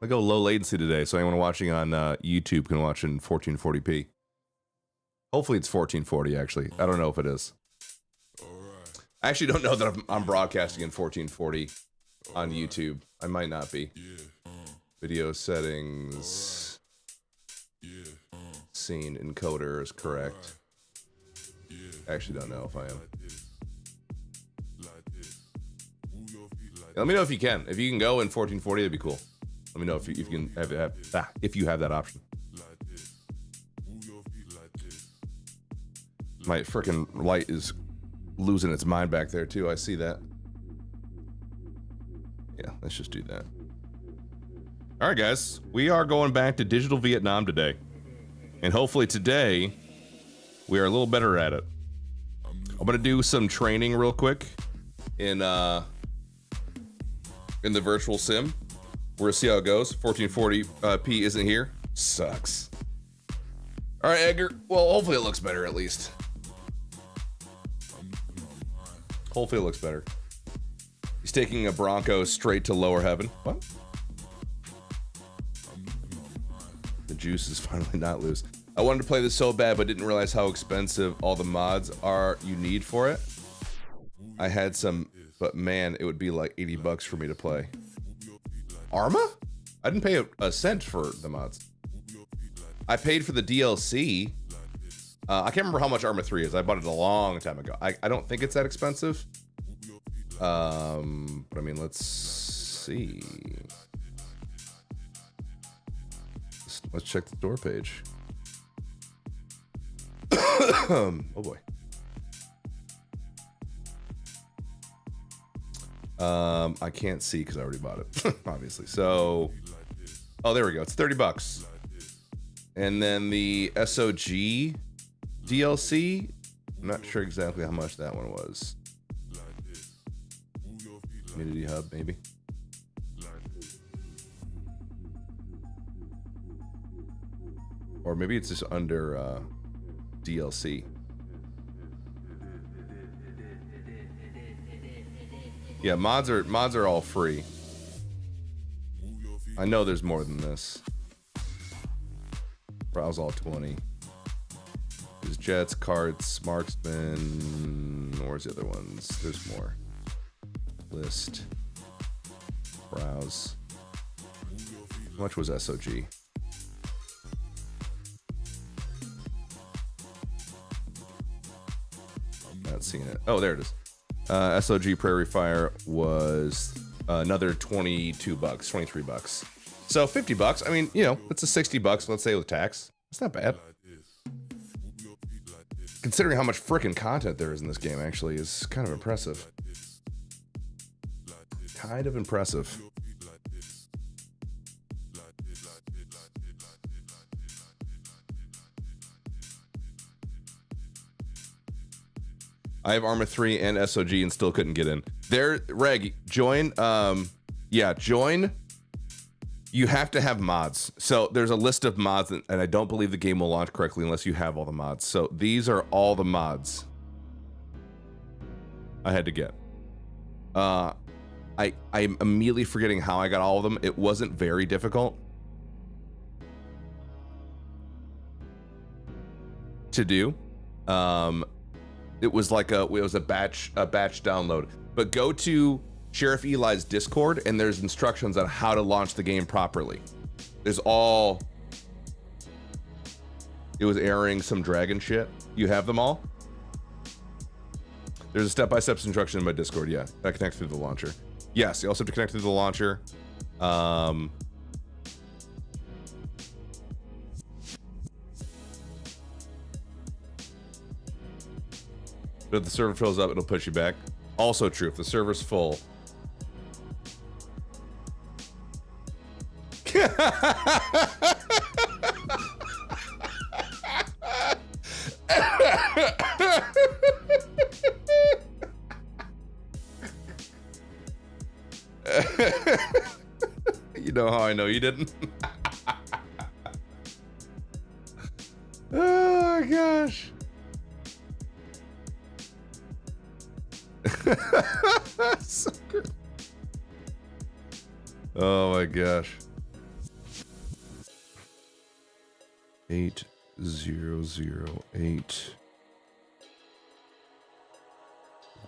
I go low latency today, so anyone watching on YouTube can watch in 1440p. Hopefully it's 1440, actually. I don't know if it is. I actually don't know that I'm broadcasting in 1440 on YouTube. I might not be. Video settings. Scene encoder is correct. I actually don't know if I am. Let me know if you can. If you can go in 1440, that'd be cool. Let me know if you can if you have that option. My freaking light is losing its mind back there too. I see that. Yeah, let's just do that. All right, guys, we are going back to Digital Vietnam today, and hopefully today we are a little better at it. I'm gonna do some training real quick in the virtual sim. We're gonna see how it goes. 1440p isn't here. Sucks. All right, Edgar. Well, hopefully it looks better at least. Hopefully it looks better. He's taking a Bronco straight to lower heaven. What? The juice is finally not loose. I wanted to play this so bad, but didn't realize how expensive all the mods are you need for it. I had some, but man, it would be like 80 bucks for me to play. Arma? I didn't pay a cent for the mods. I paid for the DLC. I can't remember how much Arma 3 is. I bought it a long time ago. I don't think it's that expensive. But I mean, let's see. Let's check the store page. Oh boy. I can't see because I already bought it, obviously. So, oh, there we go. It's 30 bucks. And then the SOG DLC, I'm not sure exactly how much that one was. Community Hub, maybe. Or maybe it's just under DLC. Yeah, mods are all free. I know there's more than this. Browse all 20. There's jets, carts, marksman. Where's the other ones? There's more. List. Browse. How much was SOG? Not seeing it. Oh, there it is. SOG Prairie Fire was another 22 bucks, 23 bucks. So 50 bucks. I mean, you know, it's a 60 bucks, let's say, with tax. It's not bad. Considering how much freaking content there is in this game, actually, is kind of impressive. Kind of impressive. I have Arma 3 and SOG and still couldn't get in. There, Reg, join. Yeah, join. You have to have mods. So there's a list of mods, and I don't believe the game will launch correctly unless you have all the mods. So these are all the mods I had to get. I'm immediately forgetting how I got all of them. It wasn't very difficult to do. It was like a batch download. But go to Sheriff Eli's Discord and there's instructions on how to launch the game properly. There's all. It was airing some dragon shit. You have them all? There's a step-by-step instruction in my Discord. Yeah, that connects through the launcher. Yes, you also have to connect through the launcher. But if the server fills up, it'll push you back. Also true, if the server's full. You know how I know you didn't? Oh my gosh. So good. Oh my gosh. 8008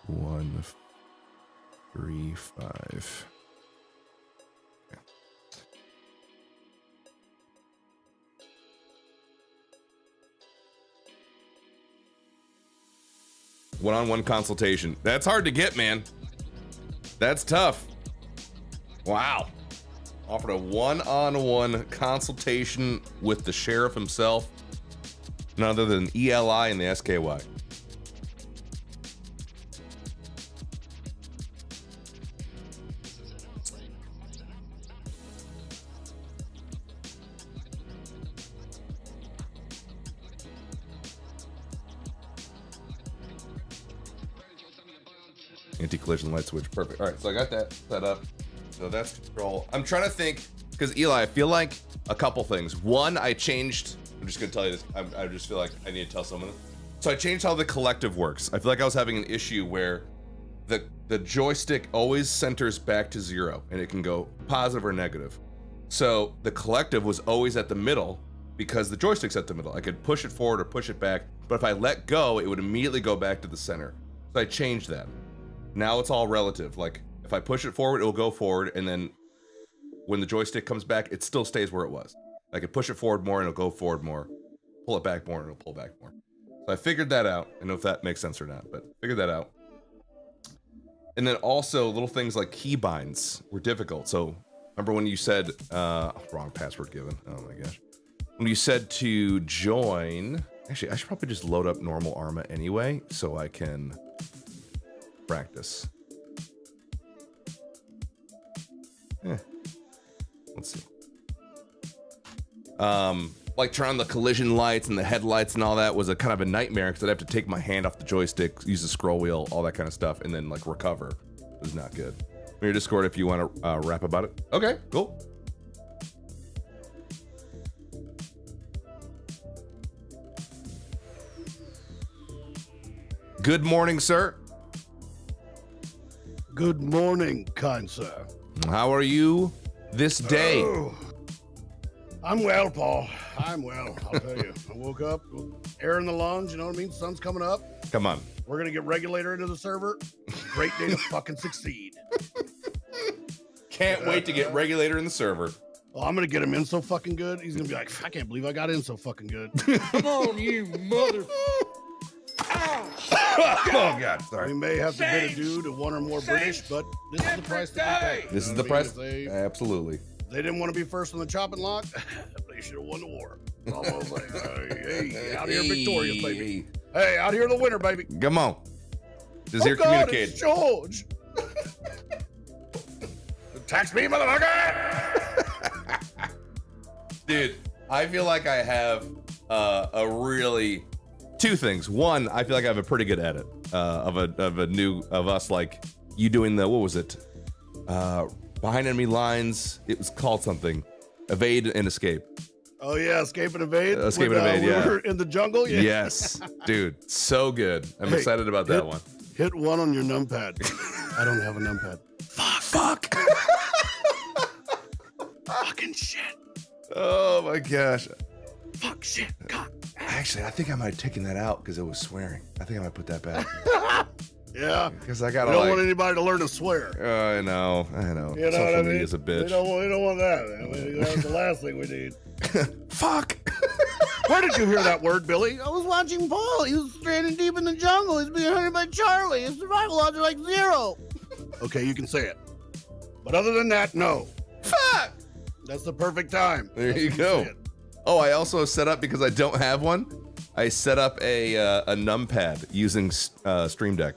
135. Okay. One-on-one consultation. That's hard to get, man. That's tough. Wow. Offered a one-on-one consultation with the sheriff himself, none other than ELI and the SKY. Anti-collision light switch, perfect. All right, so I got that set up. So that's control. I'm trying to think, because Eli, I feel like a couple things. One, I changed, I'm just gonna tell you this, I just feel like I need to tell someone. So I changed how the collective works. I feel like I was having an issue where the joystick always centers back to 0, and it can go positive or negative. So the collective was always at the middle because the joystick's at the middle. I could push it forward or push it back, but if I let go, it would immediately go back to the center. So I changed that. Now it's all relative. Like if I push it forward, it'll go forward, and then when the joystick comes back, it still stays where it was. I could push it forward more and it'll go forward more. Pull it back more and it'll pull back more. So I figured that out. I don't know if that makes sense or not, but figured that out. And then also little things like keybinds were difficult. So remember when you said, wrong password given. Oh my gosh. When you said to join, actually I should probably just load up normal Arma anyway, so I can practice. Let's see. Like turn on the collision lights and the headlights and all that was a kind of a nightmare because I'd have to take my hand off the joystick, use the scroll wheel, all that kind of stuff, and then like recover. It was not good. In your Discord if you want to rap about it. Okay, cool. Good morning, sir. Good morning, kind sir. How are you this day? Oh, I'm well, Paul. I'm well, I'll tell you. I woke up, air in the lungs, you know what I mean? Sun's coming up. Come on. We're gonna get Regulator into the server. Great day to fucking succeed. Can't wait to get Regulator in the server. Well, I'm gonna get him in so fucking good. He's gonna be like, I can't believe I got in so fucking good. Come on, you mother... Oh God, sorry. We may have to bid adieu to one or more British, but this is the price that we pay. This is the price. Absolutely. They didn't want to be first on the chopping block. They should have won the war. Almost like, hey, out here victorious, baby. Hey, out here the winner, baby. Come on. Just here God, communicate. It's George. Tax me, motherfucker. Dude, I feel like I have a really two things. One, I feel like I have a pretty good edit of us, like you doing the, what was it? Behind enemy lines. It was called something. Evade and escape. Oh yeah, escape and evade. Escape and evade. Yeah. We were in the jungle. Yeah. Yes, dude, so good. I'm excited about that one. Hit one on your numpad. I don't have a numpad. Fuck. Fucking shit. Oh my gosh. Fuck shit. God. Actually, I think I might have taken that out because it was swearing. I think I might put that back. Yeah. Because I gotta. I don't want anybody to learn to swear. I know. You know Social what I mean? media's a bitch. We don't want that. I mean, that's the last thing we need. Fuck. Where did you hear that word, Billy? I was watching Paul. He was stranded deep in the jungle. He's being hunted by Charlie. His survival odds are like 0. Okay, you can say it. But other than that, no. Fuck. That's the perfect time. There you go. Oh, I also set up, because I don't have one, I set up a numpad using Stream Deck.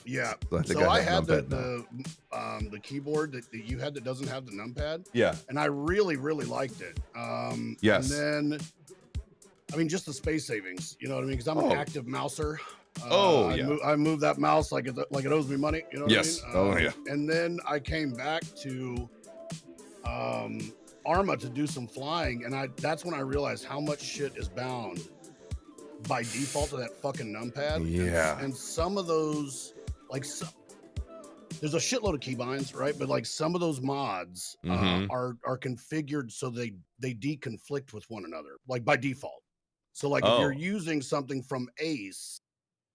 Yeah. So I had the keyboard that you had that doesn't have the numpad. Yeah. And I really, really liked it. Yes. And then, I mean, just the space savings, you know what I mean? Because I'm an active mouser. I move that mouse like it owes me money. You know what I mean? Yeah. And then I came back to Arma to do some flying, and that's when I realized how much shit is bound by default to that fucking numpad. Yeah. And some of those, like there's a shitload of keybinds, right? But like some of those mods are configured so they deconflict with one another, like by default. So like if you're using something from Ace,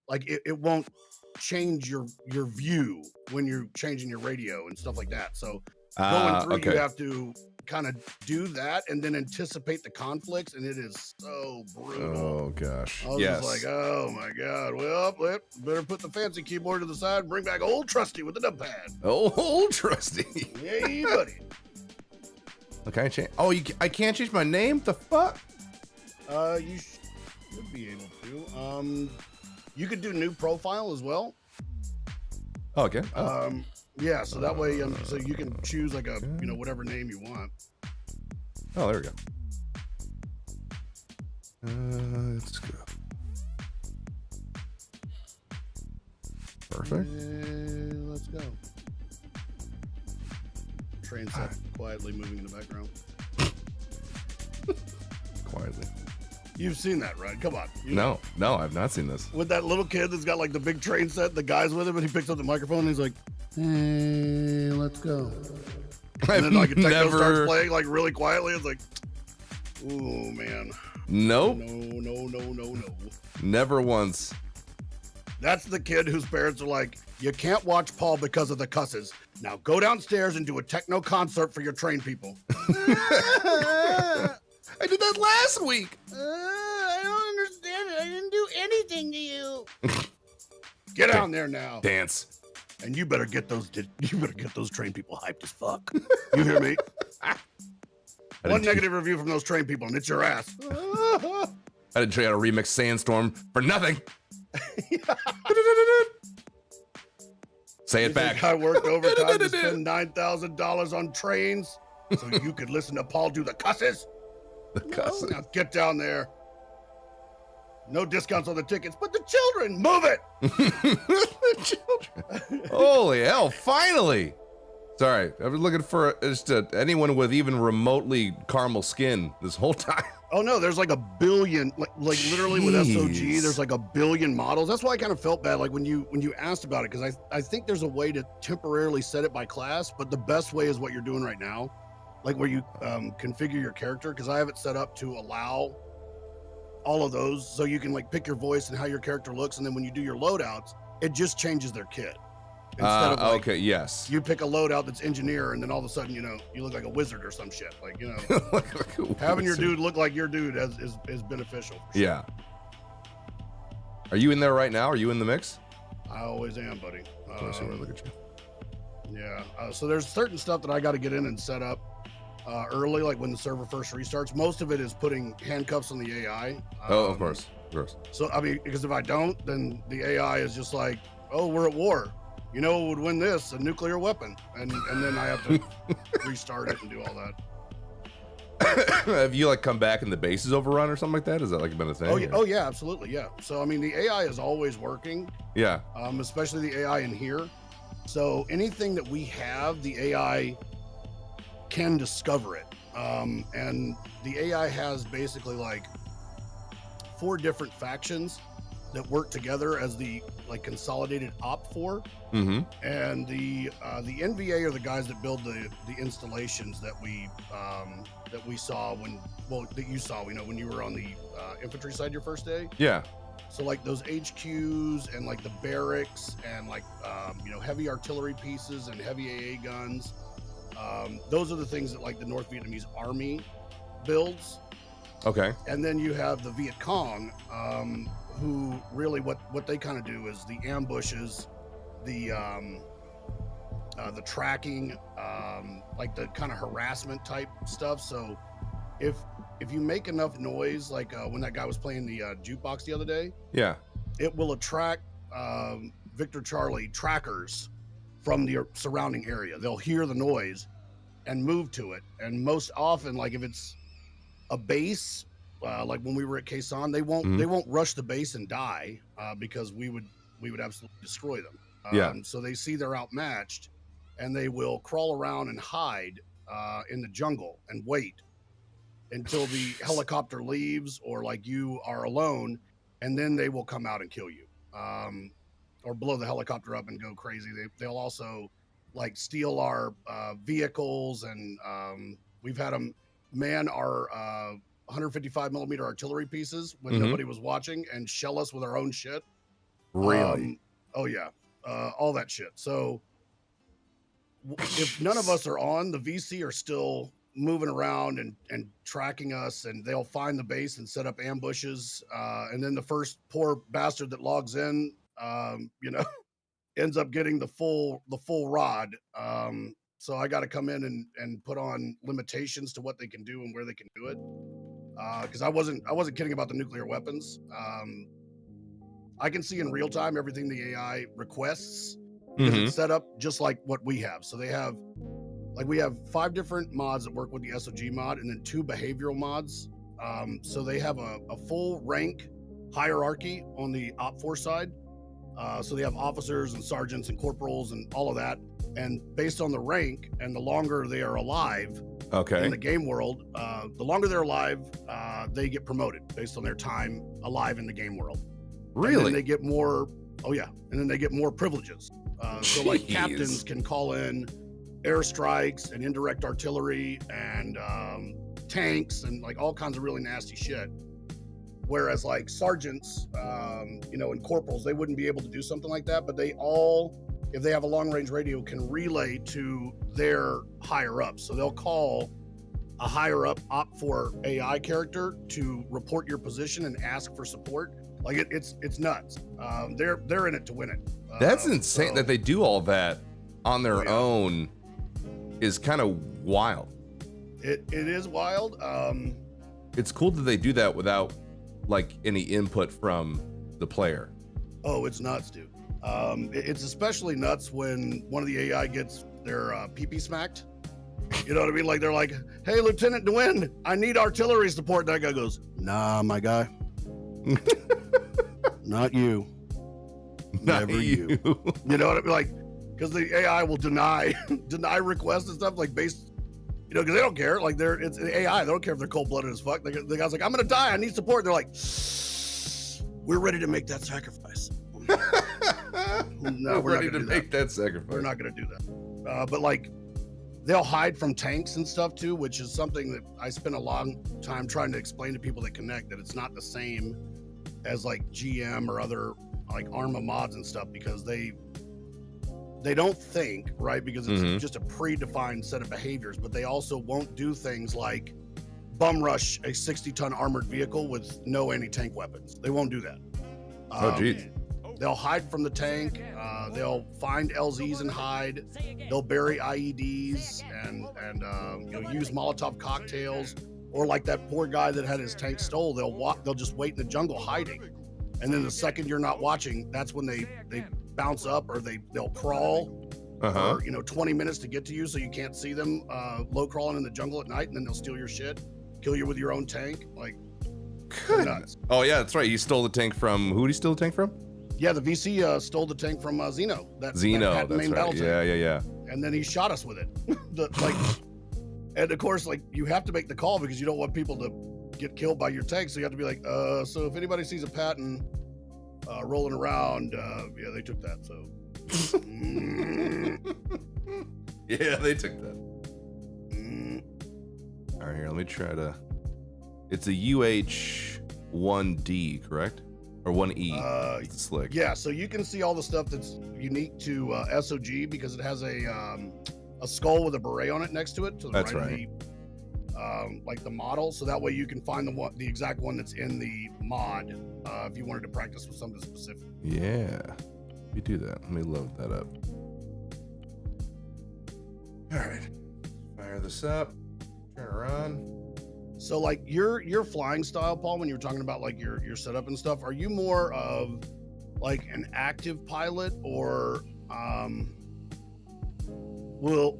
like it won't change your view when you're changing your radio and stuff like that. So going through, you have to kind of do that and then anticipate the conflicts, and it is so brutal. Oh gosh. I was just like, oh my god. Well, better put the fancy keyboard to the side and bring back old Trusty with the numpad. Old Trusty. Yay, buddy. Okay, I change. Oh, I can't change my name. The fuck? You should be able to. You could do new profile as well. Oh, okay. Yeah, so that way, so you can choose like a, whatever name you want. Oh, there we go. Let's go. Perfect. Let's go. Train set quietly moving in the background. Quietly. You've seen that, right? Come on. No, I've not seen this. With that little kid that's got like the big train set, the guy's with him, and he picks up the microphone and he's like, hey, let's go. And then like a techno starts playing like really quietly. It's like, oh man. Nope. No. Never once. That's the kid whose parents are like, you can't watch Paul because of the cusses. Now go downstairs and do a techno concert for your train people. I did that last week. I don't understand it. I didn't do anything to you. Get down there now. Dance. And you better get those train people hyped as fuck. You hear me? One negative review from those train people, and it's your ass. I didn't try out to remix Sandstorm for nothing. Say it back. I worked overtime to spend $9,000 on trains so you could listen to Paul do the cusses. The cusses. Now get down there. No discounts on the tickets, but the children, move it. The children. Holy hell! Finally. Sorry, I've been looking for just anyone with even remotely caramel skin this whole time. Oh no, there's like a billion, like literally with SOG, there's like a billion models. That's why I kind of felt bad, like when you asked about it, because I think there's a way to temporarily set it by class, but the best way is what you're doing right now, like where you configure your character, because I have it set up to allow all of those, so you can like pick your voice and how your character looks, and then when you do your loadouts, it just changes their kit. Instead of like, okay, yes. You pick a loadout that's engineer, and then all of a sudden, you look like a wizard or some shit. Like, like having your dude look like your dude is beneficial. Sure. Yeah. Are you in there right now? Are you in the mix? I always am, buddy. Of course, look at you. Yeah. So there's certain stuff that I got to get in and set up early, like when the server first restarts. Most of it is putting handcuffs on the AI. Of course. So, I mean, because if I don't, then the AI is just like, oh, we're at war. You know what would win this? A nuclear weapon. And then I have to restart it and do all that. Have you like come back and the base is overrun or something like that? Is that like been a thing? Oh yeah, absolutely, yeah. So I mean, the AI is always working. Yeah. Especially the AI in here. So anything that we have, the AI can discover it. And the AI has basically like 4 different factions that work together as the like consolidated op4. Mm-hmm. And the NVA are the guys that build the installations that we saw that you saw, when you were on the infantry side your first day. Yeah. So like those HQs and like the barracks and like heavy artillery pieces and heavy AA guns. Those are the things that like the North Vietnamese army builds. Okay. And then you have the Viet Cong, who really what they kind of do is the ambushes, the tracking, like the kind of harassment type stuff. So if you make enough noise, like when that guy was playing the jukebox the other day, yeah, it will attract Victor Charlie trackers from the surrounding area. They'll hear the noise and move to it. And most often, like if it's a base, like when we were at Quezon, they won't rush the base and die because we would absolutely destroy them. So they see they're outmatched, and they will crawl around and hide in the jungle and wait until the helicopter leaves, or like you are alone, and then they will come out and kill you, or blow the helicopter up and go crazy. They'll also like steal our vehicles, and we've had them man our 155 millimeter artillery pieces when nobody was watching and shell us with our own shit. Really? Oh yeah, all that shit. So if none of us are on, the VC are still moving around and tracking us, and they'll find the base and set up ambushes. And then the first poor bastard that logs in, you know, ends up getting the full rod. So I got to come in and put on limitations to what they can do and where they can do it. Because I wasn't kidding about the nuclear weapons. I can see in real time everything the AI requests because it's set up just like what we have. So they have, like, we have 5 different mods that work with the SOG mod, and then 2 behavioral mods. So they have a full rank hierarchy on the Op4 side. So they have officers and sergeants and corporals and all of that. And based on the rank and the longer they are alive in the game world, the longer they're alive, they get promoted based on their time alive in the game world. Really? And then they get more, and then they get more privileges. So like captains can call in airstrikes and indirect artillery and tanks and like all kinds of really nasty shit. Whereas like sergeants, you know, and corporals, they wouldn't be able to do something like that, but they all, if they have a long range radio, can relay to their higher ups. So they'll call a higher up Op4 AI character to report your position and ask for support. Like it's nuts. They're in it to win it. That's insane that they do all that on their own. Is kind of wild. It is wild. It's cool that they do that without like any input from the player. Oh, it's nuts, dude. It's especially nuts when one of the AI gets their pee-pee smacked. You know what I mean? Like they're like, "Hey, Lieutenant DeWin, I need artillery support." That guy goes, "Nah, my guy, not you, Not never you." You know what I mean? Like, because the AI will deny requests and stuff, like based, you know, because they don't care. Like it's AI. They don't care if they're cold-blooded as fuck. The guy's like, "I'm gonna die. I need support." They're like, "We're ready to make that sacrifice." No, we're ready to make that sacrifice. We're not gonna do that. But like, they'll hide from tanks and stuff too, which is something that I spent a long time trying to explain to people that connect, that it's not the same as like GM or other like Arma mods and stuff, because they don't think, right? Because it's just a predefined set of behaviors, but they also won't do things like bum rush a 60-ton armored vehicle with no anti-tank weapons. They won't do that. Oh, geez. They'll hide from the tank. They'll find LZs and hide. They'll bury IEDs and you know, use Molotov cocktails. Or like that poor guy that had his tank stole. They'll just wait in the jungle hiding, and then the second you're not watching, that's when they bounce up, or they'll crawl. For, you know, 20 minutes to get to you, so you can't see them low crawling in the jungle at night, and then they'll steal your shit, kill you with your own tank. Like, nuts. Oh yeah, that's right. He stole the tank from, who did he steal the tank from? Yeah, the VC stole the tank from Zeno. Zeno, that that's main battle right. tank. Yeah. And then he shot us with it. And of course, like, you have to make the call because you don't want people to get killed by your tank. So you have to be like, so if anybody sees a Patton rolling around, yeah, they took that. So yeah, they took that. All right, here, let me try to. It's a UH-1D, correct? Or 1E. It's slick. Yeah, so you can see all the stuff that's unique to SOG because it has a skull with a beret on it next to it. To the That's right. Like the model, so that way you can find the exact one that's in the mod if you wanted to practice with something specific. Yeah, we do that. Let me load that up. All right, fire this up. Turn her on. So like your flying style, Paul, when you were talking about like your setup and stuff, are you more of like an active pilot, or will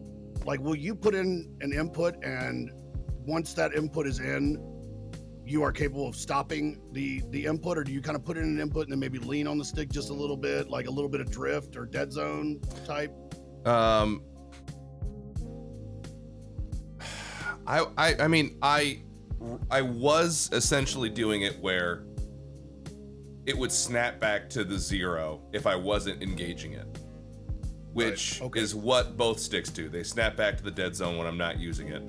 you put in an input, and once that input is in, you are capable of stopping the input, or do you kind of put in an input and then maybe lean on the stick just a little bit, like a little bit of drift or dead zone type? I mean, I was essentially doing it where it would snap back to the 0 if I wasn't engaging it, which Okay. is what both sticks do. They snap back to the dead zone when I'm not using it.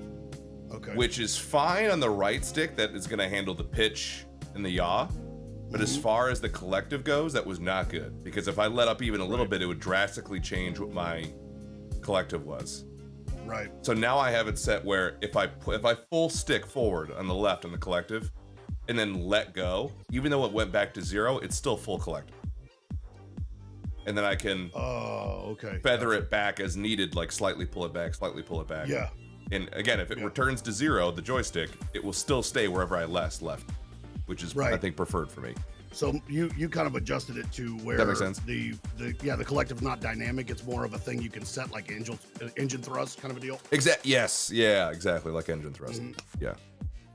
Okay. Which is fine on the right stick, that is going to handle the pitch and the yaw. But as far as the collective goes, that was not good. Because if I let up even a little bit, it would drastically change what my collective was. Right. So now I have it set where if I full stick forward on the left on the collective, and then let go, even though it went back to 0, it's still full collective. And then I can feather it back as needed, like slightly pull it back, slightly pull it back. Yeah. And again, if it returns to 0, the joystick, it will still stay wherever I left, which is I think preferred for me. So you kind of adjusted it to where that makes sense. The collective's not dynamic. It's more of a thing you can set, like engine thrust kind of a deal. Yes. Yeah, exactly. Like engine thrust. Yeah.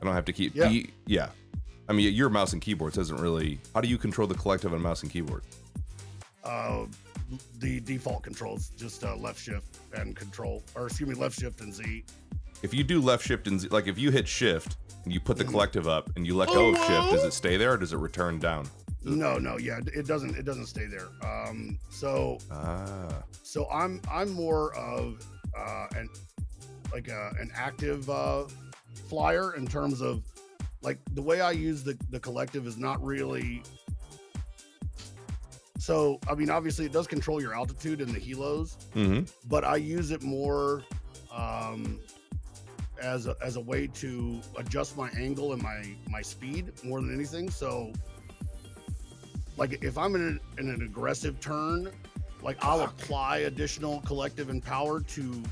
I don't have to keep. Yeah. I mean, your mouse and keyboard doesn't really. How do you control the collective on mouse and keyboard? The default controls just left shift and control, or excuse me, left shift and Z. If you do left shift and Z, like if you hit shift and you put the collective up and you let go of shift, does it stay there or does it return down? No, yeah, it doesn't stay there. So I'm more of an active flyer in terms of, like, the way I use the collective is not really. So, I mean, obviously it does control your altitude in the helos, but I use it more as a way to adjust my angle and my speed more than anything. So, like, if I'm in an aggressive turn, like, I'll apply additional collective and power to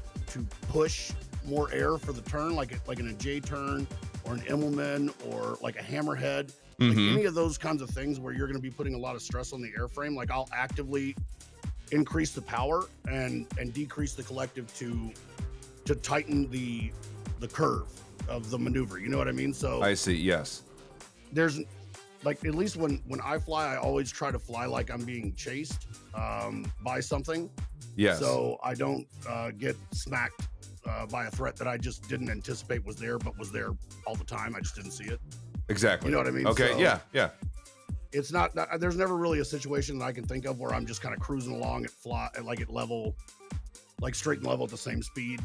push more air for the turn, like in a J turn or an Immelman or like a hammerhead. Like any of those kinds of things where you're going to be putting a lot of stress on the airframe, like, I'll actively increase the power and decrease the collective to tighten the curve of the maneuver. You know what I mean? So I see. Yes. There's, like, at least when I fly, I always try to fly like I'm being chased by something. Yes. So I don't get smacked by a threat that I just didn't anticipate was there, but was there all the time. I just didn't see it. Exactly. You know what I mean? Okay. So yeah. It's not. There's never really a situation that I can think of where I'm just kind of cruising along at level, like straight and level at the same speed.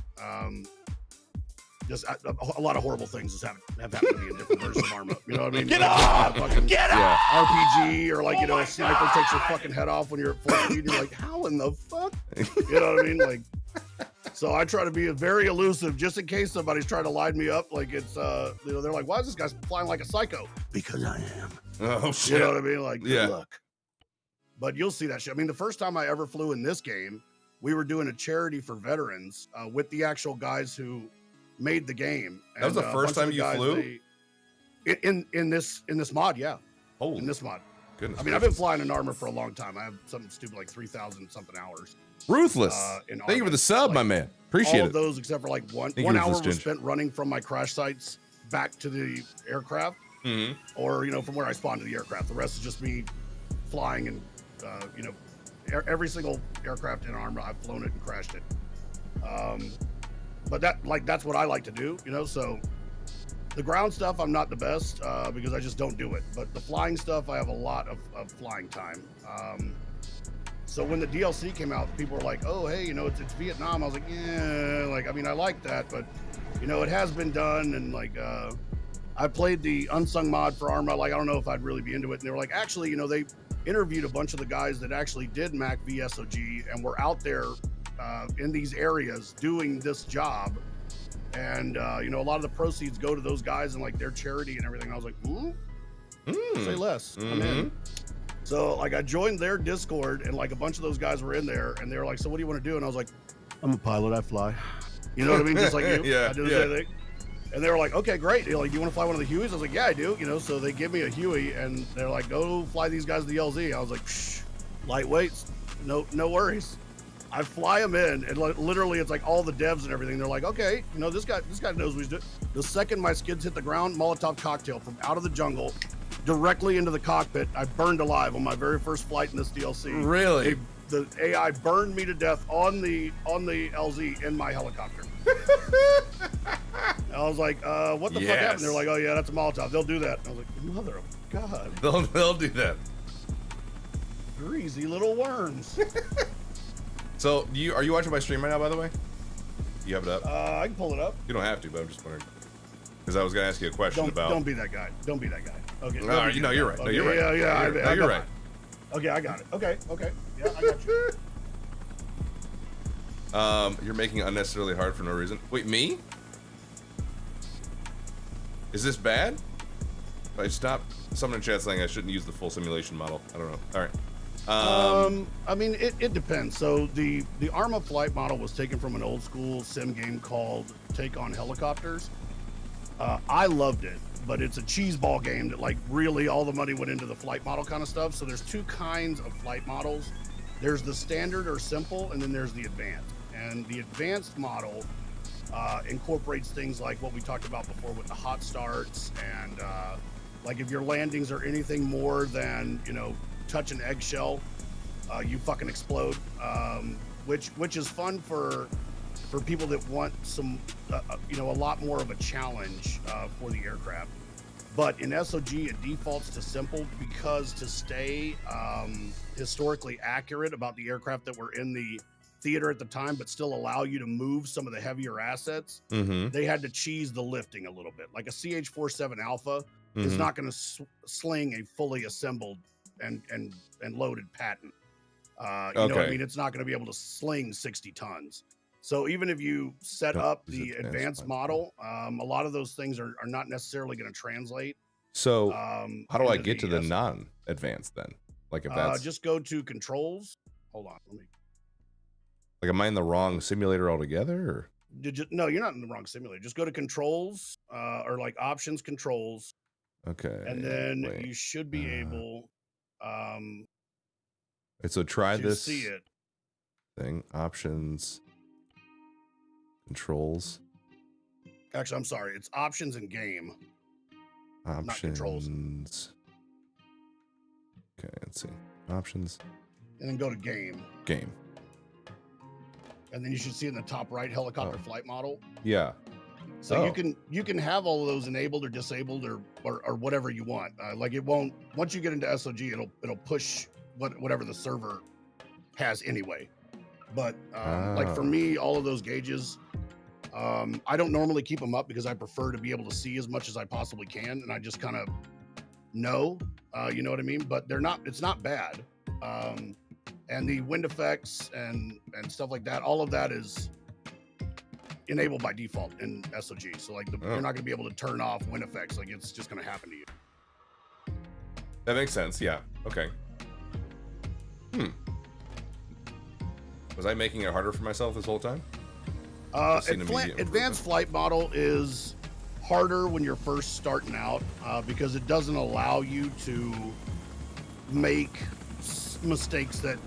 Just a lot of horrible things have happened to me in different versions of Arma. You know what I mean? Get like, off! Get off! RPG, or like, a sniper takes your fucking head off when you're at full speed. You're like, how in the fuck? You know what I mean? Like, so I try to be very elusive just in case somebody's trying to line me up. Like, it's they're like, why is this guy flying like a psycho? Because I am. Oh shit. You know what I mean? Like, yeah. Good luck. But you'll see that shit. I mean, the first time I ever flew in this game, we were doing a charity for veterans with the actual guys who made the game. That was the first time you flew? In this mod, yeah. Holy. In this mod. Goodness. I mean, I've been flying in Arma for a long time. I have something stupid like 3,000 something hours. Ruthless. Thank you for the sub, my man. Appreciate it. All of those except for like one hour was spent running from my crash sites back to the aircraft, or from where I spawned to the aircraft. The rest is just me flying, and every single aircraft in Arma, I've flown it and crashed it. But that's what I like to do, so the ground stuff, I'm not the best because I just don't do it. But the flying stuff, I have a lot of flying time. So when the DLC came out, people were like, oh, hey, it's Vietnam. I was like, yeah, like, I mean, I like that, but it has been done. And like, I played the unsung mod for Arma. Like, I don't know if I'd really be into it. And they were like, actually, they interviewed a bunch of the guys that actually did Mac VSOG and were out there in these areas doing this job. And, a lot of the proceeds go to those guys and like their charity and everything. And I was like, say less. I'm in. So like I joined their Discord and like a bunch of those guys were in there and they were like, so what do you want to do? And I was like, I'm a pilot, I fly. You know what I mean? Just like you. Yeah, I do the same thing. And they were like, okay, great. They're like, do you want to fly one of the Hueys? I was like, yeah, I do. So they give me a Huey and they're like, go fly these guys to the LZ. I was like, shh, lightweights, no worries. I fly them in, and literally it's like all the devs and everything. They're like, okay, this guy knows what he's doing. The second my skids hit the ground, Molotov cocktail from out of the jungle, directly into the cockpit. I burned alive on my very first flight in this DLC. Really? The AI burned me to death on the LZ in my helicopter. I was like, what the fuck happened? They're like, oh yeah, that's a Molotov. They'll do that. I was like, mother of God. They'll do that. Greasy little worms. So, are you watching my stream right now, by the way? You have it up? I can pull it up. You don't have to, but I'm just wondering. Because I was going to ask you a question about... Don't be that guy. Don't be that guy. Okay. No, you're right. No, you're right. Yeah. No, you're right. Okay, I got it. Okay. Yeah, I got you. You're making it unnecessarily hard for no reason. Wait, me? Is this bad? I stopped. Someone in chat saying I shouldn't use the full simulation model. I don't know. All right. I mean, it depends. So the Arma flight model was taken from an old school sim game called Take on Helicopters. I loved it, but it's a cheeseball game that like really all the money went into the flight model kind of stuff. So there's two kinds of flight models. There's the standard or simple, and then there's the advanced. And the advanced model incorporates things like what we talked about before with the hot starts, and like if your landings are anything more than, you know, touch an eggshell, you fucking explode, which is fun for people that want some, you know, a lot more of a challenge for the aircraft. But in SOG, it defaults to simple because to stay historically accurate about the aircraft that were in the theater at the time, but still allow you to move some of the heavier assets, they had to cheese the lifting a little bit. Like a CH-47 Alpha is not going to sling a fully assembled and loaded Patton. You know what I mean? It's not going to be able to sling 60 tons. So even if you set up the advanced model, a lot of those things are not necessarily going to translate. So how do I get to the non-advanced then? Like if that's just go to controls. Hold on, let me. Like, am I in the wrong simulator altogether? Or? No, you're not in the wrong simulator. Just go to controls or like options controls. Okay. And then you should be able. So try this. See it. Thing options. Controls. Actually, I'm sorry. It's options and game. Options. Not controls. Okay, let's see. Options. And then go to game. Game. And then you should see in the top right helicopter flight model. Yeah. So you can have all of those enabled or disabled or whatever you want. Like it won't, once you get into SOG, it'll push whatever the server has anyway. But like for me, all of those gauges, I don't normally keep them up because I prefer to be able to see as much as I possibly can, and I just kind of know, you know what I mean? But it's not bad. And the wind effects and stuff like that, all of that is enabled by default in SOG. So like you're not gonna be able to turn off wind effects. Like it's just gonna happen to you. That makes sense. Yeah. Okay. Was I making it harder for myself this whole time? Advanced flight model is harder when you're first starting out because it doesn't allow you to make mistakes that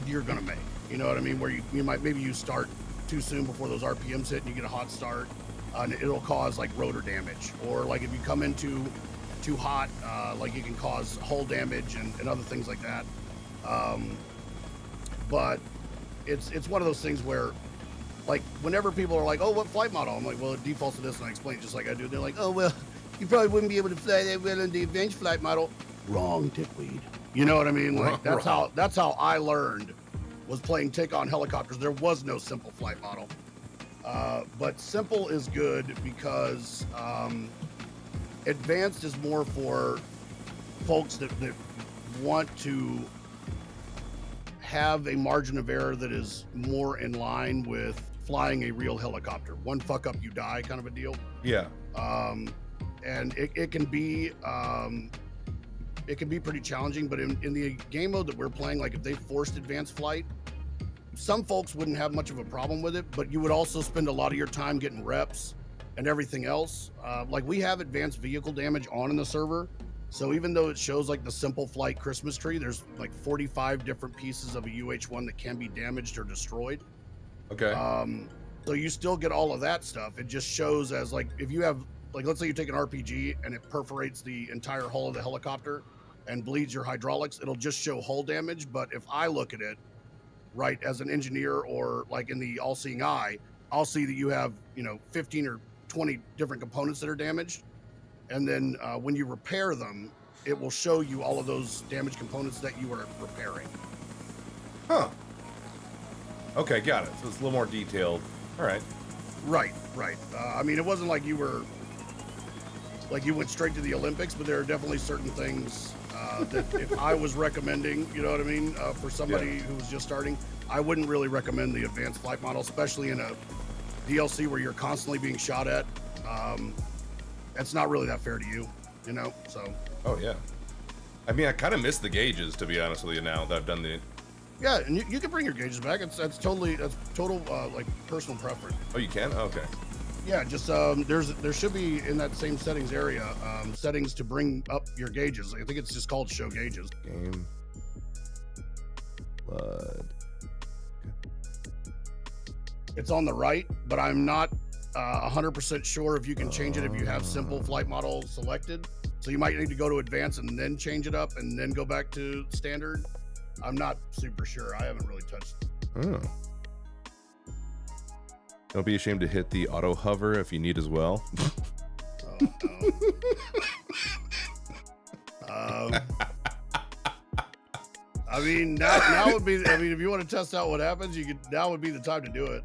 you're gonna make. You know what I mean? Where you might maybe start too soon before those RPMs hit and you get a hot start, and it'll cause like rotor damage, or like if you come in too hot, like it can cause hull damage and other things like that. But it's one of those things where, like, whenever people are like, "Oh, what flight model?" I'm like, "Well, it defaults to this," and I explain it just like I do. They're like, "Oh, well, you probably wouldn't be able to fly that well in the advanced flight model." Wrong, dickweed. You know what I mean? Like that's how I learned, was playing Take on Helicopters. There was no simple flight model, but simple is good because advanced is more for folks that want to have a margin of error that is more in line with flying a real helicopter. One fuck up, you die, kind of a deal. Yeah. And it can be pretty challenging, but in the game mode that we're playing, like if they forced advanced flight, some folks wouldn't have much of a problem with it, but you would also spend a lot of your time getting reps and everything else. Like we have advanced vehicle damage on in the server. So even though it shows like the simple flight Christmas tree, there's like 45 different pieces of a UH-1 that can be damaged or destroyed. Okay. So you still get all of that stuff. It just shows as like, if you have, like, let's say you take an RPG and it perforates the entire hull of the helicopter and bleeds your hydraulics, it'll just show hull damage. But if I look at it, right, as an engineer or like in the all-seeing eye, I'll see that you have, 15 or 20 different components that are damaged. And then when you repair them, it will show you all of those damaged components that you are repairing. Huh. Okay, got it. So it's a little more detailed. All right. Right. I mean, it wasn't like you went straight to the Olympics, but there are definitely certain things that if I was recommending, you know what I mean, for somebody who was just starting, I wouldn't really recommend the advanced flight model, especially in a DLC where you're constantly being shot at. It's not really that fair to you, you know. So. Oh yeah. I mean, I kind of miss the gauges, to be honest with you. Now that I've done the. Yeah, and you can bring your gauges back. That's total like personal preference. Oh, you can? Okay. Yeah, just there should be in that same settings area settings to bring up your gauges. I think it's just called show gauges. Game. Blood. It's on the right, but I'm not 100% sure if you can change it if you have simple flight model selected. So you might need to go to advanced and then change it up and then go back to standard. I'm not super sure. I haven't really touched it. Oh. Don't be ashamed to hit the auto hover if you need as well. Oh, no. I mean, now would be. I mean, if you want to test out what happens, now would be the time to do it.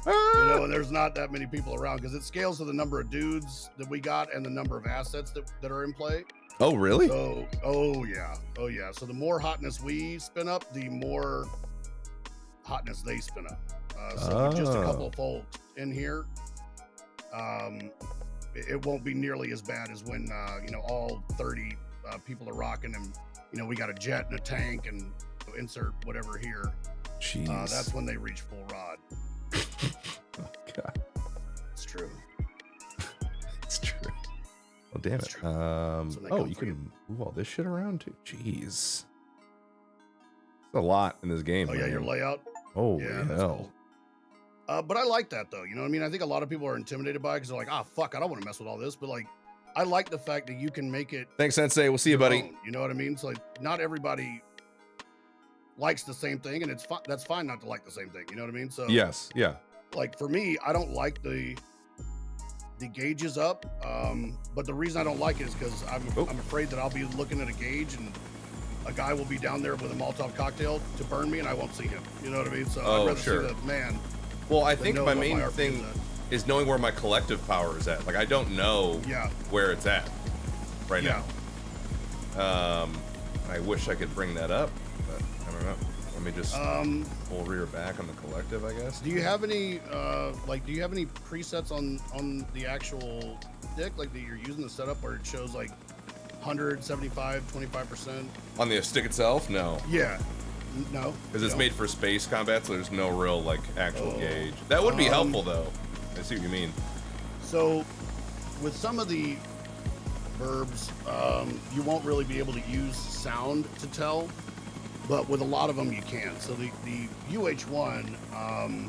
You know, and there's not that many people around because it scales to the number of dudes that we got and the number of assets that are in play. Oh, really? So, oh yeah. So the more hotness we spin up, the more hotness they spin up. So with just a couple of folks in here, it won't be nearly as bad as when you know, all 30 people are rocking and, you know, we got a jet and a tank and insert whatever here. Jeez. That's when they reach full rod. Oh, God. It's true. It's true. Oh, damn it. Oh, you can move all this shit around too. Jeez. It's a lot in this game. Oh, yeah, your layout. Oh, Yeah, hell. Cool. But I like that though. You know what I mean? I think a lot of people are intimidated by it because they're like, fuck, I don't want to mess with all this. But like, I like the fact that you can make it. Thanks, Sensei. We'll see you, buddy. Own, you know what I mean? So like, not everybody likes the same thing, and that's fine not to like the same thing. You know what I mean? So Yes. Yeah. like for me, I don't like the gauges up. But the reason I don't like it is because I'm afraid that I'll be looking at a gauge and a guy will be down there with a Molotov cocktail to burn me, and I won't see him. You know what I mean? So I'd rather see the man. Well, I think my main thing is knowing where my collective power is at. Like, I don't know where it's at right now. I wish I could bring that up, but I don't know. Let me just pull rear back on the collective, I guess. Do you have any do you have any presets on the actual stick, like that you're using the setup where it shows like 100, 75, 25%? On the stick itself? No. Yeah. No. Because it's made for space combat, so there's no real like actual gauge. That would be helpful though. I see what you mean. So with some of the verbs, you won't really be able to use sound to tell, but with a lot of them you can. So the UH-1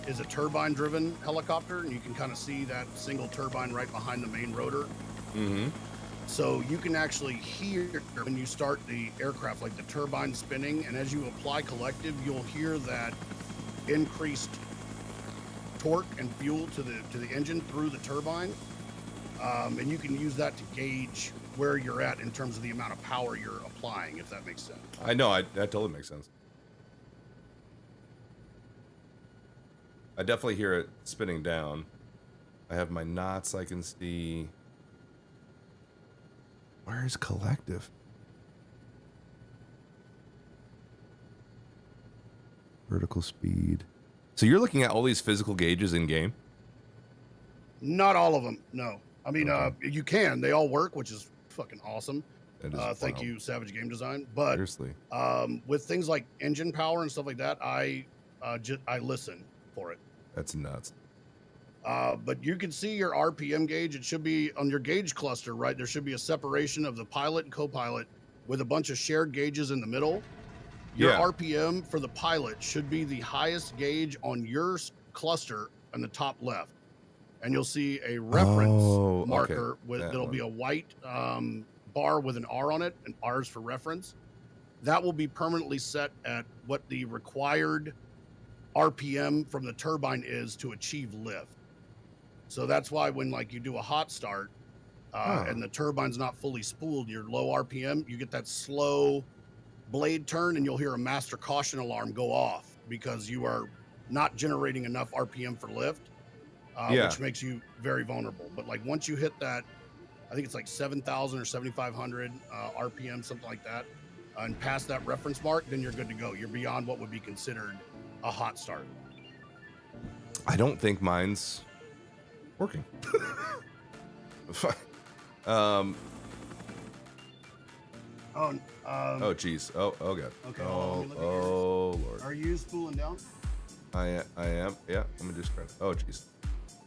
is a turbine driven helicopter, and you can kind of see that single turbine right behind the main rotor. Mm-hmm. So you can actually hear when you start the aircraft, like the turbine spinning, and as you apply collective, you'll hear that increased torque and fuel to the engine through the turbine, and you can use that to gauge where you're at in terms of the amount of power you're applying, if that makes sense. I know, that totally makes sense. I definitely hear it spinning down. I have my knots I can see. Where's collective? Vertical speed. So you're looking at all these physical gauges in game? Not all of them, no. I mean, you can. They all work, which is fucking awesome. Thank you, Savage Game Design. But seriously, with things like engine power and stuff like that, I listen for it. That's nuts. But you can see your RPM gauge. It should be on your gauge cluster, right? There should be a separation of the pilot and co-pilot with a bunch of shared gauges in the middle. Your RPM for the pilot should be the highest gauge on your cluster on the top left. And you'll see a reference marker that'll be a white bar with an R on it, and R's for reference. That will be permanently set at what the required RPM from the turbine is to achieve lift. So that's why when like you do a hot start and the turbine's not fully spooled, your low RPM, you get that slow blade turn and you'll hear a master caution alarm go off. because you are not generating enough RPM for lift, which makes you very vulnerable. But like once you hit that, I think it's like 7,000 or 7,500 RPM, something like that, and past that reference mark, then you're good to go. You're beyond what would be considered a hot start. I don't think mine's working. Oh geez. Oh god. Okay. Oh lord. Are you spooling down? I am. Yeah. Let me just try. Oh geez.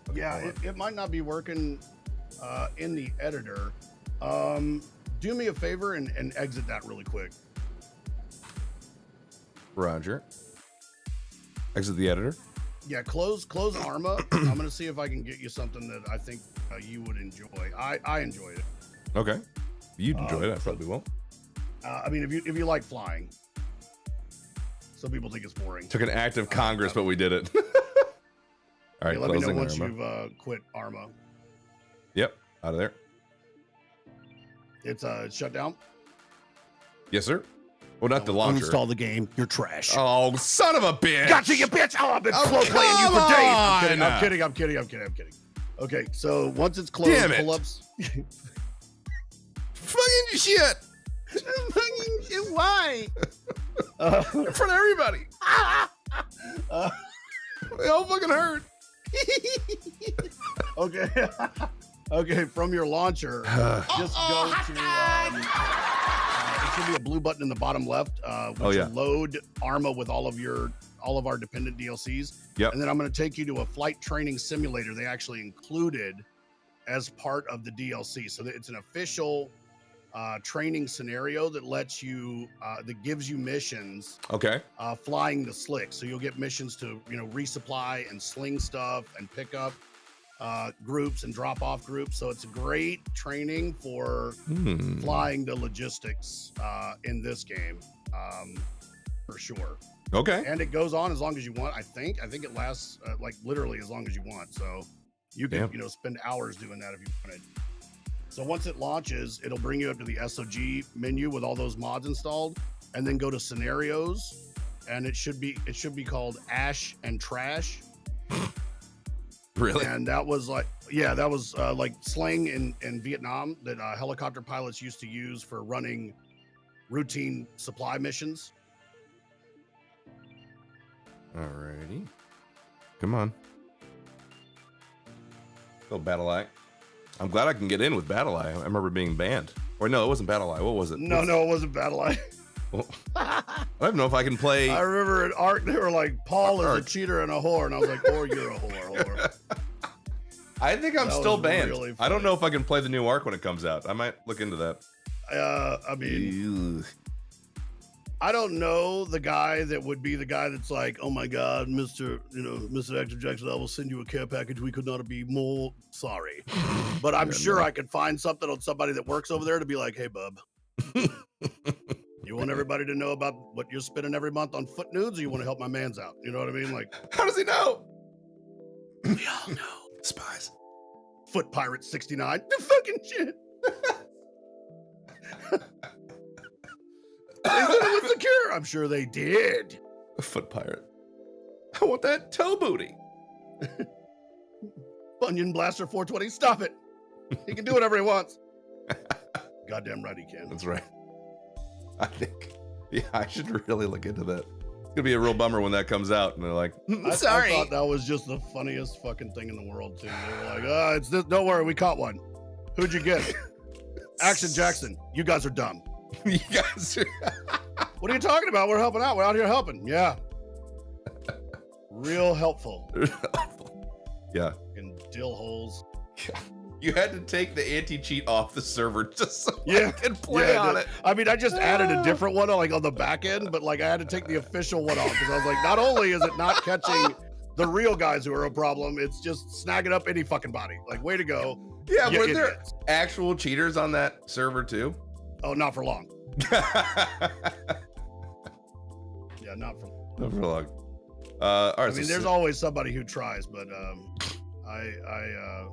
Okay, yeah, it might not be working in the editor. Do me a favor and exit that really quick. Roger. Exit the editor. Yeah, close Arma. I'm gonna see if I can get you something that I think you would enjoy. I enjoyed it. Okay. You'd enjoy it. I probably won't. I mean, if you like flying. Some people think it's boring. Took an act of Congress, but we did it. All right, let me know closing once Arma. you've quit Arma. Yep, out of there. It's shut down. Yes, sir. Well, not the launcher. Uninstall the game. You're trash. Oh, son of a bitch! Gotcha, you bitch! Oh, I've been slow playing you for days. I'm kidding. Okay, so once it's closed, Damn it. pull-ups. Fucking shit! Fucking shit! Why? In front of everybody. They all fucking hurt. Okay. Okay, from your launcher, just go to. It should be a blue button in the bottom left, which will load Arma with all of our dependent DLCs. Yep. And then I'm going to take you to a flight training simulator they actually included as part of the DLC. So it's an official training scenario that lets you that gives you missions. Okay. Flying the slick. So you'll get missions to resupply and sling stuff and pick up groups and drop off groups. So it's a great training for flying the logistics in this game, for sure. Okay. And it goes on as long as you want. I think it lasts like literally as long as you want. So you can spend hours doing that if you wanted. So once it launches, it'll bring you up to the SOG menu with all those mods installed, and then go to scenarios, and it should be called Ash and Trash. Really? And that was like, like slang in Vietnam that helicopter pilots used to use for running routine supply missions. Alrighty. Come on. Go Battle Eye. I'm glad I can get in with Battle Eye. I remember being banned. Or no, it wasn't Battle Eye. What was it? No, it wasn't Battle Eye. Well, I don't know if I can play. I remember at ARC, they were like, Paul is a cheater and a whore. And I was like, or you're a whore. I think I'm still banned. Really I don't know if I can play the new ARC when it comes out. I might look into that. I mean, Ew. I don't know the guy that would be the guy that's like, oh my God, Mr. ActionJaxon, I will send you a care package. We could not be more sorry. But I'm sure I could find something on somebody that works over there to be like, hey, bub, you want everybody to know about what you're spending every month on foot nudes, or you want to help my mans out? You know what I mean? Like, how does he know? We all know. Spies. Foot Pirate 69. The fucking shit. They said it was secure. I'm sure they did. A foot pirate. I want that toe booty. Bunyan Blaster 420. Stop it. He can do whatever he wants. Goddamn right he can. That's right. I think, I should really look into that. It's gonna be a real bummer when that comes out, and they're like, "Sorry." I thought that was just the funniest fucking thing in the world too. They were like, it's this. Don't worry, we caught one. Who'd you get? ActionJaxon. You guys are dumb. You guys are. What are you talking about? We're helping out. We're out here helping. Yeah. Real helpful. Yeah. And dill holes. Yeah. You had to take the anti-cheat off the server just so I could play on it. I mean, I just added a different one on the back end, but like I had to take the official one off because I was like, not only is it not catching the real guys who are a problem, it's just snagging up any fucking body. Like, way to go. Yeah, were there actual cheaters on that server too? Oh, not for long. Yeah, not for long. All right, I mean, there's always somebody who tries, but I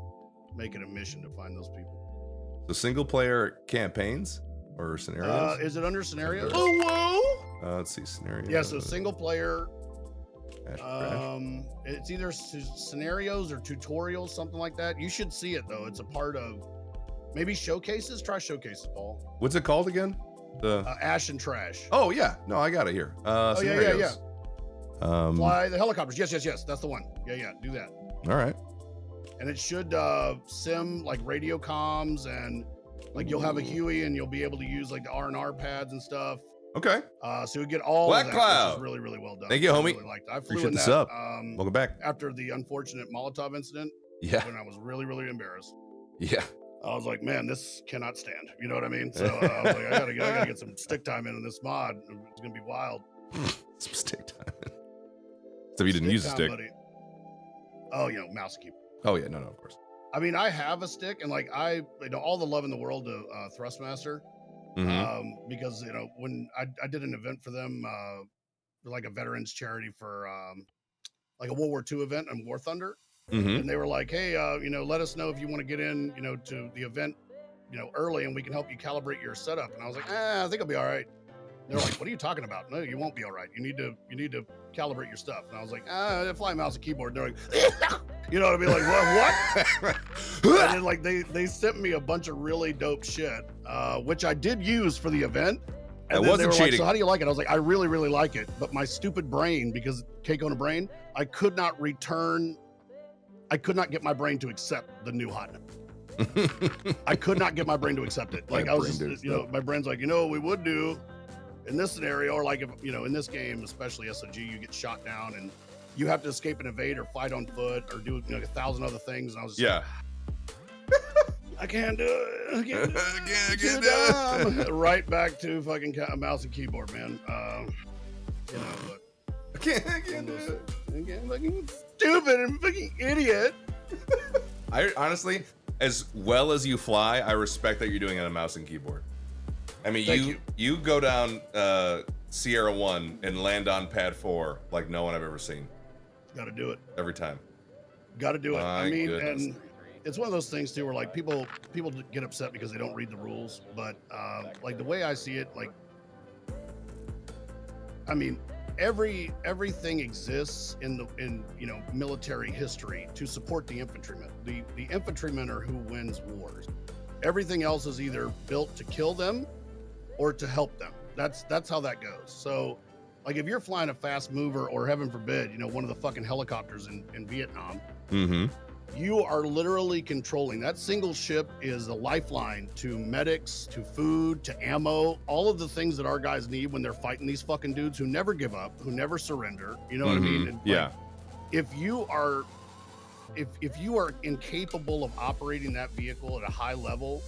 make it a mission to find those people. So single player campaigns or scenarios? Is it under scenarios? Oh, whoa! Let's see, scenarios. Yeah, so single player It's either scenarios or tutorials, something like that. You should see it though. It's a part of maybe showcases. Try showcases, Paul. What's it called again? The Ash and Trash. Oh yeah, no, I got it here. Oh yeah. Fly the helicopters. Yes. That's the one. Yeah. Do that. All right. And it should sim like radio comms, and like you'll have a Huey and you'll be able to use like the R&R pads and stuff. Okay. So you get all Black of that, Cloud. which is really, really well done. Thank you, homie. I really liked it. I flew Appreciate in the that, sub. Welcome back. after the unfortunate Molotov incident. Yeah. When I was really, really embarrassed. Yeah. I was like, man, this cannot stand. You know what I mean? So I was like, I gotta get some stick time in this mod. It's gonna be wild. Some stick time. So you didn't use a time, stick. buddy. Oh, mouse and keyboard. Oh yeah, no, of course. I mean, I have a stick, and like all the love in the world to Thrustmaster, because when I did an event for them, for like a veterans charity for like a World War II event in War Thunder, and they were like, hey, let us know if you want to get in, to the event, early, and we can help you calibrate your setup. And I was like, I think I'll be all right. They're like, what are you talking about? No, you won't be all right. You need to calibrate your stuff. And I was like, fly mouse and keyboard. They're like, you know what I mean? Like, what? And then like they sent me a bunch of really dope shit, which I did use for the event. And then they were like, so how do you like it? I was like, I really, really like it. But my stupid brain, because cake on a brain, I could not get my brain to accept the new hotness. I could not get my brain to accept it. Like I was, my brain's like, what we would do in this scenario, or like if in this game, especially SOG, you get shot down and you have to escape and evade or fight on foot or do 1,000 other things. And I was just like, I can't do it. I can't do it. Right back to fucking mouse and keyboard, man. But I can't do it. I can't, fucking stupid and fucking idiot. I honestly, as well as you fly, I respect that you're doing it on a mouse and keyboard. I mean, you go down Sierra 1 and land on pad 4 like no one I've ever seen. Got to do it every time. Got to do it. My I mean, goodness. and it's one of those things too, where like people get upset because they don't read the rules. But like the way I see it, like, I mean, everything exists in military history to support the infantrymen. The infantrymen are who wins wars. Everything else is either built to kill them or to help them. That's how that goes. So like if you're flying a fast mover, or heaven forbid, one of the fucking helicopters in Vietnam, you are literally controlling that single ship. Is a lifeline to medics, to food, to ammo, all of the things that our guys need when they're fighting these fucking dudes who never give up, who never surrender. You know what I mean? And yeah. Like, if you are incapable of operating that vehicle at a high level,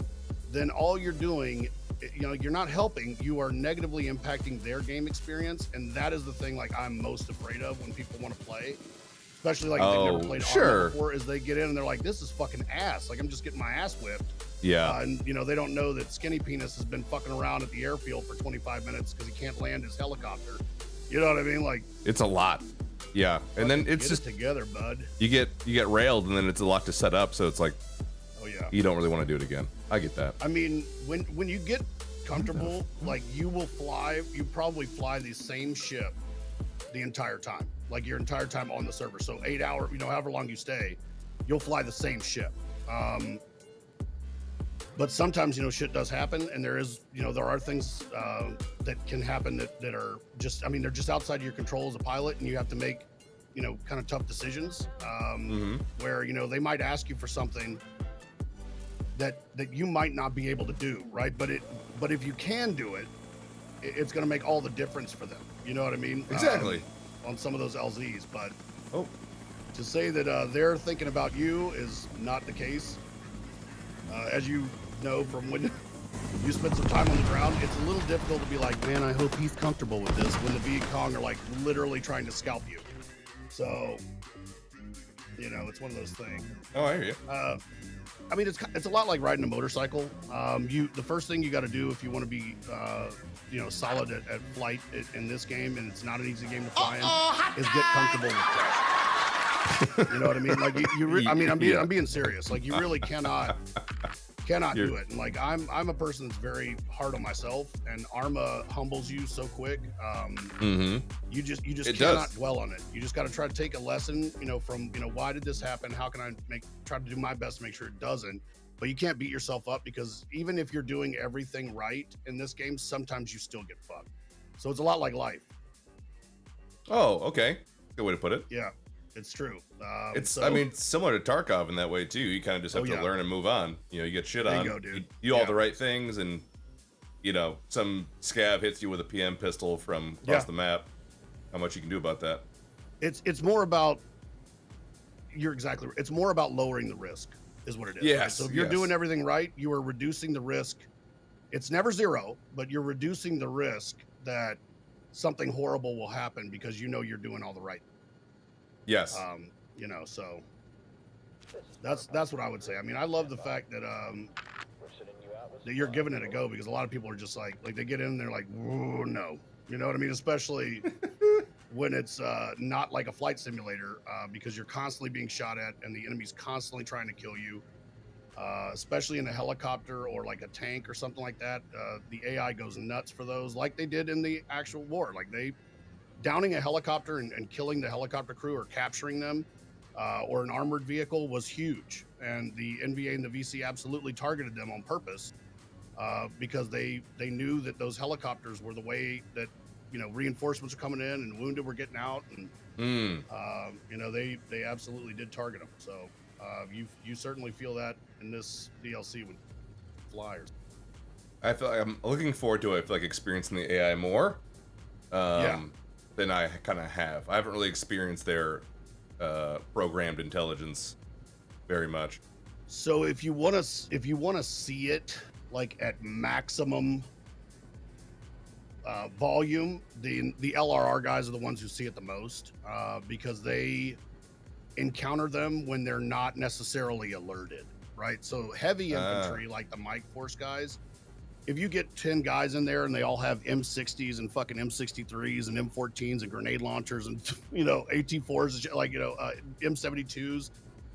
then all you're doing, you're not helping. You are negatively impacting their game experience, and that is the thing like I'm most afraid of when people want to play. Especially like if they've never played Arma before, is they get in and they're like, this is fucking ass. Like I'm just getting my ass whipped. Yeah. And they don't know that Skinny Penis has been fucking around at the airfield for 25 minutes because he can't land his helicopter. You know what I mean? Like it's a lot. Yeah. And then it's just together, bud. You get railed, and then it's a lot to set up. So it's like, oh yeah, you don't really want to do it again. I get that. I mean, when you get comfortable, like you probably fly the same ship the entire time. Like your entire time on the server. So 8 hours, however long you stay, you'll fly the same ship. But sometimes, shit does happen, and there are things that can happen that are just, they're just outside of your control as a pilot, and you have to make, kind of tough decisions where, they might ask you for something that you might not be able to do, right? But if you can do it, it's going to make all the difference for them. You know what I mean? Exactly. On some of those LZs, but to say that they're thinking about you is not the case. As you know from when you spend some time on the ground, it's a little difficult to be like, man, I hope he's comfortable with this when the Viet Cong are like literally trying to scalp you. So, it's one of those things. Oh, I hear you. It's a lot like riding a motorcycle. The first thing you got to do if you want to be, solid at flight in this game, and it's not an easy game to fly in, is get comfortable with crash. You know what I mean? Like I'm being serious. Like you really cannot Cannot do it. And like I'm a person that's very hard on myself, and Arma humbles you so quick. You just cannot dwell on it. You just got to try to take a lesson, from why did this happen? How can I try to do my best to make sure it doesn't? But you can't beat yourself up, because even if you're doing everything right in this game, sometimes you still get fucked. So it's a lot like life. Oh, okay. Good way to put it. Yeah, it's true. I mean, similar to Tarkov in that way too. You kind of just have to learn and move on. You get shit on. There you go, dude. You do all the right things, and some scav hits you with a PM pistol from across the map. How much you can do about that? It's more about. You're exactly right. It's more about lowering the risk, is what it is. Yes. Right? So if you're doing everything right, you are reducing the risk. It's never zero, but you're reducing the risk that something horrible will happen, because you're doing all the right. Yes. So that's what I would say. I mean, I love the fact that that you're giving it a go, because a lot of people are just like they get in and they're like, whoa, no. You know what I mean? Especially when it's not like a flight simulator, because you're constantly being shot at and the enemy's constantly trying to kill you. Especially in a helicopter or like a tank or something like that. The AI goes nuts for those, like they did in the actual war. Like they downing a helicopter and killing the helicopter crew or capturing them, or an armored vehicle was huge. And the NVA and the VC absolutely targeted them on purpose, because they knew that those helicopters were the way that, reinforcements are coming in and wounded were getting out. And, they absolutely did target them. So you certainly feel that in this DLC with flyers. I feel like I'm looking forward to it. I feel like experiencing the AI more than I kind of have. I haven't really experienced their programmed intelligence very much. So if you want to see it like at maximum volume, the LRR guys are the ones who see it the most, because they encounter them when they're not necessarily alerted, right? So heavy infantry, like the Mike Force guys, if you get 10 guys in there and they all have M60s and fucking M63s and M14s and grenade launchers and AT4s, like M72s,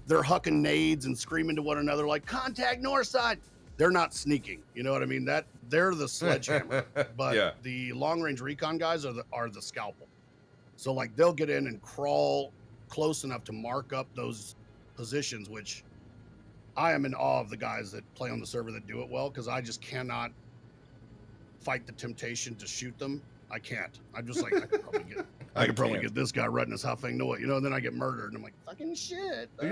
they're hucking nades and screaming to one another like contact north side. They're not sneaking, you know what I mean? That they're the sledgehammer, but the long range recon guys are the scalpel. So like they'll get in and crawl close enough to mark up those positions, which I am in awe of the guys that play on the server that do it well, because I just cannot fight the temptation to shoot them. I can't. I'm just like, I could probably get this guy right in his huffing noise, and then I get murdered, and I'm like, fucking shit. But I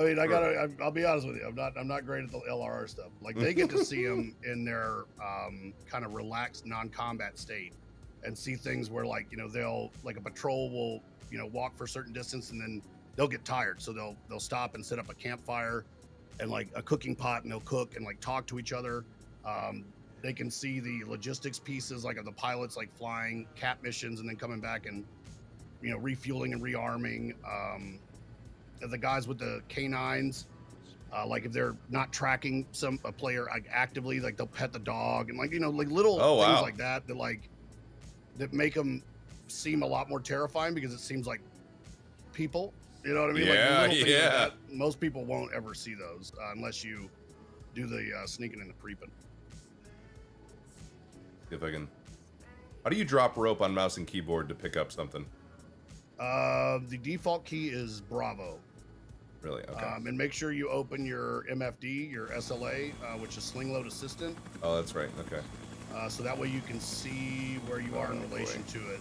mean, I'll be honest with you. I'm not great at the LRR stuff. Like they get to see them in their kind of relaxed non-combat state and see things where they'll like a patrol will, walk for a certain distance and then they'll get tired. So they'll stop and set up a campfire and like a cooking pot, and they'll cook and like talk to each other. They can see the logistics pieces, like of the pilots, like flying cap missions and then coming back and, refueling and rearming. The guys with the canines, like if they're not tracking a player like actively, like they'll pet the dog and like little things like that that make them seem a lot more terrifying, because it seems like people. You know what I mean? Yeah, like little things like that, most people won't ever see those unless you do the sneaking and the creeping. See if I can. How do you drop rope on mouse and keyboard to pick up something? The default key is Bravo. Really? Okay. And make sure you open your MFD, your SLA, which is Sling Load Assistant. Oh, that's right. Okay. So that way you can see where you are in relation to it.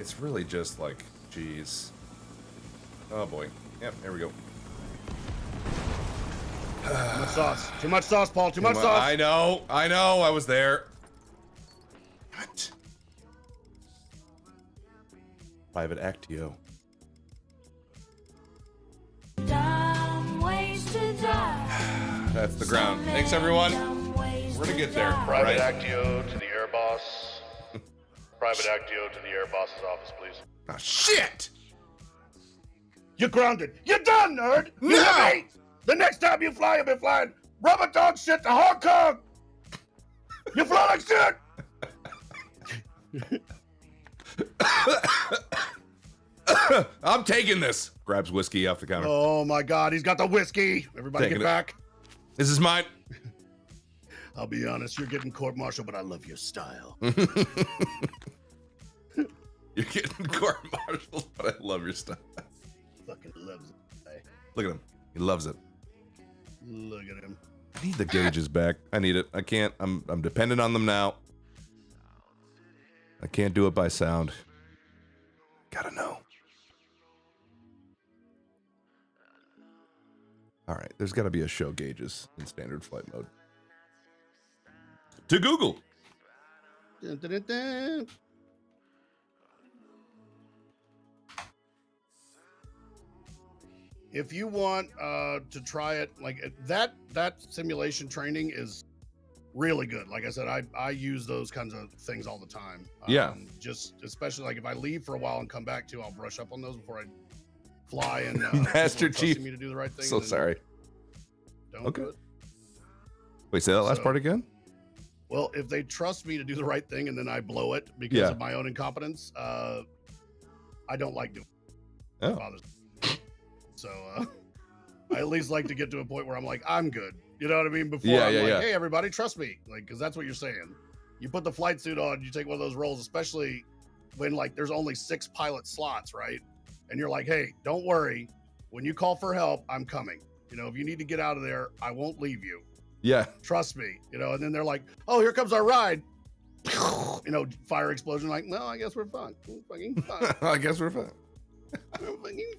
It's really just like, geez. Oh boy. Yep. There we go. Too much sauce. Too much sauce, Paul. Too much sauce. I know. I was there. What? Private Actio. That's the ground. Thanks, everyone. We're gonna get there. Private Actio to the air boss. Private Actio to the air boss's office, please. Oh, shit! You're grounded. You're done, nerd. No! You hear me? The next time you fly, you'll be flying rubber dog shit to Hong Kong. You fly like shit. I'm taking this. Grabs whiskey off the counter. Oh my God, he's got the whiskey. Everybody Taking get back. This is mine. I'll be honest, you're getting court-martialed, but I love your style. You're getting court-martialed, but I love your style. Fucking loves it. Hey, Look at him. He loves it. look at him. I need the gauges back. I need it. I can't. I'm dependent on them now. I can't do it by sound. Gotta know. All right, there's got to be a show gauges in standard flight mode. To Google. Dun, dun, dun, dun. If you want to try it, like that simulation training is really good. Like I said, I use those kinds of things all the time. Yeah. Just especially like if I leave for a while and come back too, I'll brush up on those before I fly. And Master people are Chief. trusting me to do the right thing. So then sorry. Don't Okay. do it. Wait, say that last So- part again? Well, if they trust me to do the right thing and then I blow it because Yeah. of my own incompetence, I don't like doing it. Oh. It bothers me. So I at least like to get to a point where I'm like, I'm good. You know what I mean? Before Yeah, I'm yeah, like, yeah. hey, everybody, trust me. Like, because that's what you're saying. You put the flight suit on, you take one of those roles, especially when like there's only 6 pilot slots, right? And you're like, hey, don't worry. When you call for help, I'm coming. You know, if you need to get out of there, I won't leave you. Yeah. Trust me. You know, and then they're like, oh, here comes our ride. You know, fire explosion. Like, no, I guess we're fine. We're fucking fine. I guess we're fine. We're fucking.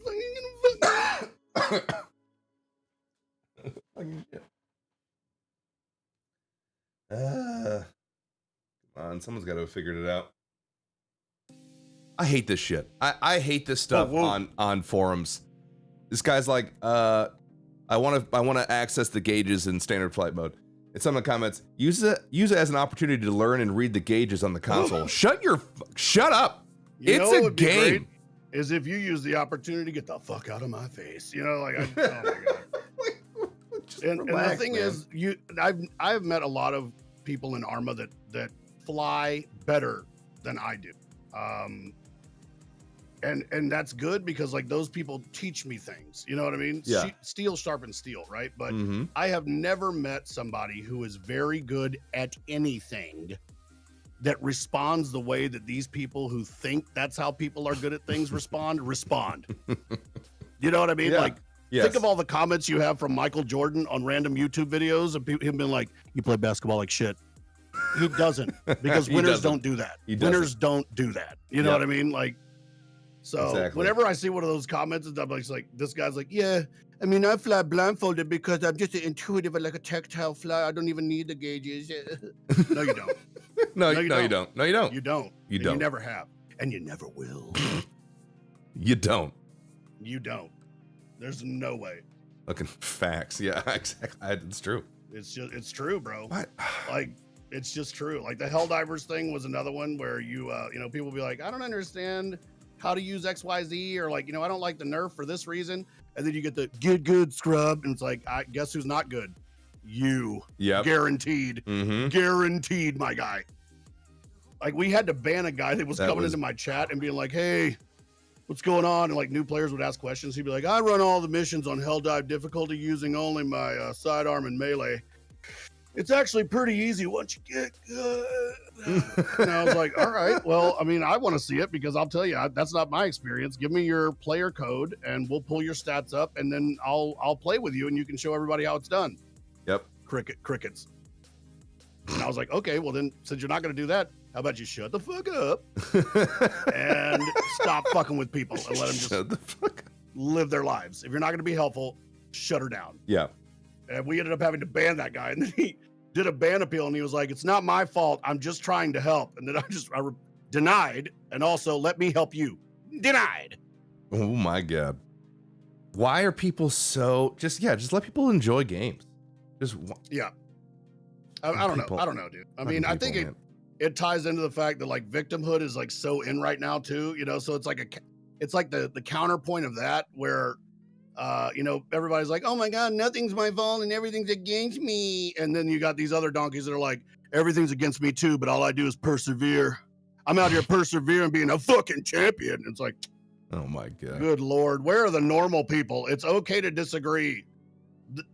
Fucking shit. Come on, someone's got to have figured it out. I hate this shit. I hate this stuff on forums. This guy's like, I want to access the gauges in standard flight mode. And some of the comments, use it as an opportunity to learn and read the gauges on the console. Shut up. You know It's what a would be great game. is if you use the opportunity to get the fuck out of my face. You know, like, oh my God. And the thing is, I've met a lot of people in Arma that fly better than I do. And that's good because like those people teach me things. You know what I mean? Yeah. Steel sharpens steel, right? But Mhm. I have never met somebody who is very good at anything that responds the way that these people who think that's how people are good at things respond. You know what I mean? Yeah. Like, Yes. think of all the comments you have from Michael Jordan on random YouTube videos of him being like, you play basketball like shit. He doesn't, because He winners doesn't. don't do that. He doesn't. Winners don't do that. You know Yep. what I mean? Like, so Exactly. whenever I see one of those comments and stuff, like this guy's like, yeah, I mean, I fly blindfolded because I'm just an intuitive, like a tactile fly. I don't even need the gauges. No, you don't. No, you you don't. don't. No, you don't. You don't. You And don't. You never have. And you never will. You don't. You don't. There's no way. Fucking facts. Yeah, exactly. It's true. It's true, bro. What? Like, it's just true. Like the Helldivers thing was another one where you know, people be like, I don't understand how to use XYZ, or like, you know, I don't like the nerf for this reason. And then you get the get good scrub, and it's like, I guess who's not good? You. Yep. Guaranteed. Mm-hmm. Guaranteed, my guy. Like, we had to ban a guy that was That coming was- into my chat and being like, hey, what's going on? And like new players would ask questions. He'd be like, I run all the missions on Helldive difficulty using only my sidearm and melee. It's actually pretty easy once you get good. And I was like, all right, well, I mean, I want to see it because I'll tell you, that's not my experience. Give me your player code and we'll pull your stats up, and then I'll play with you and you can show everybody how it's done. Yep. Crickets. And I was like, okay, well then, since you're not going to do that, how about you shut the fuck up and stop fucking with people and let them just Shut the fuck up. live their lives. If you're not going to be helpful, shut her down. Yeah. And we ended up having to ban that guy. And then he did a ban appeal and he was like, it's not my fault. I'm just trying to help. And then I denied, and also let me help you. Denied. Oh my God. Why are people so just let people enjoy games. Just Yeah. I don't People- know. I don't know, dude. I fucking mean, I people, think man. it ties into the fact that like victimhood is like so in right now too, you know, so it's like the counterpoint of that where you know, everybody's like, oh my God, nothing's my fault and everything's against me. And then you got these other donkeys that are like, everything's against me too, but all I do is persevere. I'm out here persevering, being a fucking champion. It's like, Oh my god. Good Lord, where are the normal people? It's okay to disagree.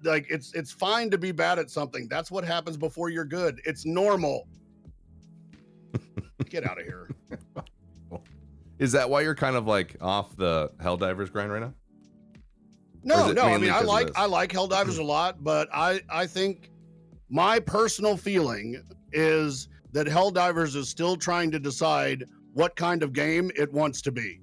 Like it's fine to be bad at something. That's what happens before you're good. It's normal. Get out of here. Is that why you're kind of like off the Helldivers grind right now? No, I mainly mean I 'cause of this? like Helldivers a lot, but I think my personal feeling is that Helldivers is still trying to decide what kind of game it wants to be.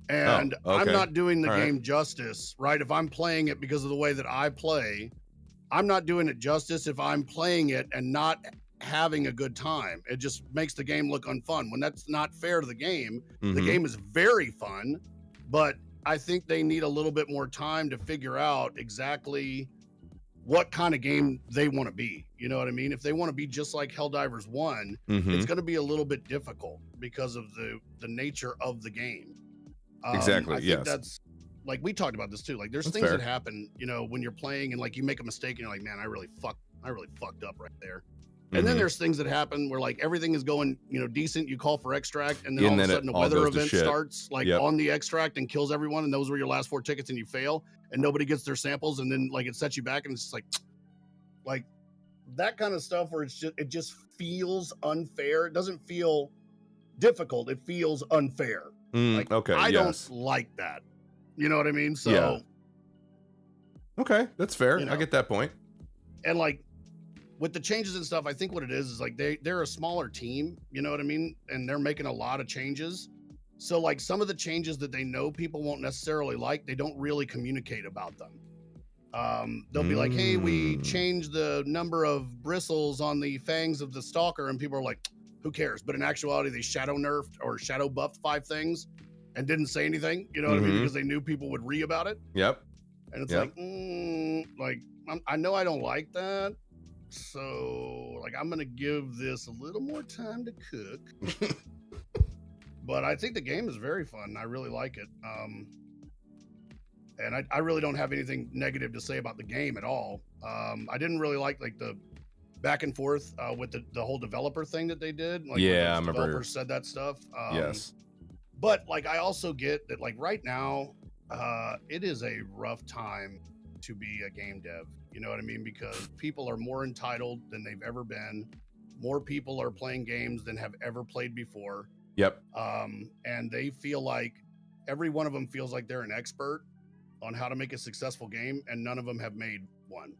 And okay. I'm not doing the All right. game justice, right? If I'm playing it because of the way that I play, I'm not doing it justice if I'm playing it and not having a good time. It just makes the game look unfun. When that's not fair to the game, the Mhm. game is very fun, but I think they need a little bit more time to figure out exactly what kind of game they want to be. You know what I mean? If they want to be just like Helldivers 1, Mhm. it's going to be a little bit difficult because of the nature of the game. Exactly, I think yes. that's like we talked about this too. Like there's That's things fair. that happen, you know, when you're playing and like you make a mistake and you're like, man, I really fucked up right there. And then Mhm. there's things that happen where like everything is going, you know, decent. You call for extract, and then And all of then a it sudden a all weather goes to event shit. starts like Yep. on the extract and kills everyone, and those were your last 4 tickets, and you fail, and nobody gets their samples, and then like it sets you back, and it's just like that kind of stuff where it just feels unfair. It doesn't feel difficult. It feels unfair. Like Okay. I Yes. don't like that. You know what I mean? So Yeah. Okay, that's fair. You I know. get that point. and like with the changes and stuff, I think what it is like they're a smaller team, you know what I mean? And they're making a lot of changes. So like some of the changes that they know people won't necessarily like, they don't really communicate about them. They'll be like, hey, we changed the number of bristles on the fangs of the stalker, and people are like, who cares? But in actuality, they shadow nerfed or shadow buffed 5 things and didn't say anything, you know what I mean? Because they knew people would read about it. Yep. And it's Yep. I know I don't like that. So like, I'm going to give this a little more time to cook. But I think the game is very fun. I really like it. And I really don't have anything negative to say about the game at all. I didn't really like the back and forth with the whole developer thing that they did. Like, Yeah, I when those remember. developers said that stuff. Yes. But like, I also get that like right now, it is a rough time to be a game dev. You know what I mean? Because people are more entitled than they've ever been. More people are playing games than have ever played before. Yep. And they feel like every one of them feels like they're an expert on how to make a successful game, and none of them have made one.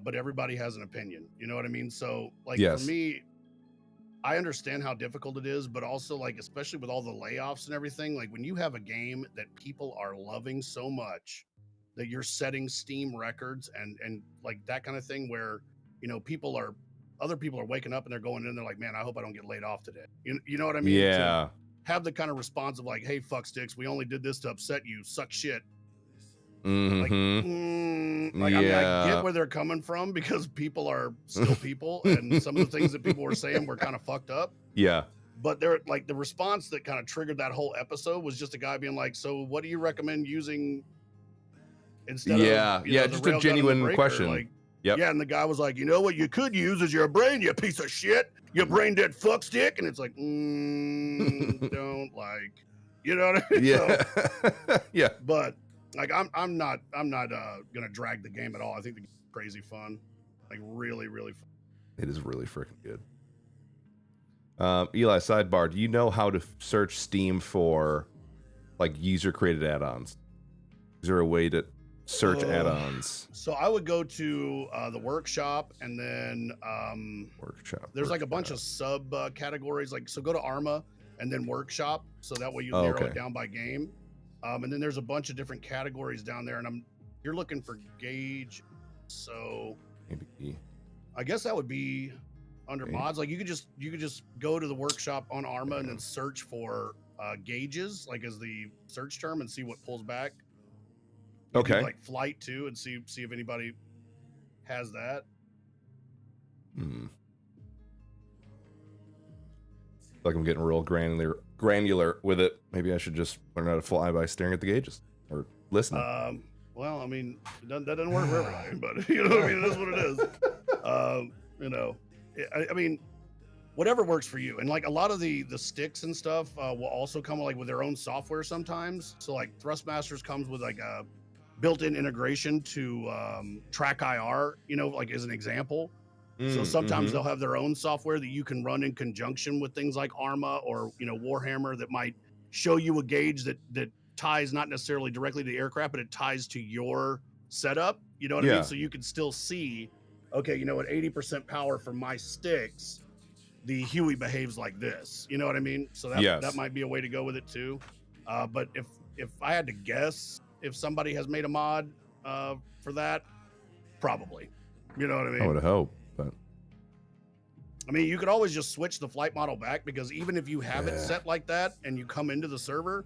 But everybody has an opinion. You know what I mean? So like Yes. for me, I understand how difficult it is, but also like, especially with all the layoffs and everything, like when you have a game that people are loving so much that you're setting Steam records and like that kind of thing where, you know, other people are waking up and they're going in, they're like, man, I hope I don't get laid off today. You know what I mean? Yeah. To have the kind of response of like, hey, fuck sticks, we only did this to upset you, suck shit. Mm-hmm. I mean, I get where they're coming from because people are still people, and some of the things that people were saying were kind of fucked up. Yeah. But they're like, the response that kind of triggered that whole episode was just a guy being like, so what do you recommend using instead of the just a railgun and the genuine breaker? question. Like, Yep. yeah, and the guy was like, you know what you could use is your brain, you piece of shit, you brain dead fuck stick. And it's like, don't like, you know what I mean? Yeah. So, yeah. but like, I'm not gonna drag the game at all. I think the game's crazy fun, like really, really fun. It is really freaking good. Eli, sidebar, do you know how to search Steam for like user created add-ons? Is there a way to search add-ons? So I would go to the workshop, and then Workshop. there's like a bunch of sub categories. Like, so go to Arma and then workshop, so that way you narrow it down by game. And then there's a bunch of different categories down there, and you're looking for gauge. So Maybe. I guess that would be under mods. Like you could just go to the workshop on Arma and then search for gauges, like as the search term, and see what pulls back. You Okay. do, like flight too, and see if anybody has that. Like I'm getting real granular with it. Maybe I should just learn how to fly by staring at the gauges or listening. Well, I mean, that doesn't work for everybody, but you know what I mean? It is what it is. You know, I mean, whatever works for you. And like a lot of the sticks and stuff will also come like with their own software sometimes. So like Thrustmasters comes with like a built-in integration to track IR, you know, like as an example. So sometimes they'll have their own software that you can run in conjunction with things like Arma or, you know, Warhammer that might show you a gauge that ties not necessarily directly to the aircraft, but it ties to your setup. You know what I mean? So you can still see, okay, you know, at 80% power from my sticks, the Huey behaves like this. You know what I mean? So that might be a way to go with it too. But if I had to guess, if somebody has made a mod for that, probably. You know what I mean? I would hope, but I mean, you could always just switch the flight model back, because even if you have it set like that and you come into the server,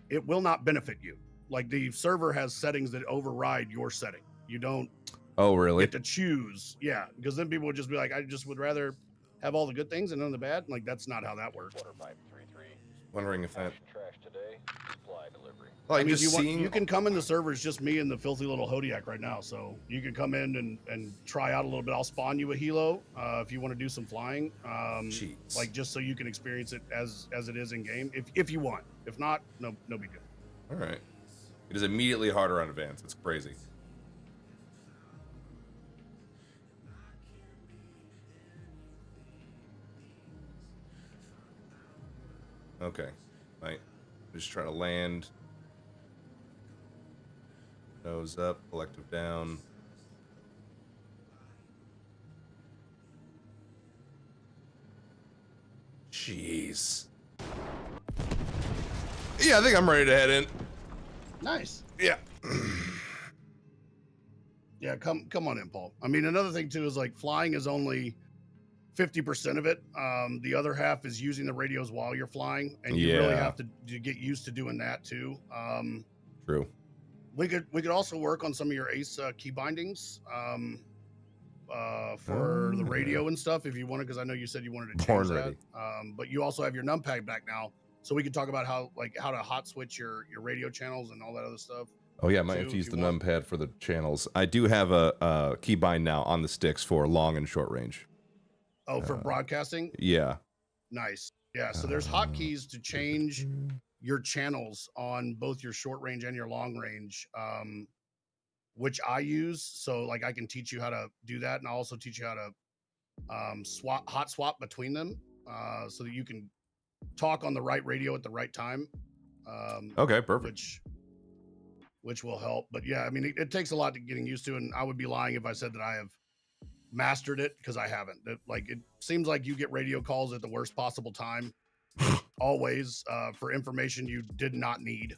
it will not benefit you. Like the server has settings that override your setting. You don't get to choose. Yeah, because then people would just be like, I just would rather have all the good things and none of the bad. Like that's not how that works. Wondering if that. Well, I mean, you can come in the server. It's just me and the filthy little Hodiak right now, so you can come in and try out a little bit. I'll spawn you a helo if you want to do some flying, like just so you can experience it as it is in game, if you want. If not, no big deal. All right. It is immediately harder on advanced. It's crazy. Okay, right. Just try to land. Nose up, collective down. Jeez. Yeah, I think I'm ready to head in. Nice. Yeah. Yeah, come on in, Paul. I mean, another thing too is like flying is only 50% of it. The other half is using the radios while you're flying, and you really have to get used to doing that too. True. We could also work on some of your ACE key bindings for the radio and stuff if you wanted, because I know you said you wanted to change that. But you also have your numpad back now, so we could talk about how to hot switch your radio channels and all that other stuff. Oh yeah, I might have to use the numpad for the channels. I do have a keybind now on the sticks for long and short range. Oh, for broadcasting? Yeah. Nice. Yeah, so there's hotkeys to change your channels on both your short range and your long range, which I use. So like I can teach you how to do that, and I'll also teach you how to hot swap between them, so that you can talk on the right radio at the right time. Okay, perfect. Which will help. But yeah, I mean, it takes a lot to getting used to, and I would be lying if I said that I have mastered it, because I haven't. It seems like you get radio calls at the worst possible time always, for information you did not need,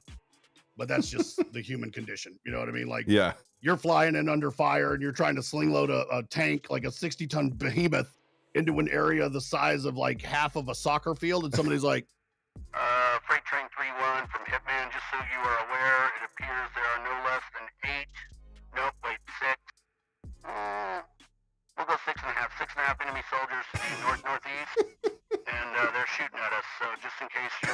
but that's just the human condition, you know what I mean? Like, yeah, you're flying in under fire and you're trying to sling load a tank, like a 60-ton behemoth, into an area the size of like half of a soccer field, and somebody's like, Freight Train 3-1 from Hitman, just so you are aware, it appears there are no less than 6. We'll go 6.5. 6.5 enemy soldiers to the northeast, and they're shooting at us. So just in case so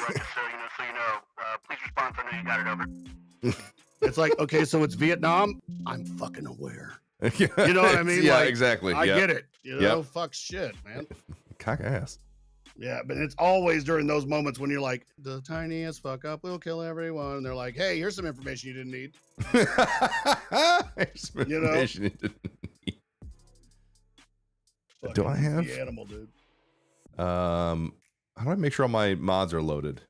you know, please respond. So I know you got it over. It's like, okay, so it's Vietnam. I'm fucking aware. You know what I mean? Yeah, like, exactly. I get it. You know, fuck shit, man. Cock ass. Yeah, but it's always during those moments when you're like, the tiniest fuck up will kill everyone. And they're like, hey, here's some information you didn't need. You know? Do I have the animal, dude? How do I make sure all my mods are loaded?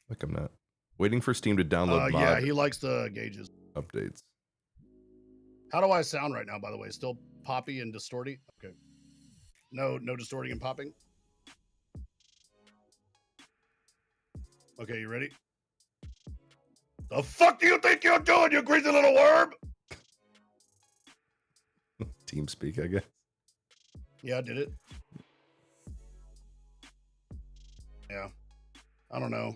Like I'm not waiting for Steam to download mod yeah, he likes the gauges updates. How do I sound right now, by the way? Still poppy and distorty? Okay. No distorting and popping. Okay, you ready? The fuck do you think you're doing, you greasy little worm? Team speak, I guess. Yeah, I did it. Yeah. I don't know.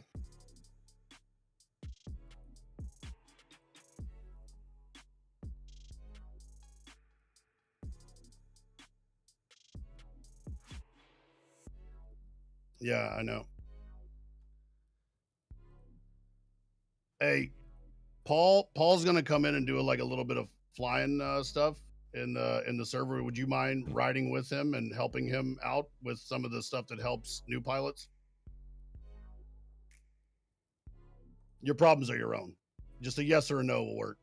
Yeah, I know. Hey, Paul's gonna come in and do like a little bit of flying stuff in the server. Would you mind riding with him and helping him out with some of the stuff that helps new pilots? Your problems are your own. Just a yes or a no will work.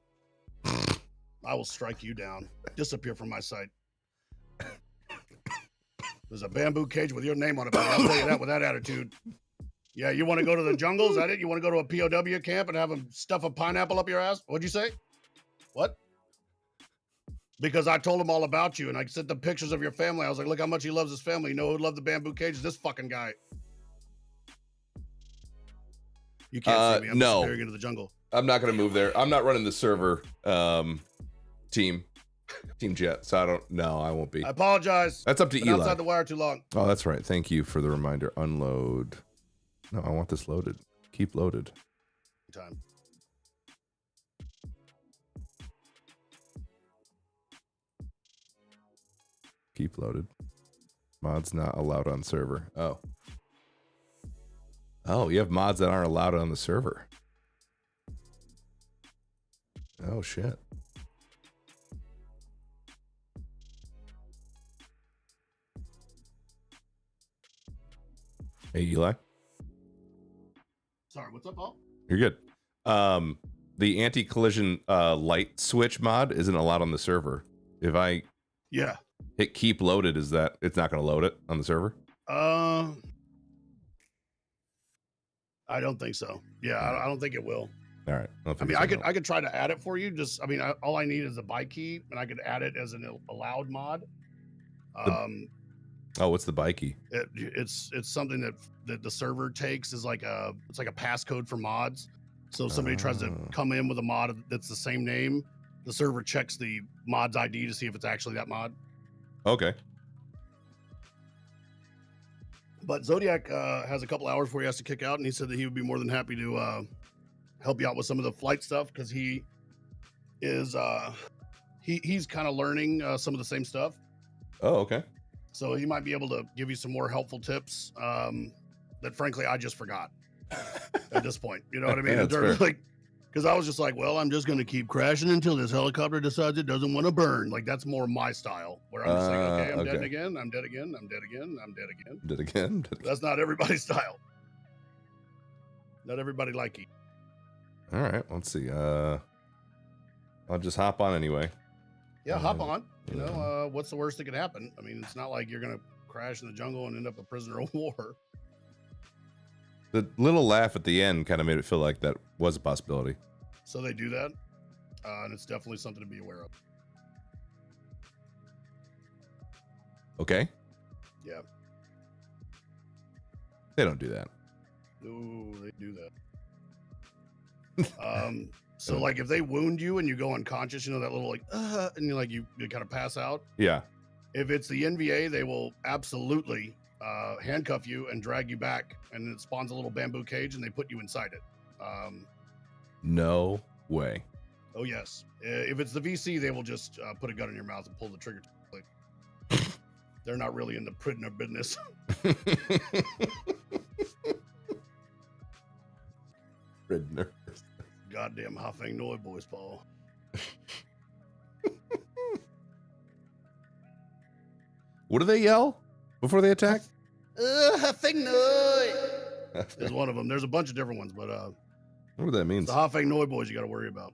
I will strike you down. Disappear from my sight. There's a bamboo cage with your name on it, buddy. I'll tell you that with that attitude. Yeah, you want to go to the jungle? Is that it? You want to go to a POW camp and have them stuff a pineapple up your ass? What'd you say? What? Because I told him all about you and I sent the pictures of your family. I was like, look how much he loves his family. You know who'd love the bamboo cage? This fucking guy. You can't see me. I'm disappearing into the jungle. I'm not going to move there. I'm not running the server team jet, so I don't know. I won't be. I apologize. That's up to Eli. Outside the wire too long. Oh, that's right. Thank you for the reminder. Unload. No, I want this loaded. Keep loaded. Time. Keep loaded. Mods not allowed on server. Oh. Oh, you have mods that aren't allowed on the server. Oh, shit. Hey, Eli. Sorry, what's up, Paul? You're good. The anti-collision light switch mod isn't allowed on the server. If I hit keep loaded, is that it's not going to load it on the server? I don't think so. Yeah, I don't think it will. All right. I mean, I could try to add it for you. Just, I mean, all I need is a buy key, and I could add it as an allowed mod. Oh, what's the buy key? It's something that the server takes is like it's like a passcode for mods. So if somebody tries to come in with a mod that's the same name, the server checks the mod's ID to see if it's actually that mod. Okay. But Zodiac has a couple hours before he has to kick out, and he said that he would be more than happy to help you out with some of the flight stuff because he is he's kind of learning some of the same stuff. Oh, okay. So he might be able to give you some more helpful tips that, frankly, I just forgot at this point. You know what I mean? Yeah, like, because I was just like, well, I'm just going to keep crashing until this helicopter decides it doesn't want to burn. Like, that's more my style, where I'm just like, okay, I'm dead again, I'm dead again, I'm dead again, I'm dead again. Dead again? That's not everybody's style. Not everybody like it. All right, let's see. I'll just hop on anyway. Yeah, hop on. You know, what's the worst that could happen? I mean, it's not like you're going to crash in the jungle and end up a prisoner of war. The little laugh at the end kind of made it feel like that was a possibility. So they do that, and it's definitely something to be aware of. Okay. Yeah. They don't do that. No, they do that. So like if they wound you and you go unconscious, you know, that little like, and you kind of pass out. Yeah. If it's the NVA, they will absolutely handcuff you and drag you back, and it spawns a little bamboo cage and they put you inside it. No way. Oh yes. If it's the VC, they will just put a gun in your mouth and pull the trigger. They're not really in the prisoner business. Prisoner. Goddamn Hafeng Noi boys, Paul. What do they yell before they attack? Hafeng Noi is one of them. There's a bunch of different ones, but what that means? the Hafeng Noi boys you got to worry about.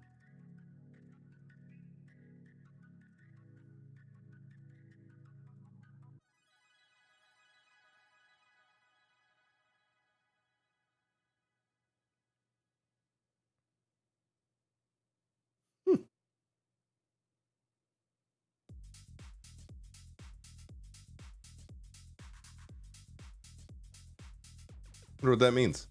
I wonder what that means.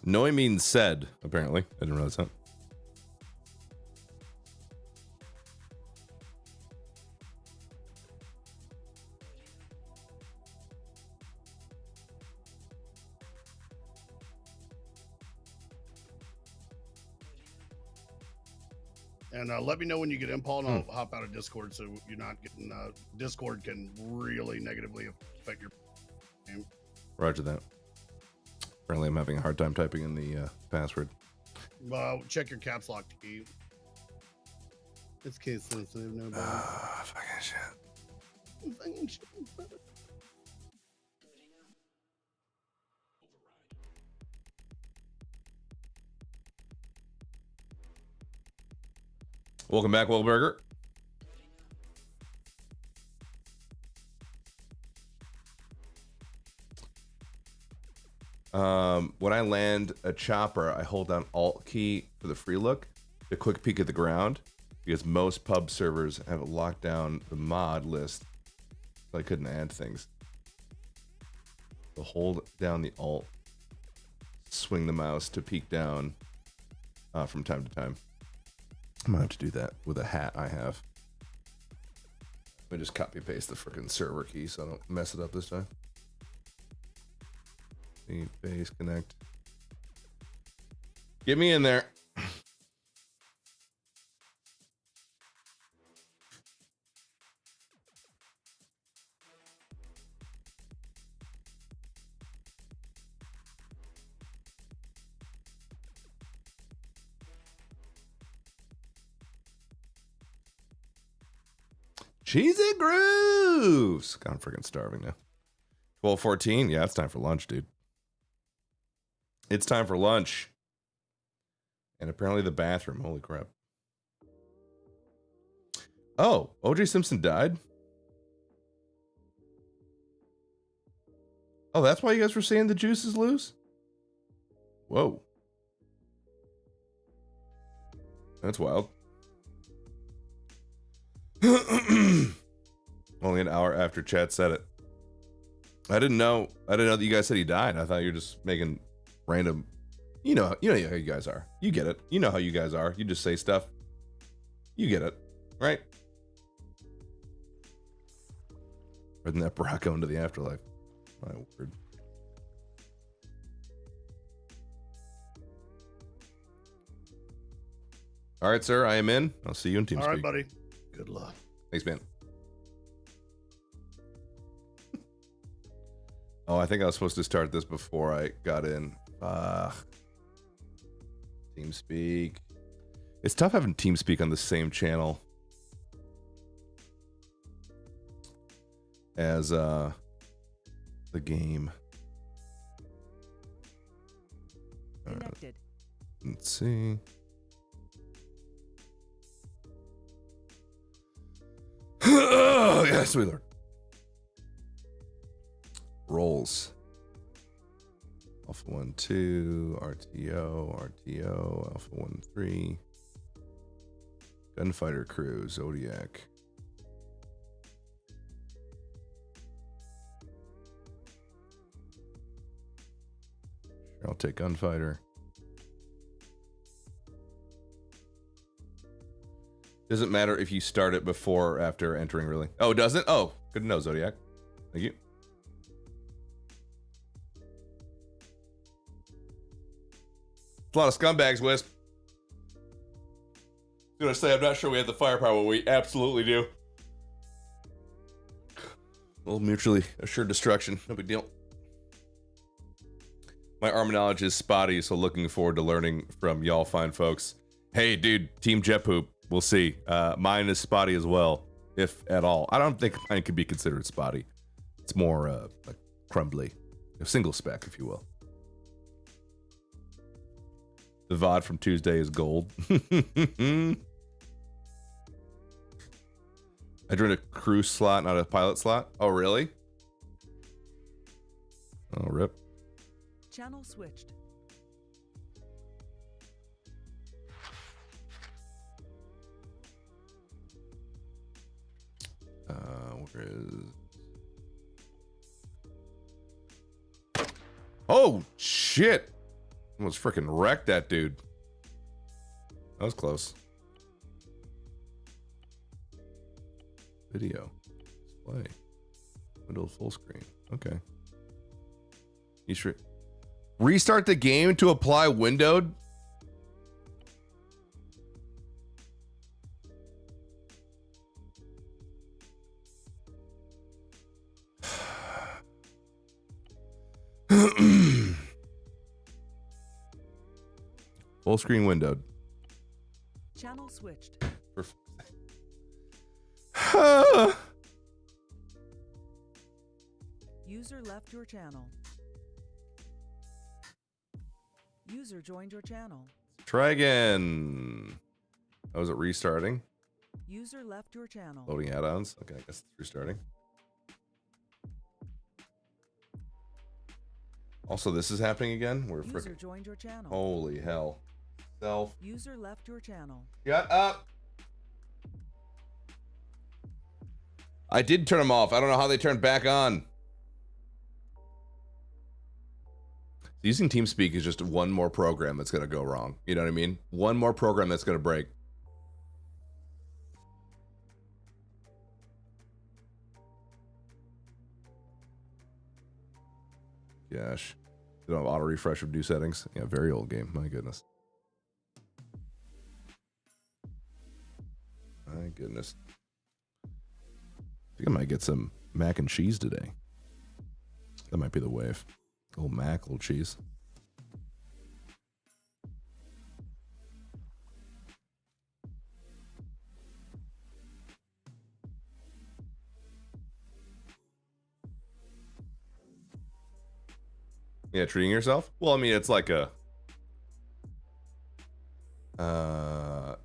Noi means said, apparently. I didn't realize that. And let me know when you get in, Paul, and I'll hop out of Discord so you're not getting. Discord can really negatively affect your game. Roger that. Apparently, I'm having a hard time typing in the password. Check your caps lock key. It's case sensitive, no doubt. Fucking shit. Fucking shit. Welcome back, Wilburger. When I land a chopper, I hold down Alt key for the free look, a quick peek at the ground, because most pub servers have locked down the mod list, so I couldn't add things. So hold down the Alt, swing the mouse to peek down from time to time. I'm gonna have to do that with a hat I have. Let me just copy paste the freaking server key so I don't mess it up this time. Base connect. Get me in there. Cheesy Grooves. God, I'm freaking starving now. 12:14. Yeah, it's time for lunch, dude. It's time for lunch. And apparently the bathroom. Holy crap. Oh, OJ Simpson died? Oh, that's why you guys were saying the juice is loose? Whoa. That's wild. Only an hour after chat said it. I didn't know that you guys said he died. I thought you were just making random, you know how you guys are. You get it. You know how you guys are. You just say stuff. You get it, right? Or than that Barack going to the afterlife. My word. All right, sir. I am in. I'll see you in TeamSpeak. All right, buddy. Good luck. Thanks, man. Oh, I think I was supposed to start this before I got in. TeamSpeak. It's tough having TeamSpeak on the same channel as the game. Connected. Let's see. Oh, yes, we learn. Rolls. Alpha 1, 2, RTO, Alpha 1, 3. Gunfighter crew, Zodiac. Sure, I'll take Gunfighter. Doesn't matter if you start it before or after entering, really. Oh, doesn't? Oh, good to know, Zodiac. Thank you. It's a lot of scumbags, Wisp. I was gonna say, I'm not sure we have the firepower, but we absolutely do. Well, mutually assured destruction. No big deal. My arm knowledge is spotty, so looking forward to learning from y'all fine folks. Hey, dude, Team Jet Poop. We'll see. Mine is spotty as well, if at all. I don't think mine could be considered spotty. It's more like crumbly. A single spec, if you will. The VOD from Tuesday is gold. I joined a crew slot, not a pilot slot. Oh, really? Oh, rip. Channel switched. Where is... Oh, shit! Almost freaking wrecked that dude. That was close. Video. Display. Window full screen. Okay. You should restart the game to apply windowed? Full screen windowed. Channel switched. User left your channel. User joined your channel. Try again. Oh, is it restarting? User left your channel. Loading add-ons. Okay, I guess it's restarting. Also, this is happening again. We're User freaking. joined your channel. Holy hell. Self. User left your channel. Shut up. I did turn them off. I don't know how they turned back on. Using TeamSpeak is just one more program that's going to go wrong. You know what I mean? One more program that's going to break. Gosh. They don't have auto refresh of new settings. Yeah, very old game. My goodness. My goodness. I think I might get some mac and cheese today. That might be the wave. A little mac, a little cheese. Yeah, treating yourself? Well, I mean, it's like a...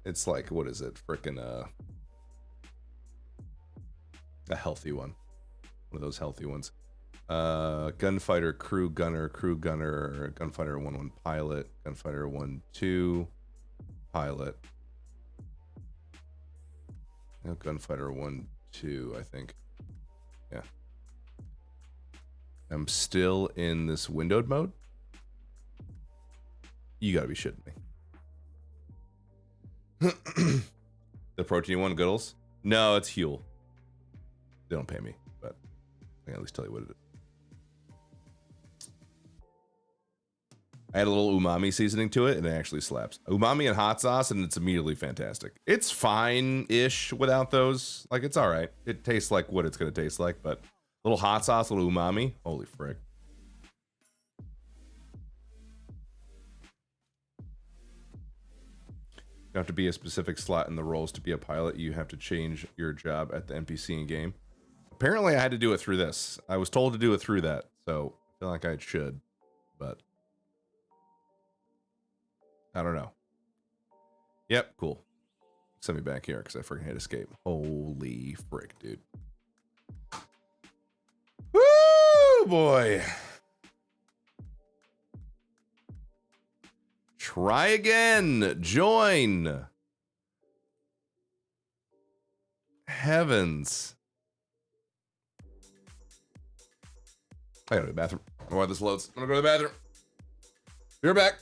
it's like, what is it? Frickin' a healthy one. One of those healthy ones. Gunfighter, crew gunner, gunfighter 1-1 pilot, gunfighter 1-2 pilot. No, gunfighter 1-2, I think. Yeah. I'm still in this windowed mode. You gotta be shitting me. The protein one, Goodles? No, it's Huel. They don't pay me, but I can at least tell you what it is. I had a little umami seasoning to it, and it actually slaps. Umami and hot sauce, and it's immediately fantastic. It's fine-ish without those. Like, it's all right. It tastes like what it's going to taste like, but a little hot sauce, a little umami. Holy frick. You have to be a specific slot in the roles to be a pilot. You have to change your job at the NPC in game. Apparently, I had to do it through this. I was told to do it through that, so I feel like I should, but I don't know. Yep, cool. Send me back here because I freaking hit escape. Holy frick, dude. Woo, boy. Try again. Join. Heavens. I gotta go to the bathroom. I don't know why this loads. I'm gonna go to the bathroom. Be right back.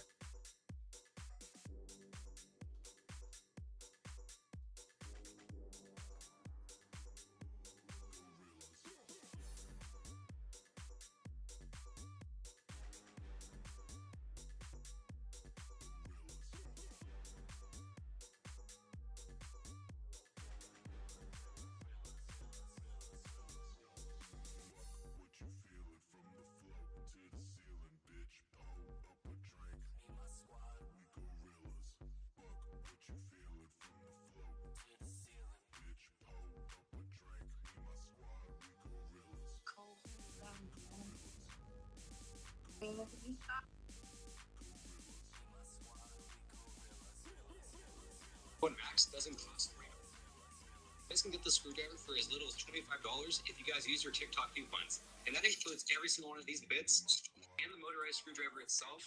One max doesn't cost $3. You guys can get the screwdriver for as little as $25 if you guys use your TikTok coupons. And that includes every single one of these bits, and the motorized screwdriver itself,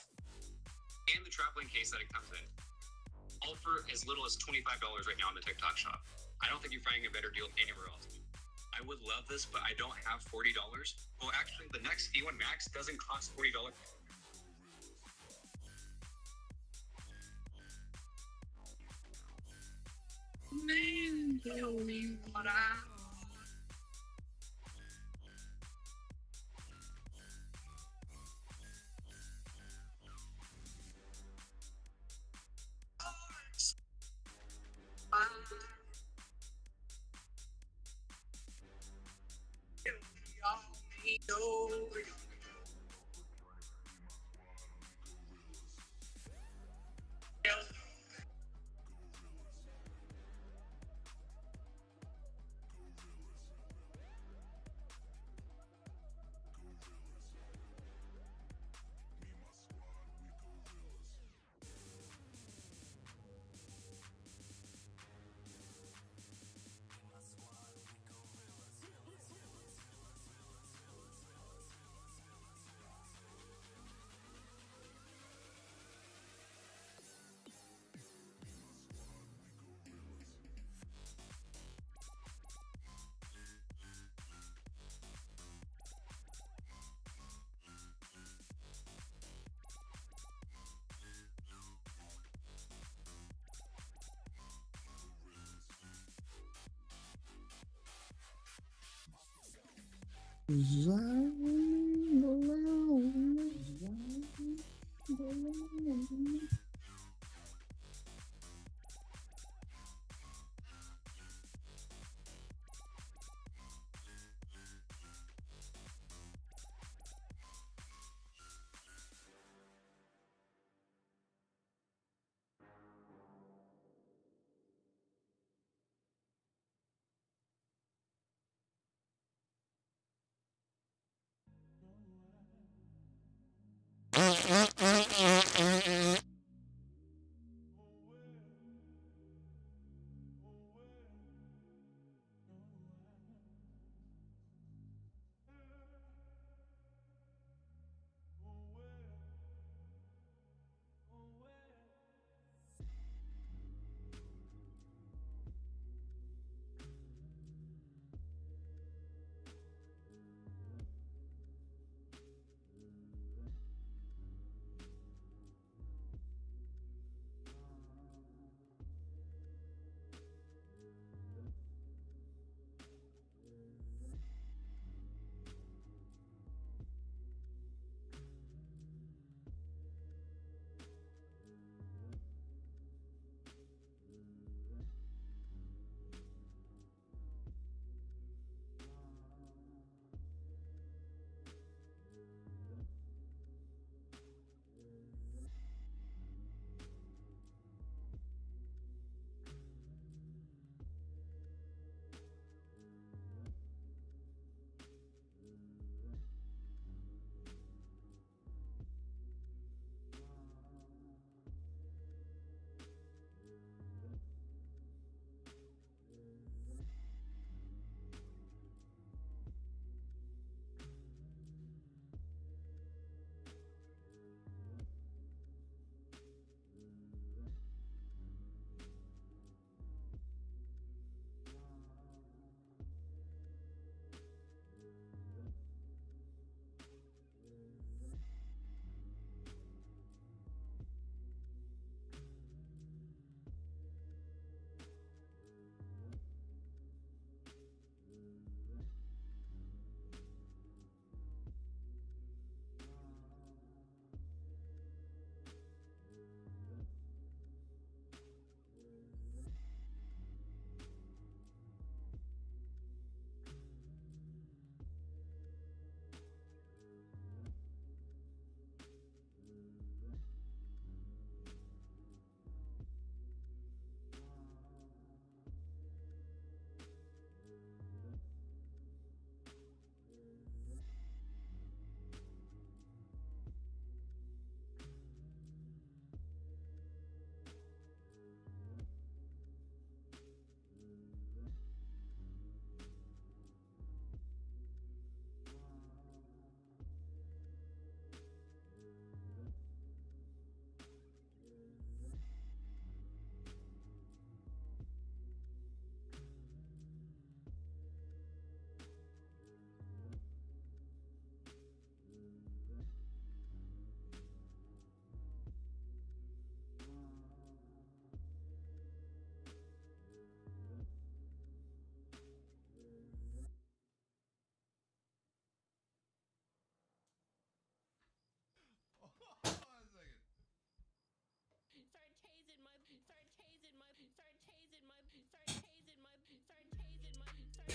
and the traveling case that it comes in. All for as little as $25 right now in the TikTok shop. I don't think you're finding a better deal anywhere else. I would love this, but I don't have $40. Well, actually, the next E1 Max doesn't cost $40. Man, tell me what I...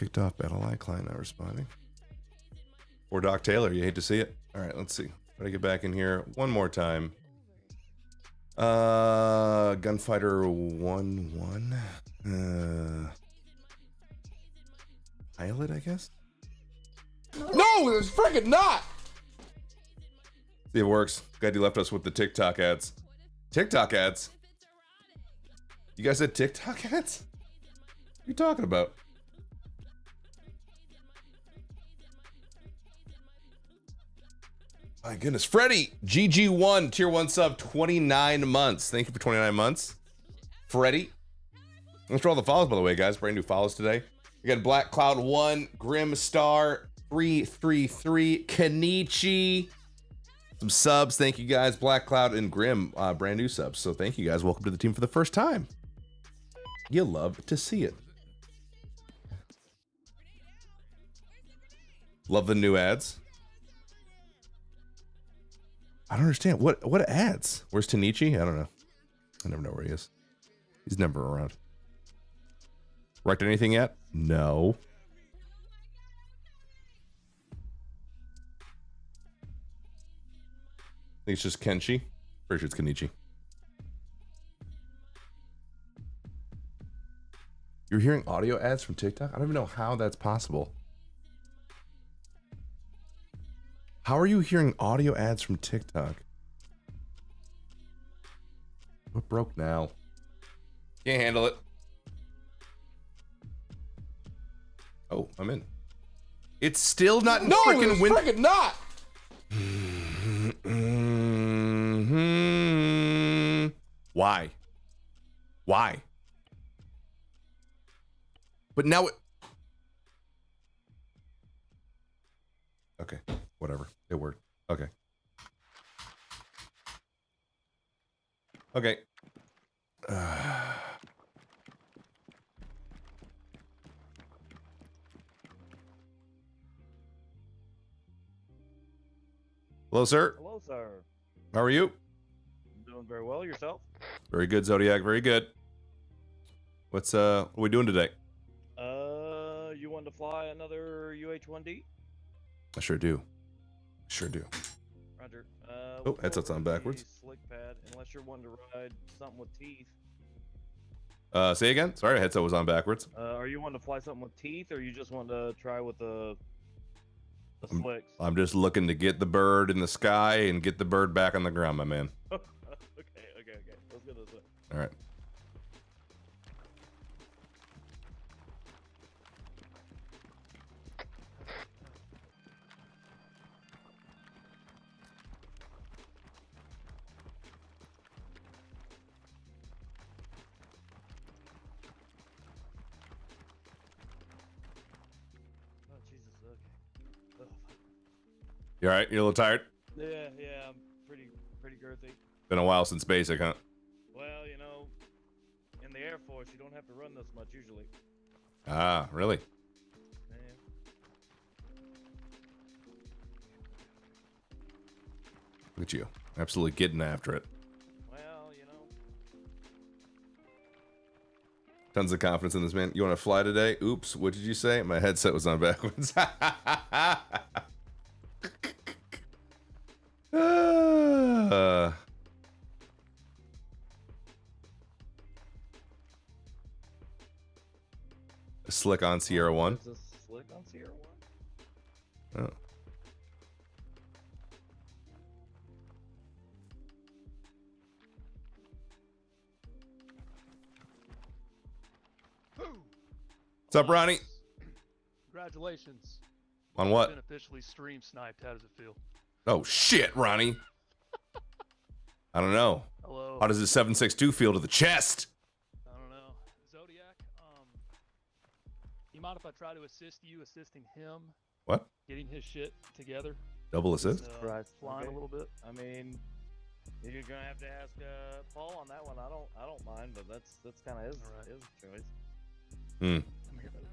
Kicked off Battle Eye client not responding. Or Doc Taylor, you hate to see it. All right, let's see. Try to get back in here one more time. Gunfighter 1-1. Pilot, I guess? No, it's freaking not! See if it works. Glad you left us with the TikTok ads. TikTok ads? You guys said TikTok ads? What are you talking about? My goodness. Freddie, GG1, tier 1 sub, 29 months. Thank you for 29 months. Freddie. Thanks for all the follows, by the way, guys. Brand new follows today. We got Black Cloud 1, Grim Star 333, Kenichi. Some subs. Thank you, guys. Black Cloud and Grim, brand new subs. So thank you, guys. Welcome to the team for the first time. You'll love to see it. Love the new ads. I don't understand. What ads? Where's Tanichi? I don't know. I never know where he is. He's never around. Wrecked anything yet? No. I think it's just Kenshi. Pretty sure it's Kenichi. You're hearing audio ads from TikTok? I don't even know how that's possible. How are you hearing audio ads from TikTok? What broke now? Can't handle it. Oh, I'm in. It's still not in freaking win. Freaking not. Why? Why? But now it. Okay, whatever. It worked. Okay. Okay. Hello, sir. Hello, sir. How are you? I'm doing very well. Yourself? Very good, Zodiac. Very good. What are we doing today? You want to fly another UH-1D? I sure do. Sure do. Roger. Oh, headset's on backwards. Slick pad, unless you're wanting to ride something with teeth. Say again? Sorry, headset was on backwards. Are you wanting to fly something with teeth, or you just want to try with the slicks? I'm just looking to get the bird in the sky and get the bird back on the ground, my man. Okay. Let's go this way. All right. Oh, Jesus, okay. You all right? You a little tired? Yeah, I'm pretty girthy. Been a while since basic, huh? Well, you know, in the Air Force, you don't have to run this much usually. Ah, really? Yeah. Look at you. Absolutely getting after it. Well, you know. Tons of confidence in this man. You want to fly today? Oops, what did you say? My headset was on backwards. Slick on Sierra 1. Is this slick on Sierra 1? Oh. What's up, Ronnie? Congratulations. On Been what? officially stream sniped. How does it feel? Oh, shit, Ronnie. I don't know. Hello. How does the 762 feel to the chest? I don't know. Zodiac, you mind if I try to assist you assisting him What? getting his shit together? Double assist? Flying a little bit. I mean, you're gonna have to ask Paul on that one. I don't mind, but that's kind of his choice. Hmm.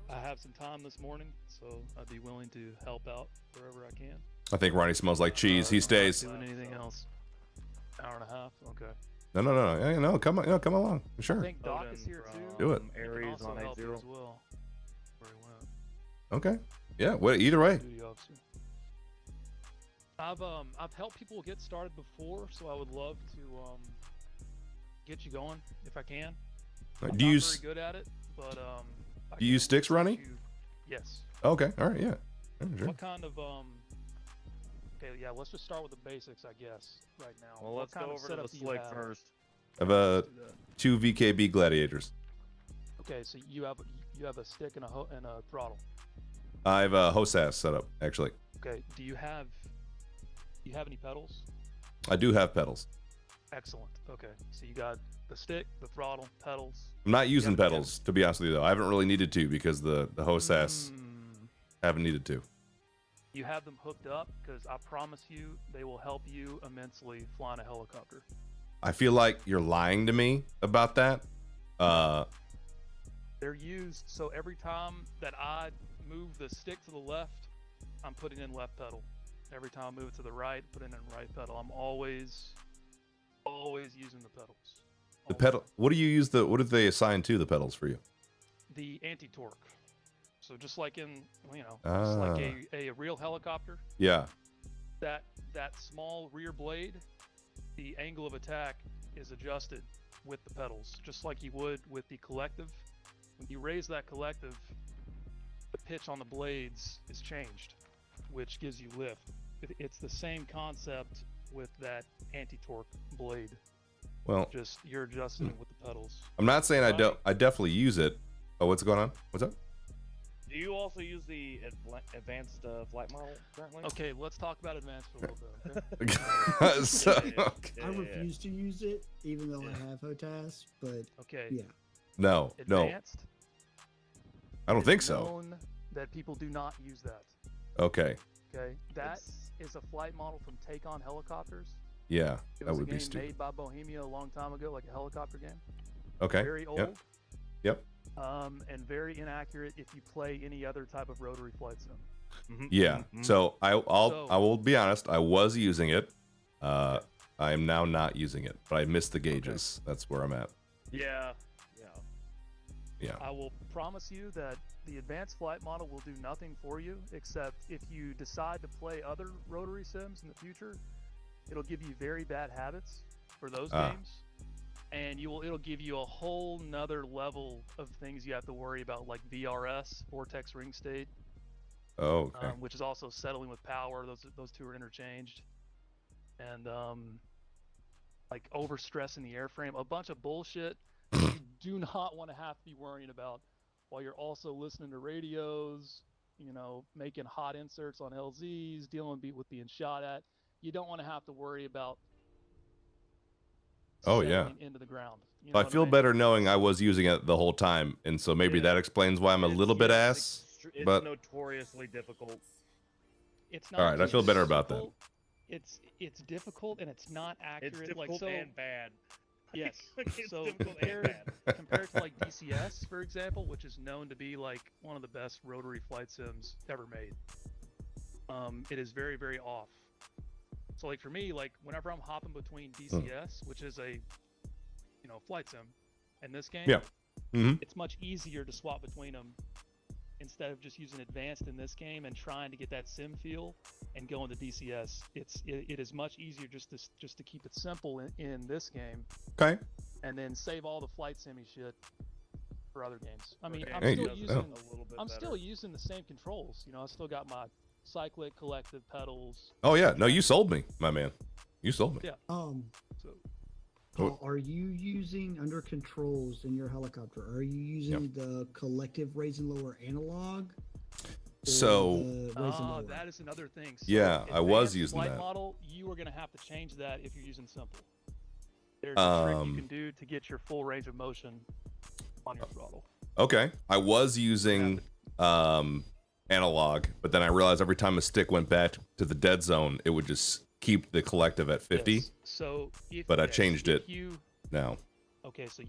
I have some time this morning, so I'd be willing to help out wherever I can. I think Ronnie smells like cheese. He stays. Not doing anything else. Hour and a half. Okay. No. Yeah, no, come on, come along. I Sure. think Doc is here too. Do it. He can Aries also on help you 8-0. as well. Where he went. Okay. Yeah. What? Either way. Duty officer. I've helped people get started before, so I would love to get you going if I can. Right, I'm do you not use very good at it, but I do you use can sticks, teach Ronnie? you- Yes. Okay, all right, yeah. Sure. What kind of Okay, yeah. Let's just start with the basics, I guess. Right now. Well, What let's kind go of over to setup the do you slick have? first. I have Let's do that. 2 VKB gladiators. Okay, so you have a stick and a throttle. I have a Hosas set up, actually. Okay. Do you have any pedals? I do have pedals. Excellent. Okay. So you got the stick, the throttle, pedals. I'm not using Yep, pedals, to be honest with you, though. I haven't really needed to because the Hosas haven't needed to. You have them hooked up because I promise you they will help you immensely flying a helicopter. I feel like you're lying to me about that. They're used so every time that I move the stick to the left, I'm putting in left pedal. Every time I move it to the right, putting in right pedal. I'm always using the pedals. The pedal. What do you use what do they assign to the pedals for you? The anti-torque. So just like in, just like a real helicopter, Yeah. that small rear blade, the angle of attack is adjusted with the pedals, just like you would with the collective. When you raise that collective, the pitch on the blades is changed, which gives you lift. It's the same concept with that anti-torque blade. Well, Just you're adjusting it with the pedals. I'm not saying I don't. I definitely use it. Oh, what's going on? What's up? Do you also use the advanced flight model currently? Okay, let's talk about advanced for a little bit. Okay. So, Yeah, I yeah, refuse to use it, even though I have HOTAS, but Okay. yeah. no. Advanced. I don't think it's so. known that people do not use that. Okay. Okay, that It's- is a flight model from Take On Helicopters. Yeah, It that was a would be game stupid. made by Bohemia a long time ago, like a helicopter game. Okay. Very old. Yep. Yep. And very inaccurate if you play any other type of rotary flight sim. Mhm, Yeah. mhm. So I So- will be honest. I was using it. I am now not using it, but I missed the gauges. That's where I'm at. Yeah. Yeah. I will promise you that the advanced flight model will do nothing for you, except if you decide to play other rotary sims in the future, it'll give you very bad habits for those games. And it'll give you a whole nother level of things you have to worry about, like VRS, vortex ring state, Oh, okay. which is also settling with power. Those two are interchanged, and like overstress in the airframe, a bunch of bullshit you do not want to have to be worrying about while you're also listening to radios, making hot inserts on LZs, dealing with being shot at. You don't want to have to worry about Oh, yeah. settling into the ground. You know Well, I what feel mean? better knowing I was using it the whole time, and so maybe Yeah. that explains why I'm a little bit ass. It's but notoriously difficult. It's not all right, I feel better about that. difficult. It's difficult and it's not accurate. It's difficult and bad. Yes. It's So difficult and compared, bad. compared to like DCS, for example, which is known to be like one of the best rotary flight sims ever made, it is very, very off. So like for me, like whenever I'm hopping between DCS, which is a flight sim, and this game, Yeah. Mm-hmm. it's much easier to swap between them instead of just using advanced in this game and trying to get that sim feel and go into DCS. It is much easier just to keep it simple in this game, Okay. and then save all the flight simmy shit for other games. I mean, Okay, I'm Hey, still yeah. using a little bit I'm better. still using the same controls. I still got my cyclic collective pedals. Oh yeah. No, you sold me, my man. You sold me. Yeah. So Paul, are you using under controls in your helicopter? Are you using the collective raise and lower analog? or So- the raise and lower? that is another thing. So Yeah, I was advanced using flight that. model, you are going to have to change that if you're using simple. There's a trick you can do to get your full range of motion on your throttle. Okay. I was using analog, but then I realized every time a stick went back to the dead zone, it would just keep the collective at 50. Yes. So But I changed it. You Now. okay? So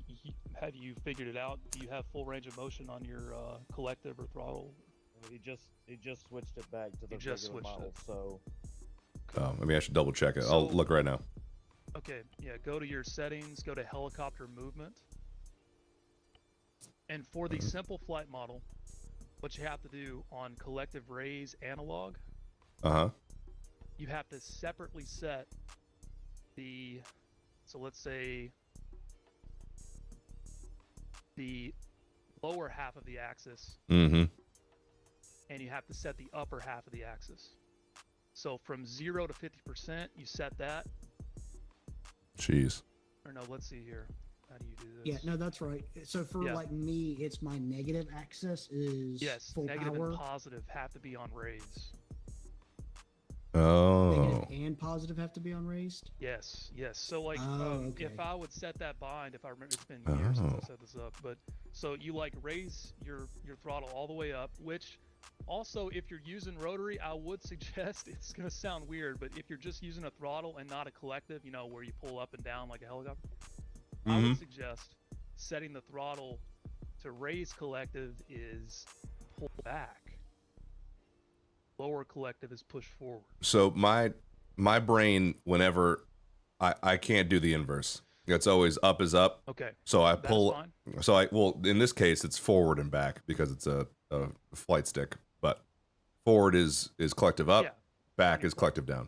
have you figured it out? Do you have full range of motion on your collective or throttle? He just switched it back to the He just regular switched model. it. So Oh, maybe I should double check it. I'll So- look right now. Okay, yeah, go to your settings, go to helicopter movement. And for the simple flight model, what you have to do on collective raise analog, Uh-huh. you have to separately set so let's say the lower half of the axis, Mm-hmm. and you have to set the upper half of the axis. So from 0 to 50%, you set that. Jeez. Or no, let's see here. How do you do this? Yeah, no, that's right. So for Yeah. like me, it's my negative axis is Yes, full negative power. and positive have to be on raise. Oh. Negative and positive have to be on raised. Yes, yes. So like, Okay. if I would set that bind, if I remember, it's been years since I Oh. set this up, but so you like raise your throttle all the way up, which also if you're using rotary, I would suggest, it's gonna sound weird, but if you're just using a throttle and not a collective, you know, where you pull up and down like a helicopter, I would suggest setting the throttle to raise collective is pull back. Lower collective is push forward. So my brain, whenever I can't do the inverse. It's always up is up. Okay. So I That's pull. fine. So well, in this case, it's forward and back because it's a flight stick. But forward is collective up, Yeah. back is collective down.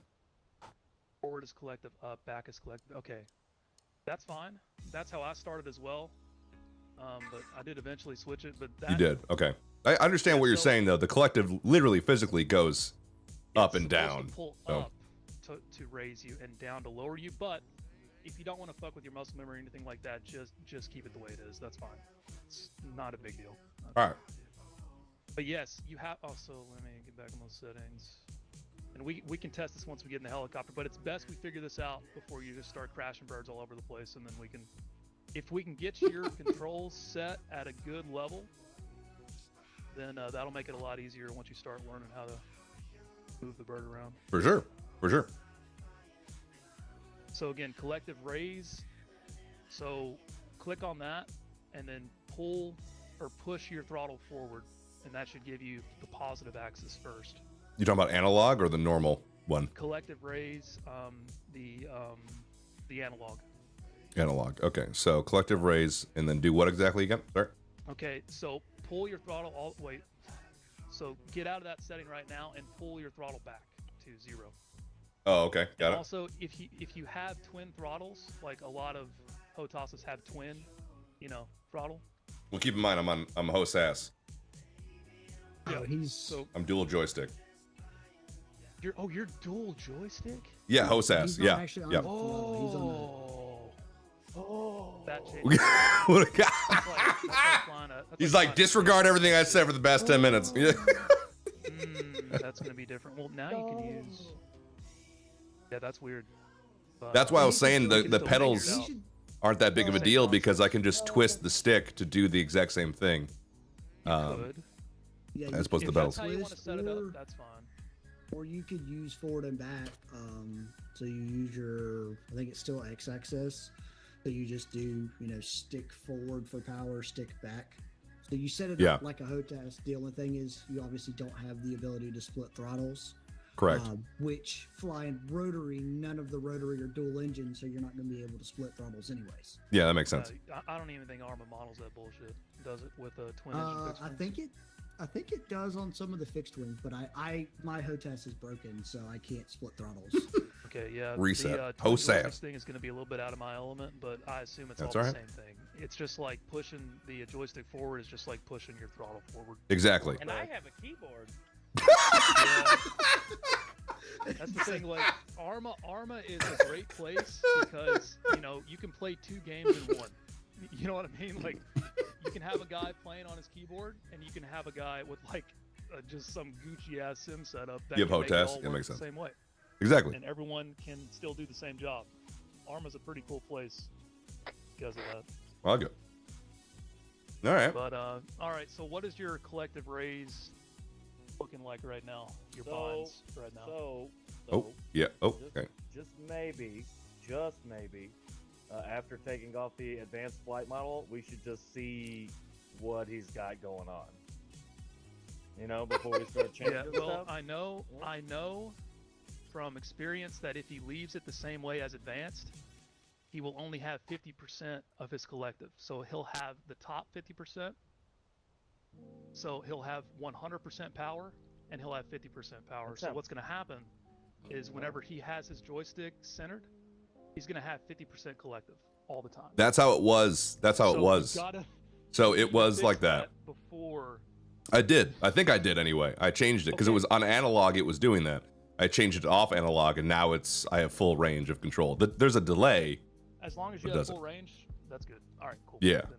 Forward is collective up, back is collective. Okay, that's fine. That's how I started as well. But I did eventually switch it. But that, You did. Okay. I understand what you're so- saying though. The collective literally physically goes up and supposed down. To pull So- up to raise you and down to lower you. But if you don't want to fuck with your muscle memory or anything like that, just keep it the way it is. That's fine. It's not a big deal. All right. But yes, you have. Also, let me get back on those settings. And we can test this once we get in the helicopter. But it's best we figure this out before you just start crashing birds all over the place, and then we can. If we can get your controls set at a good level, then that'll make it a lot easier once you start learning how to move the bird around. For sure. For sure. So again, collective raise. So click on that and then pull or push your throttle forward, and that should give you the positive axis first. You talking about analog or the normal one? Collective raise, the analog. Analog. Okay. So collective raise and then do what exactly again? Sorry. Okay, so pull your throttle all wait. So get out of that setting right now and pull your throttle back to 0. Oh, okay. Got And it. also, if you have twin throttles, like a lot of HOTASs have twin, throttle. Well, keep in mind I'm a host ass. Oh, he's So I'm dual joystick. you're dual joystick. Yeah, host ass. he's not Yeah. actually on Yeah. the throttle. He's on That changes. What a guy. That's like flying a- that's He's like like, flying a disregard everything I said for the past 10 minutes. Yeah. That's gonna be different. Well, now you can use. Yeah, that's weird. But, That's why I was saying we the can still figure it pedals out. aren't that big of a Same deal concept. because I can just twist the stick to do the exact same thing. Could. Yeah, As opposed to If the that's pedals. how you want to set it Or- up, that's fine. Or you could use forward and back. So you use your, I think it's still X-axis. So you just do, stick forward for power, stick back. So you set it Yeah. up like a HOTAS. The only thing is you obviously don't have the ability to split throttles. Correct. Which flying rotary, none of the rotary are dual engine, so you're not going to be able to split throttles anyways. Yeah, that makes sense. I don't even think Arma models that bullshit. Does it with a twin engine fixed I wing? think it does on some of the fixed wings, but my HOTAS is broken, so I can't split throttles. Okay, yeah. Reset. The Host twin ass. joystick thing is going to be a little bit out of my element, but I assume it's That's all all the right. same thing. It's just like pushing the joystick forward is just like pushing your throttle forward. Exactly. And I have a keyboard. Yeah. That's the thing. Like Arma is a great place because you can play 2 games in one. You know what I mean? Like you can have a guy playing on his keyboard, and you can have a guy with like just some Gucci ass sim setup that You have can make it HOTAS? all It work makes the sense. same way, Exactly. and everyone can still do the same job. Arma's a pretty cool place because of that. I'll go. All right. But all right. So what is your collective raise looking like right now? Your binds right now. So, Oh, yeah. Oh, just, okay. just maybe, after taking off the advanced flight model, we should just see what he's got going on. Before we start changing Yeah, well, stuff. I know from experience that if he leaves it the same way as advanced, he will only have 50% of his collective. So he'll have the top 50%. So he'll have 100% power, and he'll have 50% power. That's So how- what's going to happen is whenever he has his joystick centered, he's going to have 50% collective all the time. That's how it was. That's how it So was. So it was Fixed like that. before. I did. I think I did anyway. I changed it because it was on analog. It was doing that. I changed it to off analog, and now I have full range of control. There's a delay. As long as you It have doesn't. full range, that's good. All right, cool. Yeah. Then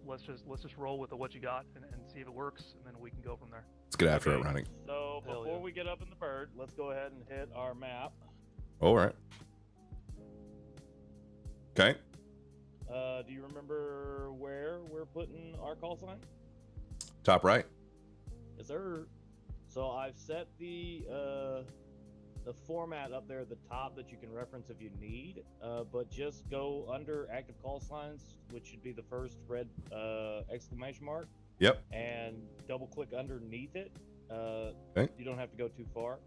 let's just roll with what you got and see if it works, and then we can go from there. Let's get after it, Okay. Ronnie. So Hell before yeah. we get up in the bird, let's go ahead and hit our map. All right. Okay. Do you remember where we're putting our call sign? Top right. Yes, sir. So I've set the format up there at the top that you can reference if you need. But just go under active call signs, which should be the first red exclamation mark, Yep. and double click underneath it. Okay. You don't have to go too far.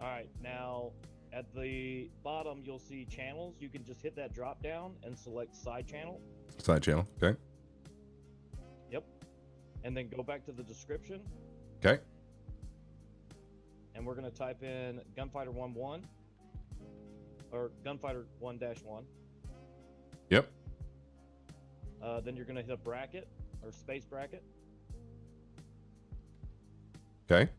All right, now at the bottom you'll see channels. You can just hit that drop down and select side channel. Side channel. Okay. Yep. And then go back to the description, Okay. and we're going to type in Gunfighter 1-1 or Gunfighter 1-1. Yep. Then you're going to hit a bracket or space bracket. Okay.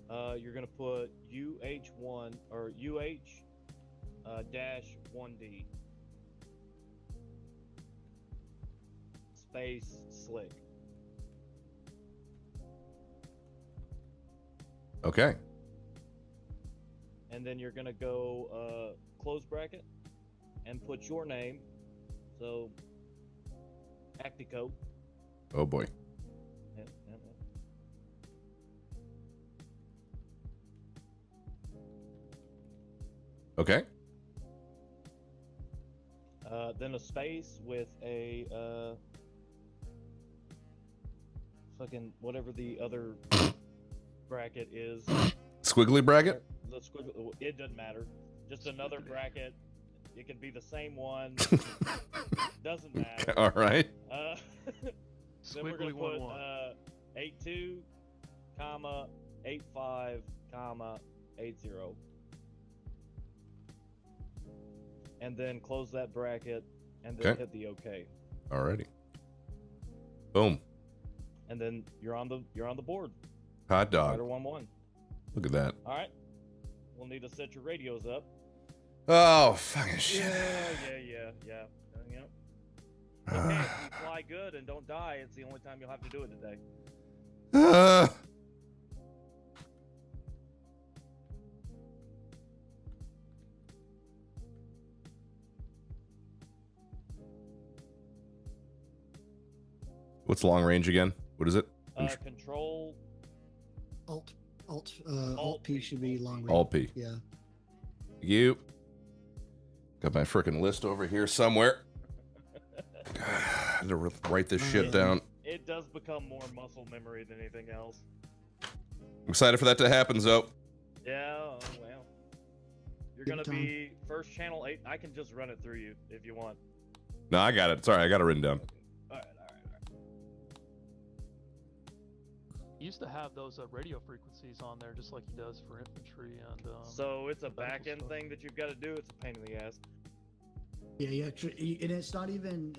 You're going to put UH1 or UH dash 1D space slick. Okay. And then you're going to go close bracket and put your name. So Actico. Oh boy. Yep. Okay. Then a space with a fucking whatever the other bracket is. Squiggly bracket. The squiggle, it doesn't matter. Just another bracket. It can be the same one. Doesn't matter. All right. Then we're gonna Squiggly put 1-1. 82, comma 85, comma 80. And then close that bracket and then Okay. hit the OK. Alrighty. Boom. And then you're on the board. Hot Fighter dog. 1-1. Look at that. All right. We'll need to set your radios up. Oh, fucking shit. Yeah. Yep. Okay, if you fly good and don't die, it's the only time you'll have to do it today. What's long range again? What is it? Control. Alt Alt P P, should be Alt long P. range. Alt P. Yeah. You. Got my frickin' list over here somewhere. I had to write this shit down. It does become more muscle memory than anything else. I'm excited for that to happen, Zoe. Yeah, oh, well. You're Big gonna time. be first channel 8. I can just run it through you if you want. No, I got it. Sorry, I got it written down. All right. He used to have those radio frequencies on there, just like he does for infantry and. So it's a medical back end stuff. thing that you've got to do. It's a pain in the ass. Yeah, you actually, and it's not even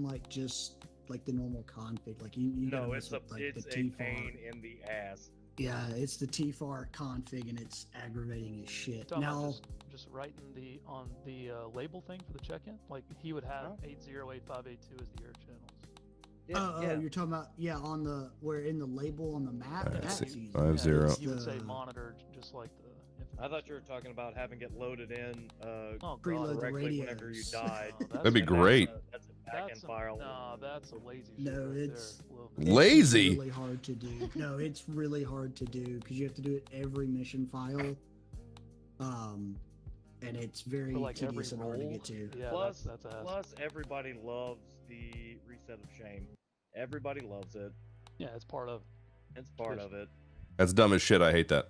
like just like the normal config. Like you No, gotta it's mess with, like, it's the a TFAR. pain in the ass. Yeah, it's the TFAR config, and it's aggravating as shit. Talking about Now, just writing on the label thing for the check-in, like he would have 808582 as the air channels. you're talking about on the where in the label on the map. Alright, That's see, easy. 50. It's He would say the- monitored, just like the. I thought you were talking about having it loaded in Oh, Preload God. the correctly whenever you radios. died. No, That'd be and great. That's a back end That's file. No, that's a lazy shit. No, right it's- there. A little bit. Lazy? It's really hard to do. No, it's really hard to do because you have to do it every mission file. And it's very For, like, every tedious and hard to roll. get to. Yeah, Plus, that's a hassle. plus everybody loves the reset of shame. Everybody loves it. Yeah, it's part of. It's part of it. That's dumb as shit. I hate that.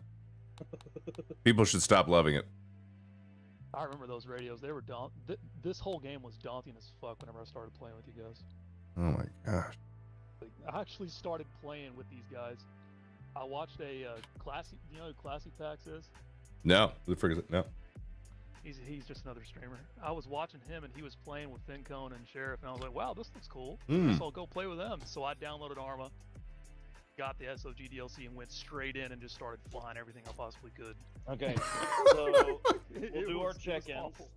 People should stop loving it. I remember those radios. They were this whole game was daunting as fuck whenever I started playing with you guys. Oh my gosh. Like, I actually started playing with these guys. I watched a classic. You know who Classy Pax is? No. Who the frick is it? No. He's just another streamer. I was watching him and he was playing with Fincone and Sheriff, and I was like, wow, this looks cool. Hmm. So I'll go play with them. So I downloaded Arma, got the SOG DLC, and went straight in and just started flying everything I possibly could. Okay, so It we'll do our was check-ins. awful.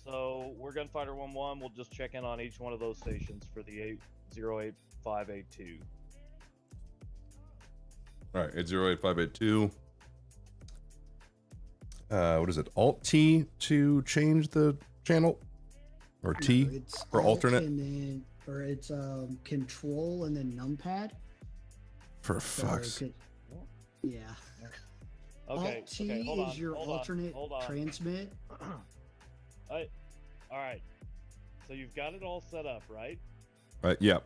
So we're Gunfighter 1-1. We'll just check in on each one of those stations for the 808582. All right, 808582. What is it? Alt T to change the channel, or T It's for Alt alternate? and then, or it's Control and then numpad. For So fuck's. yeah. Okay, Alt T okay, hold on, is your hold on, alternate hold on. transmit. All right. So you've got it all set up, right? Yeah.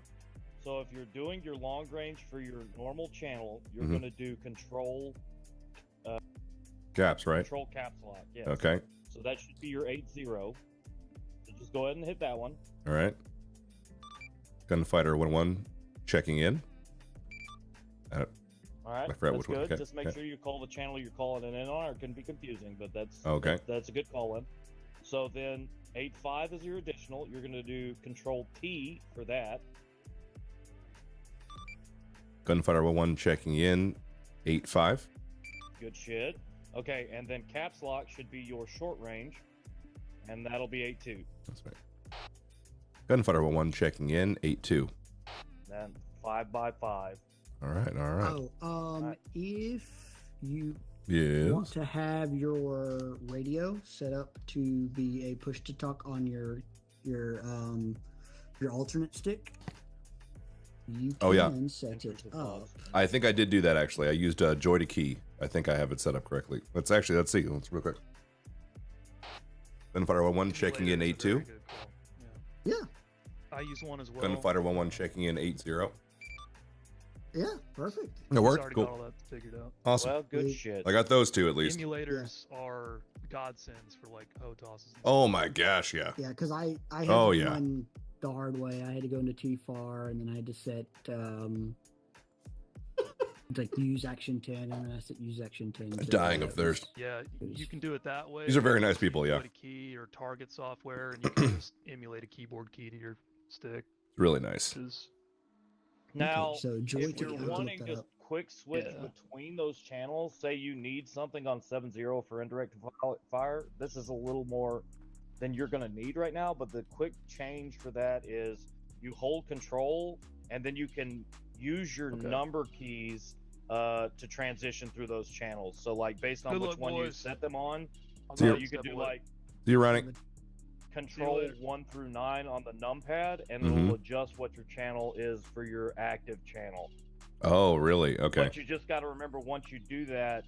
So if you're doing your long range for your normal channel, you're Mhm. going to do control Caps, right? control caps lock. Yes. Okay. So that should be your 80. So just go ahead and hit that one. All right. Gunfighter 1-1 checking in. All right. I forgot That's which one. good. Okay, Just make okay. sure you call the channel you're calling it in on. It can be confusing, but that's Okay. That's a good call in. So then 85 is your additional. You're going to do control T for that. Gunfighter 1-1 checking in. 85. Good shit. Okay, and then caps lock should be your short range, and that'll be 82. That's right. Gunfighter 1-1 checking in. 82. Then 5x5. All right. All right. Oh, if you Yes. want to have your radio set up to be a push to talk on your alternate stick, you can Oh, yeah. set it up. I think I did do that actually. I used Joy to Key. I think I have it set up correctly. Let's see. Let's real quick. Gunfighter 1-1 checking in. Emulator is a 82. very good call. Yeah. Yeah, I use one as well. Gunfighter 1-1 checking in. 80. yeah, perfect. It He's worked. already Cool. got all that figured out. Awesome. Well, good We- shit. I got those two at least. Emulators are godsends for like HOTOSs. and Oh stuff. my gosh, yeah. Yeah, because I had Oh, to yeah. run the hard way. I had to go into T-FAR, and then I had to set like use Action 10, and then I set use Action 10. So Dying of that thirst. was- Yeah, you can do it that way. These are very or nice people, yeah. Put a key or target software, and you can just emulate a keyboard key to your stick. Really nice. Which is Now, so Joy if took you're it, I looked wanting that just up. quick switch Yeah. between those channels, say you need something on 7.0 for indirect fire, this is a little more than you're going to need right now, but the quick change for that is you hold control, and then you can use your Okay. number keys to transition through those channels. So, like, based on Good which luck, one you boys. set them on, I'll So go you're- you can step do, away. like, You're running. control later. 1 through 9 on the numpad, and Mhm. it'll adjust what your channel is for your active channel. Oh, really? Okay. But you just got to remember, once you do that,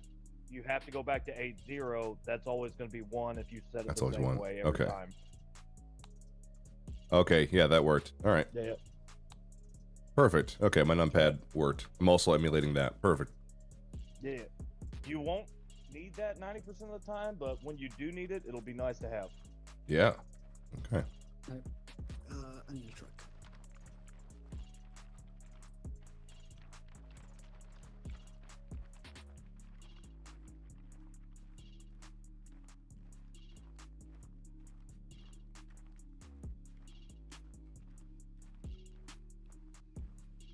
you have to go back to 8.0. That's always going to be 1 if you set it That's the always same 1. way every Okay. time. Okay, yeah, that worked. All right. Yeah. Perfect. Okay, my numpad worked. I'm also emulating that. Perfect. Yeah. You won't need that 90% of the time, but when you do need it, it'll be nice to have. Yeah. Okay. I need a truck.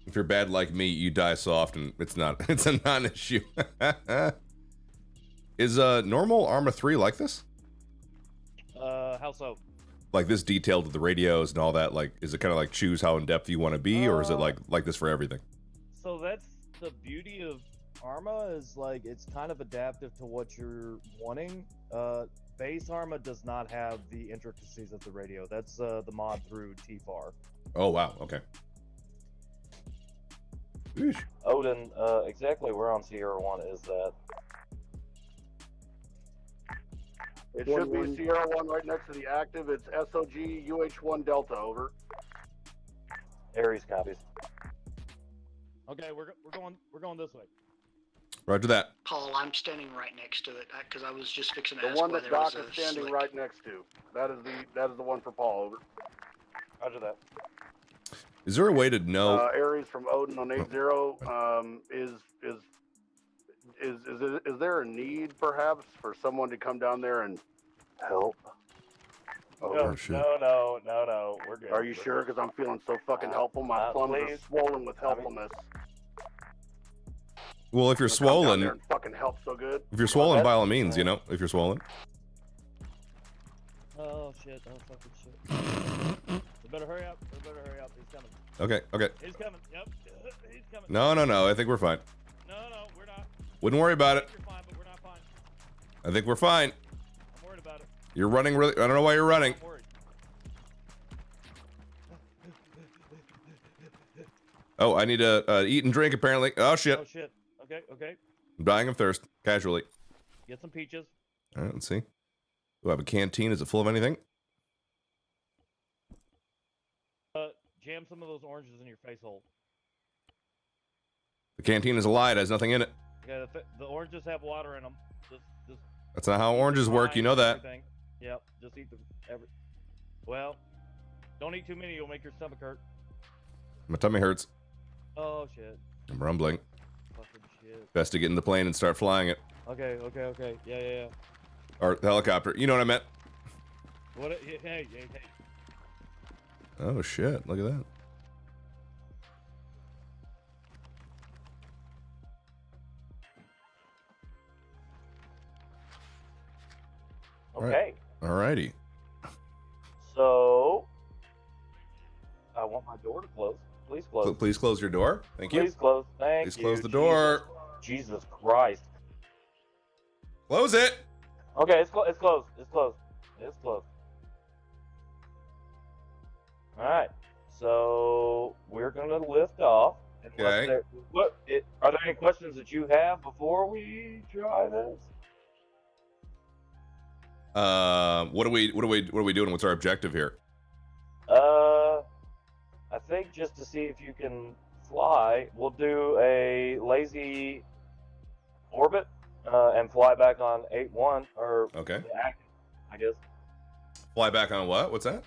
If you're bad like me, you die soft, and it's a non-issue. Is normal Arma 3 like this? How so? Like this detailed to the radios and all that? Like, is it kind of like choose how in depth you want to be, or is it like this for everything? So that's the beauty of Arma, is like it's kind of adaptive to what you're wanting. Base Arma does not have the intricacies of the radio. That's the mod through TFAR. Oh wow. Okay. Eesh. Odin, exactly where on Sierra 1 is that? It should be Sierra 1 right next to the active. It's SOG UH1 Delta, over. Aries copies. Okay, we're going this way. Roger that. Paul, I'm standing right next to it because I was just fixing to The ask one why that there was Doc a is standing slick. right next to. That is the one for Paul, over. Roger that. Is there a way to know? Aries from Odin on 8-0. Is there a need perhaps for someone to come down there and Help. Oh, shit. No. We're good. Are you sure? Because I'm feeling so fucking helpful. My plums are please. swollen with helpfulness. Well, if you're Come down there swollen, and fucking help so good. if you're swollen, by all means, you know, if you're swollen. Oh shit! Oh fucking shit! We better hurry up. He's coming. Okay. He's coming. Yep. He's coming. No. I think we're fine. No, we're not. Wouldn't worry about it. You're fine, but we're not fine. I think we're fine. I'm worried about it. You're running really. I don't know why you're running. I'm worried. Oh, I need to eat and drink apparently. Oh shit. Oh shit. Okay. I'm dying of thirst. Casually. Get some peaches. All right. Let's see. Do I have a canteen? Is it full of anything? Jam some of those oranges in your face hole. The canteen is a lie. It has nothing in it. Okay, the oranges have water in them. Just That's not how oranges work. You know that. everything. Yep. Just eat Well, don't eat too many. You'll make your stomach hurt. My tummy hurts. Oh shit. I'm rumbling. Fucking shit. Best to get in the plane and start flying it. Okay. Yeah. Or the helicopter. You know what I meant. What? Hey. Oh shit. Look at that. Okay. Alrighty. So, I want my door to close. Please close. Please close your door. Thank you. Please close. Thank you. Please close the door. Jesus Christ. Close it. Okay, it's closed. Alright. So, we're going to lift off. Okay. Are there any questions that you have before we try this? What are we doing? What's our objective here? I think just to see if you can fly, we'll do a lazy orbit and fly back on 8-1 or Okay. active, I guess. Fly back on what? What's that?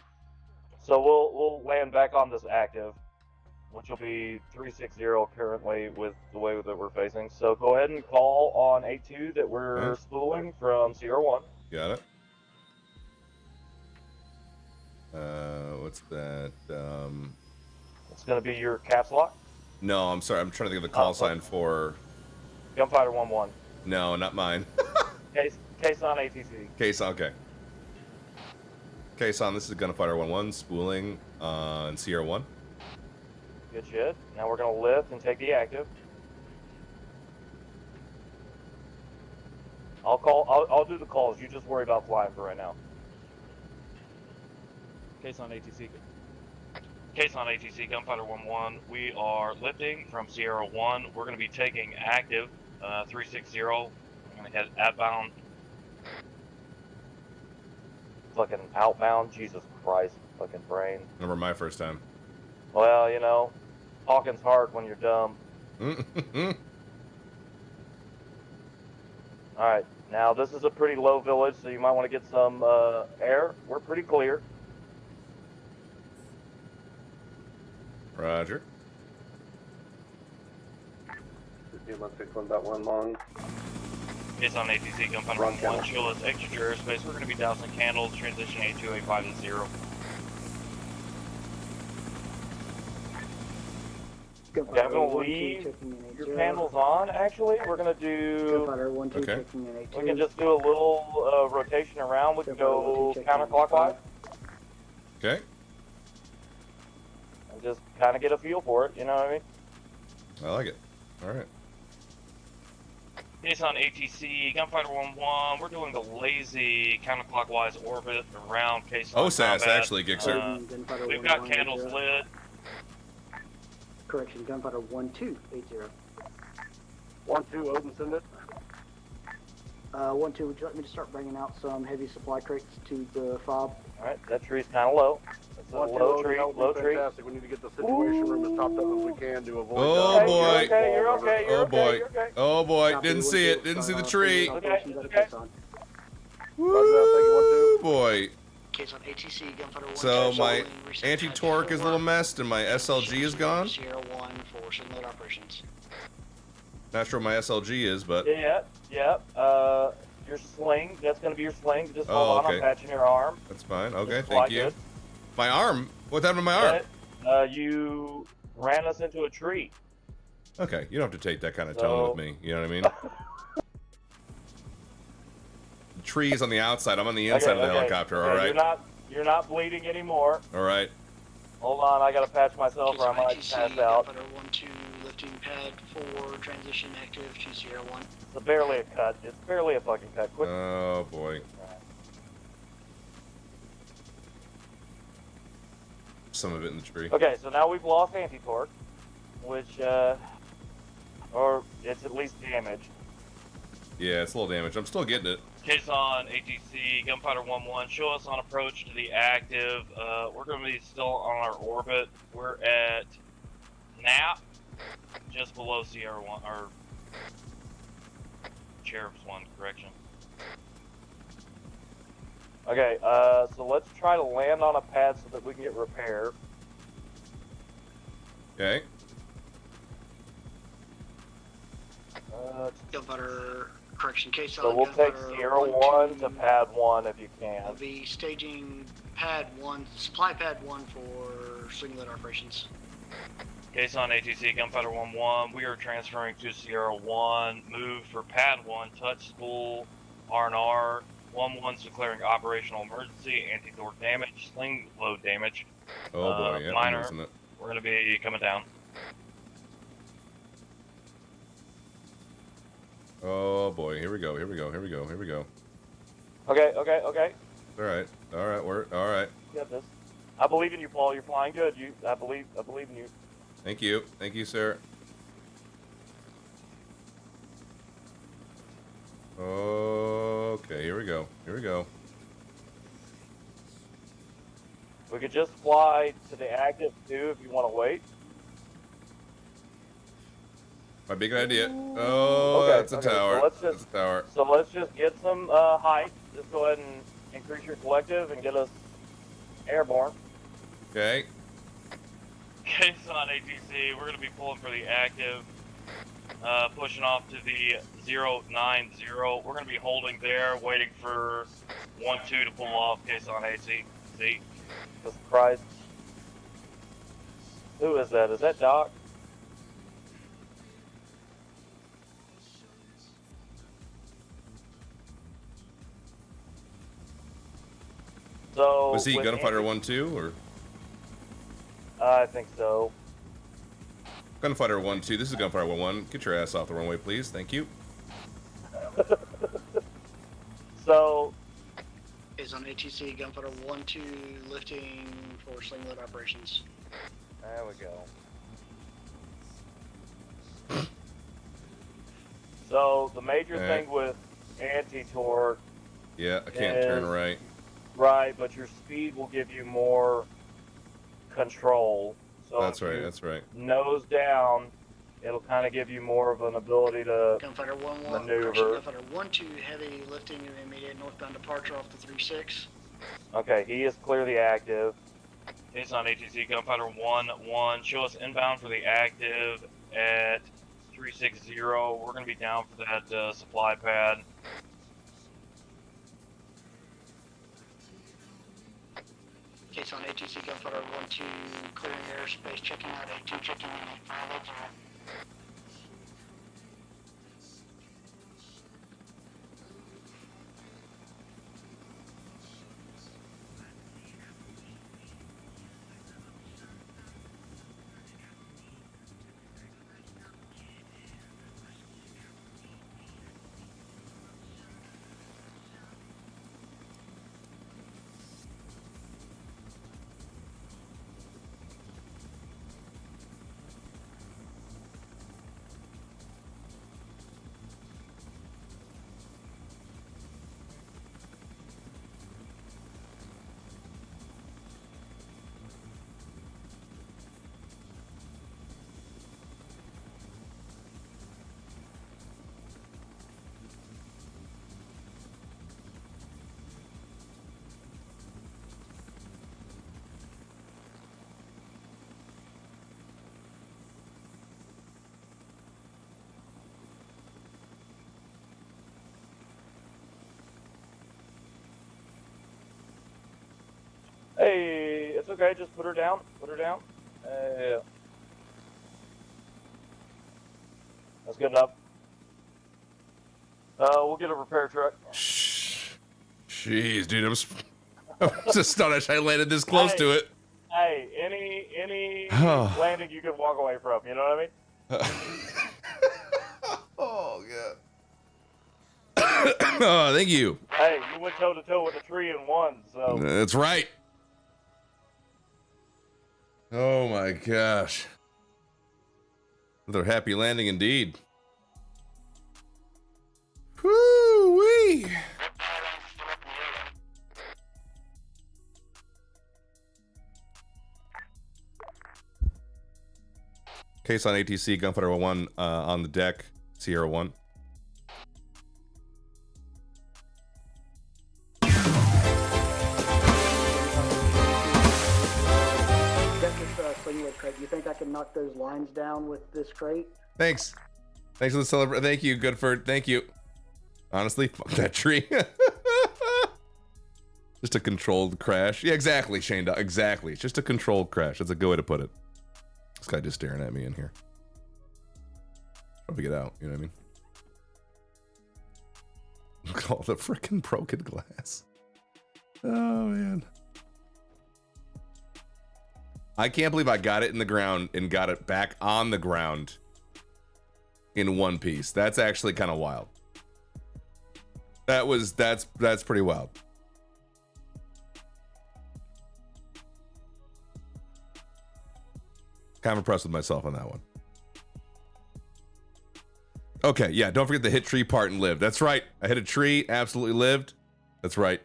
So we'll land back on this active, which will be 360 currently with the way that we're facing. So go ahead and call on 8-2 that we're Okay. spooling from Sierra 1. Got it. What's that? It's going to be your caps lock. No, I'm sorry. I'm trying to think of the call sign for. Gunfighter 1-1. No, not mine. Case on ATC. Case on. Okay. Case on. This is Gunfighter 1-1 spooling on Sierra 1. Good shit. Now we're going to lift and take the active. I'll do the calls. You just worry about flying for right now. Case on ATC. Case on ATC, Gunfighter 1-1. We are lifting from Sierra 1. We're going to be taking active 360. I'm going to head outbound. Fucking outbound. Jesus Christ. Fucking brain. Remember my first time. Well, you know, talking's hard when you're dumb. Alright, now this is a pretty low village, so you might want to get some air. We're pretty clear. Roger. 161.1 long. It's on ATC, Gunfighter 1-1. Show us extra to airspace. We're going to be dousing candles, transition 8285 to 0. Okay, I'm going to leave your candles on, actually. We're going to do... Okay. We can just do a little rotation around. We can go counterclockwise. Okay. And just kind of get a feel for it, you know what I mean? I like it. All right. It's on ATC, Gunfighter 1-1. We're doing the lazy counterclockwise orbit around case on OSAS, combat. actually, Gixer. We've got candles lit. Correction, Gunfighter 1280. 1-2, open send it. 1-2, would you like me to start bringing out some heavy supply crates to the fob? Alright, that tree's kind of low. It's a low tree, low tree. Fantastic. We need to get the situation room as topped up as we can to avoid. Oh boy. You're okay, Oh boy. Oh boy. Copy, Didn't see it. 1-2, Didn't see the sorry, tree. operations Okay, at a okay. case on. Woo, boy. Case on ATC, Gunfighter 1. So my anti-torque is a little messed and my SLG is gone. Sierra 1 for Sunlight operations. Not sure what my SLG is, but Yeah. your sling. That's going to be your sling. Just Oh, hold on. okay. I'm patching your arm. That's fine. Okay, Just thank fly you. good. My arm? What happened to my arm? You ran us into a tree. Okay, you don't have to take that kind of tone with me. You know what I mean? The tree is on the outside. I'm on the inside of the helicopter. All right. You're not bleeding anymore. All right. Hold on, I gotta patch myself or I might pass out. Gunfighter 1-2, lifting pad 4, transition active 201. It's barely a cut. It's barely a fucking cut. Quick. Oh boy. Some of it in the tree. Okay, so now we've lost anti-torque, which, or it's at least damaged. Yeah, it's a little damaged. I'm still getting it. Case on ATC, Gunfighter 1-1, show us on approach to the active. We're going to be still on our orbit. We're at NAP, just below Sierra 1, or Sheriff's 1, correction. Okay, so let's try to land on a pad so that we can get repair. Okay. Gunfighter, correction, case So on we'll take Gunfighter Sierra 1 to pad 1 if you can. We'll be staging pad 1, supply pad 1 for singlet operations. Case on ATC, Gunfighter 1-1, we are transferring to Sierra 1, move for pad 1, touch school, R&R, 1-1's declaring operational emergency, anti-torque damage, sling load damage. Oh boy, yeah, minor. I'm losing it. We're going to be coming down. Oh boy, here we go, here we go, here we go, here we go. Okay. All right, we're all right. You got this. I believe in you, Paul. You're flying good. I believe in you. Thank you, sir. Okay, here we go, here we go. We could just fly to the active too if you want to wait. My big idea. Oh, Okay, that's a okay, so tower. let's That's a tower. So let's just get some height. Just go ahead and increase your collective and get us airborne. Okay. Case on ATC, we're going to be pulling for the active, pushing off to the 090. We're going to be holding there, waiting for 1-2 to pull off. Case on ATC. Jesus Christ. Who is that? Is that Doc? So Was he with Gunfighter 1-2 or I think so. Gunfighter 1-2? This is Gunfighter 1-1. Get your ass off the runway, please. Thank you. So Is on ATC, Gunfighter 1-2, lifting for singlet operations. there we go. So the major Alright. thing with anti-torque, Yeah, I can't turn right. right, but your speed will give you more control. So That's if right, you that's right. nose down, it'll kind of give you more of an ability to Gunfighter 1-1, maneuver. Gunfighter 1-2, heavy lifting and immediate northbound departure off the 36. Okay, he is clearly active. Case on ATC, Gunfighter 1-1, show us inbound for the active at 360. We're going to be down for that supply pad. Case on ATC, Gunfighter 1-2, clearing airspace, checking out A2, checking in 8580. Hey, it's okay. Just put her down. Put her down. Yeah. That's good enough. We'll get a repair truck. Jeez, dude, I'm just astonished I landed this close to it. Hey, any landing you can walk away from. You know what I mean? Oh god. Oh, thank you. Hey, you went toe to toe with a tree and won. So that's right. Oh my gosh. Another happy landing indeed. Woo-wee. Case on ATC, Gunfighter 1 on the deck, Sierra 1. Do you think I can knock those lines down with this crate? Thanks. Thanks for the celebration. Thank you, Goodford. Thank you. Honestly, fuck that tree. Just a controlled crash. Yeah, exactly, Shane. Exactly. It's just a controlled crash. That's a good way to put it. This guy just staring at me in here. Trying to get out, you know what I mean? Look at all the freaking broken glass. Oh, man. I can't believe I got it in the ground and got it back on the ground in one piece. That's actually kind of wild. That's pretty wild. Kind of impressed with myself on that one. Okay, yeah, don't forget the hit tree part and live. That's right. I hit a tree, absolutely lived. That's right.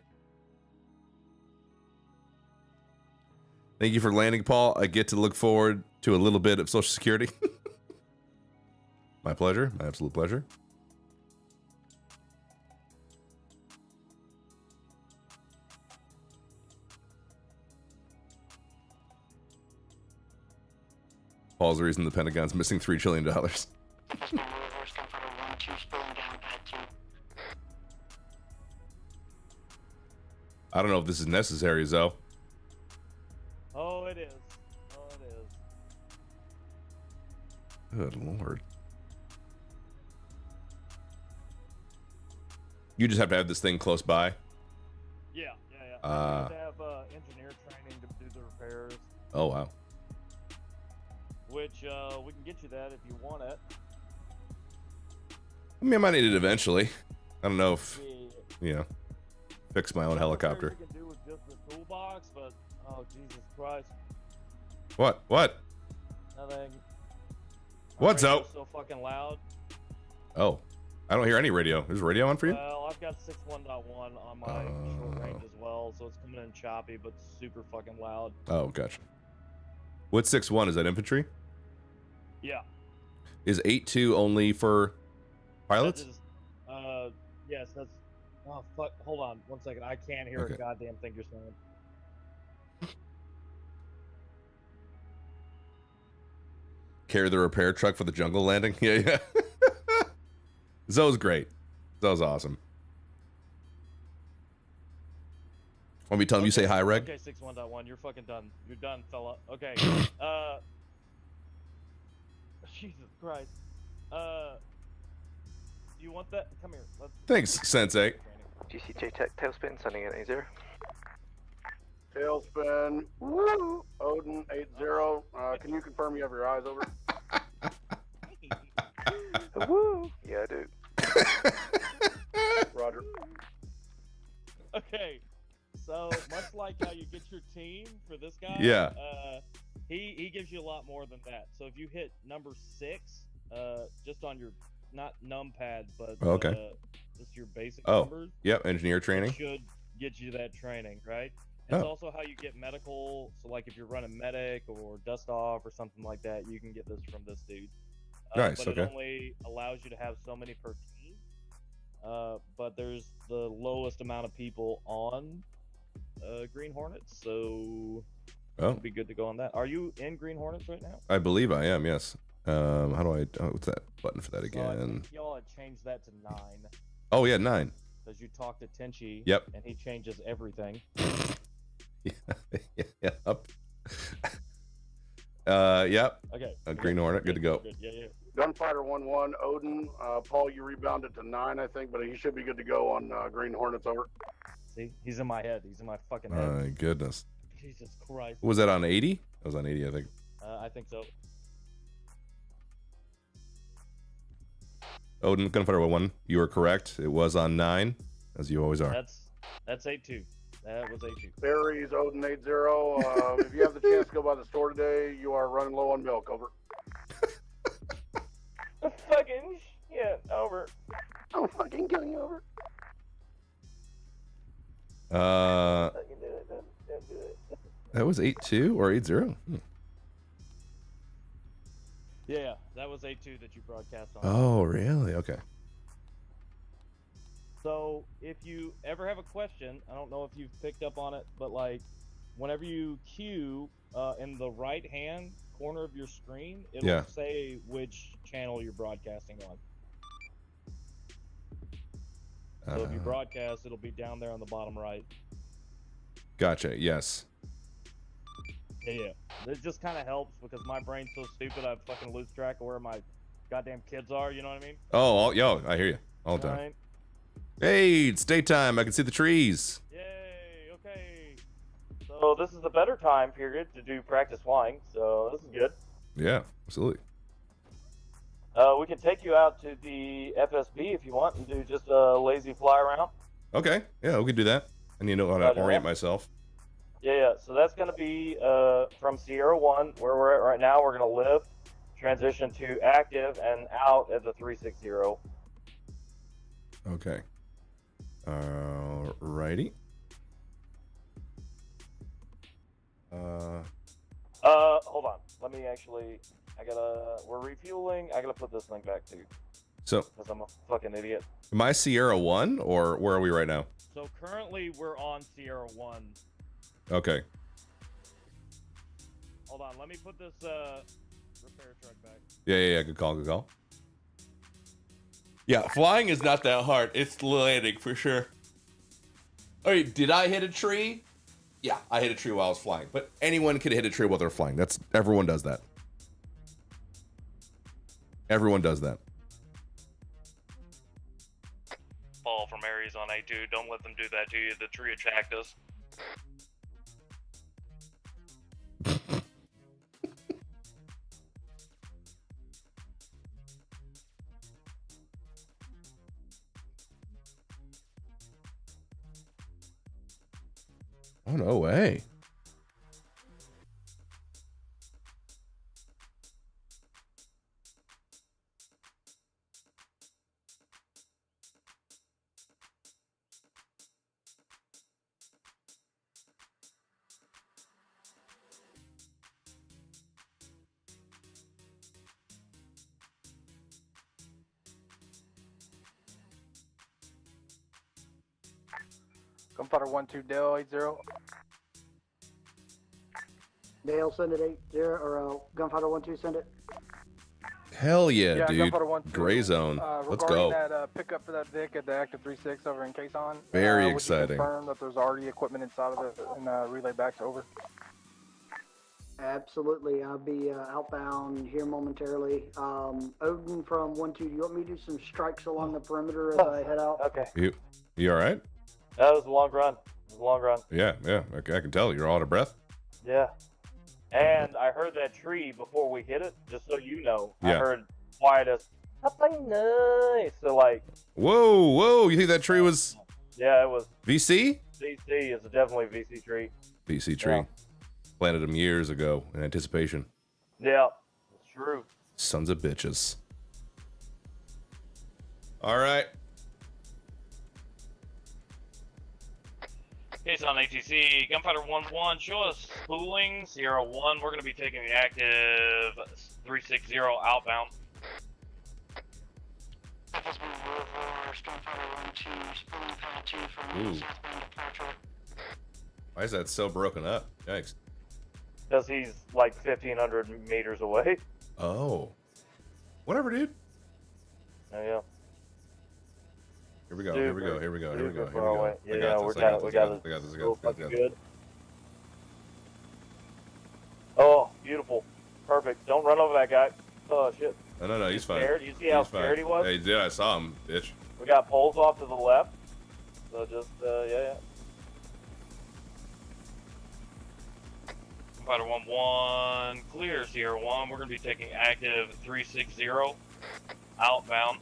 Thank you for landing, Paul. I get to look forward to a little bit of Social Security. My pleasure. My absolute pleasure. Paul's the reason the Pentagon's missing $3 trillion. I don't know if this is necessary, Zoe. Oh, it is. Oh, it is. Good lord. You just have to have this thing close by? Yeah. You have to have engineer training to do the repairs. Oh, wow. Which, we can get you that if you want it. I mean, I might need it eventually. I don't know if, you know, fix my own helicopter. You can do with just the toolbox, but, oh, Jesus Christ. What? Nothing. What's up? So fucking loud. Oh, I don't hear any radio. Is radio on for you? Well, I've got 6.1.1 on my short range as well, so it's coming in choppy, but super fucking loud. Oh, gotcha. What's 6.1? Is that infantry? Yeah. Is 8.2 only for pilots? Yes, that's... Oh, fuck. Hold on 1 second. I can't hear a goddamn thing you're saying. Carry the repair truck for the jungle landing? Yeah. Zoe's great. Zoe's awesome. Want me to tell him you say hi, Reg? Okay, 6.1.1. You're fucking done. You're done, fella. Okay. Jesus Christ. Do you want that? Come here. Thanks, Sensei. GCJ Tech tailspin sending in 80. Tailspin. Woo! Odin 80. Can you confirm you have your eyes over? Woo! Yeah, I do. Roger. Okay. So much like how you get your team for this guy, yeah. He gives you a lot more than that. So if you hit number 6, just on your not numpad, but just your basic numbers. Yep, engineer training. Should get you that training, right? It's also how you get medical. So like if you're running medic or dust off or something like that, you can get this from this dude. Nice. But it only allows you to have so many per team. But there's the lowest amount of people on Green Hornets, so it'd be good to go on that. Are you in Green Hornets right now? I believe I am, yes. How do I... what's that button for that again? I think y'all had changed that to 9. Oh, yeah, 9. Because you talked to Tenchi, yep. and he changes everything. Yep. Yep. Okay. Green Hornet, good to go. Good. Yeah. Gunfighter 1-1, Odin. Paul, you rebounded to 9, I think, but he should be good to go on Green Hornets over. See, he's in my head. He's in my fucking head. My goodness. Jesus Christ. Was that on 80? That was on 80, I think. I think so. Odin, Gunfighter 1-1. You were correct. It was on 9, as you always are. That's 8-2. That was 8-2. Berries, Odin 8-0. If you have the chance to go by the store today, you are running low on milk. Over. Fucking shit. Over. I'm fucking killing you. Over. That was 8-2 or 8-0? Yeah, that was 8-2 that you broadcast on. Oh, really? Okay. So, if you ever have a question, I don't know if you've picked up on it, but like, whenever you queue in the right-hand corner of your screen, it'll say which channel you're broadcasting on. So if you broadcast, it'll be down there on the bottom right. Gotcha. Yes. Yeah. It just kind of helps because my brain's so stupid, I fucking lose track of where my goddamn kids are. You know what I mean? Oh, yo, I hear you all the time. Right. Hey, it's daytime. I can see the trees. Yay. Okay. So this is the better time period to do practice flying. So this is good. Yeah, absolutely. We can take you out to the FSB if you want and do just a lazy fly around. Okay. Yeah, we can do that. I need to know how to orient myself. Yeah. So that's going to be from Sierra 1, where we're at right now. We're going to live, transition to active, and out at the 360. Okay. Alrighty. Hold on. Let me actually. We're refueling. I gotta put this thing back too. So. Because I'm a fucking idiot. Am I Sierra 1 or where are we right now? So currently we're on Sierra 1. Okay. Hold on. Let me put this repair truck back. Yeah. Good call. Yeah, flying is not that hard. It's landing for sure. All right, did I hit a tree? Yeah, I hit a tree while I was flying. But anyone could hit a tree while they're flying. Everyone does that. Everyone does that. Paul from Aries on A2. Don't let them do that to you. The tree attacked us. Oh, no way. Gunfighter 1-2 Dell 80. Dale, send it 80, or Gunfighter 1-2, send it. Hell yeah, dude. Gunfighter 1-2. Gray zone. Let's go. Regarding that pickup for that Vic at the Active 36 over in Jaxon. Very would you exciting. confirm that there's already equipment inside of it and relay backs over? Absolutely. I'll be outbound here momentarily. Odin from 1-2, do you want me to do some strikes along the perimeter as I head out? Okay. You all right? That was a long run. Yeah. Okay, I can tell. You're all out of breath. Yeah. And I heard that tree before we hit it, just so you know. Yeah. I heard quietest, something nice. So like. Whoa. You think that tree was... Yeah, it was. VC? VC is definitely VC tree. VC tree. Yeah. Planted them years ago in anticipation. Yeah, it's true. Sons of bitches. All right. Case on ATC, Gunfighter 1-1, show us spooling, Sierra 1, we're going to be taking the active 360 outbound. FSB reverse, Gunfighter 1-2, spooling pad 2 from Ooh. southbound departure. Why is that so broken up? Yikes. Because he's like 1,500 meters away. Oh. Whatever, dude. Oh, yeah. Here we go. Super Far away. Yeah, we got this. I got this. Fucking good. perfect. Don't run over that guy. Oh shit. No, he's fine. Scared? You see how He's fine. scared he was? Yeah, he did. I saw him, bitch. We got poles off to the left. So just, yeah. Fighter 1-1, clear Sierra 1. We're going to be taking active 360 outbound.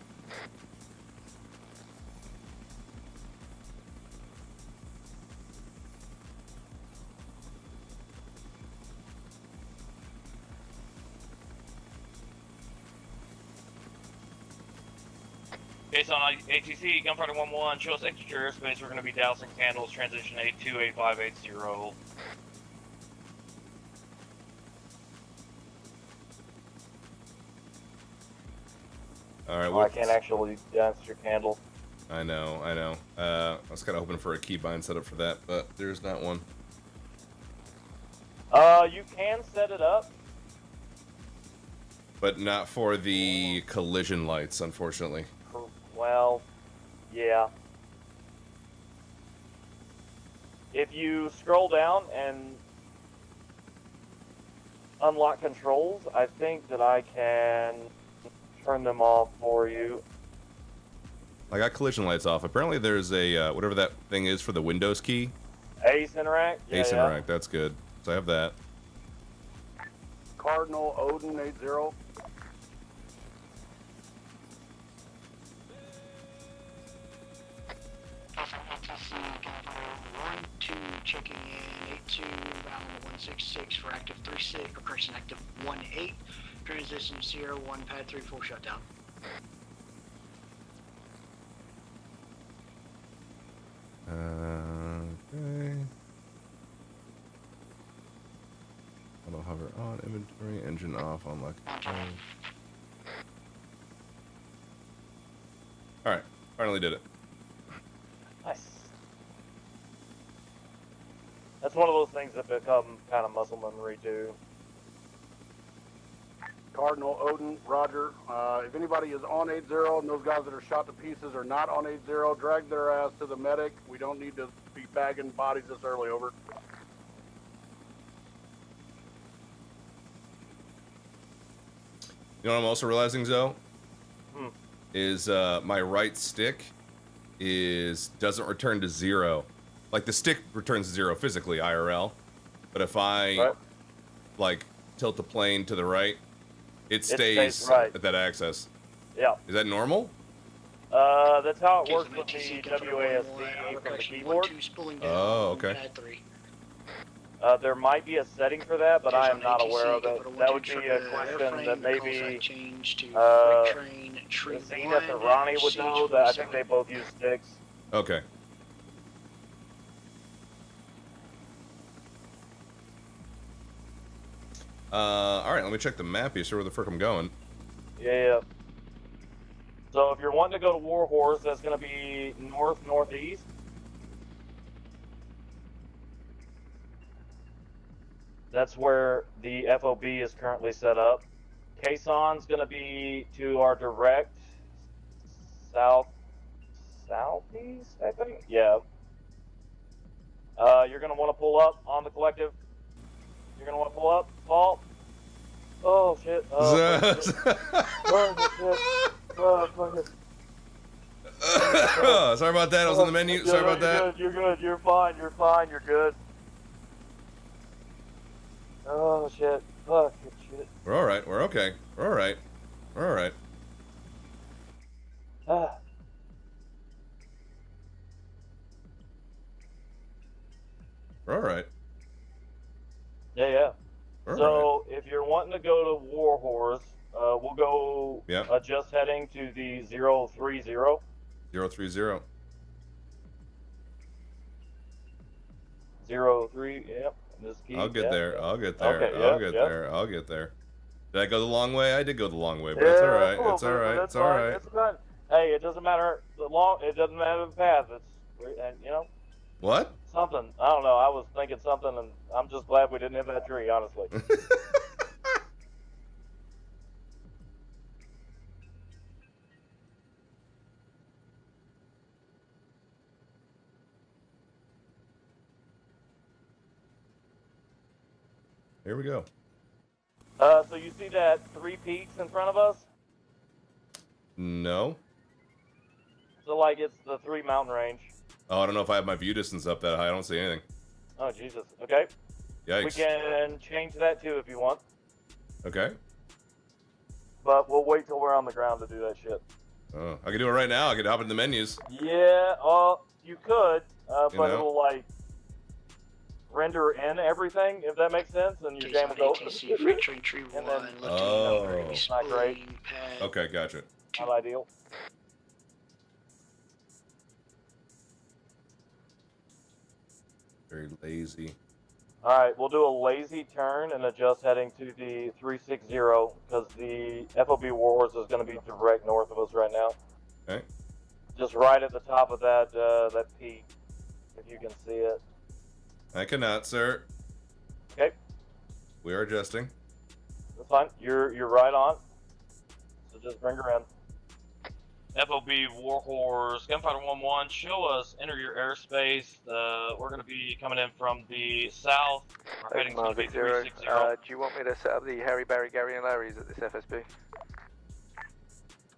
Based on ATC, Gunfighter 1-1, show us exterior airspace. We're going to be dousing candles, transition 828580. Alright, I can't actually douse your candle. I know. I was kind of hoping for a keybind setup for that, but there's not one. You can set it up. But not for the collision lights, unfortunately. Well, yeah. If you scroll down and unlock controls, I think that I can turn them off for you. I got collision lights off. Apparently there's a, whatever that thing is for the Windows key. Ace Interact? Yeah, Ace Interact, that's good. So I have that. Cardinal Odin 80. Checking in 82, inbound 166 for active 36, or correction, active 18. Transition Sierra 1, pad 34 shutdown. Okay. Auto hover on, inventory, engine off, unlock. Alright, finally did it. Nice. That's one of those things that become kind of muscle memory too. Cardinal Odin, Roger. If anybody is on 80 and those guys that are shot to pieces are not on 80, drag their ass to the medic. We don't need to be bagging bodies this early, over. You know what I'm also realizing, Zoe? Is my right stick doesn't return to 0. Like the stick returns to 0 physically, IRL. But if I like tilt the plane to the right, it stays right at that axis. Yeah. Is that normal? That's how it works with the WASD from the keyboard. Oh, okay. There might be a setting for that, but I am not aware of it. That would be a question that maybe Zenith and Ronnie would know. That I think they both use sticks. Okay. Alright, let me check the map here, see where the frick I'm going. Yeah. So if you're wanting to go to Warhorse, that's going to be north-northeast. That's where the FOB is currently set up. Caisson's going to be to our direct southeast, I think? Yeah. You're going to want to pull up on the collective. You're going to want to pull up, Paul. Oh, shit. Oh, shit. Sorry about that, I was on the menu. Sorry about that. You're good. You're fine. You're fine. You're good. Oh, shit. Fuck, shit. We're alright. We're okay. We're alright. We're alright. We're alright. Yeah. All So, if you're wanting to go to Warhorse, we'll go adjust heading to the 030. 030. 03, yep. I'll get there. I'll get there. Okay, I'll get there. I'll get there. Did I go the long way? I did go the long way, but it's alright. It's alright. It's alright. It's fine. Hey, it doesn't matter it doesn't matter the path. It's, you know. What? Something. I don't know. I was thinking something, and I'm just glad we didn't hit that tree, honestly. Here we go. So you see that 3 peaks in front of us? No. So like it's the 3 mountain range. Oh, I don't know if I have my view distance up that high. I don't see anything. Oh Jesus. Okay. Yikes. We can change that too if you want. Okay. But we'll wait till we're on the ground to do that shit. Oh, I can do it right now. I can hop in the menus. Yeah, you could, but know? it'll like render in everything, if that makes sense, and your game will go. ATC Freight Train Tree 1, lifting Oh. number, Not great. pad. Okay, gotcha. Not ideal. Very lazy. Alright, we'll do a lazy turn and adjust heading to the 360, because the FOB Warhorse is going to be direct north of us right now. Okay. Just right at the top of that that peak, if you can see it. I cannot, sir. Okay. We are adjusting. That's fine. You're right on. So just bring her in. FOB Warhorse, Gunfighter 1-1, show us, enter your airspace. We're going to be coming in from the south. Our heading's going to be 360. Do you want me to set up the Harry, Barry, Gary, and Larry's at this FSB?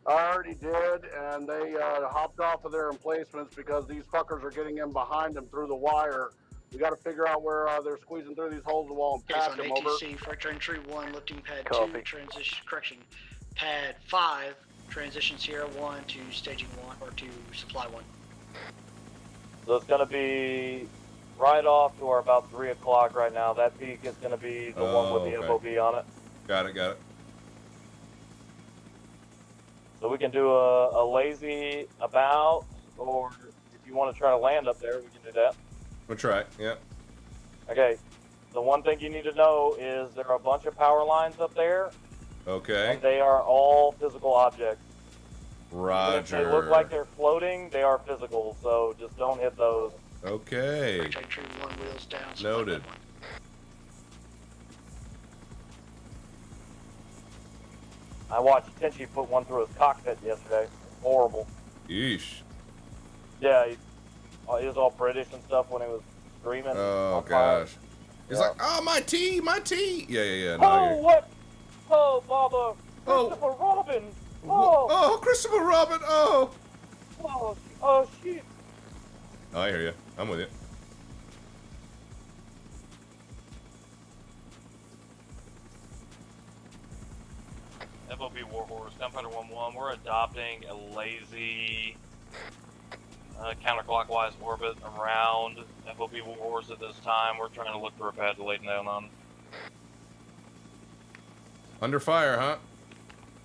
I already did, and they hopped off of their emplacements because these fuckers are getting in behind them through the wire. We got to figure out where they're squeezing through these holes in the wall and patch them over. ATC Freight Train Tree 1, lifting pad Copy. 2, transition, correction, pad 5, transition Sierra 1 to staging 1, or to supply 1. So it's going to be right off to our about 3 o'clock right now. That peak is going to be the one with the okay. FOB on it. Got it, got it. So we can do a lazy about, or if you want to try to land up there, we can do that. We'll try. Yeah. Okay. The one thing you need to know is there are a bunch of power lines up there, Okay. and they are all physical objects. Even Roger. if they look like they're floating, they are physical, so just don't hit those. Okay. Freight Train Tree 1, wheels down, supply Noted. 1. I watched Tenchi put one through his cockpit yesterday. Horrible. Yeesh. Yeah, he was all British and stuff when he was screaming. Oh, on fire. gosh. He's Yeah. like, oh, my tea, my tea. Yeah, yeah, yeah. No, Oh, you're- what? Oh, Baba. Oh. Christopher Robin. Oh, Oh, Christopher Robin. Oh. oh, shit. Oh, I hear you. I'm with you. FOB Warhorse, Gunfighter 1-1, we're adopting a lazy counterclockwise orbit around FOB Warhorse at this time. We're trying to look for a pad to lay down on. Under fire, huh?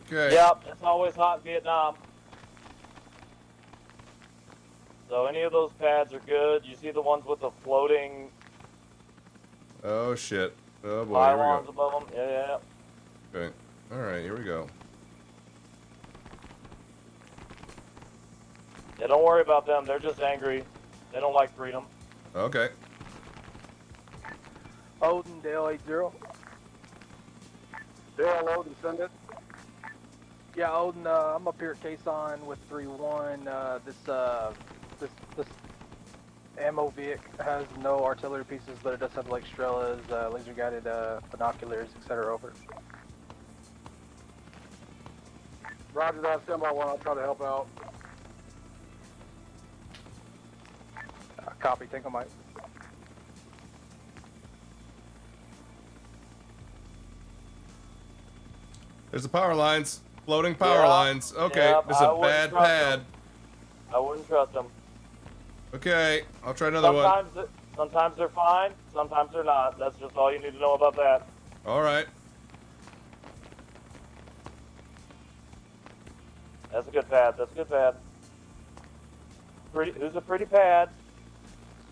Okay. Yep, it's always hot in Vietnam. So any of those pads are good. You see the ones with the floating Oh, shit. Oh, boy. Here we pylons go. above them? Yeah. Okay. All right, here we go. Yeah, don't worry about them. They're just angry. They don't like freedom. Okay. Odin, Dale 80. Dale, load and send it. Yeah, Odin, I'm up here at Caisson with 3-1. This ammo Vic has no artillery pieces, but it does have like Strelas, laser guided binoculars, etc. Over. Roger that, stand by 1, I'll try to help out. Copy, Tango Mike. There's the power lines. Floating power Yeah, lines. Okay, yeah, this is I a wouldn't bad trust pad. I wouldn't trust them. Okay, I'll try another one. Sometimes they're fine, sometimes they're not. That's just all you need to know about that. All right. That's a good pad. That's a good pad. Who's a pretty pad?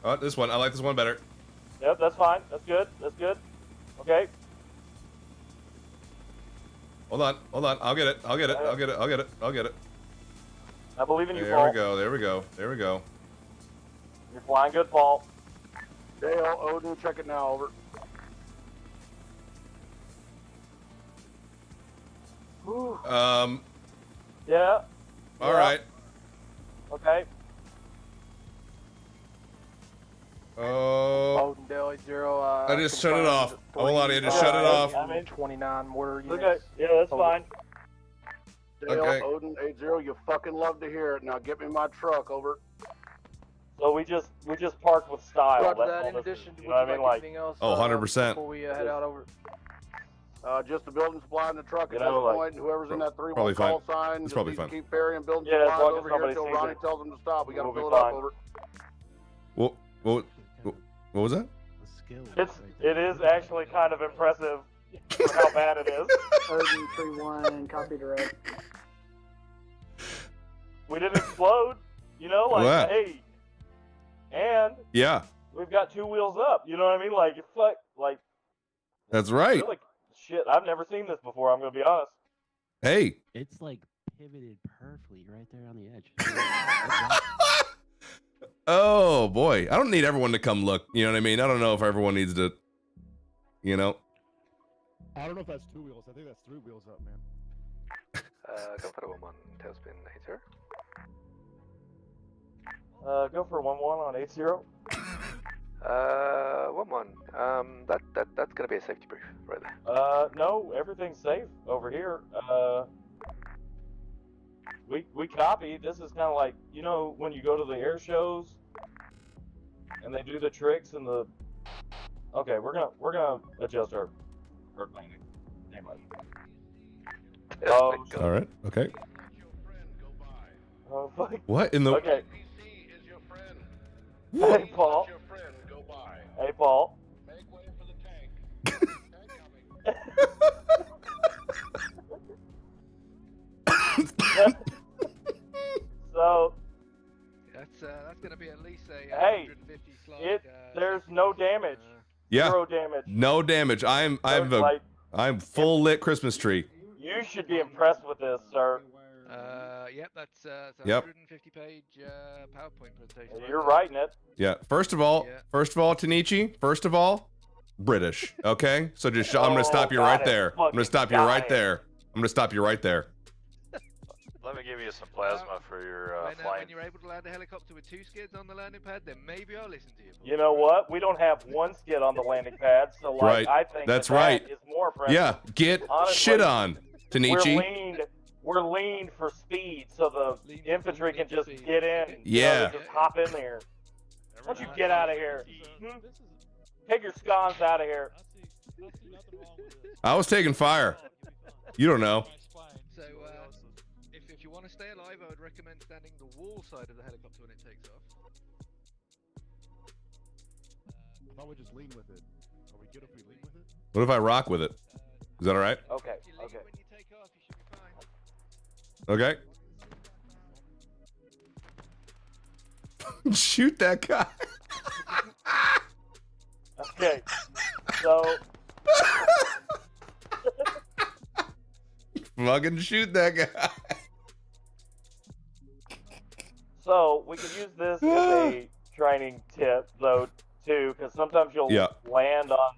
Oh, this one. I like this one better. Yep, that's fine. That's good. That's good. Okay. Hold on. Hold on. I'll get it. I'll get it. I'll get it. I'll get it. I'll get it. I believe in you, There Paul. we go. There we go. There we go. You're flying good, Paul. Dale, Odin, check it now, over. Whew. All Yeah. Yeah. right. Okay. Oh. Odendale 80. I just shut it off. Hold on, I just shut it off. 29 mortar units. Okay, yeah, that's fine. Dale, Okay. Odin 80, you fucking love to hear it. Now get me my truck, over. So we just parked with style. Roger That's that. all In this addition, is, would you know what I mean? Like, anything else? Oh, 100%. Before we head out over. Just the building supply and the truck You at know, this like- point. And whoever's in that 3-1 Probably call fine. sign, It's just probably need to fine. keep ferrying building Yeah, as supplies long as over here somebody until sees Ronnie it. tells them to stop. We got to We'll be fill it up, fine. over. What was that? it is actually kind of impressive for how bad it is. Odin 3-1, copy direct. We didn't explode, you know, like, Wow. hey, and Yeah, we've got 2 wheels up, you know what I mean? Like, it's like, that's right. really, shit, I've never seen this before, I'm gonna be honest. Hey. It's like pivoted perfectly right there on the edge. Oh boy, I don't need everyone to come look. You know what I mean? I don't know if everyone needs to. You know. I don't know if that's 2 wheels. I think that's 3 wheels up, man. Go for the 1-1, tailspin 80. Go for 1-1 on 80. 1-1. That's gonna be a safety brief right there. No, everything's safe over here. We copy. This is kind of like, you know, when you go to the air shows and they do the tricks and the. Okay, we're gonna adjust our landing. Anyway. Oh, All right. Okay. oh fuck. What in the? Okay. Hey, Paul. Hey, Paul. So that's gonna be at least a hey, 150 slide. there's no damage. Yeah. 0 damage. No damage. I'm full lit Christmas tree. You should be impressed with this, sir. Yep, that's a Yep. 150-page PowerPoint presentation. You're writing it. Yeah. First of all, Tanichi. First of all, British. Okay. So just I'm gonna stop you right there. I'm gonna stop you right there. I'm gonna stop you right there. Let me give you some plasma for your When flying. you're able to land a helicopter with 2 skids on the landing pad, then maybe I'll listen to you. You know what? We don't have 1 skid on the landing pad, so like Right. I think That's that right. is more impressive. Yeah. Get Honestly, shit on, Tanichi. We're lean for speed, so the infantry can just get in. Yeah. Just hop in there. Why don't you get out of here? Take your scones out of here. I was taking fire. You don't know. So, if you want to stay alive, I would recommend standing the wall side of the helicopter when it takes off. I thought we'd just lean with it. Are we good if we lean with it? What if I rock with it? Is that all right? Okay. Okay. Okay. Shoot that guy. Okay. So. Fucking shoot that guy. So we could use this as a training tip, though, too, because sometimes you'll land on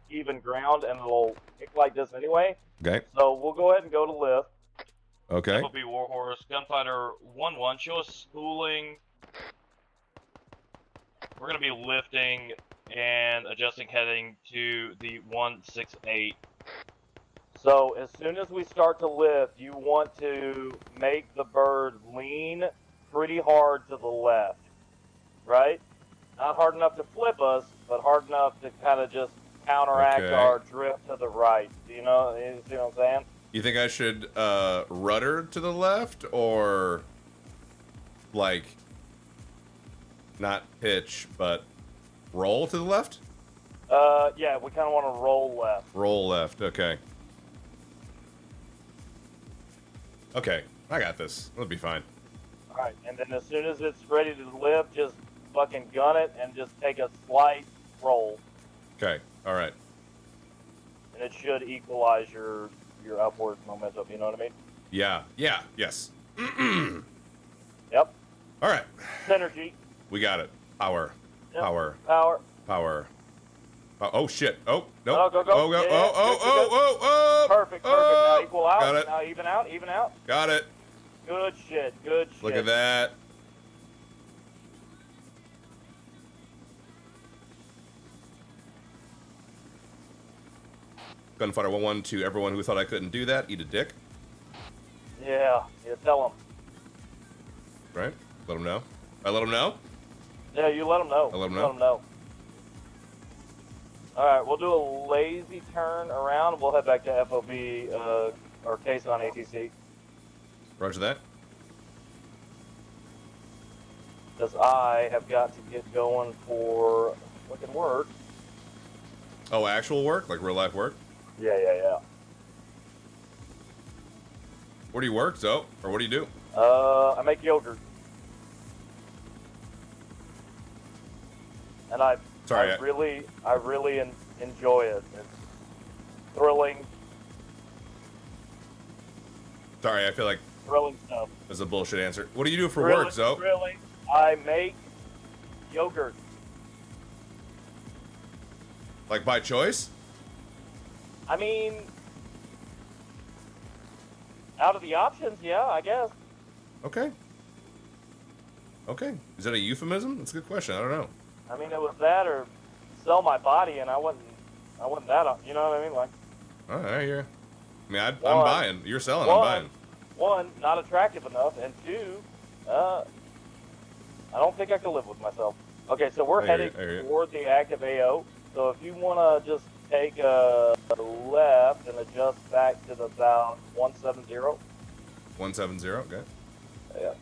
uneven ground and it'll kick like this anyway. Okay. So we'll go ahead and go to lift. Okay. That will be Warhorse Gunfighter 1-1. Show us schooling. We're going to be lifting and adjusting heading to the 168. So as soon as we start to lift, you want to make the bird lean pretty hard to the left, right? Not hard enough to flip us, but hard enough to kind of just counteract Okay. our drift to the right. Do you know? You see what I'm saying? You think I should rudder to the left or like not pitch but roll to the left? Yeah, we kind of want to roll left. Roll left. Okay. Okay, I got this. It'll be fine. All right, and then as soon as it's ready to lift, just fucking gun it and just take a slight roll, Okay. All right. and it should equalize your upward momentum. You know what I mean? Yeah. Yeah. Yes. Yep. All right. Synergy. We got it. Power. Yep. Power. Power. Power. Oh shit. Oh no. Oh, go, go. Oh go. Yeah, Oh oh good, oh good. oh oh. Perfect. Perfect. Oh. Now equal out. Got it. Now even out. Even out. Got it. Good shit. Good shit. Look at that. Gunfighter 1-1 to everyone who thought I couldn't do that. Eat a dick. Yeah, tell them. Right? Let them know. I let them know? Yeah, you let them know. I let them You know. Let them know. All right, we'll do a lazy turn around. We'll head back to FOB or case on ATC. Roger that. Because I have got to get going for fucking work. Oh, actual work? Like real life work? Yeah. Where do you work, Zoe? Or what do you do? I make yogurt. And I really enjoy it. It's thrilling. Sorry, I feel like Thrilling stuff. that's a bullshit answer. What do you do for Really, work, Zoe? Thrilling. I make yogurt. Like by choice? I mean, out of the options, yeah, I guess. Okay. Okay. Is that a euphemism? That's a good question. I don't know. I mean, it was that or sell my body, and I wasn't that. You know what I mean? Like, All right, yeah. I mean, I'm buying. You're selling. I'm buying. One, not attractive enough, and two, I don't think I could live with myself. Okay, so we're heading toward the active AO. So if you want to just take a left and adjust back to the about 170. 170. Okay. Yeah.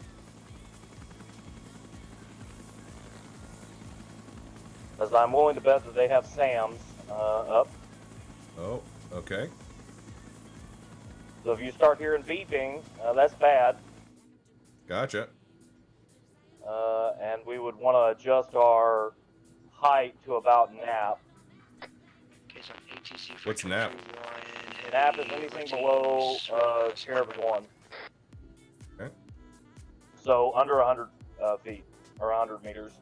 As I'm willing to bet that they have Sam's up. Oh, okay. So if you start hearing beeping, that's bad. Gotcha. And we would want to adjust our height to about nap. What's nap? Nap is anything below Caravan 1. Okay. So under 100 feet or 100 meters.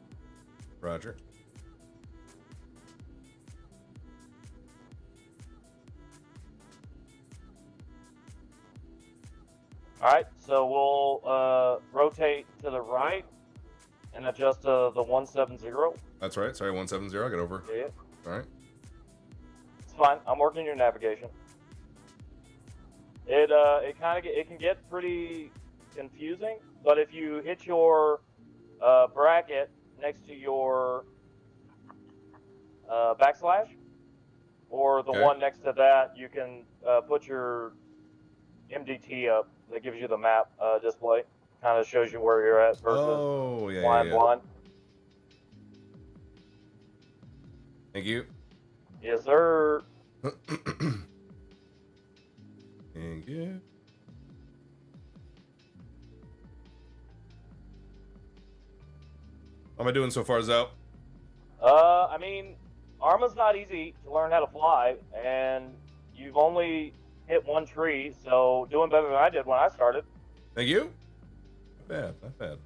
Roger. All right, so we'll rotate to the right and adjust to the 170. That's right. Sorry, 170. I got over. Yeah. All right. It's fine. I'm working your navigation. It can get pretty confusing, but if you hit your bracket next to your backslash, or the one next to that, you can put your MDT up. That gives you the map display. Kind of shows you where you're at versus blind. Thank you. Yes, sir. Thank you. How am I doing so far, Zoe? I mean, Arma's not easy to learn how to fly, and you've only hit one tree, so doing better than I did when I started. Thank you. Not bad, not bad.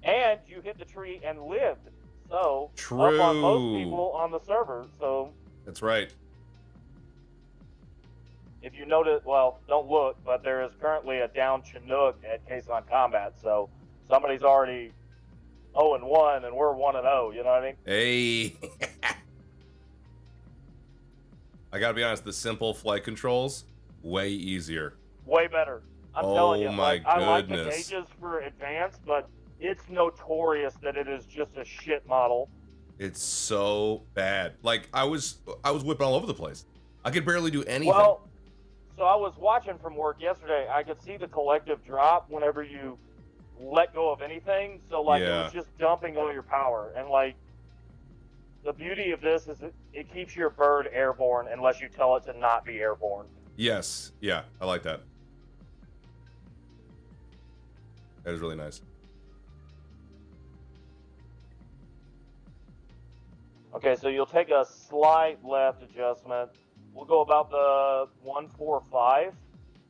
And you hit the tree and lived, so True. up on most people on the server. So that's right. If you notice, well, don't look, but there is currently a down Chinook at Case on Combat, so somebody's already 0-1, and we're 1-0. You know what I mean? Hey. I gotta be honest, the simple flight controls, way easier. Way better. I'm telling you. Oh my I like the goodness. gauges for advanced, but it's notorious that it is just a shit model. It's so bad. Like I was whipping all over the place. I could barely do anything. Well, so I was watching from work yesterday. I could see the collective drop whenever you let go of anything. So like it was just dumping all your power, and like the beauty of this is it keeps your bird airborne unless you tell it to not be airborne. Yes. Yeah, I like that. That is really nice. Okay, so you'll take a slight left adjustment. We'll go about the 145.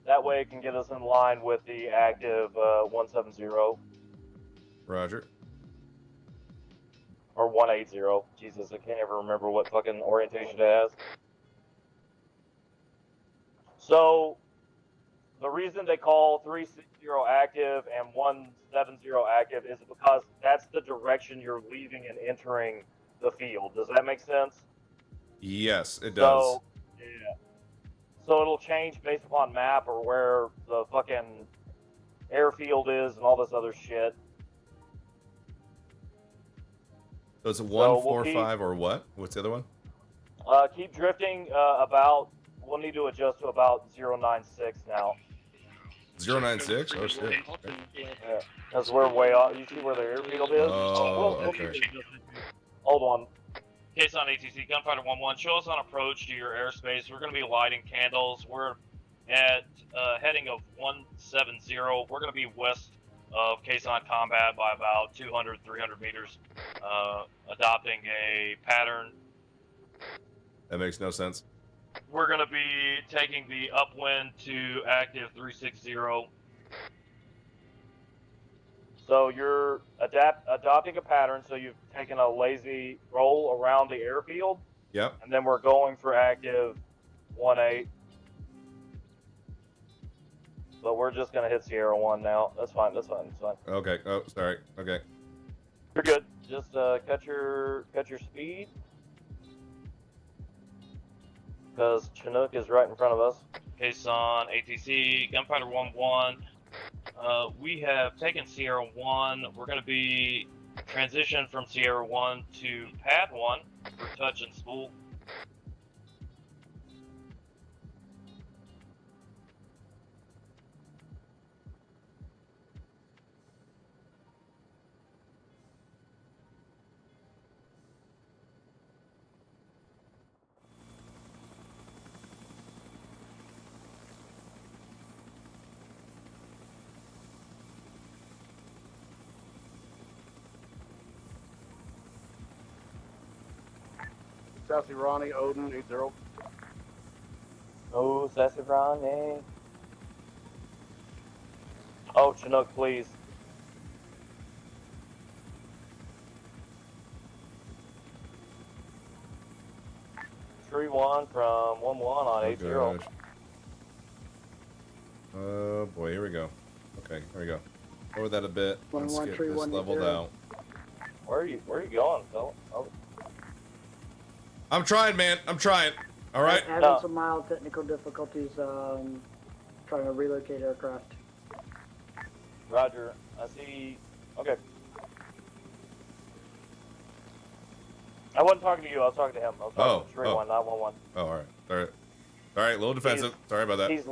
That way it can get us in line with the active 170. Roger. Or 180. Jesus, I can't ever remember what fucking orientation it has. So, the reason they call 360 active and 170 active is because that's the direction you're leaving and entering the field. Does that make sense? Yes, it does. So, yeah. So it'll change based upon map or where the fucking airfield is and all this other shit. So it's a we'll 145 or what? What's the other one? Keep drifting about. We'll need to adjust to about 096 now. 096? Oh shit. Okay. Yeah, because we're way off. You see where the airfield is? Oh, okay. Hold on. Case on ATC, Gunfighter 1-1, show us on approach to your airspace. We're going to be lighting candles. We're at heading of 170. We're going to be west of Caisson Combat by about 200, 300 meters, adopting a pattern. That makes no sense. We're going to be taking the upwind to active 360. So you're adopting a pattern, so you've taken a lazy roll around the airfield. Yep. And then we're going for active 18. But we're just going to hit Sierra 1 now. That's fine, that's fine, that's fine. Okay, oh, sorry, okay. You're good. Just cut your speed. Because Chinook is right in front of us. Case on ATC, Gunfighter 1-1. We have taken Sierra 1. We're going to be transition from Sierra 1 to Pad 1 for touch and spool. Sassy Ronnie, Odin, 80. Oh, Sassy Ronnie. Oh, Chinook, please. Tree 1 from 1-1 on 80. gosh. Oh boy, here we go. Okay, here we go. Lower that a bit. Let's get this leveled out. Where are you going, Phil? Oh. I'm trying, man. I'm trying. All right. Having some mild technical difficulties trying to relocate aircraft. Roger. I see. Okay. I wasn't talking to you. I was talking to him. I was talking to Tree 1, not 1-1. Oh, all right. All right. All right. A little defensive. Sorry about that. He's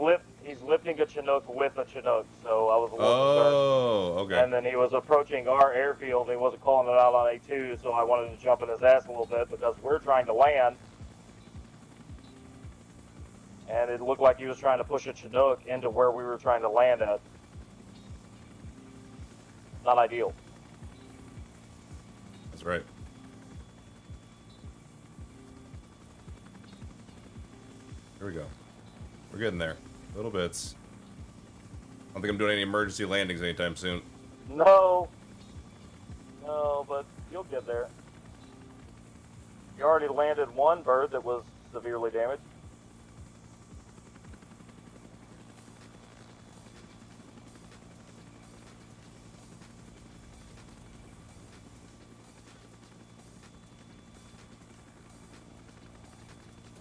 lifting a Chinook with a Chinook, so I was a little concerned. Okay. And then he was approaching our airfield. And he wasn't calling it out on A2, so I wanted to jump in his ass a little bit because we're trying to land. And it looked like he was trying to push a Chinook into where we were trying to land at. Not ideal. That's right. Here we go. We're getting there. Little bits. I don't think I'm doing any emergency landings anytime soon. No, but you'll get there. You already landed one bird that was severely damaged.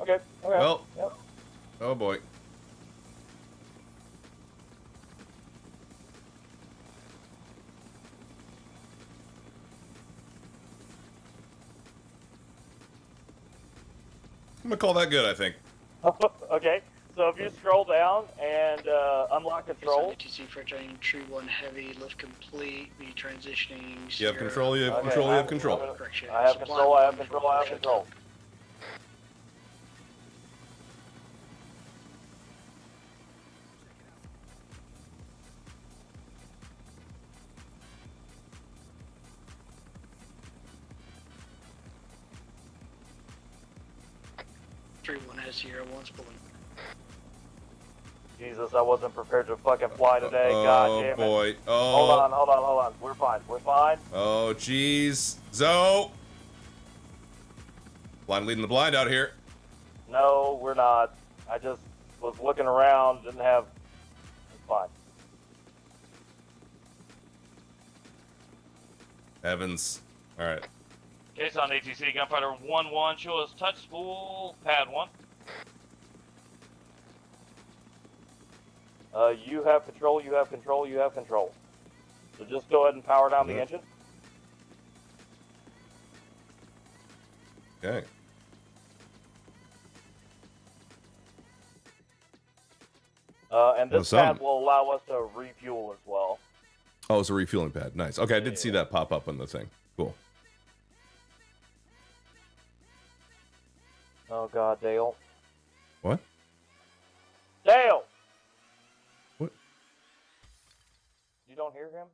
Okay. Well. Yep. Oh boy. I'm gonna call that good, I think. Okay, so if you scroll down and unlock control. ATC for training Tree 1 heavy, lift complete, be transitioning. You have control, you have control, you have control. I have control, I have control, I have control. Tree 1 has Sierra 1's pulling. Jesus, I wasn't prepared to fucking fly today. God damn it. Boy. Oh. Hold on. We're fine. We're fine. Oh, jeez. Zoe! Blind leading the blind out here. No, we're not. I just was looking around, didn't have. It's fine. Evans. All right. Case on ATC, Gunfighter 1-1, show us touch spool, pad 1. You have control, you have control, you have control. So just go ahead and power down the engine. Okay. And this pad will allow us to refuel as well. Oh, it's a refueling pad. Nice. Okay, I did see that pop up on the thing. Cool. Oh god, Dale. What? Dale! What? You don't hear him?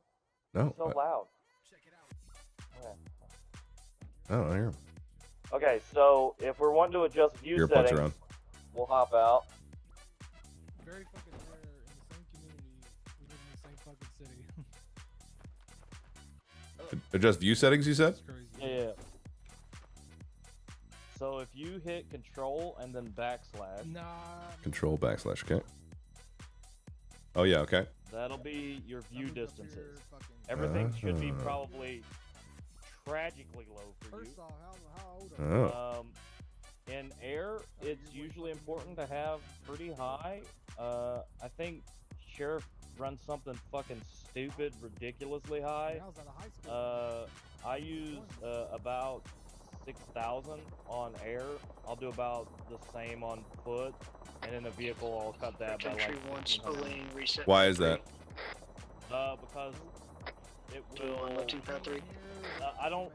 No. He's so loud. Okay. I don't hear him. Okay, so if we're wanting to adjust view Earbuds settings, around. we'll hop out. Very fucking rare in the same community. We live in the same fucking city. Adjust view settings, you said? Yeah. So if you hit control and then backslash. Control backslash, okay. Oh, yeah, okay. That'll be your view distances. Everything should be probably tragically low for you. Oh. In air, it's usually important to have pretty high. I think Sheriff runs something fucking stupid, ridiculously high. I use about 6,000 on air. I'll do about the same on foot, and in a vehicle I'll cut that by like 1,500. Why is that? Because it will. I don't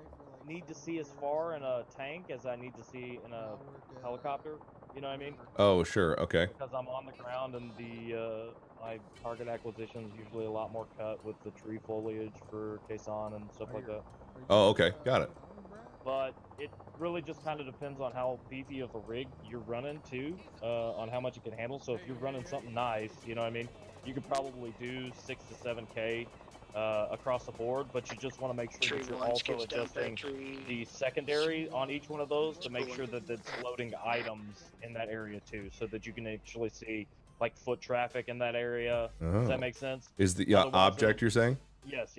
need to see as far in a tank as I need to see in a helicopter. You know what I mean? Oh, sure. Okay. Because I'm on the ground and my target acquisition is usually a lot more cut with the tree foliage for caisson and stuff like that. Oh, okay. Got it. But it really just kind of depends on how beefy of a rig you're running too, on how much it can handle. So if you're running something nice, you know what I mean, you could probably do 6 to 7K across the board, but you just want to make sure that you're also adjusting the secondary on each one of those to make sure that it's loading items in that area too, so that you can actually see like foot traffic in that area. Does that make sense? Is the object you're saying? Yes.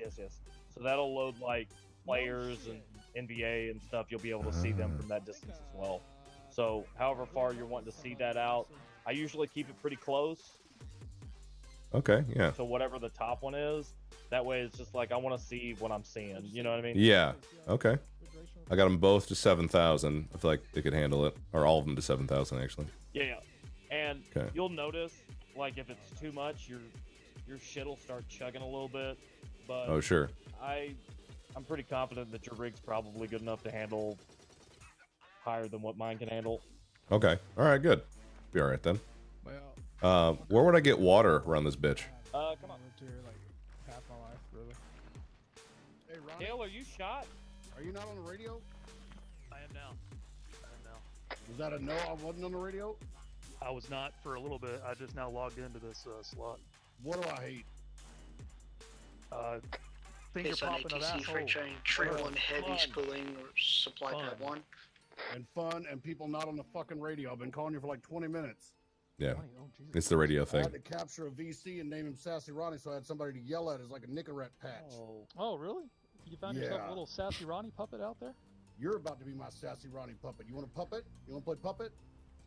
So that'll load like players and NBA and stuff. You'll be able to see them from that distance as well. So however far you're wanting to see that out, I usually keep it pretty close. Okay, yeah. So whatever the top one is, that way it's just like I want to see what I'm seeing. You know what I mean? Yeah. Okay. I got them both to 7,000. I feel like they could handle it, or all of them to 7,000 actually. Yeah. And Okay. you'll notice, like if it's too much, your shit'll start chugging a little bit. But Oh, sure. I'm pretty confident that your rig's probably good enough to handle higher than what mine can handle. Okay. All right. Good. Be all right then. Where would I get water around this bitch? Come on. Like half my life, really. Hey, Ronnie, Dale, are you shot? are you not on the radio? I am now. Was that a no? I wasn't on the radio? I was not for a little bit. I just now logged into this slot. What do I hate? Finger It's on popping of ATC that freight train, Tree 1 heavy Fun. spooling, or supply pad 1. And fun and people not on the fucking radio. I've been calling you for like 20 minutes. Yeah. It's the radio I thing. had to capture a VC and name him Sassy Ronnie, so I had somebody to yell at as like a Nicorette patch. Oh, really? You found yourself a little sassy Ronnie puppet out there? You're about to be my Sassy Ronnie puppet. You want a puppet? You want to play puppet?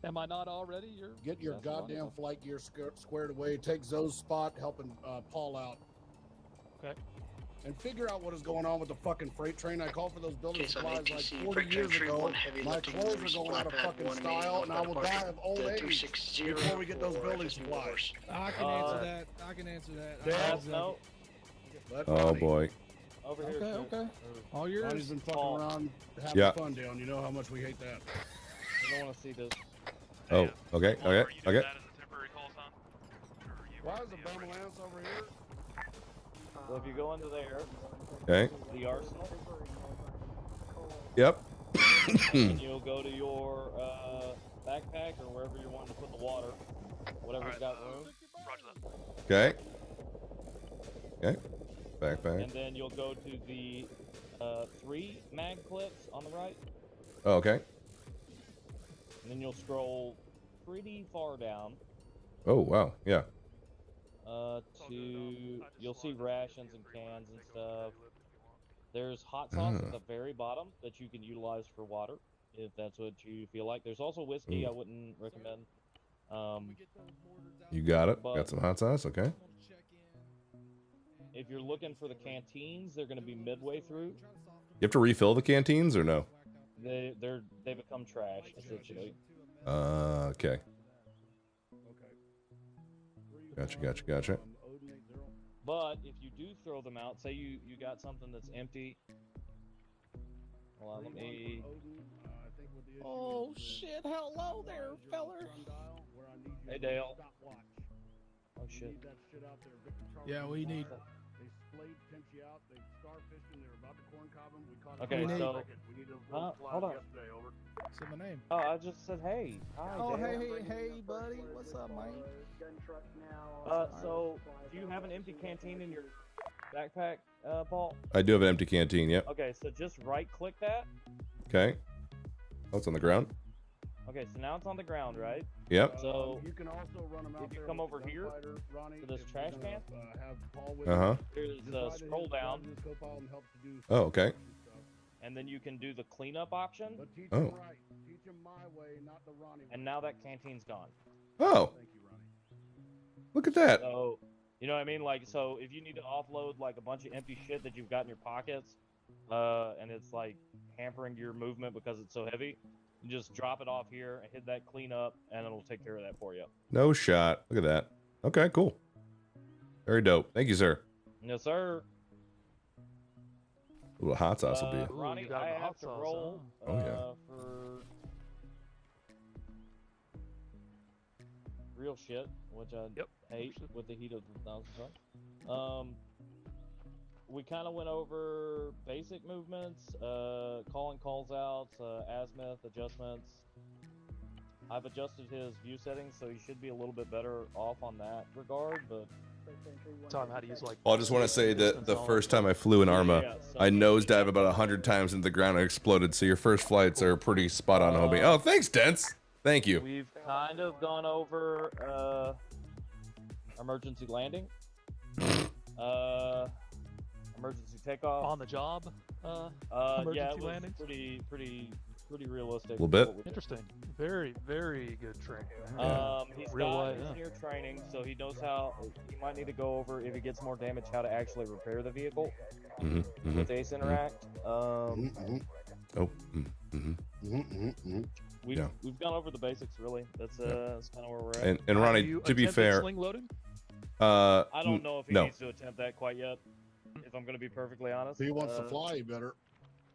Am I not already? Get your Sassy Ronnie goddamn puppet. flight gear squared away. Take Zoe's spot, helping Paul out. Okay. And figure out what is going on with the fucking freight train. I called for those building Case on supplies ATC, like 40 freight train years Tree ago. 1 heavy My lifting clothes are users, going out of supply pad fucking 1 style, and I will die of old age 360 before we get those for building FSU supplies. Wars. I can answer that. I can answer that. Dale? No. Let Oh Ronnie. boy. Over here. Okay, Chris. okay. All yours. Ronnie's been fucking Paul. around having Yeah. fun, Dale, and you know how much we hate that. I don't want to see this. Oh. Okay. Okay. Okay. Why is the ambulance over here? So if you go into there, Okay. the arsenal, Yep. and you'll go to your backpack or wherever you're wanting to put the water, whatever's got room. Okay. Okay. Backpack. And then you'll go to the 3 mag clips on the right, Oh, okay. and then you'll scroll pretty far down Oh wow. Yeah. to you'll see rations and cans and stuff. There's hot sauce at the very bottom that you can utilize for water, if that's what you feel like. There's also whiskey. Ooh. I wouldn't recommend. You got it. But Got some hot sauce. Okay. if you're looking for the canteens, they're going to be midway through. You have to refill the canteens or no? They become trash essentially. Okay. Gotcha. But if you do throw them out, say you got something that's empty. Hold on, let me. Oh shit! Hello there, feller. Hey Dale. Oh shit. Yeah, we need. They splayed Pinchy out. They starfished him. They were about to corn cob him. We caught Okay, him. so We need to hold on. yesterday. Over. Say my name. Oh, I just said hey. Hi, Oh, Dale. hey, buddy. What's up, man? So do you have an empty canteen in your backpack, Paul? I do have an empty canteen. Yep. Okay, so just right-click that. Okay. Oh, it's on the ground. Okay, so now it's on the ground, right? Yep. So you can also run them out if you there come with over the here gunfighter, Ronnie, to this if trash you're can, gonna, have Paul with Uh-huh. you, there's just scroll down, his co-pilot and help to do Oh, okay. and then you can do the cleanup option. But teach Oh. him right. Teach him my way, not the Ronnie way. And now that canteen's gone. Oh. Look at that. So, you know what I mean? Like, so if you need to offload like a bunch of empty shit that you've got in your pockets, and it's like hampering your movement because it's so heavy, you just drop it off here and hit that cleanup, and it'll take care of that for you. No shot. Look at that. Okay, cool. Very dope. Thank you, sir. Yes, sir. A little hot sauce will be. Ronnie, you got I the have hot to sauce, roll huh? Oh, yeah. for real shit, which I hate with the heat of the 1,000 suns. We kind of went over basic movements, calling calls outs, azimuth adjustments. I've adjusted his view settings, so he should be a little bit better off on that regard, but Taught him how to use like. Well, I just want to say that the first time I flew in Arma, I nosedived about 100 times into the ground and exploded. So your first flights are pretty spot on, homie. Oh, thanks, Dents. Thank you. we've kind of gone over emergency landing, emergency takeoff. On the job. Yeah, Emergency it was landings? pretty realistic. Little bit. what we did. Interesting. Very, very good training. He's Real got life, engineer training, so he knows how. He might need to go over if he gets more damage, how to actually repair the vehicle with Ace Interact. We've gone over the basics really. That's kind of where we're at. And Ronnie, to be fair, Sling loading? I don't know if he no. needs to attempt that quite yet. If I'm going to be perfectly honest. If he wants to fly, he better.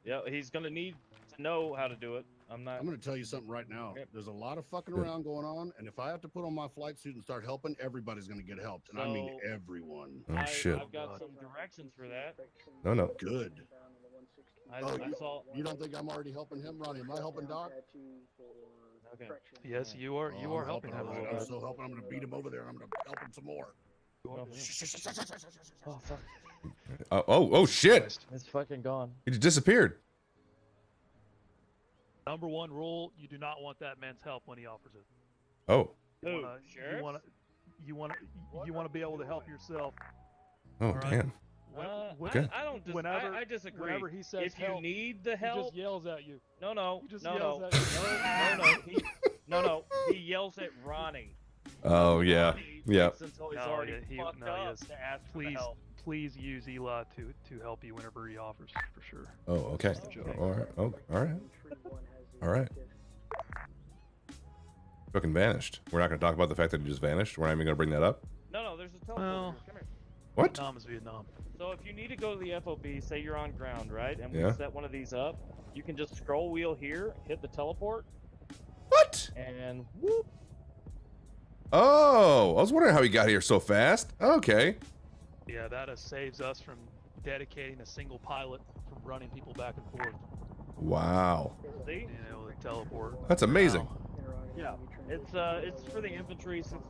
Yeah, he's going to need to know how to do it. I'm I'm going to tell you something right now. Yep. There's a lot of fucking around going on, and if I have to put on my flight suit and start helping, everybody's going to get helped, and I mean So- everyone. Oh, shit. I've got some directions for that. No. Good. I you, saw. you don't think I'm already helping him, Ronnie? Am I helping Doc? Okay. Yes, you are. You are helping him. I'm so helping. I'm going to beat him over there, and I'm going to help him some more. Oh fuck! Oh, shit. It's fucking gone. He just disappeared. Number one rule: you do not want that man's help when he offers it. Oh. You Sheriff? you want to be able to help yourself. Oh, All right? damn. Okay. I don't. Whenever I disagree. Whenever he says if you help, need the he help, just yells at you. no. He just yells at you. He yells at Ronnie. Oh, yeah. Yeah. Until he's No, already yeah, fucked no, up yes. to ask for Please, help. please use Eli to help you whenever he offers, for sure. Oh, okay. All right. Oh, all right. All right. Fucking vanished. We're not going to talk about the fact that he just vanished. We're not even going to bring that up. No, there's a teleporter. Well, Come here. What? Vietnam is Vietnam. So if you need to go to the FOB, say you're on ground, right? And we Yeah. set one of these up, you can just scroll wheel here, hit the teleport. What? And whoop. Oh, I was wondering how he got here so fast. Okay. Yeah, that saves us from dedicating a single pilot from running people back and forth. Wow. See? You know, the teleport. That's amazing. Wow. Yeah, it's for the infantry since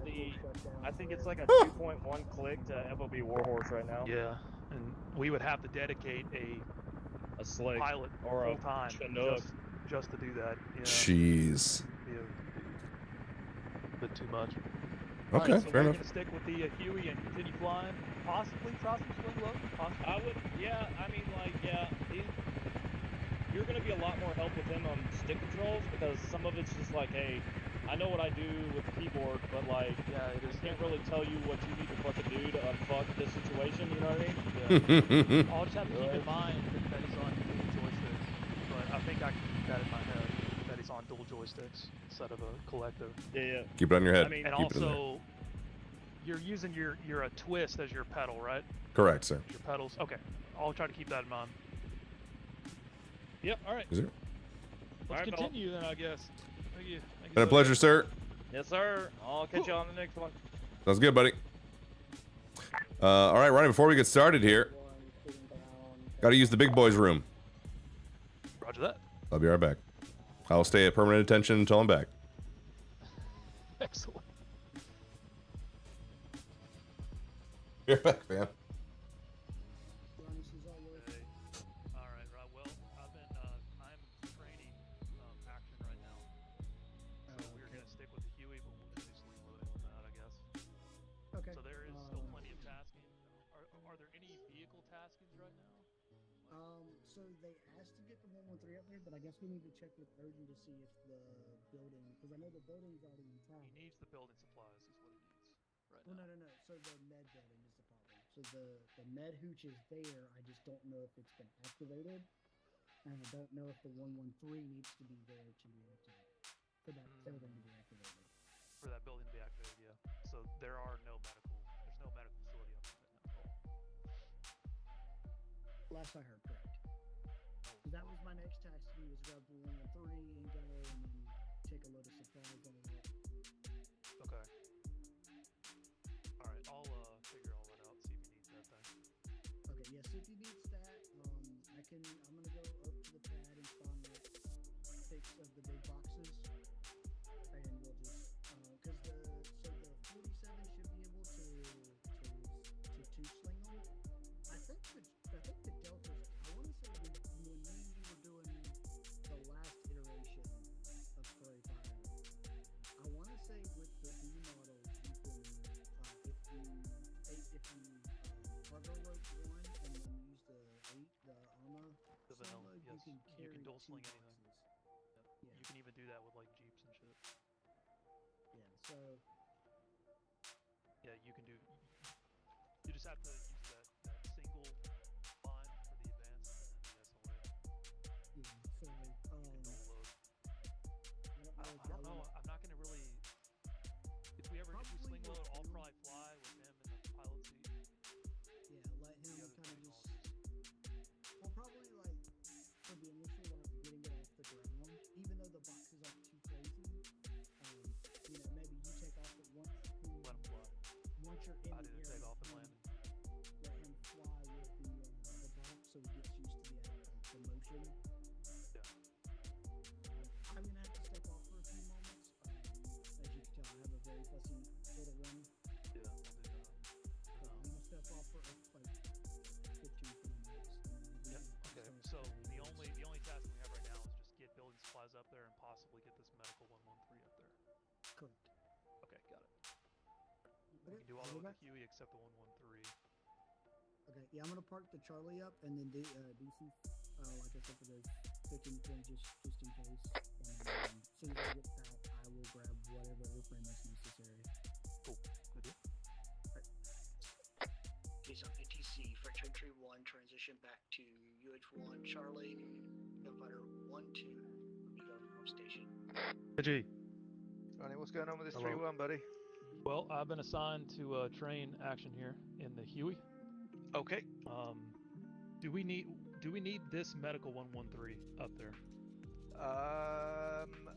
I think it's like a 2.1 click to FOB Warhorse right now. Yeah, and we would have to dedicate a slave pilot or a full time Chinook. just to do that. You know, Jeez. be a bit too much. Okay, Alright, so fair we're enough. gonna stick with the Huey and continue flying. Possibly try some swing low. Possibly. I would, yeah. I mean, like, yeah. You're gonna be a lot more help with him on stick controls because some of it's just like, hey, I know what I do with the keyboard, but like, yeah, I can't really tell you what you need to fucking do to unfuck this situation. You know what I mean? Yeah. I'll just have to keep in mind that he's on dual joysticks, but I think I can keep that in my head that he's on dual joysticks instead of a collective. Yeah. Keep it on your head. I mean, and Keep it in there. also, you're using your twist as your pedal, right? Correct, sir. Your pedals. Okay. I'll try to keep that in mind. Yep. All right. Is it? Let's Alright, continue then, I guess. Thank you. Thank you Been a so pleasure, much. sir. Yes, sir. I'll catch you on the next one. Sounds good, buddy. All right, Ronnie, before we get started here, got to use the big boys room. Roger that. I'll be right back. I'll stay at permanent attention until I'm back. Excellent. You're back, man. Alright, right. Well, I'm training action right now. So we're going to stick with the Huey, but we'll just do sleep loading on that, I guess. Okay. So there is still plenty of tasking. Are there any vehicle taskings right now? So they asked to get the 113 up there, but I guess we need to check with Urgent to see if the building, because I know the building's already intact. He needs the building supplies, is what he needs right Well, now. no. So the med building is the problem. So the med hooch is there. I just don't know if it's been activated, and I don't know if the 113 needs to be there to be activated for that building to be activated. For that building to be activated, yeah. So there's no medical facility up there right now. Last I heard, correct. So that was my next task to do, was grab the 113 and go, and then take a load of supplies on it. Okay. Alright, I'll figure all that out, see if he needs that thing. Okay, yeah, so if he needs that, I'm gonna go up to the pad and spawn like 6 of the big boxes, and we'll just, cause the 47 should be able to two sling them. I think the Deltas, I wanna say when me and you were doing the last iteration of Furry Fire, I wanna say with the B models, you can, if you cargo rope 1 and then use the 8, the AMA The vanilla, solo, yes. you can carry dual 2 sling anything. boxes. Yep. Yeah. You can even do that with like Jeeps and shit. Yeah, so Yeah, you can do. You just have to use that single line for the advanced and then the SLA. yeah, so Dual load. I don't know. I'm not gonna really. If we sling load, I'll probably fly with him in the pilot seat. yeah, let him kind of just. Well, probably like for the initial getting it off the ground, even though the boxes aren't too crazy. Maybe you take off at once. Let him fly. Once you're in I the do the air, takeoff and landing. let him fly with the box so he gets used to the motion. Yeah. I'm gonna have to step off for a few moments. As you can tell, I have a very fussy little one. Yeah, I'll do that. So I'm gonna step off for like 15 minutes. Yep. Okay. So the only task we have right now is just get building supplies up there and possibly get this medical 113 up there. Correct. Okay, got it. We can do all of the Huey except the 113. Okay, yeah, I'm gonna park the Charlie up and then DC, like I said, for those 15 points just in case. And then as soon as I get back, I will grab whatever airframe is necessary. Cool. Good deal. He's on ATC, French Entry 1, transition back to UH1, Charlie, Gunfighter 1-2, home station. Hey, G. Ronnie, what's going on with this Hello. 3-1, buddy? Well, I've been assigned to train action here in the Huey. Okay. Do we need this medical 113 up there?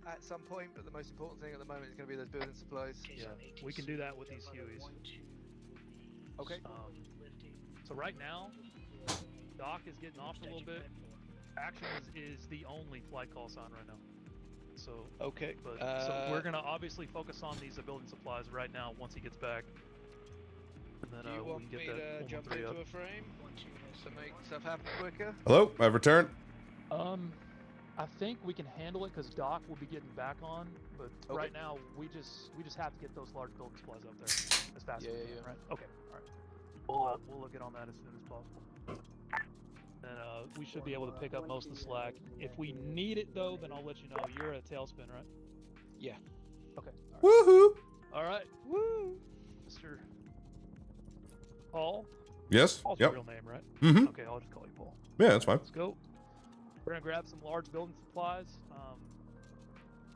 At some point, but the most important thing at the moment is going to be those building supplies. Yeah, we can do that with these Hueys. Okay. So right now, Doc is getting off a little bit. Action is the only flight call sign right now. So okay, but so we're gonna obviously focus on these building supplies right now once he gets back. And then do you we want can me get that to jump 113 into up. a frame to make stuff happen quicker? Hello, I've returned. I think we can handle it because Doc will be getting back on, but Okay. right now we just have to get those large building supplies up there as fast as we can, right? Okay, all right. We'll get on that as soon as possible. And we should be able to pick up most of the slack. If we need it though, then I'll let you know. You're a tailspin, right? Yeah. Okay. All right. Woohoo! All right. Woo! Mr. Paul? Yes. Paul's Yep. your real name, right? Mm-hmm. Okay, I'll just call you Paul. Yeah, that's fine. Let's go. We're gonna grab some large building supplies.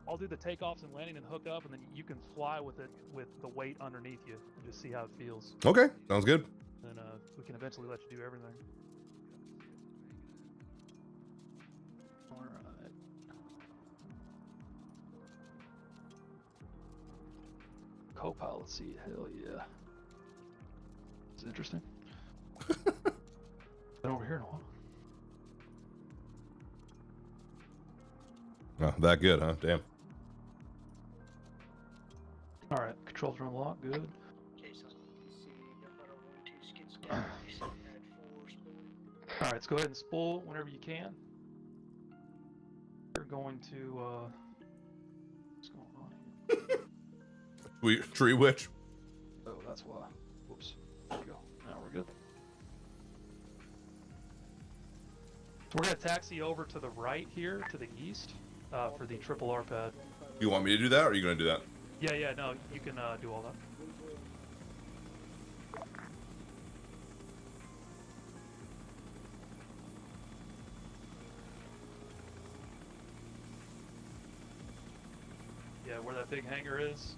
I'll do the takeoffs and landing and hook up, and then you can fly with it with the weight underneath you and just see how it feels. Okay, sounds good. And we can eventually let you do everything. All right. Co-pilot seat, hell yeah. It's interesting. Been over here in a while. Oh, that good, huh? Damn. All right, controls are unlocked. Good. All right, let's go ahead and spool whenever you can. We're going to. What's going on here? Tree witch. Oh, that's why. Whoops. There we go. Now we're good. So we're gonna taxi over to the right here, to the east, for the triple R pad. You want me to do that, or are you gonna do that? Yeah, no, you can do all that. Yeah, where that big hangar is,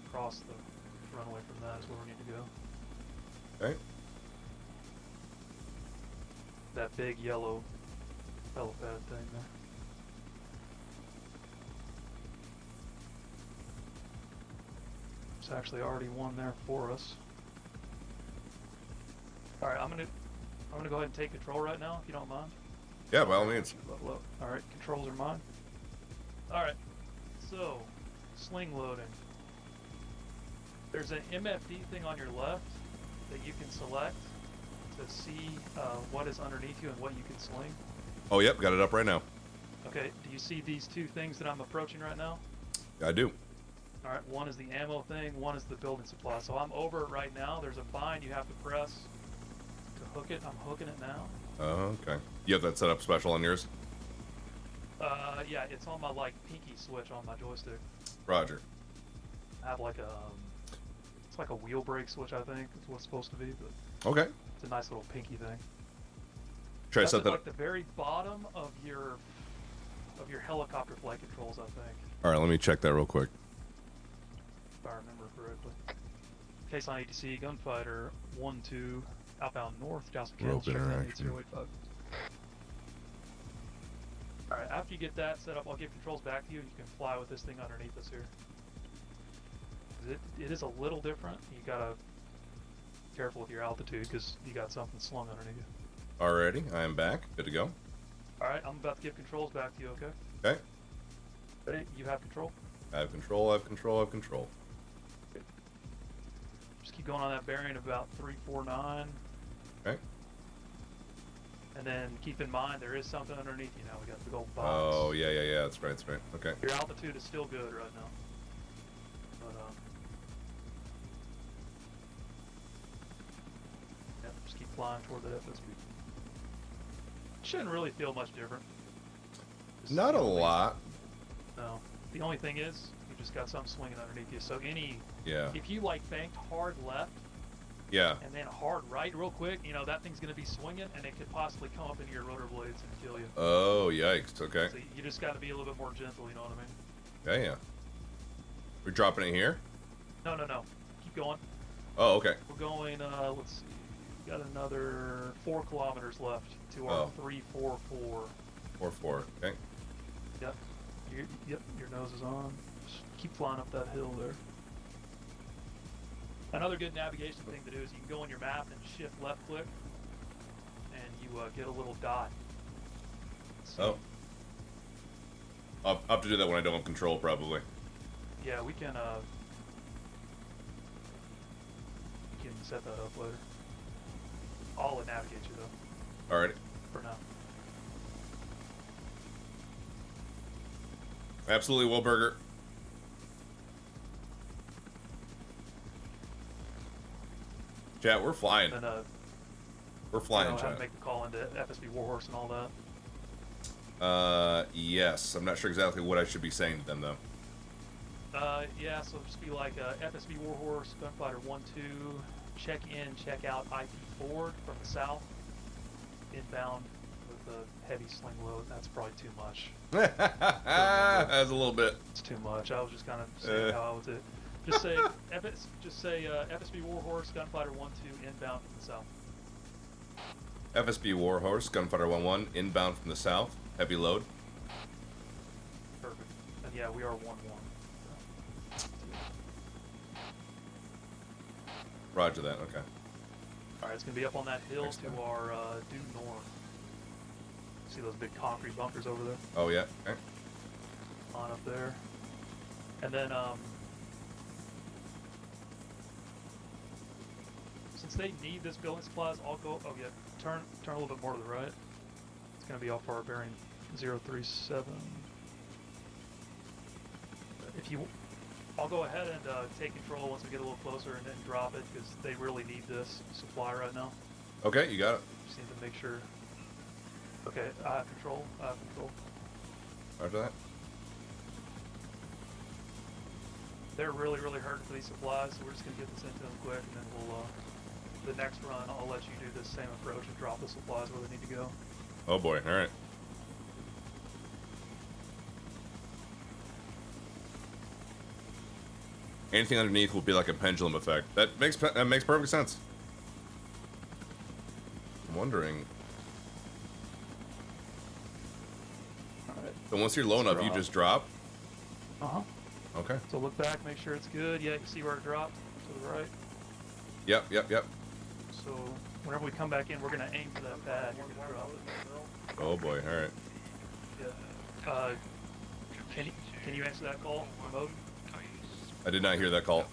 across the runway from that is where we need to go. Okay. That big yellow helipad thing there. There's actually already one there for us. All right, I'm gonna go ahead and take control right now, if you don't mind. Yeah, by all means. Level up. All right, controls are mine. All right, so sling loading. There's an MFD thing on your left that you can select to see what is underneath you and what you can sling. Oh, yep, got it up right now. Okay, do you see these two things that I'm approaching right now? I do. All right, one is the ammo thing, one is the building supply. So I'm over it right now. There's a bind you have to press to hook it. I'm hooking it now. Oh, okay. You have that set up special on yours? Yeah, it's on my like pinky switch on my joystick. Roger. I have like it's like a wheel brake switch, I think, is what's supposed to be, but Okay. it's a nice little pinky thing. Try to That's set at that like the very bottom of your helicopter flight controls, I think, All right, let me check that real quick. if I remember correctly. Case on ATC, gunfighter 1-2, outbound north, Jaxon Channel, Rope check that interaction. 8085. Alright, after you get that set up, I'll give controls back to you and you can fly with this thing underneath us here. It is a little different. You gotta be careful with your altitude because you got something slung underneath you. Alrighty, I am back. Good to go. Alright, I'm about to give controls back to you, okay? Okay. Ready? You have control? I have control, I have control, I have control. Just keep going on that bearing about 349. Okay. And then keep in mind there is something underneath you now. We got the gold box. Oh, yeah, that's right, that's right. Okay. Your altitude is still good right now. But yeah, just keep flying toward the FSB. Shouldn't really feel much different. Just Not a lot. No. The only thing is you just got something swinging underneath you. So Yeah. if you like banked hard left Yeah. and then hard right real quick, you know that thing's gonna be swinging and it could possibly come up into your rotor blades and kill you. Oh, yikes. Okay. So you just got to be a little bit more gentle. You know what I mean? Yeah. We're dropping it here? No. Keep going. Oh, okay. We're going, let's see. We got another 4 kilometers left to our 344. 4-4. Okay. Yep. Your nose is on. Just keep flying up that hill there. Another good navigation thing to do is you can go on your map and shift left click, and you get a little dot. Oh. I'll have to do that when I don't have control, probably. Yeah, we can set that up later. I'll navigate you though. Alrighty. For now. Absolutely, Wilburger. Chat, we're flying. And We're flying, how to chat. make the call into FSB Warhorse and all that. Yes. I'm not sure exactly what I should be saying to them, though. Yeah, so it'll just be like FSB Warhorse, Gunfighter 1-2, check in, check out IP forward from the south, inbound with a heavy sling load. That's probably too much. That's a little bit. It's too much. I was just kind of saying how I would do it. Just say FSB Warhorse, Gunfighter 1-2, inbound from the south. FSB Warhorse, Gunfighter 1-1, inbound from the south, heavy load. Perfect. And yeah, we are 1-1. Roger that, okay. Alright, it's going to be up on that hill to our due north. See those big concrete bunkers over there? Oh, yeah, okay. On up there. And then, since they need this building supplies, I'll go, oh yeah, turn a little bit more to the right. It's going to be off our bearing 037. If you, I'll go ahead and take control once we get a little closer and then drop it, because they really need this supply right now. Okay, you got it. Just need to make sure. Okay, I have control. Roger that. They're really hurting for these supplies, so we're just going to get this into them quick, and then we'll, the next run, I'll let you do this same approach and drop the supplies where they need to go. Oh boy, alright. Anything underneath will be like a pendulum effect. That makes perfect sense. I'm wondering. Alright. So once you're low enough, you just drop? Uh-huh. Okay. So look back, make sure it's good. Yeah, you can see where it dropped to the right. Yep. So whenever we come back in, we're going to aim for that pad. You're going to drop it. Oh boy, alright. Yeah. Can you answer that call remote? I did not hear that call.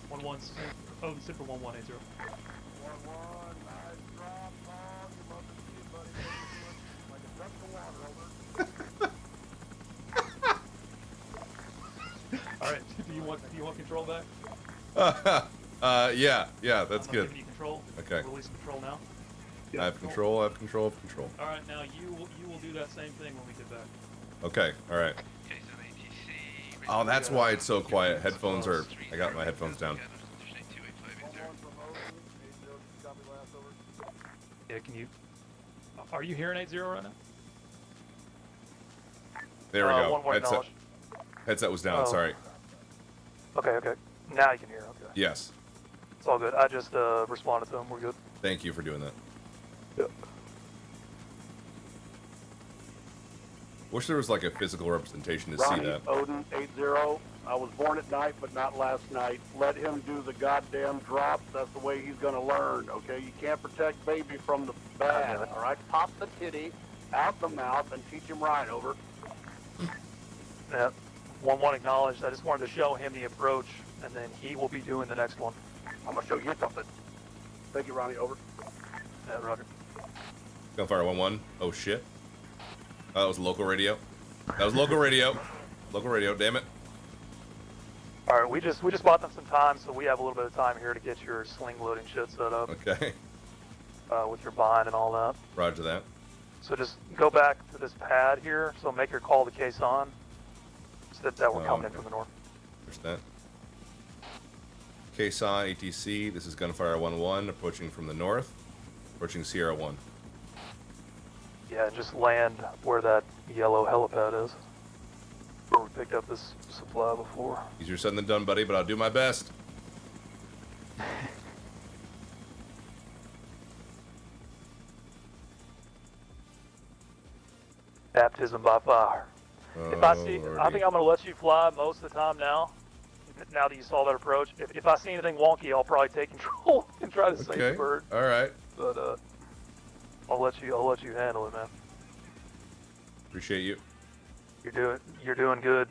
1-1, oh, Simper 1180. Alright, do you want control back? Yeah, that's good. Giving you control. Okay. Release control now. I have control. Alright, now you will do that same thing when we get back. okay, alright. Oh, that's why it's so quiet. Headphones are... I got my headphones down. Yeah, can you... Are you hearing 80 right now? There we go. One more knowledge. Headset was down, sorry. Okay. Now you can hear, okay. Yes. It's all good. I just responded to him. We're good. Thank you for doing that. Yep. Wish there was like a physical representation to Ronnie, see that. Odin 80. I was born at night, but not last night. Let him do the goddamn drops. That's the way he's gonna learn. Okay, you can't protect baby from the bad. All right, pop the titty out the mouth and teach him right. Over. Yeah. 1-1 acknowledged. I just wanted to show him the approach, and then he will be doing the next one. I'm gonna show you something. Thank you, Ronnie. Over. Yeah, Roger. Gunfire 1-1. Oh shit. That was local radio. Local radio, damn it. Alright, we just bought them some time, so we have a little bit of time here to get your sling loading shit set up. Okay. With your bind and all that. Roger that. So just go back to this pad here, so make your call to Jaxon. So that we're coming in from the north. Understand. Jaxon, ATC, this is Gunfire 1-1, approaching from the north. Approaching Sierra 1. Yeah, just land where that yellow helipad is. Where we picked up this supply before. Easier said than done, buddy, but I'll do my best. Baptism by fire. If I see, Lordy. I think I'm going to let you fly most of the time now. Now that you saw that approach, if I see anything wonky, I'll probably take control and try to save the bird. All right. But I'll let you handle it, man. Appreciate you. You're doing good.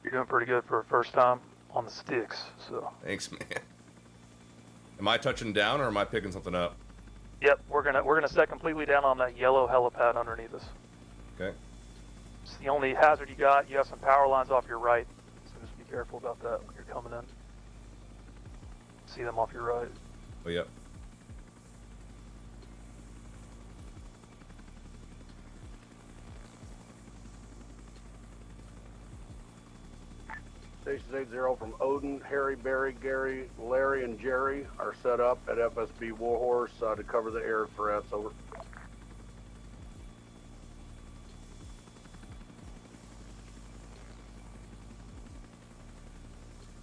You're doing pretty good for a first time on the sticks. So. Thanks, man. Am I touching down or am I picking something up? Yep, we're gonna set completely down on that yellow helipad underneath us. Okay. It's the only hazard you got. You have some power lines off your right, so just be careful about that when you're coming in. See them off your right. Oh, yep. Station 80 from Odin, Harry, Barry, Gary, Larry, and Jerry are set up at FSB Warhorse to cover the air threats. Over.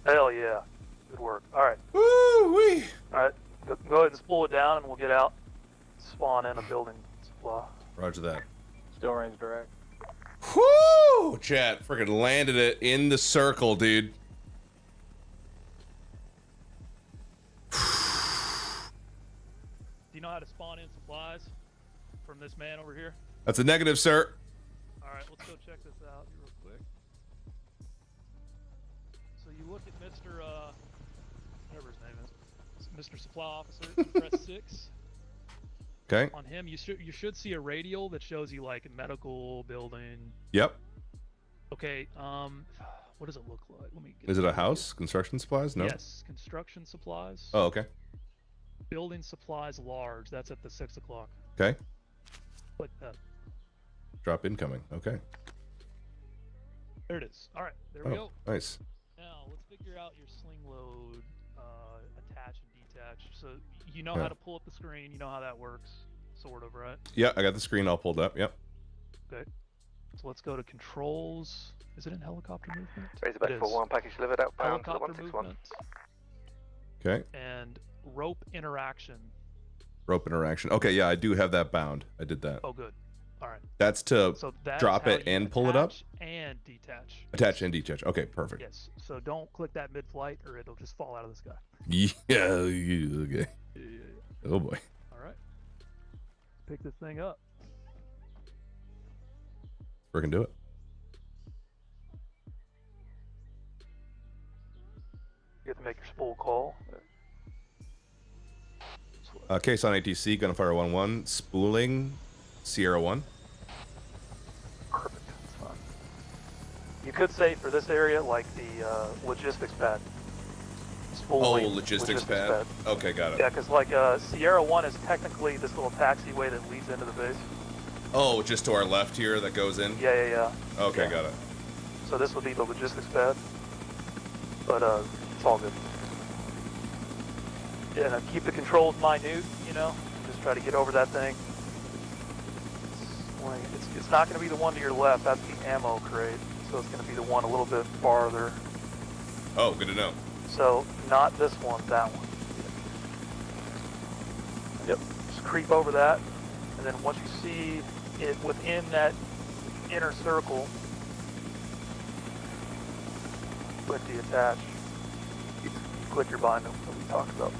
Hell yeah. Good work. Alright. Woo-wee! Alright. Go ahead and spool it down and we'll get out. Spawn in a building supply. Roger that. Still range direct. Whoo! Chat, freaking landed it in the circle, dude. Do you know how to spawn in supplies from this man over here? That's a negative, sir. Alright, let's go check this out real quick. So you look at Mr. Whatever his name is. Mr. Supply Officer, you press 6. Okay. On him, you should see a radial that shows you like medical building. Yep. Okay, what does it look like? Let me get Is it a house? Construction supplies? No. Yes, construction supplies. Oh, okay. Building supplies large. That's at the 6 o'clock. Okay. Click that. Drop incoming. Okay. There it is. All right, there we go. Nice. Now let's figure out your sling load, attach and detach. So you know how to pull up the screen. You know how that works, sort of, right? Yeah, I got the screen all pulled up. Yep. Okay. So let's go to controls. Is it in helicopter movement? Razorback It is. 4-1, package delivered outbound to the Helicopter 161. movement Okay. and rope interaction. Rope interaction. Okay, yeah, I do have that bound. I did that. Oh, good. All right. That's to So that's drop how it you and pull it up? attach and detach. Attach and detach. Okay, perfect. Yes. So don't click that mid-flight or it'll just fall out of the sky. Yeah, okay. Oh boy. All right. Pick this thing up. Freaking do it. You have to make your spool call. Case on ATC, Gunfire 1-1, spooling, Sierra 1. Perfect. That's fine. You could say for this area, like the logistics pad. Spooling, logistics pad. Okay, got it. Yeah, because like Sierra 1 is technically this little taxiway that leads into the base. Oh, just to our left here that goes in? Yeah. Okay, got it. So this would be the logistics pad. But it's all good. Yeah, now keep the controls minute, you know? Just try to get over that thing. It's not going to be the one to your left. That's the ammo crate. So it's going to be the one a little bit farther. Oh, good to know. So not this one, that one. Yep. Just creep over that. And then once you see it within that inner circle, click the attach. You click your bind that we talked about.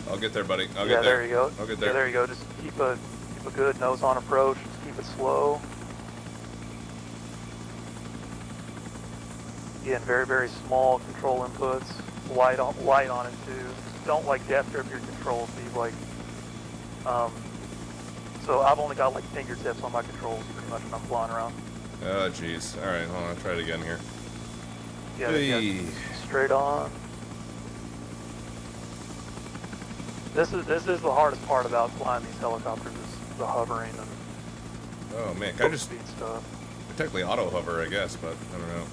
I'll get there, buddy. I'll Yeah, get there. there you go. I'll get there. Yeah, there you go. Just keep a good nose on approach. Just keep it slow. Again, very, very small control inputs. Light on it too. Don't like death grip your controls, Steve. Like, so I've only got like fingertips on my controls pretty much when I'm flying around. Oh, jeez. All right, hold on. I'll try it again here. Yeah, Hey. yeah, straight on. This is the hardest part about flying these helicopters is the hovering and Oh man, can I just speed stuff. technically auto hover, I guess, but I don't know.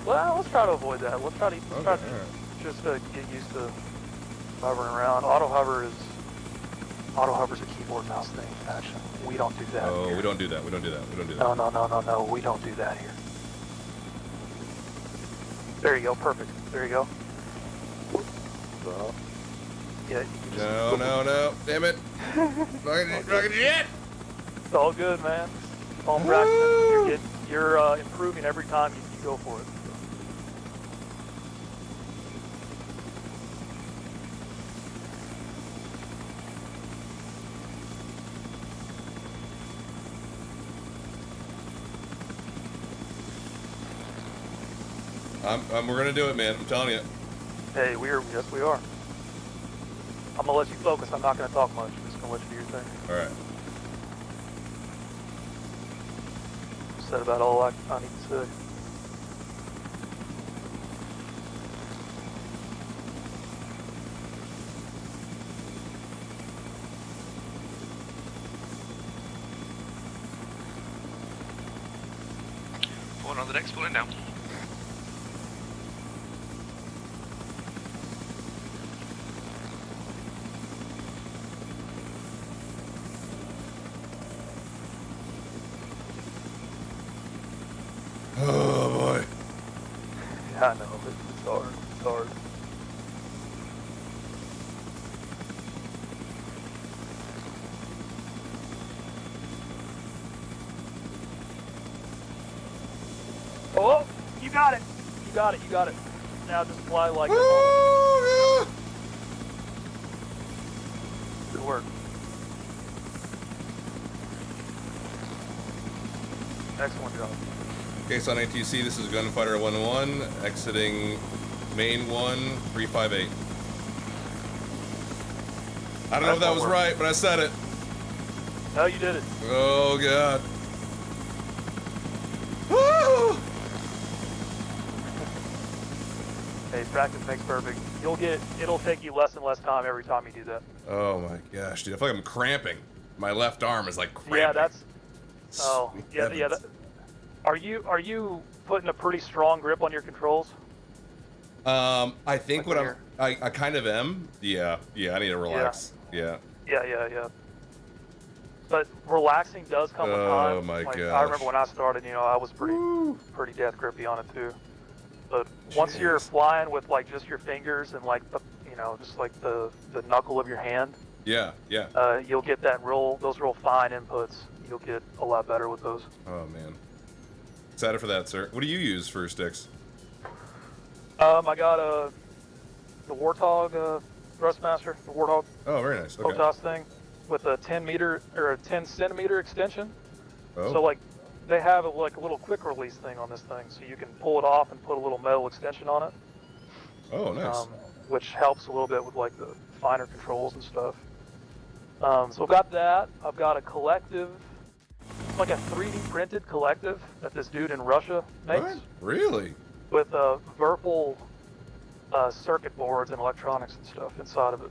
Well, let's try to avoid that. Let's try to just get used to hovering around. Auto hover's a keyboard mouse thing. Actually, we don't do that. Oh, here. we don't do that. We don't do that. We don't do that. No. We don't do that here. There you go. Perfect. There you go. Yeah. You can just No. Damn it. Rocket jet. It's all good, man. Home Braxton, you're improving every time you go for it. We're gonna do it, man. I'm telling you. Hey, yes, we are. I'm gonna let you focus. I'm not gonna talk much. I'm just gonna let you do your thing. All right. Said about all I need to say. One on the deck, pulling down. Oh boy. Yeah, I know. It's hard. It's hard. Oh, you got it. You got it. You got it. Now just fly like this. Good work. Excellent job. Case on ATC, this is Gunfighter 1-1, exiting main 1, 358. I don't know if that was right, but I said it. No, you did it. Oh, God. Hey, practice makes perfect. It'll take you less and less time every time you do that. Oh, my gosh, dude. I feel like I'm cramping. My left arm is like cramping. Yeah, that's. Oh, Sweet yeah, yeah. heavens. Are you putting a pretty strong grip on your controls? I think I kind of am. Yeah, I need to relax. Yeah. Yeah. But relaxing does come with time. Oh, my like, gosh. I remember when I started, I was pretty death grippy on it too. But once you're flying with like just your fingers and like the, just like the knuckle of your hand, Yeah. you'll get those real fine inputs. You'll get a lot better with those. Oh, man. Excited for that, sir. What do you use for sticks? I got the Warthog Thrustmaster, the Warthog. Oh, very nice. Okay. Protoss thing with a 10 centimeter extension. Oh. So like they have a little quick release thing on this thing, so you can pull it off and put a little metal extension on it. Oh, nice. Which helps a little bit with like the finer controls and stuff. So I've got that. I've got a collective, like a 3D printed collective that this dude in Russia makes. What? Really? With Virpil circuit boards and electronics and stuff inside of it.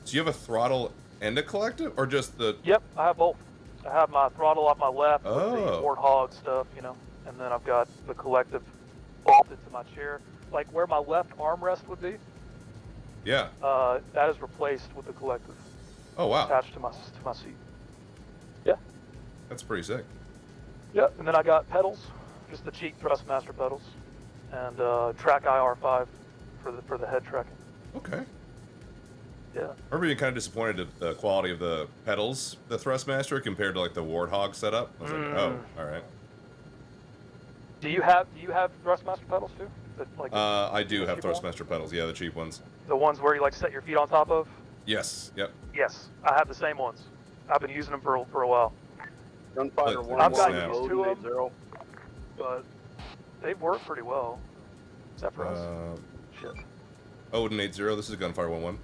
So you have a throttle and a collective, or just the? Yep, I have both. I have my throttle off my left with the Oh. Warthog stuff, and then I've got the collective bolted to my chair, like where my left armrest would be. Yeah. That is replaced with the collective. Oh, wow. Attached to my seat. Yeah. That's pretty sick. Yep, and then I got pedals, just the cheap Thrustmaster pedals, and track IR5 for the head tracking. Okay. Yeah. I remember being kind of disappointed at the quality of the pedals, the Thrustmaster, compared to like the Warthog setup. I was like, oh, all right. Do you have Thrustmaster pedals too? I do have Thrustmaster pedals. Yeah, the cheap ones. The ones where you like set your feet on top of? Yes. Yep. Yes, I have the same ones. I've been using them for a while. Gunfighter I've 1-1, got used to Odin them, 8-0. but they've worked pretty well, except for us. Shit. Odin 8-0. This is Gunfire 1-1.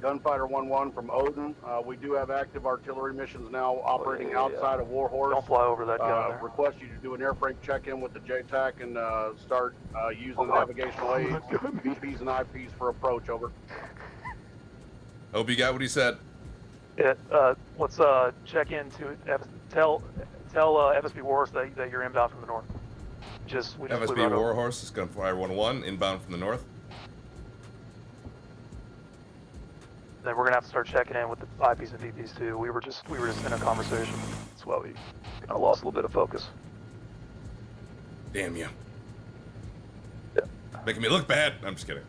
Gunfighter 1-1 from Odin. We do have active artillery missions now operating outside of Warhorse. Don't fly over that gun there. Request you to do an airframe check-in with the JTAC and start using navigational aids, VPs and IPs for approach. Over. Hope you got what he said. Yeah, let's check in to tell FSB Warhorse that you're inbound from the north. We just flew FSB right over. Warhorse, is Gunfire 1-1, inbound from the north. Then we're gonna have to start checking in with the IPs and VPs too. We were just in a conversation. That's why we kind of lost a little bit of focus. Damn you. Yeah. Making me look bad. I'm just kidding.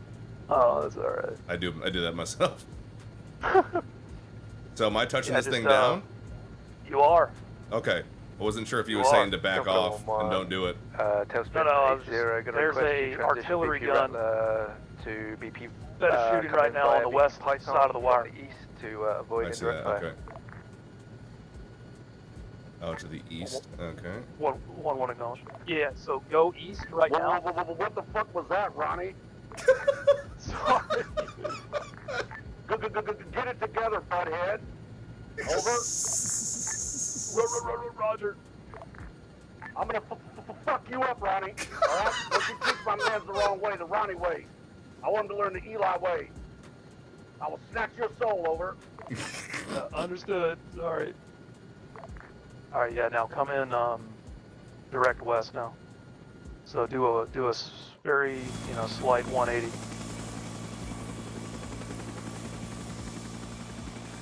Oh, that's all right. I do that myself. So am I touching this thing just, down? You are. Okay. I wasn't sure if you You were are. saying to back Go for off one. and don't do it. No, there's a artillery gun to BP that is shooting right now on the west side of the wire. east to avoid I see indirect that. fire. Okay. Oh, to the east. Okay. One acknowledged. Yeah, so go east right now. What the fuck was that, Ronnie? Sorry. Get it together, butthead. Over. Roger. I'm gonna fuck you up, Ronnie. All right? Don't you teach my mans the wrong way, the Ronnie way. I want him to learn the Eli way. I will snatch your soul, over. Understood. Sorry. All right, yeah. Now come in direct west now. So do a very slight 180,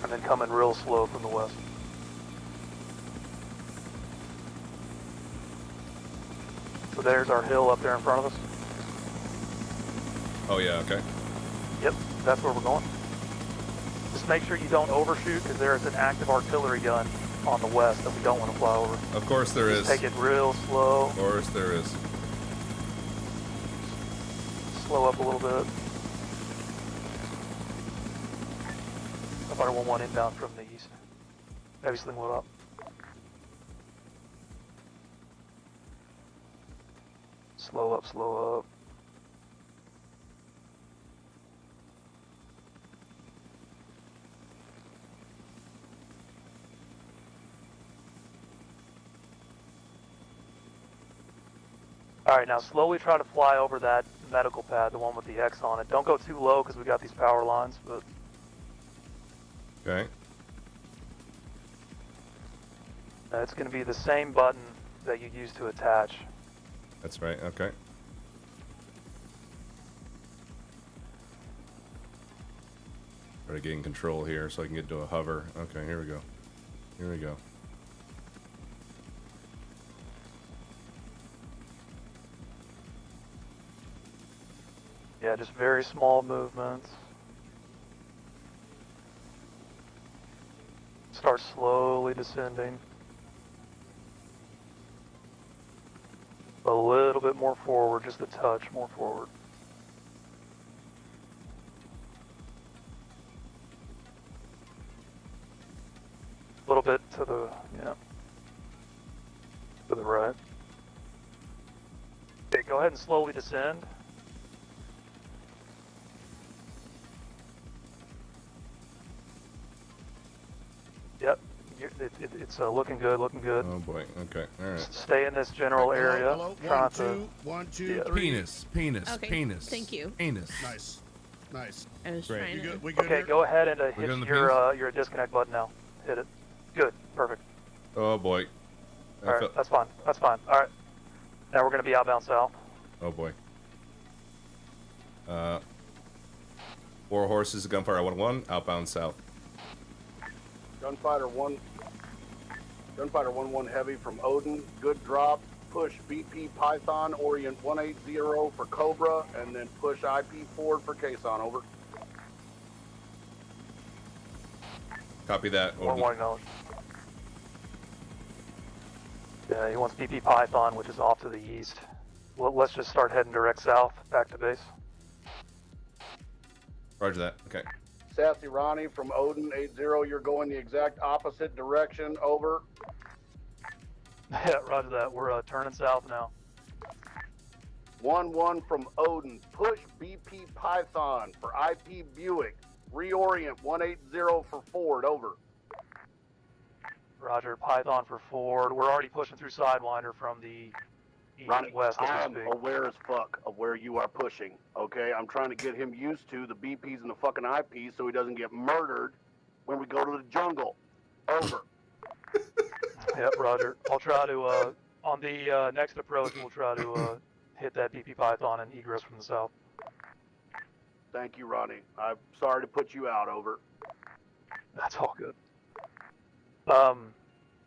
and then come in real slow from the west. So there's our hill up there in front of us. Oh yeah, okay. Yep, that's where we're going. Just make sure you don't overshoot, because there is an active artillery gun on the west that we don't want to fly over. Of course there is. Take it real slow. Of course there is. Slow up a little bit. Fighter 1-1 inbound from the east. Heavy slingwood up. Slow up, slow up. Alright, now slowly try to fly over that medical pad, the one with the X on it. Don't go too low because we got these power lines, but... Okay. It's going to be the same button that you use to attach. That's right, okay. Try to gain control here so I can get to a hover. Okay, here we go. Here we go. Yeah, just very small movements. Start slowly descending. A little bit more forward, just a touch more forward. A little bit to the, to the right. Okay, go ahead and slowly descend. Yep, it's looking good, looking good. Oh boy, okay, alright. Stay in this general area. Hello. One, two, three. Penis, Okay, penis. thank you. Penis. Nice. I was Great. trying to... We good Okay, here? go ahead and We're hit good on the your disconnect button now. Hit it. Good, perfect. Oh boy. Alright, that's fine, that's fine. Alright, now we're going to be outbound south. Oh boy. 4 horses, gunfire 1-1, outbound south. Gunfighter 1-1 heavy from Odin. Good drop. Push BP Python Orient 180 for Cobra, and then push IP Ford for Caisson. Over. Copy that. Odin. 1-1 knowledge. Yeah, he wants BP Python, which is off to the east. Well, let's just start heading direct south, back to base. Roger that. Okay. Sassy Ronnie from Odin 80. You're going the exact opposite direction. Over. Yeah, roger that. We're turning south now. 1-1 from Odin. Push BP Python for IP Buick. Reorient 180 for Ford. Over. Roger, Python for Ford. We're already pushing through Sidewinder from the Ronnie, west as I am we speak. aware as fuck of where you are pushing, okay? I'm trying to get him used to the BPs and the fucking IPs so he doesn't get murdered when we go to the jungle. Over. Yep, roger. I'll try to, on the next approach, we'll try to hit that BP Python and egress from the south. Thank you, Ronnie. I'm sorry to put you out. Over. That's all good.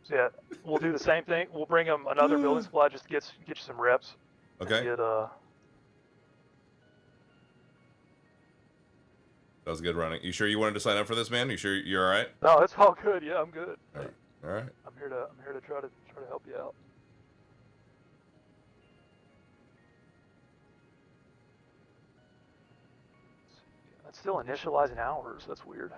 So yeah, we'll do the same thing. We'll bring him another building supply just to get you some reps. Okay. Get, That was good running. You sure you wanted to sign up for this, man? You sure you're all right? No, it's all good. Yeah, I'm good. All right. All right. I'm here to try to help you out. It's still initializing hours. That's weird.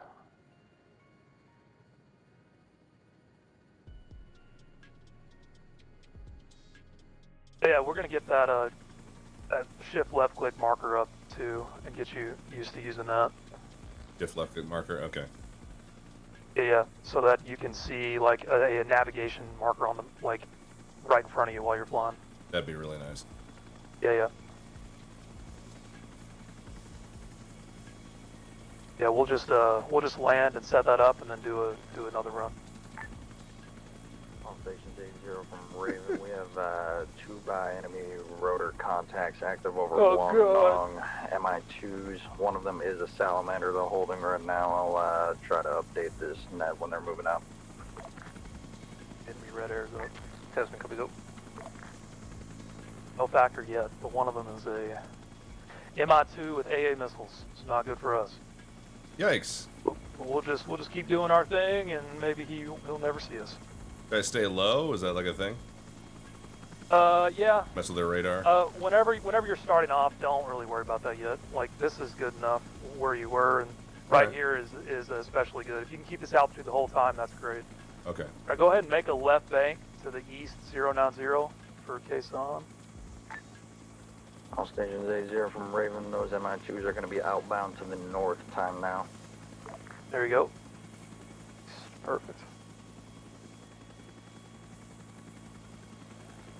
Yeah, we're gonna get that shift left click marker up too, and get you used to using that. Shift left click marker. Okay. Yeah, so that you can see like a navigation marker on the like right in front of you while you're flying. That'd be really nice. Yeah. Yeah, we'll just land and set that up and then do another run. On station J0 from Raven, we have 2 by enemy rotor contacts active over one long MI2s. One of them is a salamander they're holding right now. I'll try to update this net when they're moving out. Enemy red air go. Tesman, copy go. No factor yet, but one of them is a MI2 with AA missiles. It's not good for us. Yikes. We'll just keep doing our thing, and maybe he'll never see us. Should I stay low? Is that like a thing? Yeah. Mess with their radar? Whenever you're starting off, don't really worry about that yet. Like, this is good enough where you were, and right here is especially good. If you can keep this altitude the whole time, that's great. Okay. All right, go ahead and make a left bank to the east 090 for Jaxon. All stations A0 from Raven, those MI2s are going to be outbound to the north time now. There you go. Perfect.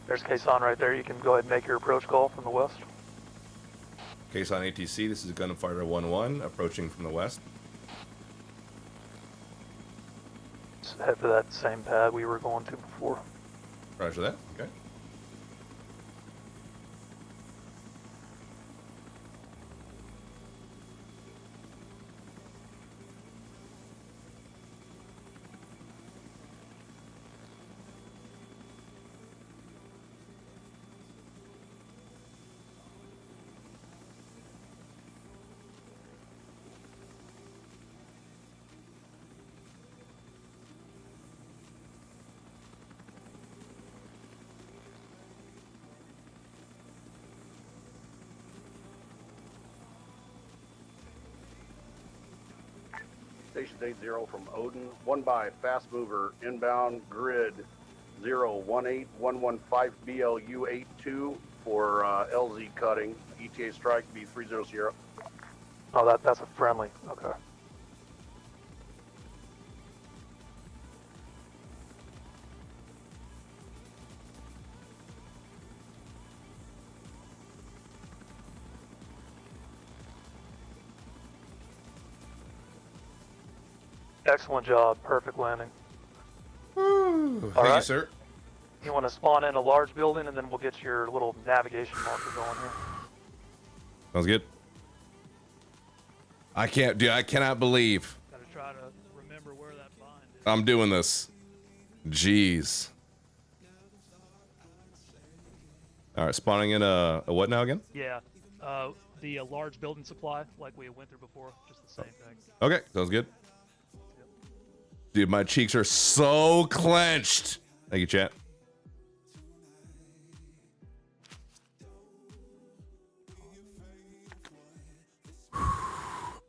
There's Jaxon right there. You can go ahead and make your approach call from the west. Case on ATC, this is Gunfighter 1-1, approaching from the west. Just head for that same pad we were going to before. Roger that. Okay. Station 80 from Odin, 1 by fast mover inbound grid 018115 BLU82 for LZ cutting, ETA strike B30 Sierra. Oh, that's a friendly. Okay. Excellent job. Perfect landing. Thank you, sir. You want to spawn in a large building, and then we'll get your little navigation marker going here. Sounds good. I cannot believe Gotta try to remember where that bind is. I'm doing this. Jeez. All right, spawning in a what now again? Yeah. The large building supply, like we went through before, just the same thing. Okay, sounds good. Dude, my cheeks are so clenched. Thank you, chat.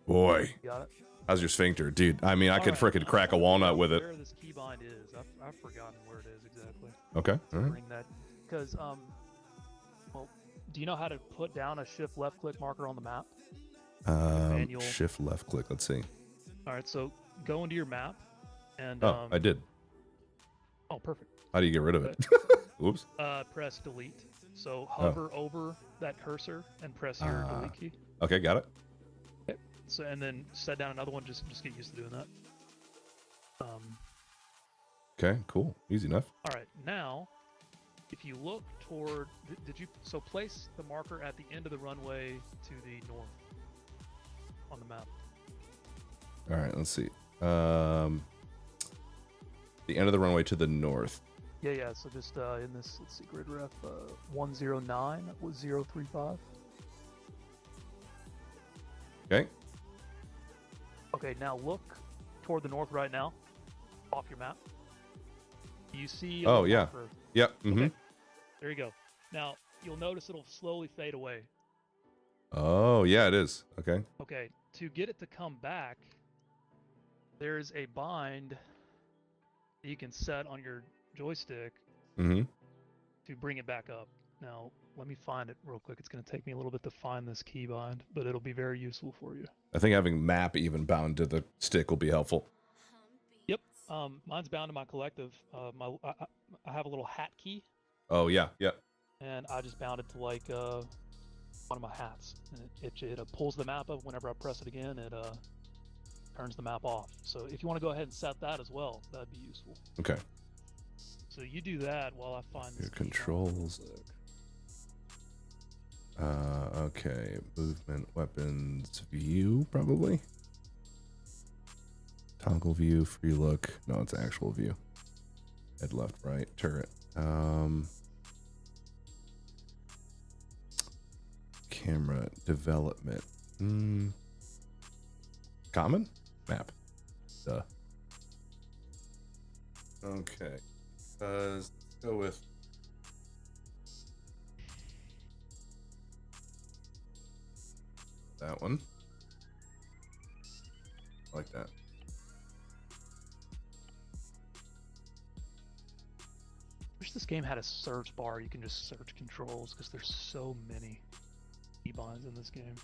Boy. Got it? How's your sphincter? Dude, I mean, I could frickin' crack a walnut with it. Where this keybind is, I've forgotten where it is exactly. Okay, all right. Bring that, because well, do you know how to put down a shift left click marker on the map? Manual. Shift left click, let's see. All right, so go into your map, and Oh, I did. Oh, perfect. How do you get rid of it? Whoops. Press delete. So hover over that cursor and press your delete key. Okay, got it. Okay. So and then set down another one. Just get used to doing that. Okay, cool. Easy enough. All right, now, if you look toward, so place the marker at the end of the runway to the north on the map. All right, let's see. The end of the runway to the north. Yeah. So just in this, let's see, grid ref 109.035. Okay. Okay, now look toward the north right now, off your map. You see? Oh yeah. Marker. Yep. Mm-hmm. Okay. There you go. Now you'll notice it'll slowly fade away. Oh yeah, it is. Okay. Okay, to get it to come back, there's a bind that you can set on your joystick Mm-hmm. to bring it back up. Now, let me find it real quick. It's going to take me a little bit to find this keybind, but it'll be very useful for you. I think having map even bound to the stick will be helpful. Yep. Mine's bound to my collective. I have a little hat key, Oh yeah, yeah. and I just bound it to like one of my hats, and it pulls the map up. Whenever I press it again, it turns the map off. So if you want to go ahead and set that as well, that'd be useful. Okay. So you do that while I find this Your controls. Okay. Movement, weapons, view, probably. Toggle view, free look. No, it's actual view. Head left, right, turret. Camera development. Common? Map. Duh. Okay. Let's go with that one. Like that. Wish this game had a search bar. You can just search controls because there's so many keybinds in this game.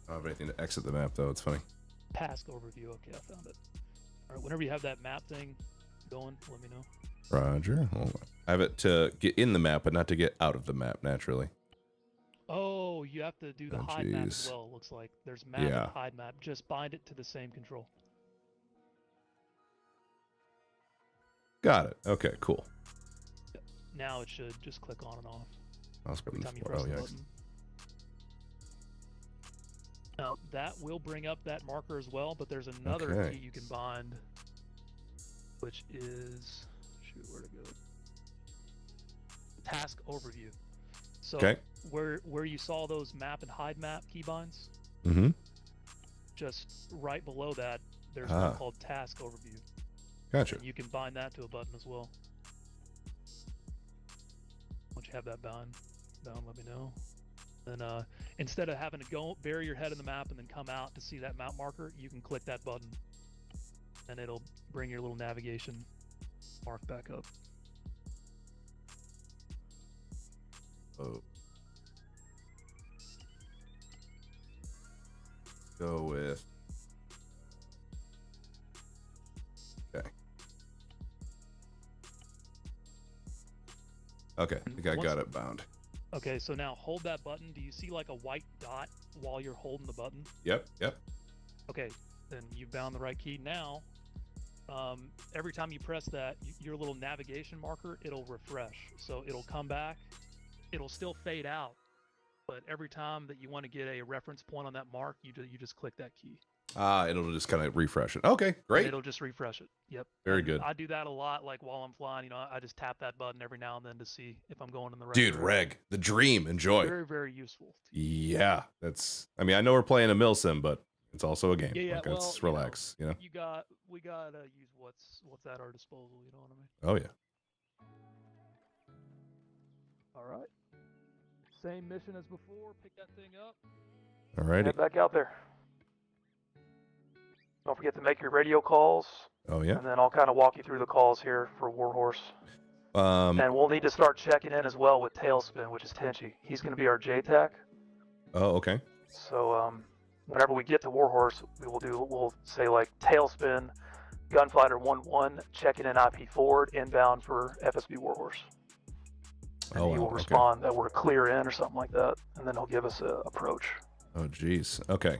I don't have anything to exit the map though. It's funny. Task overview. Okay, I found it. All right, whenever you have that map thing going, let me know. Roger. Hold on. I have it to get in the map, but not to get out of the map naturally. Oh, you have to do the hide map as well. It looks like there's map Yeah. and hide map. Just bind it to the same control. Got it. Okay, cool. Now it should just click on and off Mouse every button time you for- press oh, the yeah. button. Now that will bring up that marker as well, but there's another Okay. key you can bind, which is where to go? Task overview. So Okay. where you saw those map and hide map keybinds, Mm-hmm. just right below that, there's Ah. one called task overview. Gotcha. And you can bind that to a button as well. Once you have that bound, let me know. Then instead of having to go bury your head in the map and then come out to see that map marker, you can click that button, and it'll bring your little navigation mark back up. Oh. Go with. Okay. Okay, I think I got it bound. Okay, so now hold that button. Do you see like a white dot while you're holding the button? Yep, yep. Okay, then you bound the right key. Now, every time you press that, your little navigation marker, it'll refresh. So it'll come back. It'll still fade out, but every time that you want to get a reference point on that mark, you just click that key. It'll just kind of refresh it. Okay, great. And it'll just refresh it. Yep. Very And good. I do that a lot, like while I'm flying. You know, I just tap that button every now and then to see if I'm going in the right Dude, direction. Reg, the dream. Enjoy. Very, very useful. Yeah, that's. I mean, I know we're playing a mill sim, but it's also a game. Yeah, Like, well, let's relax. You know. We gotta use what's at our disposal. You know what I mean? Oh yeah. All right. Same mission as before. Pick that thing up. Alrighty. Head back out there. Don't forget to make your radio calls. Oh yeah. And then I'll kind of walk you through the calls here for Warhorse. And we'll need to start checking in as well with Tailspin, which is Tenchi. He's going to be our JTAC. Oh, okay. So whenever we get to Warhorse, we'll say like Tailspin, Gunfighter 1-1, checking in IP forward, inbound for FSB Warhorse. And Oh, he will wow, okay. respond that we're clear in or something like that, and then he'll give us a approach. Oh, geez. Okay.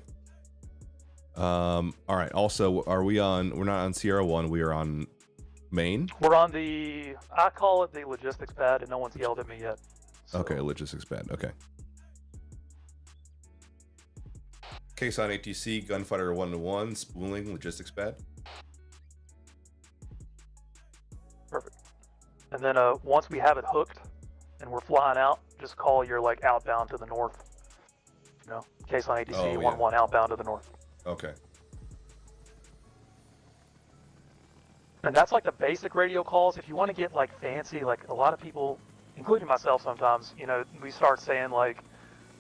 All right. Also, we're not on Sierra 1. We are on main. We're on I call it the logistics pad, and no one's yelled at me yet. Okay, logistics pad. Okay. Case on ATC, Gunfighter 1-1, spooling, logistics pad. Perfect. And then once we have it hooked and we're flying out, just call your like outbound to the north. You know, case on ATC, Oh, yeah. 1-1 outbound to the north. Okay. And that's like the basic radio calls. If you want to get like fancy, like a lot of people, including myself sometimes, you know, we start saying like,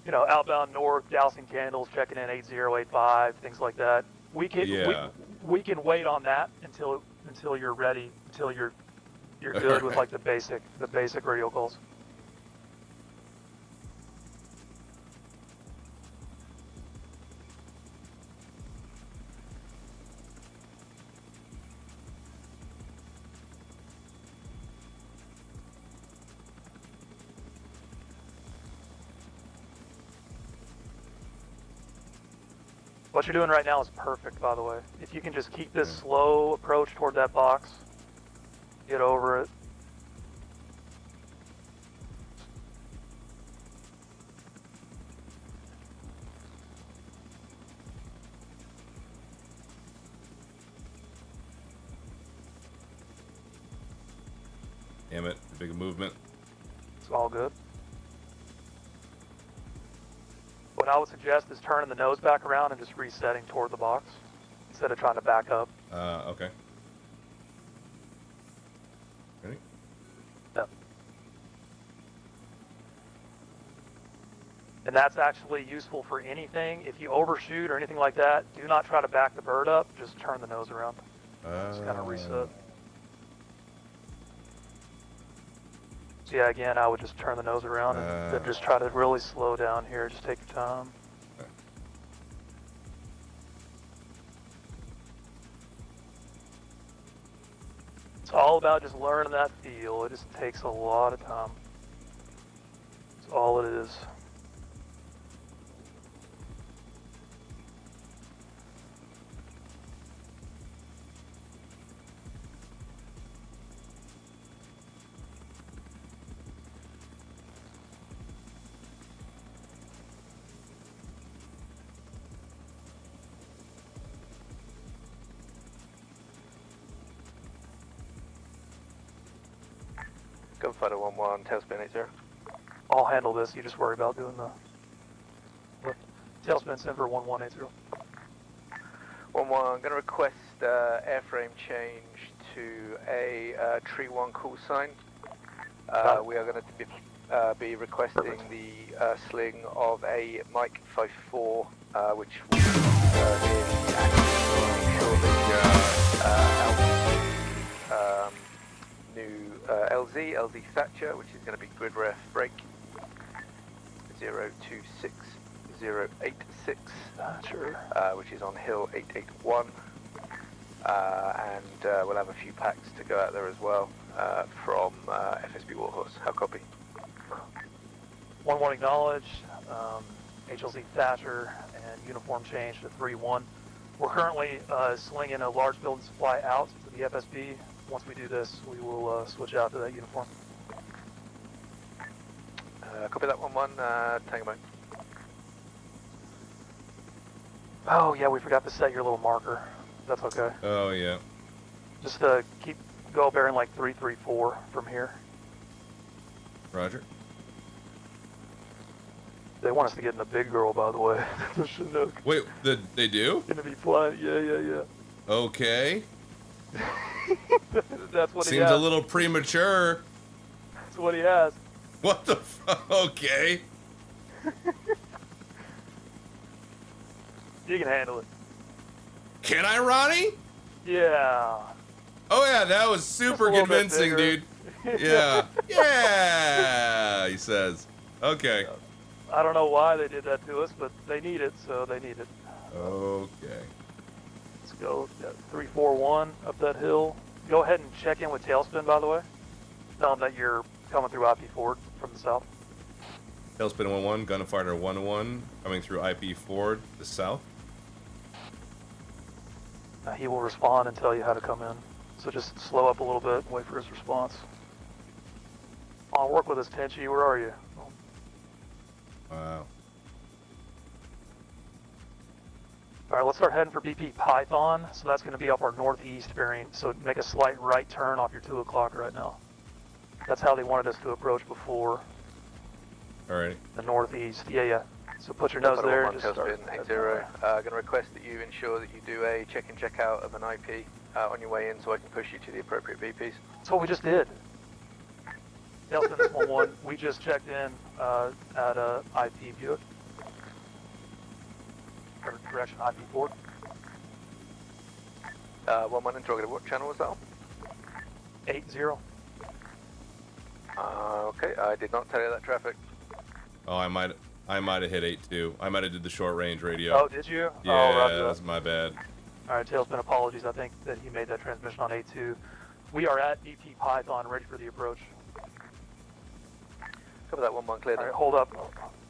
you know, outbound north, dousing candles, checking in 8085, things like that. We can Yeah. we can wait on that until until you're ready, until you're good with like the basic radio calls. What you're doing right now is perfect, by the way. If you can just keep this slow approach toward that box, get over it. Damn it, big movement. It's all good. What I would suggest is turning the nose back around and just resetting toward the box instead of trying to back up. Okay. Ready? Yep. And that's actually useful for anything. If you overshoot or anything like that, do not try to back the bird up. Just turn the nose around. Just kind of reset. So yeah, again, I would just turn the nose around and then just try to really slow down here. Just take your time. Okay. It's all about just learning that feel. It just takes a lot of time. That's all it is. Gunfighter 1-1, tailspin 80. I'll handle this. You just worry about doing the tailspin Denver 1180. 1-1, I'm going to request airframe change to a tree 1 call sign. We are going to be requesting the sling of a Mike 54, which will be new LZ Thatcher, which is going to be grid ref break 026086, which is on hill 881, and we'll have a few packs to go out there as well from FSB Warhorse. How copy? 1-1 acknowledged. HLZ Thatcher and uniform change to 3-1. We're currently slinging a large build and supply out to the FSB. Once we do this, we will switch out to that uniform. Copy that 1-1, Tango Mike. Oh yeah, we forgot to set your little marker. That's okay. Oh yeah. Just go bearing like 334 from here. Roger. They want us to get in the big girl, by the way. Wait, they do? Gonna be flying. Yeah. Okay. That's what he Seems has. a little premature. That's what he has. What the fuck? Okay. You can handle it. Can I, Ronnie? Yeah. Oh yeah, that was super Just a little bit convincing, bigger. dude. Yeah. Yeah, he says. Okay. I don't know why they did that to us, but they need it, so they need it. Okay. Let's go 341 up that hill. Go ahead and check in with Tailspin, by the way. Tell them that you're coming through IP Ford from the south. Tailspin 1-1, Gunfighter 1-1, coming through IP Ford, the south. He will respond and tell you how to come in. So just slow up a little bit and wait for his response. I'll work with us, Tenchi. Where are you? Wow. All right, let's start heading for BP Python. So that's going to be up our northeast bearing. So make a slight right turn off your 2 o'clock right now. That's how they wanted us to approach before. Alrighty. The northeast. Yeah. So put your nose there. Just start. Tailspin 80. Going to request that you ensure that you do a check in check out of an IP on your way in, so I can push you to the appropriate VPs. That's what we just did. Tailspin is 1-1. We just checked in at IP Buick. Or correction, IP Ford. 1-1 interrogative. What channel was that on? 8-0. Okay, I did not tell you that traffic. Oh, I might have hit 8-2. I might have did the short range radio. Oh, did you? Yeah, Oh, roger that's my bad. All right, Tailspin, apologies. I think that he made that transmission on 8-2. We are at BP Python, ready for the approach. Cover that 1-1 cleared. All right, hold up.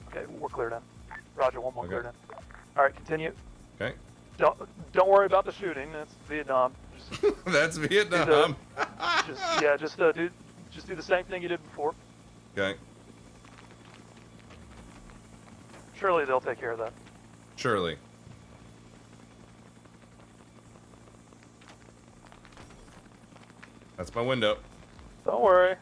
Okay, we're cleared in. Roger, 1-1 Okay. cleared in. All right, continue. Okay. Don't worry about the shooting. That's Vietnam. Just That's Vietnam. just do the same thing you did before. Okay. Surely they'll take care of that. Surely. That's my window. Don't worry.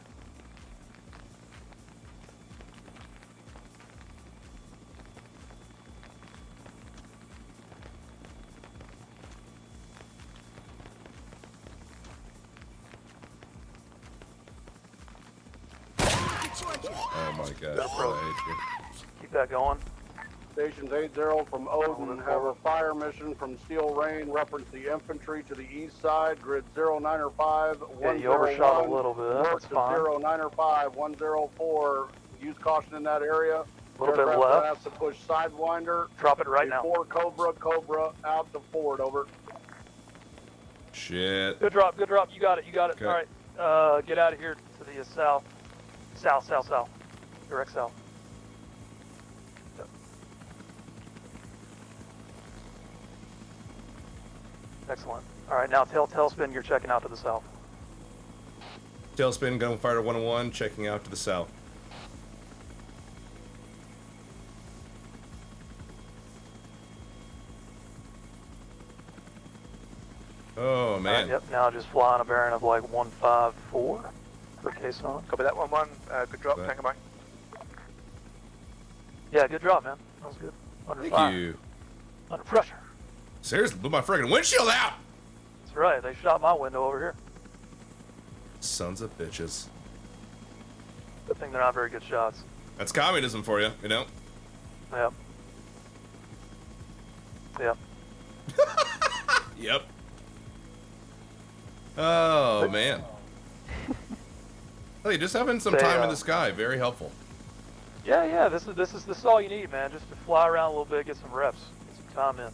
Oh my god. I hate you. Keep that going. Stations 80 from Odin have a fire mission from Steel Rain. Reference the infantry to the east side. Grid 0905 Yeah, you overshot a little bit. North That's to fine. 0905 104. Use caution in that area. A little bit Aircraft left. Has to push Sidewinder. Drop it right now. Before Cobra out to forward. Over. Shit. Good drop. You got it. Okay. All right, get out of here to the south. South. Direct south. Yep. Excellent. All right, now tailspin, you're checking out to the south. Tailspin, gunfighter 101, checking out to the south. Oh man. Yep, now just flying a bearing of like 154 for Caisson. Copy that 1-1. Good drop. Right. Tango mine. Yeah, good drop, man. That was good. Under Thank fire. you. Under pressure. Seriously, blew my friggin' windshield out! That's right, they shot my window over here. Sons of bitches. Good thing they're not very good shots. That's communism for you, you know? Yep. Yep. Oh, man. Hey, just having some time in the sky, very helpful. Yeah, this is all you need, man. Just to fly around a little bit, get some reps, get some time in.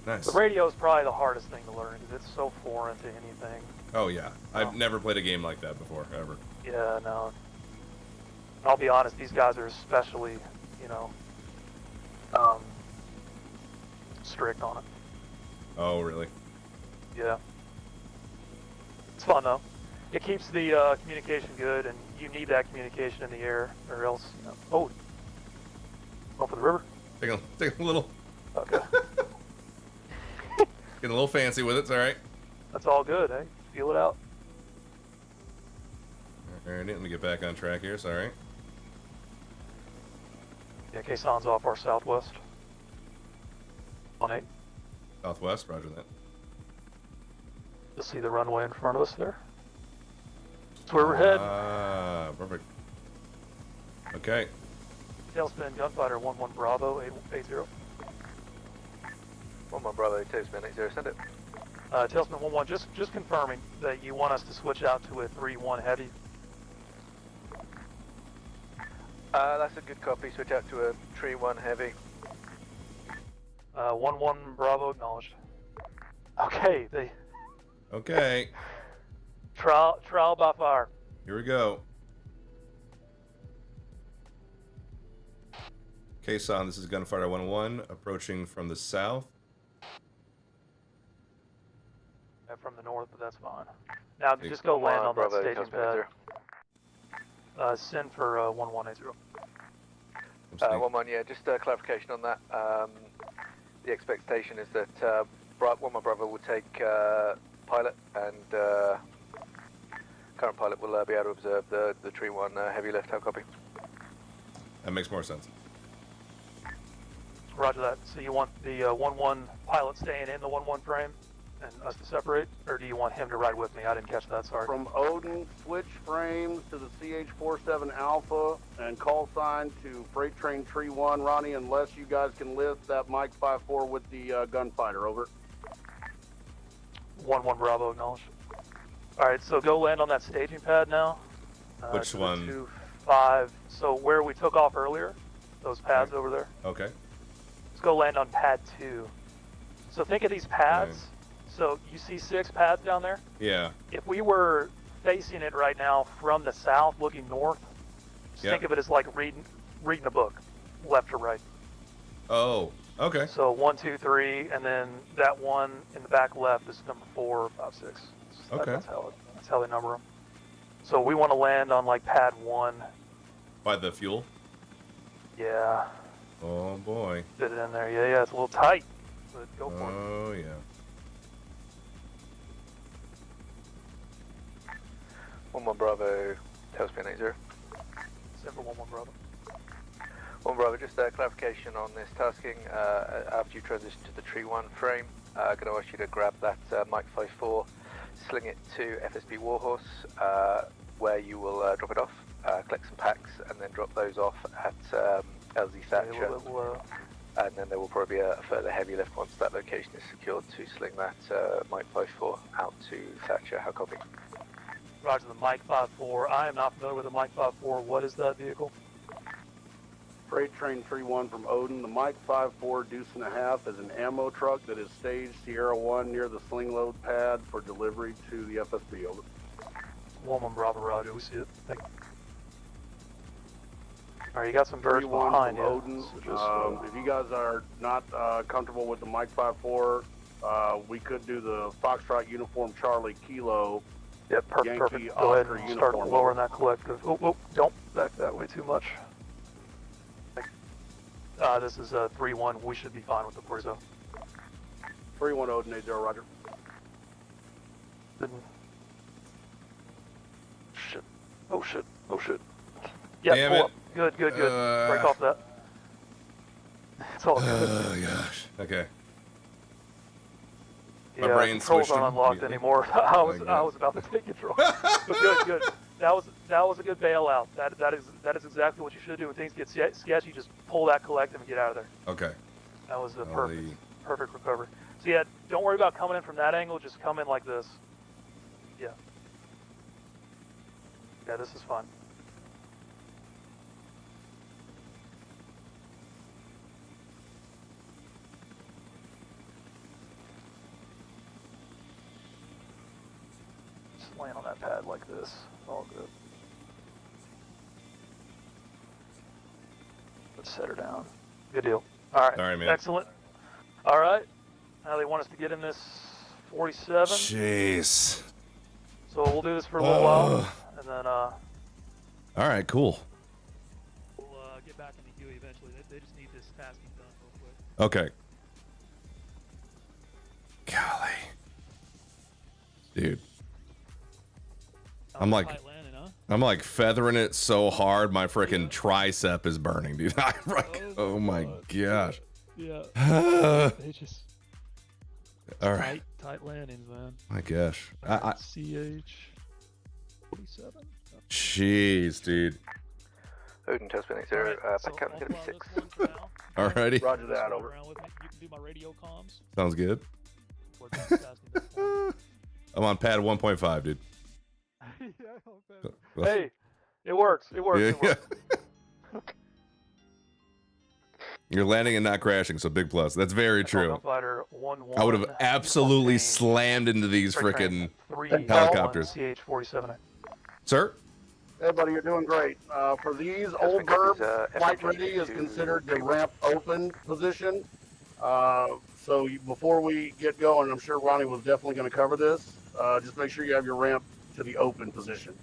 Nice. The radio is probably the hardest thing to learn because it's so foreign to anything. Oh, yeah. I've never played a game like that before, ever. Yeah, no. I'll be honest, these guys are especially, strict on it. Oh, really? Yeah. It's fun, though. It keeps the communication good, and you need that communication in the air, or else, Oh, going for the river? Take a little... Okay. Getting a little fancy with it, it's alright. That's all good, eh? Feel it out. Alright, let me get back on track here, sorry. Yeah, Caisson's off our southwest. 18. Southwest, roger that. You'll see the runway in front of us there. That's where we're heading. Ah, perfect. Okay. Tailspin gunfighter 11 Bravo 80. 1-1 Bravo 2, spin 80. Send it. Tailspin 11, just confirming that you want us to switch out to a 3-1 heavy. That's a good copy. Switch out to a 3-1 heavy. 11 Bravo acknowledged. Okay, Okay. trial by fire. Here we go. Caisson, this is Gunfighter 101, approaching from the south. From the north, but that's fine. Now just go land on that Bravo, staging pad. Send for 1180. 1-1, yeah, just clarification on that. The expectation is that 1-1 Bravo will take pilot, and current pilot will be able to observe the 3-1 heavy lift. How copy? That makes more sense. Roger that. So you want the 1-1 pilot staying in the 1-1 frame and us to separate, or do you want him to ride with me? I didn't catch that, sorry. From Odin, switch frames to the CH-47 Alpha and call sign to Freight Train Tree 1, Ronnie, unless you guys can lift that Mike 5-4 with the gunfighter, over. 1-1 Bravo, acknowledged. Alright, so go land on that staging pad now. Which one? 2-5. So where we took off earlier, those pads over there. Okay. Let's go land on pad 2. So think of these pads. So you see 6 pads down there? Yeah. If we were facing it right now from the south, looking north, just think of it as like reading a book, left to right. Oh, okay. So 1, 2, 3, and then that one in the back left is number 4, 5, 6. Okay. That's how they number them. So we want to land on like pad 1. By the fuel? Yeah. Oh boy. Fit it in there. Yeah, it's a little tight, but go for it. Oh yeah. One more Bravo, tailspin 80. Simple 1-1 Bravo. One Bravo, just clarification on this tasking. After you transition to the Tree 1 frame, I'm going to ask you to grab that Mike 54, sling it to FSB Warhorse, where you will drop it off, collect some packs, and then drop those off at LZ Thatcher. And then there will probably be a further heavy lift once that location is secured to sling that Mike 54 out to Thatcher. How copy? Roger, the Mike 54. I am not familiar with the Mike 54. What is that vehicle? Freight Train 3-1 from Odin. The Mike 54 Deuce and a Half is an ammo truck that is staged Sierra 1 near the sling load pad for delivery to the FSB. Over. 1-1 Bravo, Roger. We see it. Thank you. Alright, you got some birds behind you. Odin. So if you guys are not comfortable with the Mike 54, we could do the Foxtrot Uniform Charlie Kilo. Yep, perfect. Go ahead and start lowering that collective. Oh, don't back that way too much. This is 3-1. We should be fine with the Porzo. 3-1 Odin 80, Roger. Shit. Oh shit. Yeah, Damn pull it. up. Good. Break off that. It's all good. Oh gosh. Okay. Yeah, My brain controls switched aren't unlocked anymore. I was about to take control. But good. That was a good bailout. That is exactly what you should do when things get sketchy. Just pull that collective and get out of there. Okay. That was a perfect recovery. So yeah, don't worry about coming in from that angle. Just come in like this. Yeah. Yeah, this is fine. Just land on that pad like this. All good. Let's set her down. Good deal. All right, man. Excellent. All right. Now they want us to get in this 47. Jeez. So we'll do this for a little while, and then All right, cool. We'll get back into Huey eventually. They just need this tasking done real quick. Okay. Golly. Dude. I'm like feathering it so hard my freaking tricep is burning, dude. Oh my gosh. Yeah. They just all right. Tight landings, man. My gosh. CH 47. Jeez, dude. Odin tailspin 80, back count is going to be 6. Alrighty. Roger that, over. You can do my radio comms. Sounds good. I'm on pad 1.5, dude. hey, it works. Yeah. You're landing and not crashing, so big plus. That's very true. Fighter 1-1. I would have absolutely slammed into these freaking helicopters. CH-47. Sir? Hey, buddy, you're doing great. For these old birds, flight ready is considered the ramp open position. So before we get going, I'm sure Ronnie was definitely going to cover this. Just make sure you have your ramp to the open position.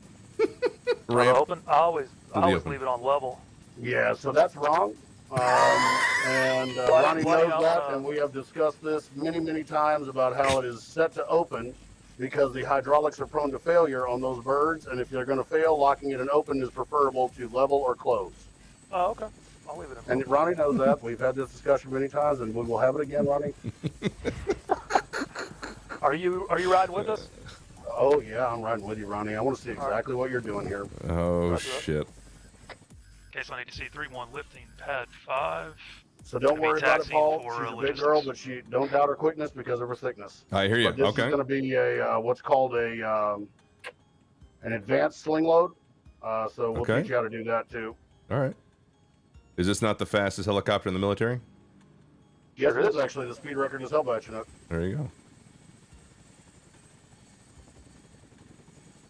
Ramp open? I always leave it on level. Yeah, so that's wrong. And Ronnie knows that, and we have discussed this many times about how it is set to open because the hydraulics are prone to failure on those birds, and if they're going to fail, locking it in open is preferable to level or close. Oh, okay. I'll leave it in. And Ronnie knows that. We've had this discussion many times, and we will have it again, Ronnie. Are you riding with us? Oh, yeah, I'm riding with you, Ronnie. I want to see exactly what you're doing here. Oh, shit. Case on ATC 3-1 lifting pad 5. So don't Gonna be worry about it, taxing Paul. for, She's a big logistics. girl, but she don't doubt her quickness because of her thickness. I hear you. But this Okay. is going to be a what's called an advanced sling load. So we'll Okay. teach you how to do that too. All right. Is this not the fastest helicopter in the military? Yes, it is actually. The speed record is held by Chinook. There you go.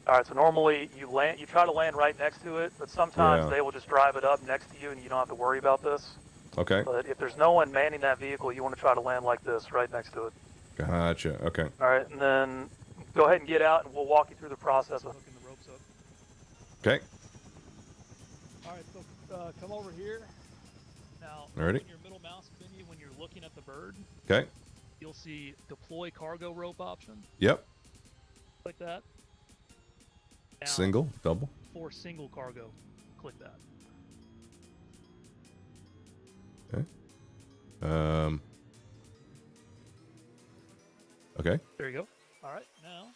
All right, so normally you try to land right next to it, but sometimes Yeah. they will just drive it up next to you, and you don't have to worry about this. Okay. But if there's no one manning that vehicle, you want to try to land like this, right next to it. Gotcha. Okay. All right, and then go ahead and get out, and we'll walk you through the process of hooking the ropes up. Okay. All right, so come over here. Now, Alrighty. in your middle mouse menu, when you're looking at the bird, Okay. you'll see deploy cargo rope option. Yep. Click that. Now, Single, double. for single cargo, click that. Okay. Okay. There you go. All right, now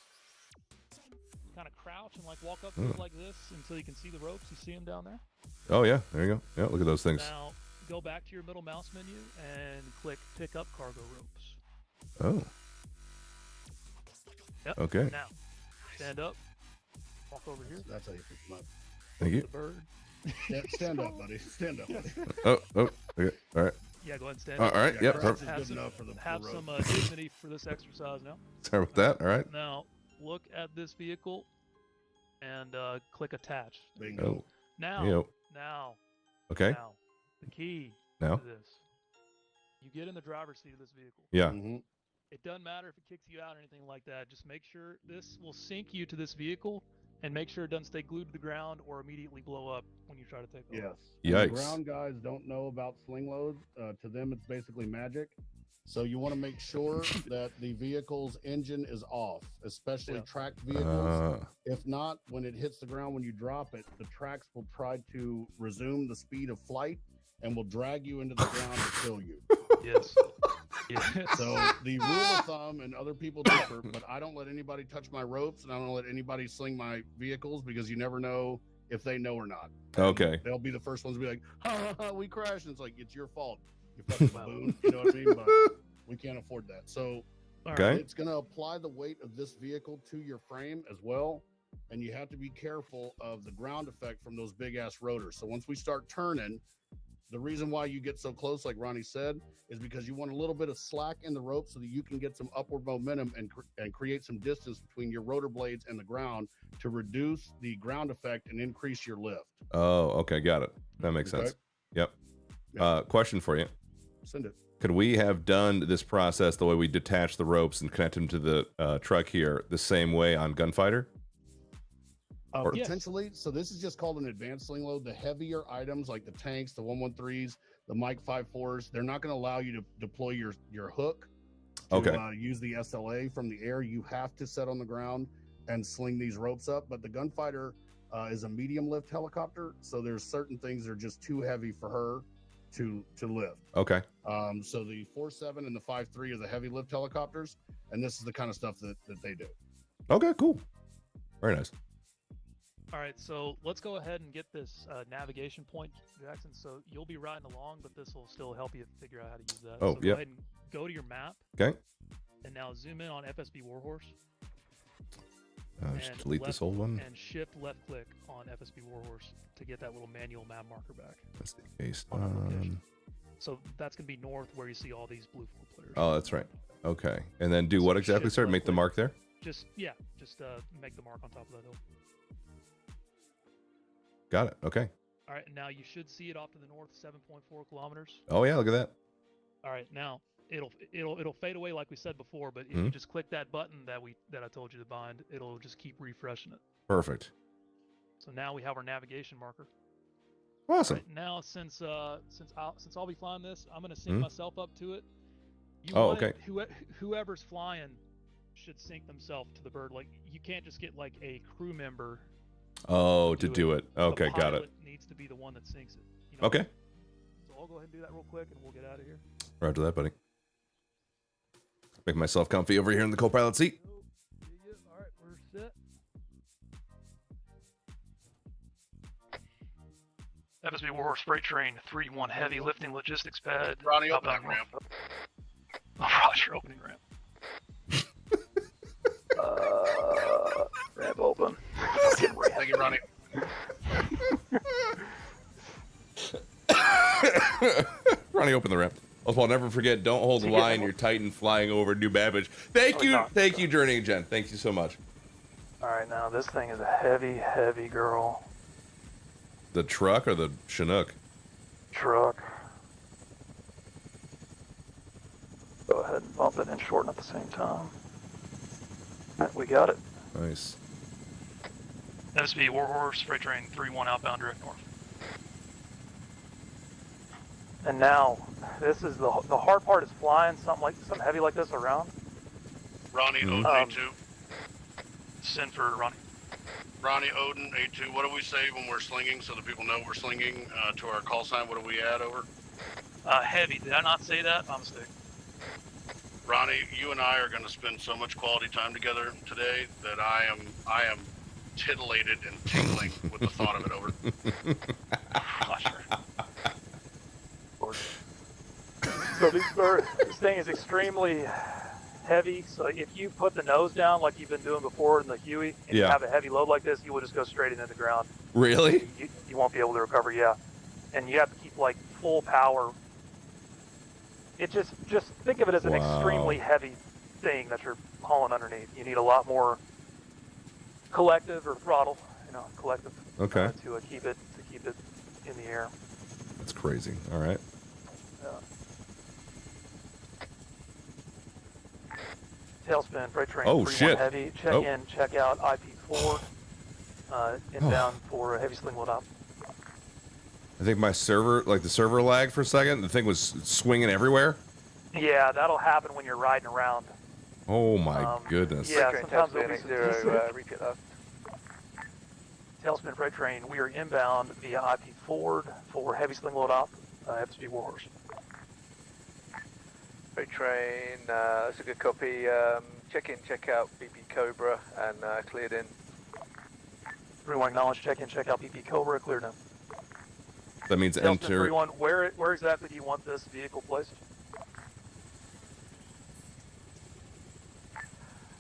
kind of crouch and like walk up to Oh. it like this until you can see the ropes. You see them down there? Oh yeah. There you go. Yeah. Look at those things. Now go back to your middle mouse menu and click pick up cargo ropes. Oh. Yep. Okay. Now stand up. Walk over here. That's how you pick them up. Thank you. The bird. Stand up, buddy. Stand up, buddy. Oh. Okay. All right. Yeah, go ahead and stand All up. right. Yeah, Yep. crouch is Perfect. Have good some, enough for the have rope. some dignity for this exercise now. Sorry about that. All right. Now look at this vehicle and click attach. Oh. Now. Yep. Now. Okay. Now. The key Now. to this. You get in the driver's seat of this vehicle. Yeah. Mm-hmm. It doesn't matter if it kicks you out or anything like that. Just make sure this will sink you to this vehicle and make sure it doesn't stay glued to the ground or immediately blow up when you try to take off. Yes. Yikes. And the ground guys don't know about sling loads. To them, it's basically magic. So you want to make sure that the vehicle's engine is off, especially tracked vehicles. If not, when it hits the ground, when you drop it, the tracks will try to resume the speed of flight and will drag you into the ground and kill you. Yes. Yes. So the rule of thumb, and other people differ, but I don't let anybody touch my ropes and I don't let anybody sling my vehicles because you never know if they know or not. Okay. They'll be the first ones to be like, ha, ha, ha, we crashed. And it's like, it's your fault. You fucking baboon. You know what I mean? But we can't afford that. So Okay. it's going to apply the weight of this vehicle to your frame as well. And you have to be careful of the ground effect from those big ass rotors. So once we start turning, the reason why you get so close, like Ronnie said, is because you want a little bit of slack in the rope so that you can get some upward momentum and create some distance between your rotor blades and the ground to reduce the ground effect and increase your lift. Oh. Okay. Got it. That makes Okay. sense. Yep. Question for you. Send it. Could we have done this process the way we detach the ropes and connect them to the truck here the same way on Gunfighter? Potentially. So this is just called an advanced sling load. The heavier items like the tanks, the 113s, the Mike 54s, they're not going to allow you to deploy your hook to Okay. use the SLA from the air. You have to set on the ground and sling these ropes up. But the Gunfighter is a medium lift helicopter, so there's certain things that are just too heavy for her to lift. Okay. So the 4.7 and the 5.3 are the heavy lift helicopters, and this is the kind of stuff that they do. Okay. Cool. Very nice. All right, so let's go ahead and get this navigation point, Jackson. So you'll be riding along, but this will still help you figure out how to use that. Oh, so yeah. Go ahead and go to your map. Okay. And now zoom in on FSB Warhorse. Just and delete this old one. And shift left click on FSB Warhorse to get that little manual map marker back. That's the case. On that location. So that's going to be north where you see all these blue players. Oh, that's right. Okay. And then do what exactly, shift sir? left Make the click. mark there? Just make the mark on top of that hill. Got it. Okay. All right, now you should see it off to the north, 7.4 kilometers. Oh, yeah. Look at that. All right, now it'll fade away like we said before, but if Mhm. you just click that button that I told you to bind, it'll just keep refreshing it. Perfect. So now we have our navigation marker. Awesome. Right, now since I'll be flying this, I'm gonna sync Mhm. myself up to it. You Oh, want it- okay. Whoever's flying should sync themselves to the bird. Like you can't just get like a crew member. Oh, to do it. Okay. The Got it. pilot needs to be the one that syncs it. You know? Okay. So I'll go ahead and do that real quick, and we'll get out of here. Roger that, buddy. Make myself comfy over here in the co-pilot seat. All right, we're set. FSB Warhorse Freight Train 3-1 Heavy lifting logistics pad. Ronnie, open that outbound ramp. Oh, Roger, opening ramp. Ramp open. Thank you, Ronnie. Ronnie, open the ramp. Also, I'll never forget, don't hold the line, you're Titan flying over New Babbage. Thank you, Journeying Jen. Thank you so much. Alright, now this thing is a heavy, heavy girl. The truck or the Chinook? Truck. Go ahead and bump it and shorten at the same time. Alright, we got it. Nice. FSB Warhorse Freight Train 3-1 outbound direct north. And now, this is the hard part is flying something heavy like this around. Ronnie, Odin, A2. Send for Ronnie. Ronnie, Odin, A2. What do we say when we're slinging so that people know we're slinging to our call sign? What do we add over? Heavy. Did I not say that? My mistake. Ronnie, you and I are going to spend so much quality time together today that I am titillated and tingling with the thought of it over. So this thing is extremely heavy, so if you put the nose down like you've been doing before in the Huey, and you have a heavy load like this, you will just go straight into the ground. Really? You won't be able to recover, yeah. And you have to keep like full power. It just think of it as an extremely heavy thing that you're hauling underneath. You need a lot more collective or throttle, collective. Okay. To keep it in the air. That's crazy. All right. Tailspin, freight train, Oh, 3-1 shit. heavy, check in, check out, IP4, inbound for a heavy sling load up. I think my server, the server lagged for a second. The thing was swinging everywhere. Yeah, that'll happen when you're riding around. Oh my goodness. Yeah, sometimes there'll be some repeat that. Tailspin freight train, we are inbound via IP4 for heavy sling load up, FSB Warhorse. Freight train, that's a good copy. Check in, check out BP Cobra, and cleared in. 3-1 acknowledge, check in, check out BP Cobra, cleared in. That means Tailspin enter. 3-1, where exactly do you want this vehicle placed?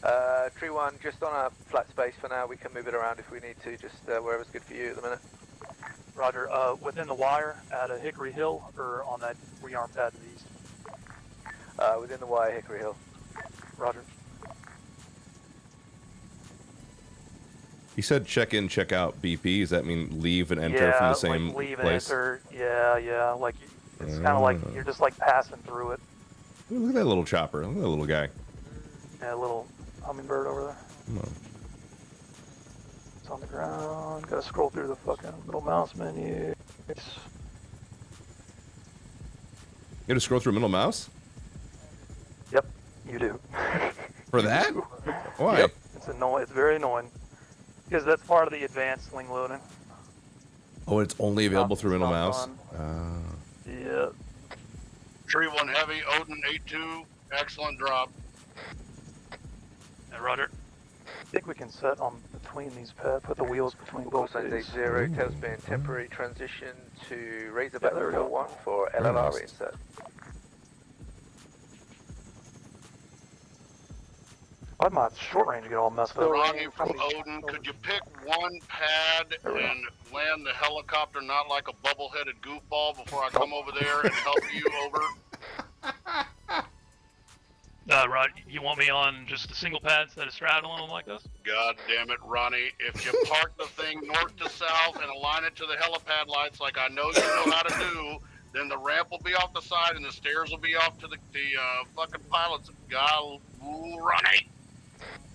3-1, just on a flat space for now. We can move it around if we need to, just wherever's good for you at the minute. Roger, within the wire at a Hickory Hill or on that rearm pad to the east? Within the wire, Hickory Hill. Roger. He said check in, check out BP. Does that mean leave and enter from the same like leave place? and enter. Yeah. Like it's kind of like you're just like passing through it. Ooh, look at that little chopper. Look at that little guy. Yeah, a little hummingbird over there. Come on. It's on the ground. Gotta scroll through the fucking little mouse menu. You got to scroll through middle mouse? Yep, you do. For that? Why? Yep. It's annoying. It's very annoying. Because that's part of the advanced sling loading. Oh, it's only available through middle not mouse? Yeah. 3-1 heavy, Odin, A2, excellent drop. Roger. I think we can set on between these pads, put the wheels between both Signs these. 80, tailspin, temporary transition to Razorback 4-1 for LLR reinsert. Why'd my short range get all messed up? Ronnie from Odin, could you pick one pad and land the helicopter not like a bubble-headed goofball before I come over there and help you over? Rod, you want me on just a single pad instead of straddling them like this? God damn it, Ronnie. If you park the thing north to south and align it to the helipad lights like I know you know how to do, then the ramp will be off the side and the stairs will be off to the fucking pilots. God, Ronnie.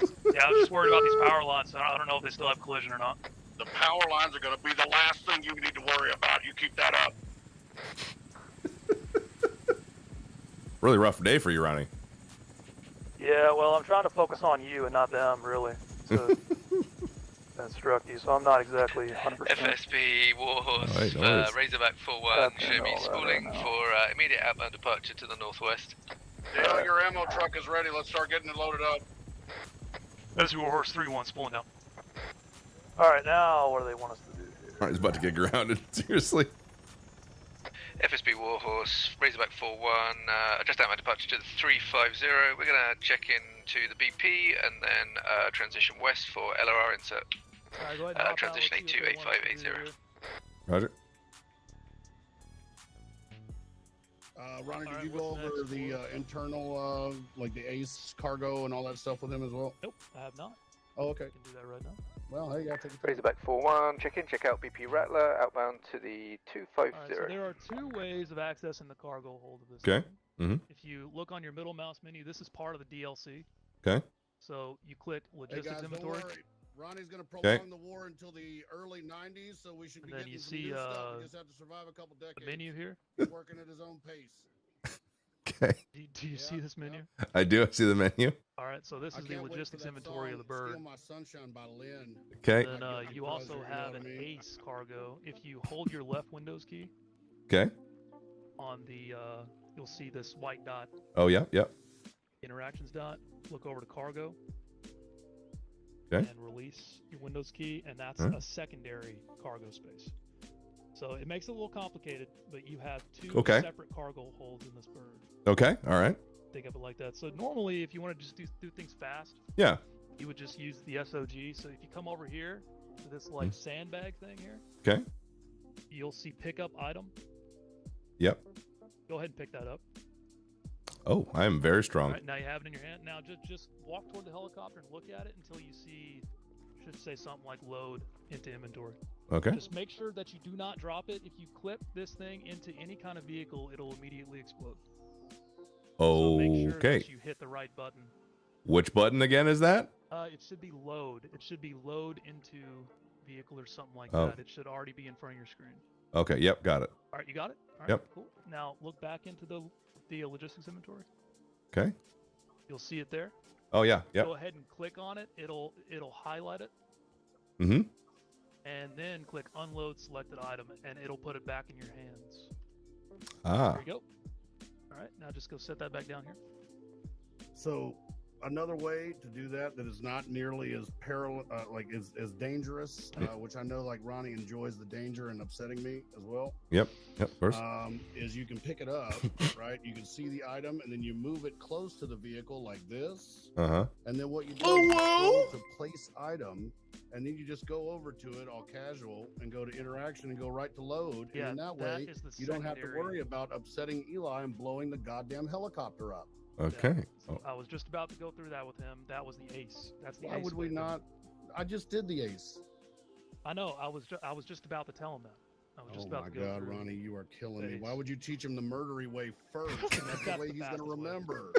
Yeah, I was just worried about these power lines. I don't know if they still have collision or not. The power lines are going to be the last thing you need to worry about. You keep that up. Really rough day for you, Ronnie. Yeah, well, I'm trying to focus on you and not them, really. So that struck you, so I'm not exactly 100%. FSB Warhorse, Razorback 4-1, show me spooling for immediate outbound departure to the northwest. Dale, your ammo truck is ready. Let's start getting it loaded up. FSB Warhorse 3-1, spooling down. Alright, now what do they want us to do here? Ronnie's about to get grounded. Seriously. FSB Warhorse, Razorback 4-1, just out my departure to the 350. We're going to check into the BP and then transition west for LRR insert. Alright, go ahead and hop out. Transition Let's see what they want us to do 828580. here. Roger. Ronnie, did Alright, you go what's over next? the internal, like the ACE cargo and all that stuff with him as well? Nope, I have not. Oh, okay. I can do that right now. Well, hey, yeah, take it. Razorback 4-1, check in, check out BP Rattler, outbound to the 250. Alright, so there are two ways of accessing the cargo hold of this Okay. thing. Mm-hmm. If you look on your middle mouse menu, this is part of the DLC. Okay. So you click Hey logistics guys, don't inventory. worry. Ronnie's going to Okay. prolong the war until the early 90s, so we should be And then getting you some see, new stuff. We just have to survive a couple decades. The menu here. He's working at his own pace. Okay. Do you see this menu? I do. I see the menu. All right, so this I is the can't wait for logistics that inventory of the song, bird. Steal My Sunshine by Lynn. Okay. And then you also have an ACE cargo. If you hold your left Windows key Okay. on the, you'll see this white dot, Oh yeah. Yep. interactions dot. Look over to cargo. Okay. And release your Windows key, and that's Huh? a secondary cargo space. So it makes it a little complicated, but you have two Okay. separate cargo holds in this bird. Okay. All right. Think of it like that. So normally, if you want to just do things fast, Yeah. you would just use the SOG. So if you come over here to this like sandbag thing here, Okay. you'll see pickup item. Yep. Go ahead and pick that up. Oh, I am very All strong. right, now you have it in your hand. Now just walk toward the helicopter and look at it until you see, should say something like load into inventory. Okay. Just make sure that you do not drop it. If you clip this thing into any kind of vehicle, it'll immediately explode. So make sure Okay. that you hit the right button. Which button again is that? It should be load. It should be load into vehicle or something like Oh. that. It should already be in front of your screen. Okay. Yep. Got it. All right, you got it? All right, Yep. cool. Now look back into the logistics inventory. Okay. You'll see it there. Oh yeah. Yep. Go ahead and click on it. It'll highlight it. Mm-hmm. And then click unload selected item, and it'll put it back in your hands. Ah. There you go. All right, now just go set that back down here. So another way to do that is not nearly as as dangerous, which I know like Ronnie enjoys the danger and upsetting me as well. Yep. Yep. First. Is you can pick it up, right? You can see the item and then you move it close to the vehicle like this. Uh-huh. And then what you do is you scroll to place item, and then you just go over to it all casual and go to interaction and go right to load. Yeah, and in that that way, is the you don't have to secondary- worry about upsetting Eli and blowing the goddamn helicopter up. Okay. Oh. I was just about to go through that with him. That was the ace. That's the Why ace. would we way. not? I just did the ace. I know. I was just about to tell him that. I was just Oh about my to go God, through. Ronnie, you are killing me. Ace. Why would you teach him the murdery way first? That's the That's way the he's going to fastest way. remember.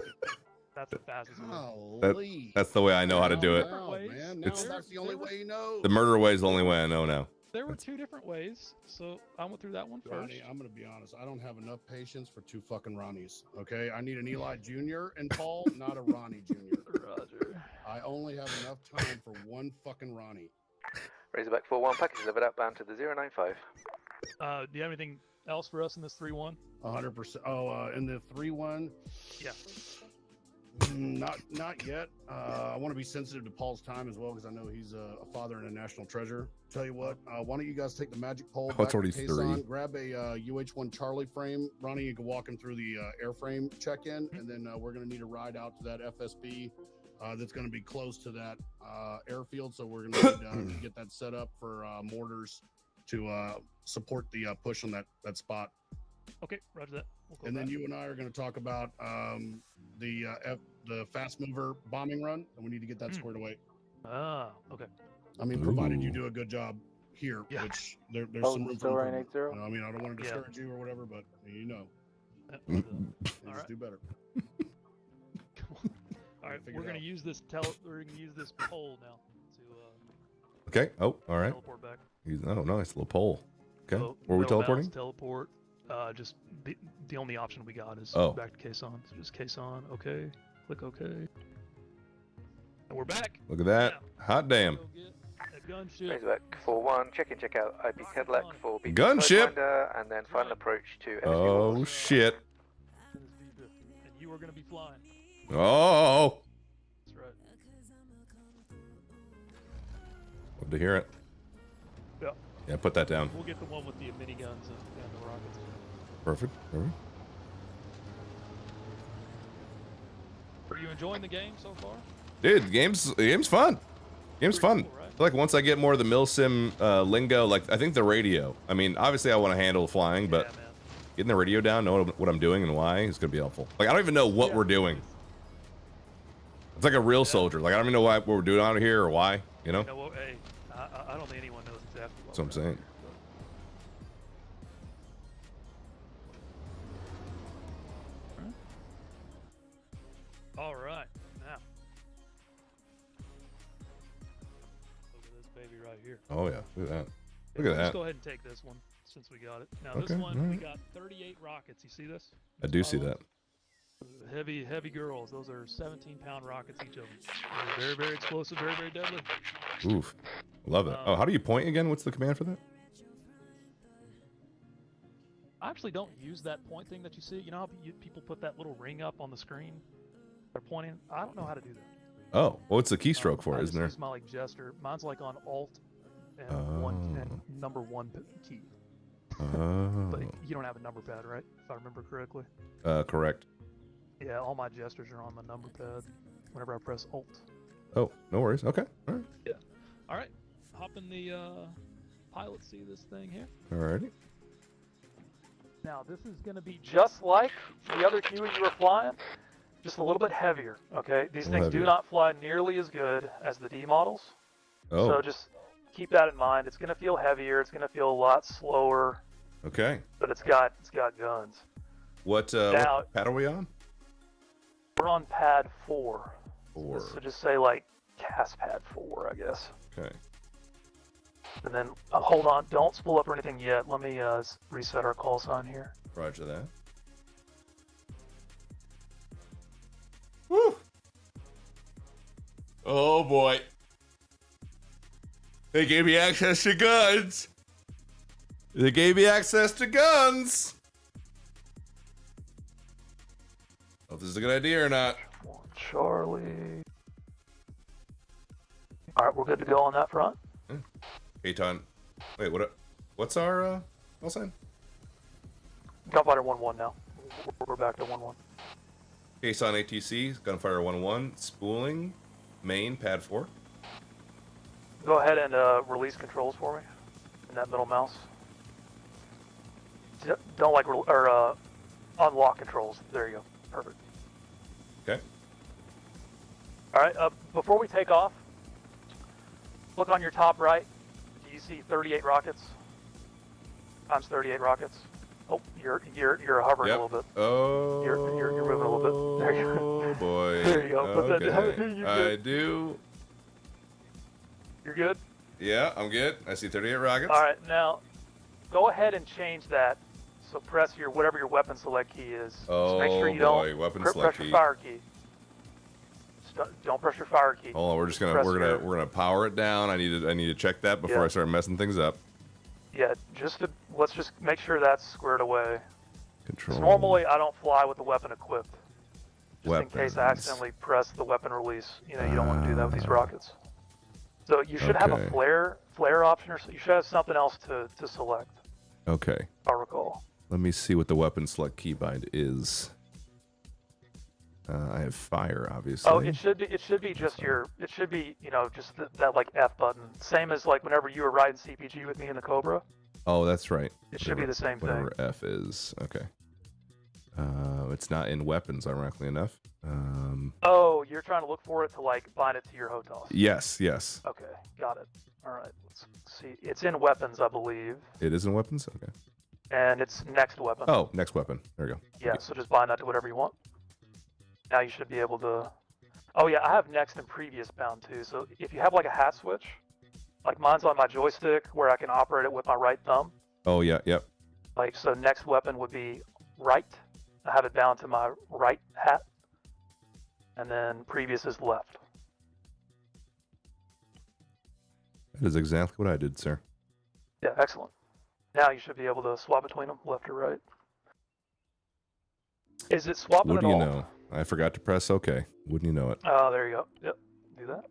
That's the fastest way. Golly. That's the way I know how to do it. Wow, man. Now It's- that's the only way you know. The murder way is the only way I know now. There were two different ways, so I went through that one first. Ronnie, I'm going to be honest. I don't have enough patience for two fucking Ronnies. Okay, I need an Eli Jr. and Paul, not a Ronnie Jr. Roger. I only have enough time for one fucking Ronnie. Razorback 4-1, package delivered outbound to the 095. Do you have anything else for us in this 3-1? 100%. Oh, in the 3-1. Yeah. Not yet. I want to be sensitive to Paul's time as well because I know he's a father and a national treasure. Tell you what, why don't you guys take the magic pole? Oh, it's back to already Quezon, 3. Grab a UH-1 Charlie frame. Ronnie, you can walk him through the airframe check-in, and then we're going to need a ride out to that FSB that's going to be close to that airfield. So we're going to need to get that set up for mortars to support the push on that spot. Okay, roger that. We'll go And then back. you and I are going to talk about the fast mover bombing run, and we need to get that squared away. Ah, okay. I mean, provided you do a good job here, which there's some room still for running improvement. 8-0? You know, I mean, I don't want to Yeah. discourage you or whatever, but you know, All just right. do better. All right, figure we're it gonna out. use this we're gonna use this pole now to Okay. Oh, all right. teleport back. Oh, nice little pole. Okay. So, Were we no teleporting? bounce, teleport. Just the only option we got is Oh. back to Caisson. So just Caisson. Okay. Click OK. And we're back. Look at that. Hot damn. Go get a gunship. Razorback 4-1, check in, check out IP Cadillac for BP Gunship! Sidewinder, and then final approach to FSB Oh Wolves. shit. And you are gonna be flying. Oh. That's right. Love to hear it. Yeah. Yeah, put that down. We'll get the one with the miniguns and the rockets. Perfect. Perfect. Are you enjoying the game so far? Dude, the game's fun. Game's fun. Cool, right? I feel like once I get more of the milsim lingo, like I think the radio. I mean, obviously I want to handle flying, but getting the radio down, know what I'm doing and why is gonna be helpful. Like I don't even know what we're doing. It's like a real soldier. Like I don't even know what we're doing out here or why. You know? You know what, hey, I don't think anyone knows exactly what. That's what I'm saying. All right, now look at this baby right here. Oh yeah, look at that. Look Let's at that. go ahead and take this one since we got it. Now Okay, this one we alright. got 38 rockets. You see this? I do see that. Heavy girls. Those are 17-pound rockets each of them. They're very, very explosive, very, very deadly. Oof. Love it. Oh, how do you point again? What's the command for that? I actually don't use that point thing that you see. You know how people put that little ring up on the screen? They're pointing. I don't know how to do that. Oh, well, what's the keystroke for? I Isn't just there? use my like gesture. Mine's like on Alt and number 1 key. But you don't have a number pad, right? If I remember correctly. Correct. Yeah, all my gestures are on my number pad whenever I press Alt. Oh, no worries. Okay. All right. Yeah. All right. Hop in the pilot seat of this thing here. Alrighty. Now this is going to be just like the other Huey you were flying, just a little bit heavier. Okay, these things do heavier. not fly nearly as good as the D models. Oh. So just keep that in mind. It's going to feel heavier. It's going to feel a lot slower. Okay. But it's got guns. What Now- what pad are we on? We're on pad 4. 4. So just say like CAS pad 4, I guess. Okay. And then hold on, don't spool up or anything yet. Let me reset our call sign here. Roger that. Woo! Oh boy. They gave me access to guns. They gave me access to guns. Oh, if this is a good idea or not. Charlie. All right, we're good to go on that front. Aton. Wait, what's our call sign? Gunfighter 1-1 now. We're back to 1-1. Jaxon ATC, Gunfire 1-1, spooling, main, pad 4. Go ahead and release controls for me in that middle mouse. Don't like unlock controls. There you go. Perfect. Okay. All right. Before we take off, look on your top right. Do you see 38 rockets? Times 38 rockets. Oh, you're hovering a little bit. Oh. You're moving a little bit. There you go. Oh boy. There you go. Put that down. Okay. You're I good. do. You're good. Yeah, I'm good. I see 38 rockets. All right. Now, go ahead and change that. So press whatever your weapon select key is. Oh, Just make sure you boy, don't weapon press select your key. fire key. Don't press your fire key. Hold on, we're Press gonna your- power it down. I need to check that before Yeah. I start messing things up. Yeah, let's just make sure that's squared away. 'Cause Control. normally I don't fly with the weapon equipped. Just in case I Weapons. accidentally press the weapon release. You know, you don't want to do that with these rockets. So you should have a Okay. flare option, or so you should have something else to select. Okay. If I recall. Let me see what the weapon select keybind is. I have fire, obviously. Oh, it should be just just that like F button. Same as like whenever you were riding CPG with me in the Cobra. Oh, that's right. It should be the same thing. Whatever F is. Okay. It's not in weapons, ironically enough. Oh, you're trying to look for it to like bind it to your HOTOS. Yes, yes. Okay, got it. All right, let's see. It's in weapons, I believe, It is in weapons? Okay. and it's next weapon. Oh, next weapon. There we go. Yeah, so just bind that to whatever you want. Now you should be able to... Oh yeah, I have next and previous bound too, so if you have like a hat switch, like mine's on my joystick where I can operate it with my right thumb, Oh, yeah, yep. like so next weapon would be right. I have it bound to my right hat, and then previous is left. That is exactly what I did, sir. Yeah, excellent. Now you should be able to swap between them, left or right. Is it swapping What at do you all? know? I forgot to press OK. Wouldn't you know it? Oh, there you go. Yep, do that.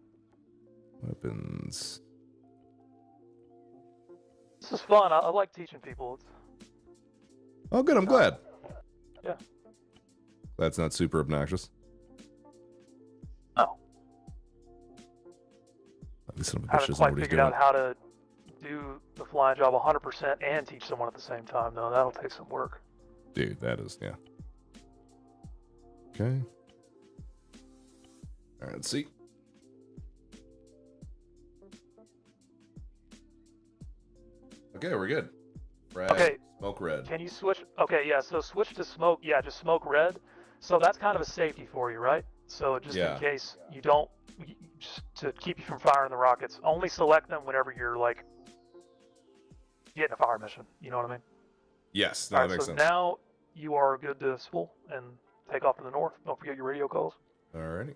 Weapons. This is fun. I like teaching people. Oh, good. I'm glad. Yeah. That's not super obnoxious. No. This son of a bitch Haven't doesn't know quite what he's figured doing. out how to do the flying job 100% and teach someone at the same time, though. That'll take some work. Dude, that is, yeah. Okay. All right, let's see. Okay, we're good. Frag, Okay. smoke red. Can you switch? Okay, yeah, so switch to smoke. Yeah, just smoke red. So that's kind of a safety for you, right? So just Yeah. in case you don't, just to keep you from firing the rockets, only select them whenever you're like getting a fire mission. You know what I mean? Yes, no, All that right, makes so sense. now you are good to spool and take off to the north. Don't forget your radio calls. Alrighty.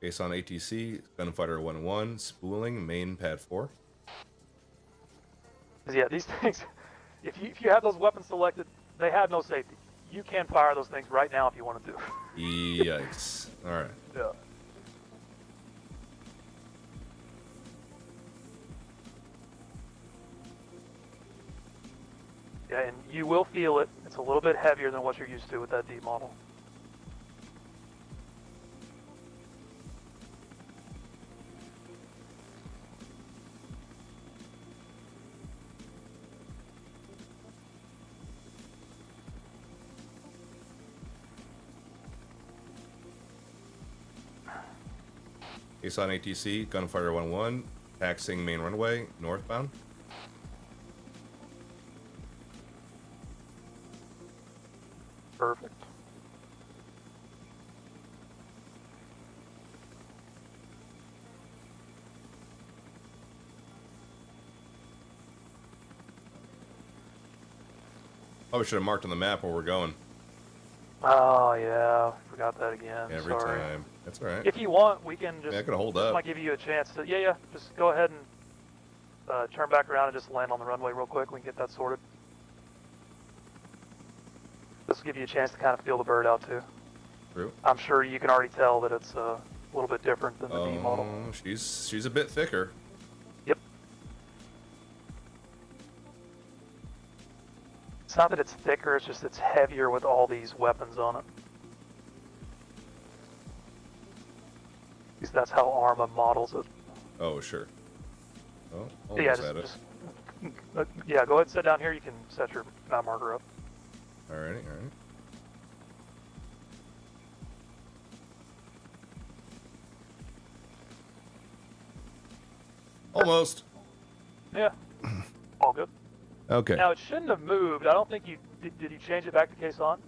Jaxon ATC, Gunfighter 1-1, spooling, main pad 4. 'Cause, yeah, these things, if you have those weapons selected, they have no safety. You can fire those things right now if you wanted to. Yikes. Alright. Yeah. Yeah, and you will feel it. It's a little bit heavier than what you're used to with that D model. Jaxon ATC, Gunfighter 1-1, taxing main runway, northbound. Perfect. Oh, we should have marked on the map where we're going. Oh yeah, forgot that again. Every Sorry. time. That's alright. If you want, we can just. Yeah, I could hold this up. might give you a chance to. Yeah, just go ahead and turn back around and just land on the runway real quick. We can get that sorted. This will give you a chance to kind of feel the bird out too. True. I'm sure you can already tell that it's a little bit different than the D model. She's a bit thicker. Yep. It's not that it's thicker, it's just it's heavier with all these weapons on it. At least that's how Arma models it. Oh, sure. Oh, Yeah, almost had it. yeah, go ahead and sit down here. You can set your map marker up. Alrighty. Almost. Yeah. All good. Okay. Now it shouldn't have moved. I don't think you did. You change it back to case on?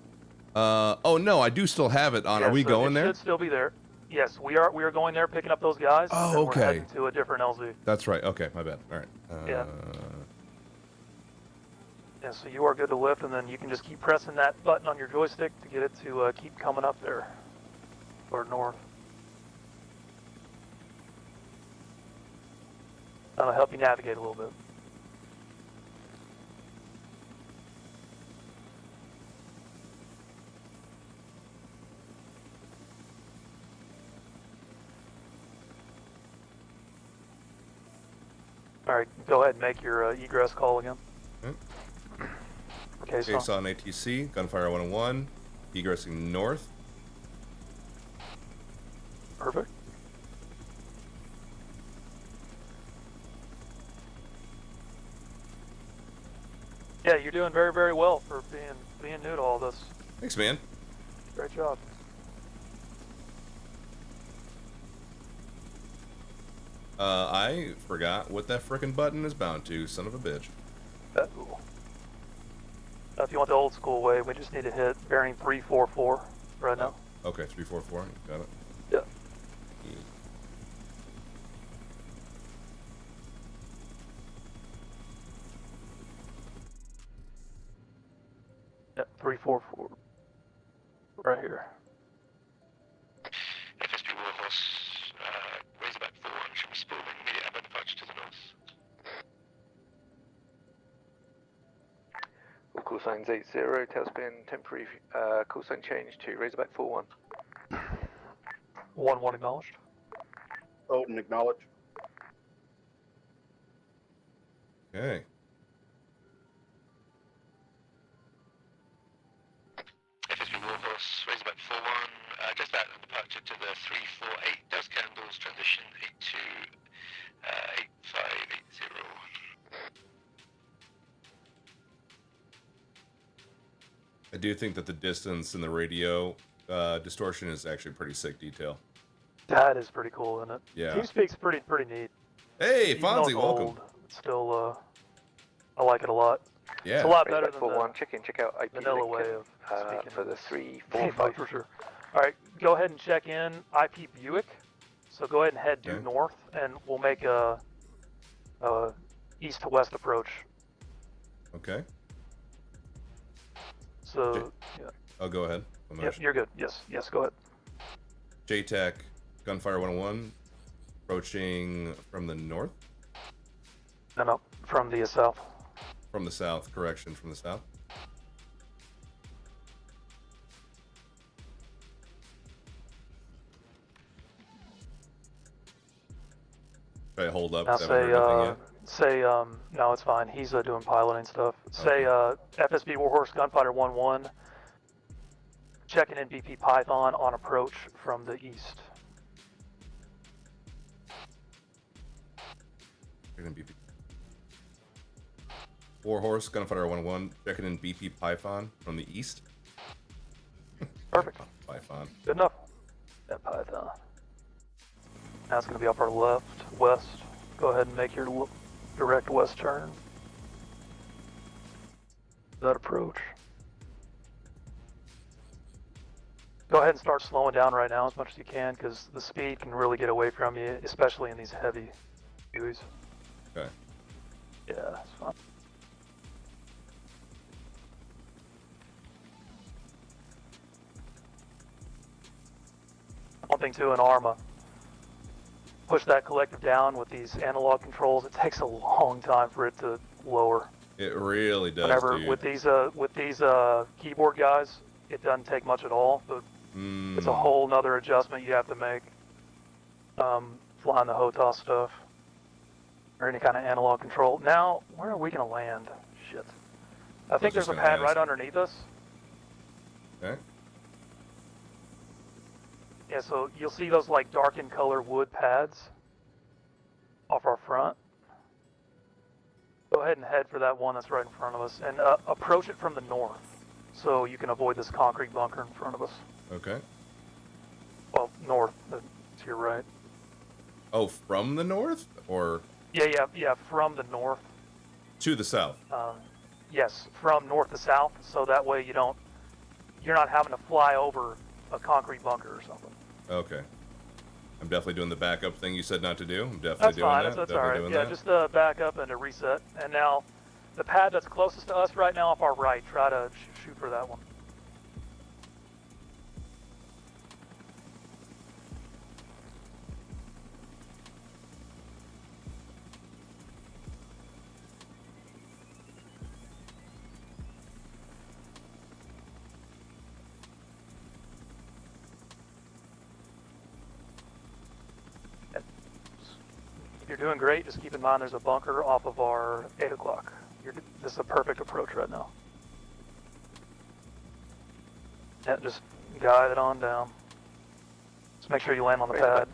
Oh no, I do still have it on. Yeah, Are we so going it there? Should still be there. Yes, we are. We are going there, picking up those guys. Oh, and okay. We're heading to a different LZ. That's right. Okay, my bad. All right. Yeah. Yeah, so you are good to lift, and then you can just keep pressing that button on your joystick to get it to keep coming up there, or north. That'll help you navigate a little bit. All right, go ahead and make your egress call again. Okay, so Jaxon ATC, Gunfire 101, egressing north. perfect. Yeah, you're doing very, very well for being new to all this. Thanks, man. Great job. I forgot what that frickin' button is bound to, son of a bitch. If you want the old school way, we just need to hit bearing 344 right now. Okay, 344, got it. Yeah. Yeah, 344. Right here. FSP Warhorse, Razorback 4-1 should be spooling immediate outbound departure to the north. Call signs 80, tailspin temporary call sign change to Razorback 4-1. 1-1 acknowledged. Odin acknowledge. Okay. FSB Warhorse, Razorback 4-1, just out of departure to the 348, Dose Candles, transition 82, 8580. I do think that the distance in the radio distortion is actually pretty sick detail. That is pretty cool, isn't it? Yeah. TeamSpeak's pretty neat. Hey, Even though Fonzie, it's welcome. old, it's still, I like it a lot. Yeah. It's a lot better Razorback than 4-1, the check out IP vanilla way Lincoln, of speaking for the English. 345. For sure. All right, go ahead and check in IP Buick. So go ahead and head due north, and we'll make a east to west approach. Okay. So, yeah. Oh, go ahead. Yep, you're good. Yes, go ahead. JTAC, Gunfire 101, approaching from the north? No, from the south. From the south, correction, from the south. Should I hold up? Now Haven't heard anything yet? no, it's fine. He's doing piloting stuff. Say, FSB Warhorse Gunfighter 1-1, checking in BP Python on approach from the east. Warhorse, Gunfighter 101, checking in BP Python from the east. Perfect. Python. Good enough. Yeah, Python. Now it's going to be up our left, west. Go ahead and make your direct west turn. That approach. Go ahead and start slowing down right now as much as you can, because the speed can really get away from you, especially in these heavy buoys. Okay. Yeah, that's fine. One thing too in Arma, push that collective down with these analog controls. It takes a long time for it to lower. It really does. Whenever dude. with these keyboard guys, it doesn't take much at all. But it's a whole nother adjustment you have to make. Flying the HOTAS stuff or any kind of analog control. Now, where are we gonna land? Shit. I think there's a pad right underneath us. Okay. Yeah, so you'll see those like darkened color wood pads off our front. Go ahead and head for that one that's right in front of us and approach it from the north so you can avoid this concrete bunker in front of us. Okay. Well, north, to your right. Oh, from the north? Or? Yeah, from the north. To the south? Yes, from north to south, so that way you're not having to fly over a concrete bunker or something. Okay. I'm definitely doing the backup thing you said not to do. I'm definitely That's doing fine. that. That's Definitely all right. doing Yeah, that. just back up and a reset. And now, the pad that's closest to us right now off our right, try to shoot for that one. You're doing great. Just keep in mind there's a bunker off of our 8 o'clock. This is a perfect approach right now. Yeah, just guide it on down. Just make sure you land on the pad.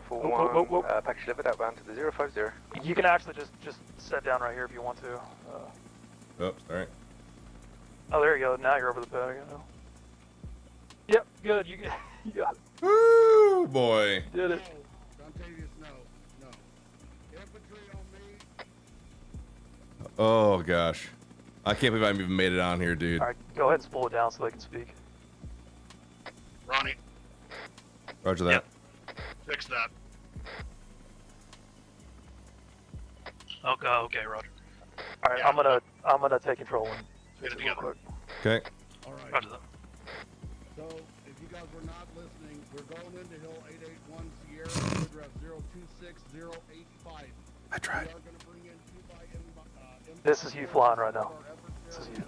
Package delivered outbound to the 050. You can actually just set down right here if you want to. Oops, alright. Oh, there you go. Now you're over the pad again. Yep, good. You got it. Woo, boy. Did it. Oh, gosh. I can't believe I even made it on here, dude. All right, go ahead and spool it down so they can speak. Ronnie, Roger that. fix that. Okay, Roger. All right, I'm gonna take control and fix it real quick. Okay. All right. Roger that. So, if you guys were not listening, we're going into Hill 881 Sierra, address 026085. I tried. We are going to bring in 2 by This is you flying right now. This is you.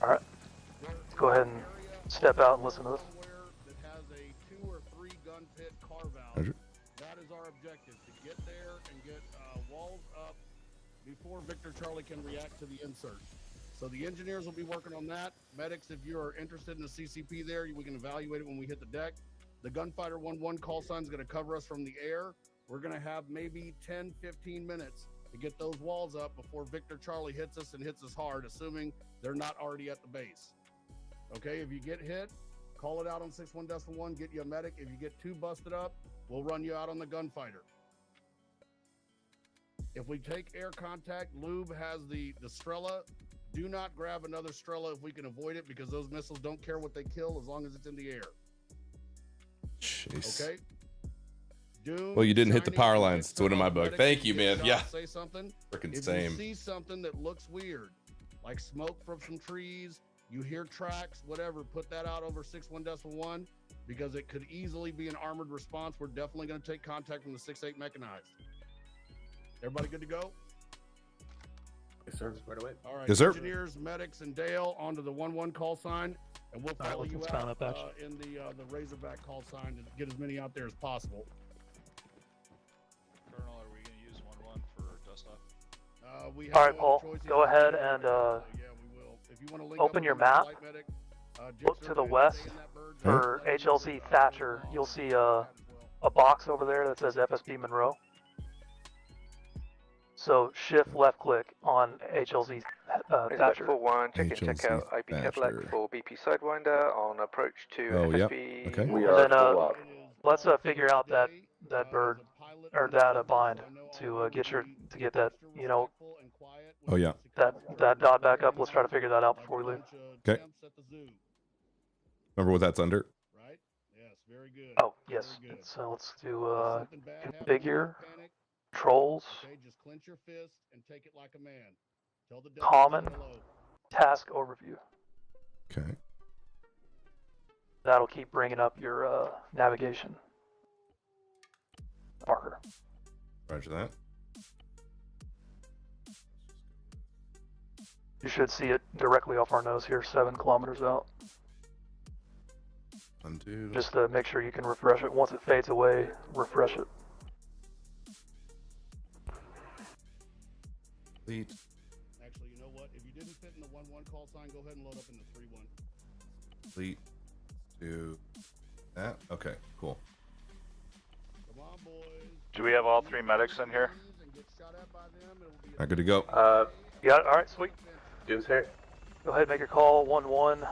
All right. Go ahead and step out and listen to this. That has a 2 or 3 gun pit carve out. Roger. That our objective, to get there and get walls up before Victor Charlie can react to the insert. So the engineers will be working on that. Medics, if you are interested in the CCP there, we can evaluate it when we hit the deck. The Gunfighter 1-1 call sign is going to cover us from the air. We're going to have maybe 10, 15 minutes to get those walls up before Victor Charlie hits us and hits us hard, assuming they're not already at the base. Okay, if you get hit, call it out on 61.1, get you a medic. If you get too busted up, we'll run you out on the Gunfighter. If we take air contact, Lube has the Strela. Do not grab another Strela if we can avoid it, because those missiles don't care what they kill as long as it's in the air. Jeez. Okay? Doom, Well, you didn't hit the Shiny, power lines. It's one in my medic, book. Thank if you, get man. shot, Yeah. Say something. Freaking If same. you see something that looks weird, like smoke from some trees, you hear tracks, whatever, put that out over 61.1, because it could easily be an armored response. We're definitely going to take contact from the 6.8 mechanized. Everybody good to go? Yes, sir. Right away. All right. Yes, sir. Engineers, medics, and Dale onto the 1-1 call sign, and we'll follow you out in the Razorback call sign to get as many out there as possible. Colonel, are we going to use 1-1 for dust off? We All have right, no Paul. choices. Go ahead and Yeah, we will. If you want to link open up your with the map. flight medic, Look Jaxon, to the and west stay in that bird for zone. HLZ Thatcher. You'll see a box over there that says FSB Monroe. So shift left click on HLZ Thatcher. 4-1, check in, check out IP Cadillac for BP Sidewinder on approach to Oh, yep. FSB. Okay. We And are then full up. let's figure out that bird or that bind to get that, you know, Oh, yeah. that dot back up. Let's try to figure that out before we leave. Okay. Remember what that's under? Right? Yes, very good. Oh yes. So let's do configure controls. Okay, just clench your fist and take it like a man. Tell the Common hello. task overview. Okay. That'll keep bringing up your navigation marker. Roger that. You should see it directly off our nose here, 7 kilometers out. Undo. Just to make sure you can refresh it. Once it fades away, refresh it. Delete. Actually, you know what? If you didn't fit in the 1-1 call sign, go ahead and load up in the 3-1. Delete. Do that. Okay, cool. Come on, boys. Do we have all 3 medics in here? And get shot at by them. It'll be All right, good to go. You got it? Alright, sweet. Doom's here. Go ahead and make your call, 1-1.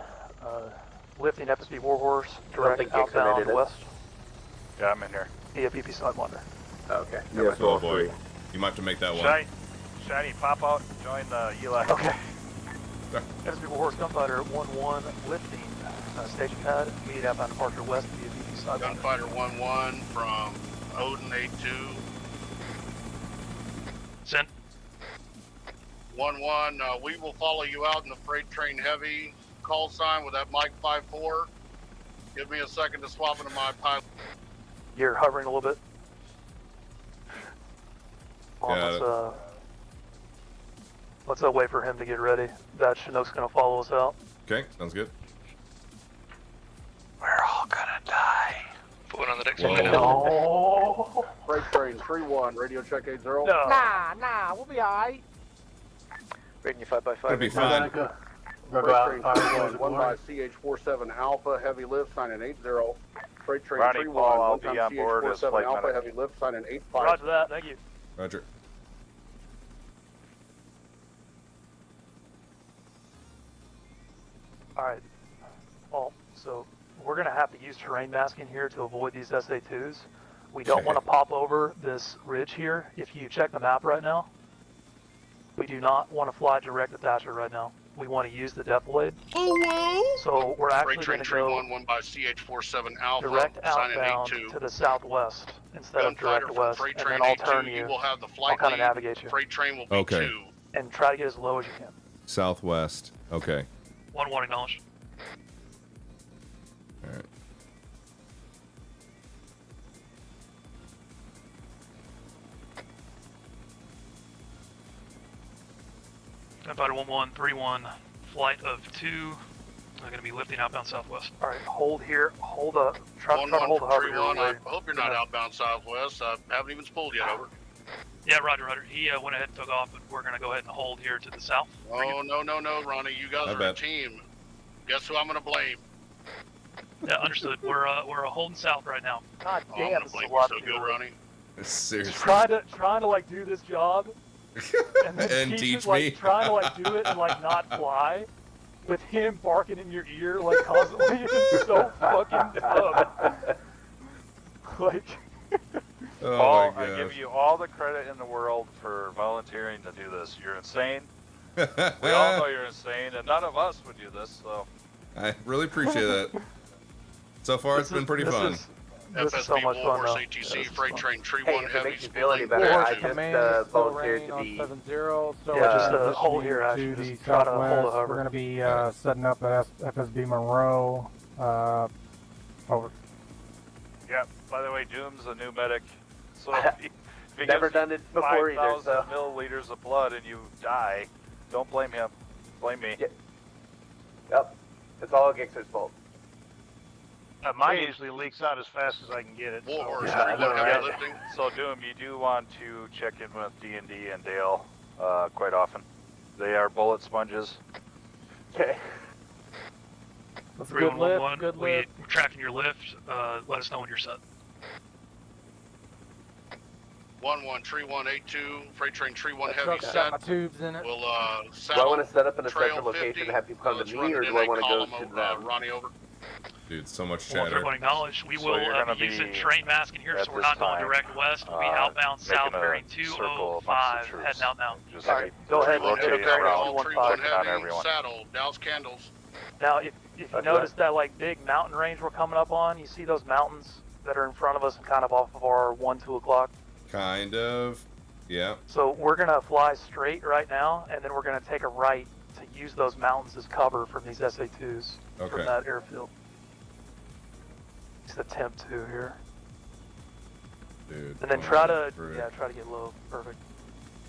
Lifting FSB Warhorse, direct think Jaxon outbound did it. west. Yeah, I'm in here. Via BP Sidewinder. Okay. Yes, Oh all boy. three. You might have to make that one. Shiny, pop out, join the ELAC. Okay. FSB Warhorse Gunfighter 1-1, lifting station pad, immediate outbound departure west via BP Sidewinder. Gunfighter 1-1 from Odin 8-2. Send. 1-1, we will follow you out in the freight train heavy call sign with that Mike 5-4. Give me a second to swap into my pilot. You're hovering a little bit. Yeah. Let's wait for him to get ready. That Chinook's gonna follow us out. Okay, sounds good. We're all gonna die. Put on the deck. Whoa. No. Freight train 3-1, radio check 80. No. Nah, we'll be alright. Rating you 5x5. Gonna be fine. Freight train 3-1, 1 by CH-47 Alpha, heavy lift, sign in 80. Freight train Ronnie, 3-1, Paul, I'll 1 be times on board as CH-47 flight Alpha, medic. heavy lift, sign in 8-5. Roger that, thank you. Roger. Alright. Well, so we're gonna have to use terrain masking here to avoid these SA2s. We don't Okay. want to pop over this ridge here. If you check the map right now, we do not want to fly direct at Thatcher right now. We want to use the defilade. Oh, whoa! So we're actually Freight train going to go 3-1, 1 by CH-47 Alpha, direct sign in outbound 8-2. to the southwest instead of Gunfighter direct from west, freight and train then I'll turn 8-2. you. You will have the I'll flight kind of lead. navigate you. Freight train will be Okay. 2. And try to get as low as you can. Southwest. Okay. 1-1 acknowledged. All right. Gunfighter 1-1, 3-1, flight of 2, I'm gonna be lifting outbound southwest. All right, hold here. Hold up. Try to hold the hover here. 1-1, I hope you're not outbound southwest. I haven't even spooled yet, over. Yeah, roger. He went ahead and took off, but we're gonna go ahead and hold here to the south. Oh, no, Ronnie. You guys are a team. Guess who I'm going to blame? Yeah, understood. We're holding south right now. God I'm damn, going this to is blame a lot you to so do. good, Ronnie. Seriously. Trying to like do this job, and then And teach teach it, like me. trying to like do it and like not fly, with him barking in your ear like constantly. It's so fucking dumb. Like. Oh Paul, my I gosh. give you all the credit in the world for volunteering to do this. You're insane. We all know you're insane, and none of us would do this, so. I really appreciate that. So far, it's been pretty fun. This is so much fun, though. ATC, Freight Train, Tree Hey, 1 if it Heavy, makes you feel any spooling better, back I to- just volunteered to be... 7-0, so Yeah, just a hold transitioning here, actually. to the Just try to hold a southwest. hover. We're going to be setting up at FSB Monroe. Over. Yeah, by the way, Doom's a new medic. So if he Never gives done it before either, 5,000 so... milliliters of blood and you die, don't blame him. Blame me. Yep. It's all Gixer's fault. Mine usually leaks out as fast as I can get it. Warhorse, Yeah, 3-1 yeah. Heavy lifting. So Doom, you do want to check in with D&D and Dale quite often. They are bullet sponges. Okay. That's a good lift. Good lift. We're tracking your lift. Let us know when you're set. 1-1, Tree 182, Freight Train, Tree 1 That Heavy truck's got set. my tubes in it. We'll Do I saddle want to set up in a trail central location 50. and have people come Let's to run me, it or in do I a want to go column, to them? Ronnie, over. Dude, so much Well, chatter. everybody acknowledge, we So will you're be gonna using be train mask in here, at so we're this not going time, direct west. We'll be outbound making south a bearing circle amongst the 205, troops. heading out now. Just All right, go ahead and hit a rotate bearing around, 215. Tree 1 checking on Heavy, everyone. saddle, douse candles. Now, if you Roger notice that like big mountain range we're coming up on, you see those mountains that are in front of us and kind of off of our 1-2 o'clock. Kind of. Yeah. So we're gonna fly straight right now, and then we're gonna take a right to use those mountains as cover from these SA2s Okay. from that airfield. It's the temp 2 here, Dude. and then try to frick. try to get low. Perfect.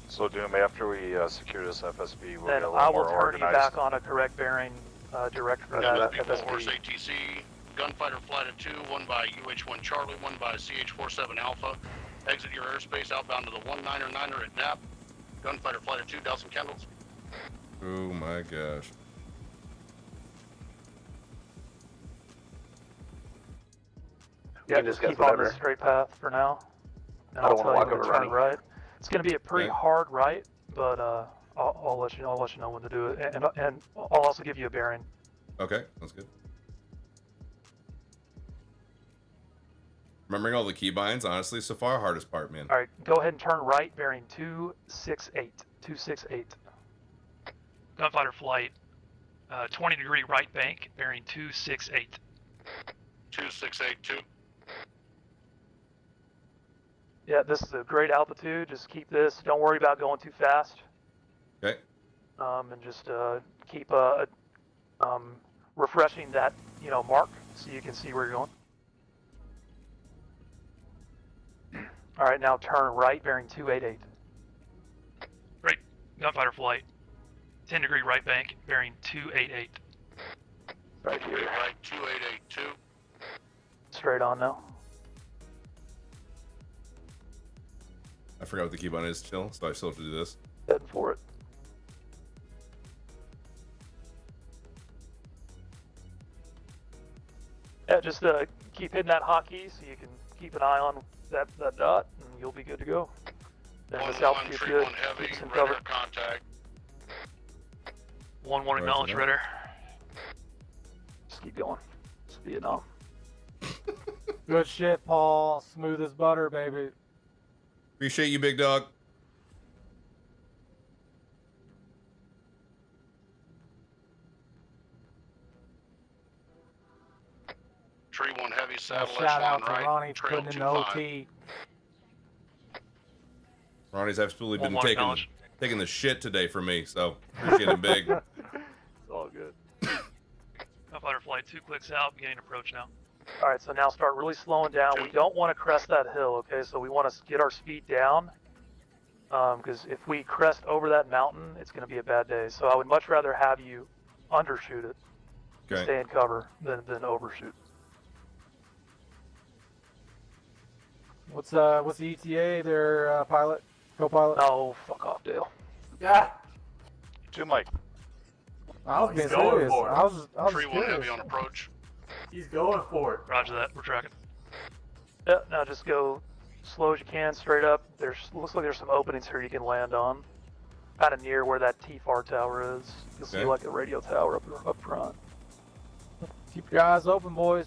So Doom, after we secure this FSB, we'll Then get a I little will more turn organized. you back on a correct bearing, direct for that Warhorse FSB. ATC, Gunfighter Flight of 2, one by UH-1 Charlie, one by CH-47 Alpha. Exit your airspace outbound to the 199er at NAP. Gunfighter Flight of 2, douse some candles. Oh my gosh. Yeah, can just discuss keep on whatever. this straight path for now. And I don't I'll wanna tell walk you when over to turn Ronnie. right. It's going to be a pretty Okay. hard right, but I'll let you know when to do it, and I'll also give you a bearing. Okay, that's good. Remembering all the keybinds, honestly, so far, hardest part, man. All right, go ahead and turn right, bearing 268. 268. Gunfighter flight, 20-degree right bank, bearing 268. 2682. Yeah, this is a great altitude. Just keep this. Don't worry about going too fast. Okay. And just keep refreshing that mark so you can see where you're going. All right, now turn right, bearing 288. Great. Gunfighter flight, 10-degree right bank, bearing 288. Right here. Right, 2882. Straight on now. I forgot what the keybind is still, so I still have to do this. Heading for it. Yeah, just keep hitting that hotkey so you can keep an eye on that dot, and you'll be good to go. Then this 1-1, altitude's Tree good. 1 Heavy, Keep some radar cover. contact. 1-1 acknowledge, radar. Just keep going. It's Vietnam. Good shit, Paul. Smooth as butter, baby. Appreciate you, big dog. Tree 1 Heavy, saddle Shout out echelon to right, Ronnie trail putting in the 25. OT. Ronnie's absolutely been 1-1 taking acknowledge. the shit today from me, so appreciate him big. It's all good. Gunfighter flight, 2 clicks out, beginning approach now. All right, so now start really slowing down. We don't want to crest that hill, okay? So we want to get our speed down, because if we crest over that mountain, it's going to be a bad day. So I would much rather have you undershoot it. Okay. Stay in cover, then overshoot. What's the ETA there, pilot? Co-pilot? Oh, fuck off, Dale. Yeah. To Mike. I was being going serious. for it. I was Tree one curious. heavy on approach. He's going for it. Roger that. We're tracking. Yeah. Now just go slow as you can, straight up. Looks like there's some openings here you can land on. Kind of near where that TFAR tower is. You'll see Okay. like a radio tower up front. Keep your eyes open, boys.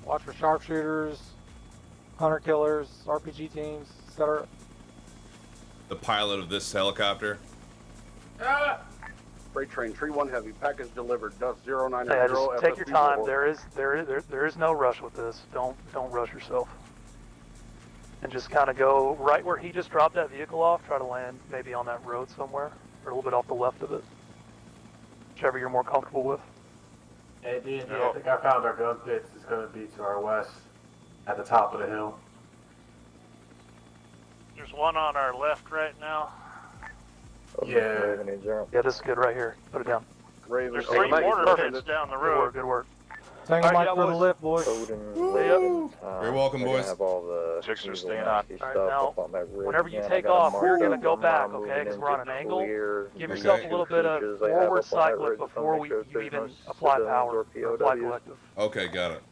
Watch for sharpshooters, hunter killers, RPG teams, etc. The pilot of this helicopter. Freight train, tree one heavy, package delivered, dust 090. Yeah, just take your FSB time. report. There is no rush with this. Don't rush yourself. And just kind of go right where he just dropped that vehicle off. Try to land maybe on that road somewhere, or a little bit off the left of it. Whichever you're more comfortable with. Hey, D&D, I think I found our gun pits. It's going to be to our west, at the top of the hill. There's one on our left right now. Yeah. Yeah, this is good right here. Put it down. Raven, There's 3 mortar pits down the Good road. work. Good work. Tango All right, Mike for the lift, boys. You're welcome, boys. Have all the Jaxon, staying on. All right, now, whenever you take off, we're going to go back, okay? Because we're on an angle. Give yourself a little bit of forward cyclic before you even apply power or apply collective. Okay, got it.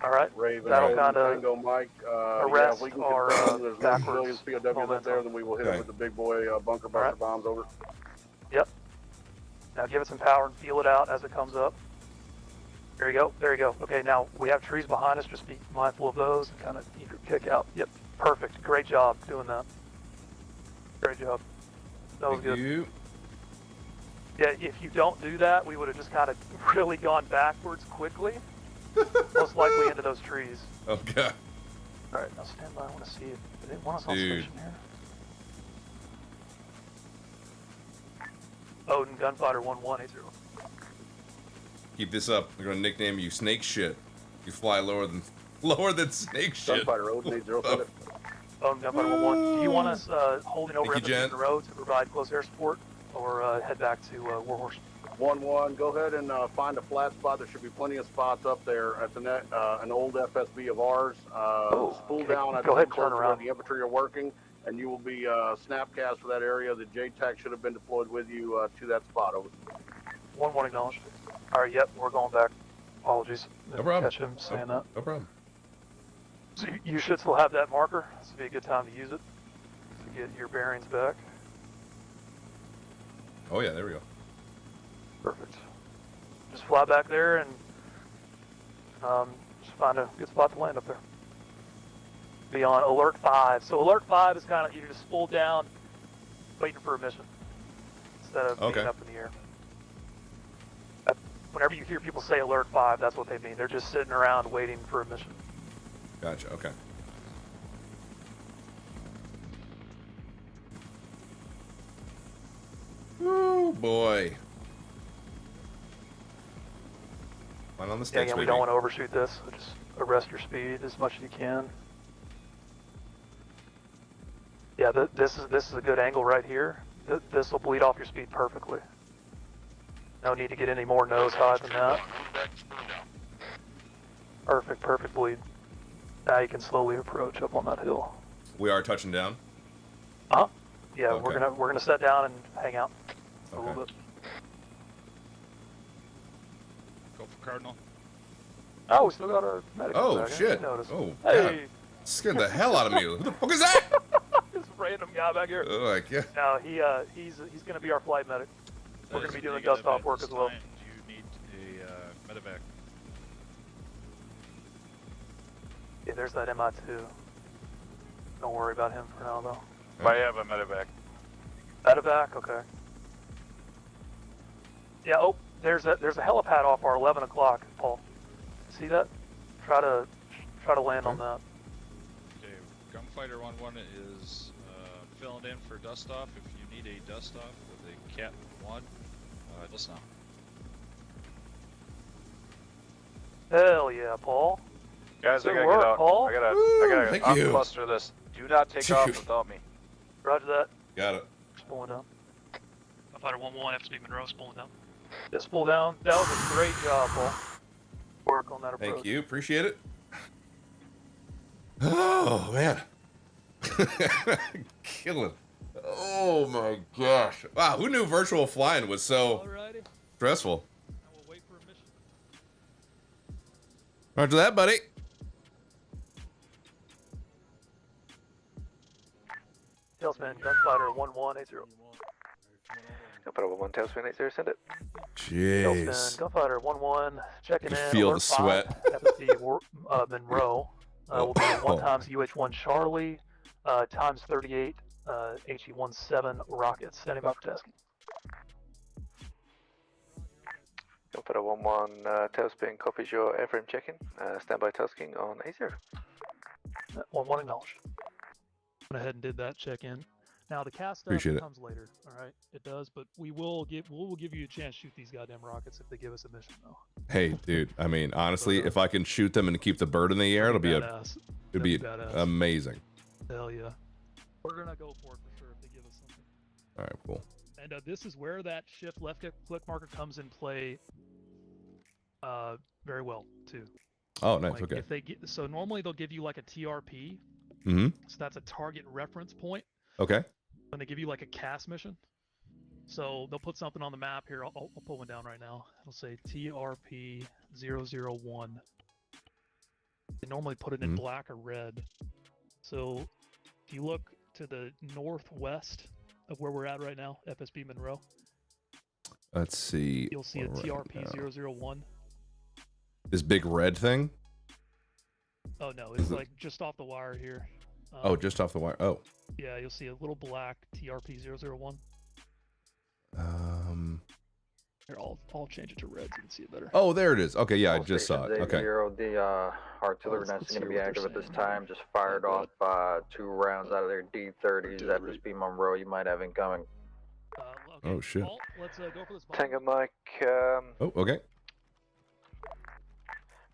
All right? Raven, That'll kind of Tango Mike. arrest if we can our confirm there's no backwards civilians POWs up there, then we will hit Okay. it with the big boy bunker buster bombs over. Yep. Now give it some power and feel it out as it comes up. There you go. There you go. Okay, now we have trees behind us. Just be mindful of those and kind of keep your kick out. Yep. Perfect. Great job doing that. Great job. That was Thank good. you. Yeah, if you don't do that, we would have just kind of really gone backwards quickly. Most likely into those trees. Okay. All right, now stand by. I want to see if they didn't want us on Dude. station here. Odin Gunfighter 1180. Keep this up. They're gonna nickname you Snake Shit. You fly lower than Snake Shit. Gunfighter Odin 807. Odin Gunfighter 11. Do you want us holding over Thank you, the road to provide close air support, or head back to Warhorse? 1-1, go ahead and find a flat spot. There should be plenty of spots up there at the net. An old FSB of ours. Spool okay. down at Go ahead and the turn close to around. where the infantry are working, and you will be snapcast for that area. The JTAC should have been deployed with you to that spot. Over. 1-1 acknowledged. All right, yep, we're going back. Apologies. No problem. Catch him saying that. No problem. So you should still have that marker. This would be a good time to use it to get your bearings back. Oh yeah, there we go. Perfect. Just fly back there and just find a good spot to land up there. Be on alert 5. So alert 5 is kind of, you're just full down, waiting for a mission instead of being up in the air. Whenever you hear people say alert 5, that's what they mean. They're just sitting around waiting for a mission. Gotcha. Okay. Oh boy. Line on the Yeah, stakes, again, we baby. don't want to overshoot this. So just arrest your speed as much as you can. Yeah, this is a good angle right here. This will bleed off your speed perfectly. No need to get any more nose high than that. Perfect bleed. Now you can slowly approach up on that hill. We are touching down. Yeah, Okay. we're gonna set down and hang out a Okay. little bit. Go for Cardinal. Oh, we still got our medic. Oh back. I shit. didn't notice. Oh Hey, God. Scared the hell out of me. Who the fuck is that? this random guy back here. Oh my God. No, he's gonna be our flight medic. We're gonna be doing dust off work as well. Do you need a medevac? Yeah, there's that MI2. Don't worry about him for now, though. I have a medevac. Medevac, okay. Yeah. Oh, there's a helipad off our 11 o'clock, Paul. See that? Try to land on that. Okay, Gunfighter 11 is filling in for dust off. If you need a dust off with a Cat 1, listen up. Hell yeah, Paul. Guys, I Good gotta work, get out. Paul. I gotta Thank you. uncluster this. Do not take off without me. Roger that. Got it. Just pulling down. Gunfighter 1-1, FSB Monroe, pulling down. Just pull down. That was a great job, Paul. Work on that approach. Thank you. Appreciate it. Oh, man. Killing. Oh, my gosh. Wow, who knew virtual flying was so stressful? We'll wait for a mission. After that, buddy. Tailspin, Gunfighter 1-1-80. Gunfighter 1-1, Tailspin 80, send it. Jeez. Tailspin, Gunfighter 1-1, checking in. Feel Alert the sweat. 5, FSB Monroe. Will be 1 times UH-1 Charlie, times 38, HE-17 rockets. Standing by for tasking. Gunfighter 1-1, Tailspin copies your airframe check-in. Standby tasking on 80. 1-1 acknowledged. Went ahead and did that check-in. Now the cast stuff Appreciate it. comes later, all right? It does, but we will give you a chance to shoot these goddamn rockets if they give us a mission, though. Hey, dude. I mean, honestly, if I can shoot them and keep the bird in the air, it'd be badass. amazing. Hell yeah. We're gonna go for it for sure if they give us something. All right, cool. And this is where that shift left click marker comes in play very well too. Oh, nice. Like Okay. if they so normally they'll give you like a TRP. Mm-hmm. So that's a target reference point. Okay. When they give you like a CAS mission. So they'll put something on the map here. I'll pull one down right now. It'll say TRP 001. They normally put it in black or red. So if you look to the northwest of where we're at right now, FSB Monroe. Let's see. You'll see a TRP 001. This big red thing? Oh no, it's like just off the wire here. Oh, just off the wire. Oh. Yeah, you'll see a little black TRP 001. Here, I'll change it to red so you can see it better. Oh, there it is. Okay, yeah, I just saw it. Okay. The artillery nest is going to be active at this time. Just fired off 2 rounds out of their D-30s. FSB Monroe, you might have incoming. Okay. Oh, shit. Paul, let's go for this. Tango Mike. Oh, okay.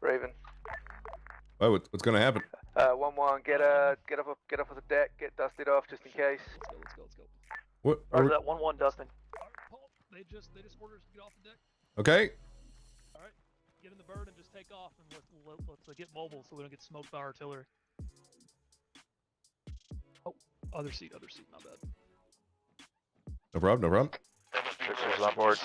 Raven. Oh, what's going to happen? 1-1, get off of the deck, get dusted off just in case. Let's go. What? Roger that 1-1 dusting. Paul, they just ordered us to get off the deck. Okay. All right, get in the bird and just take off, and let's get mobile so we don't get smoked by artillery. Oh, other seat, my bad. No problem. Fixers on board.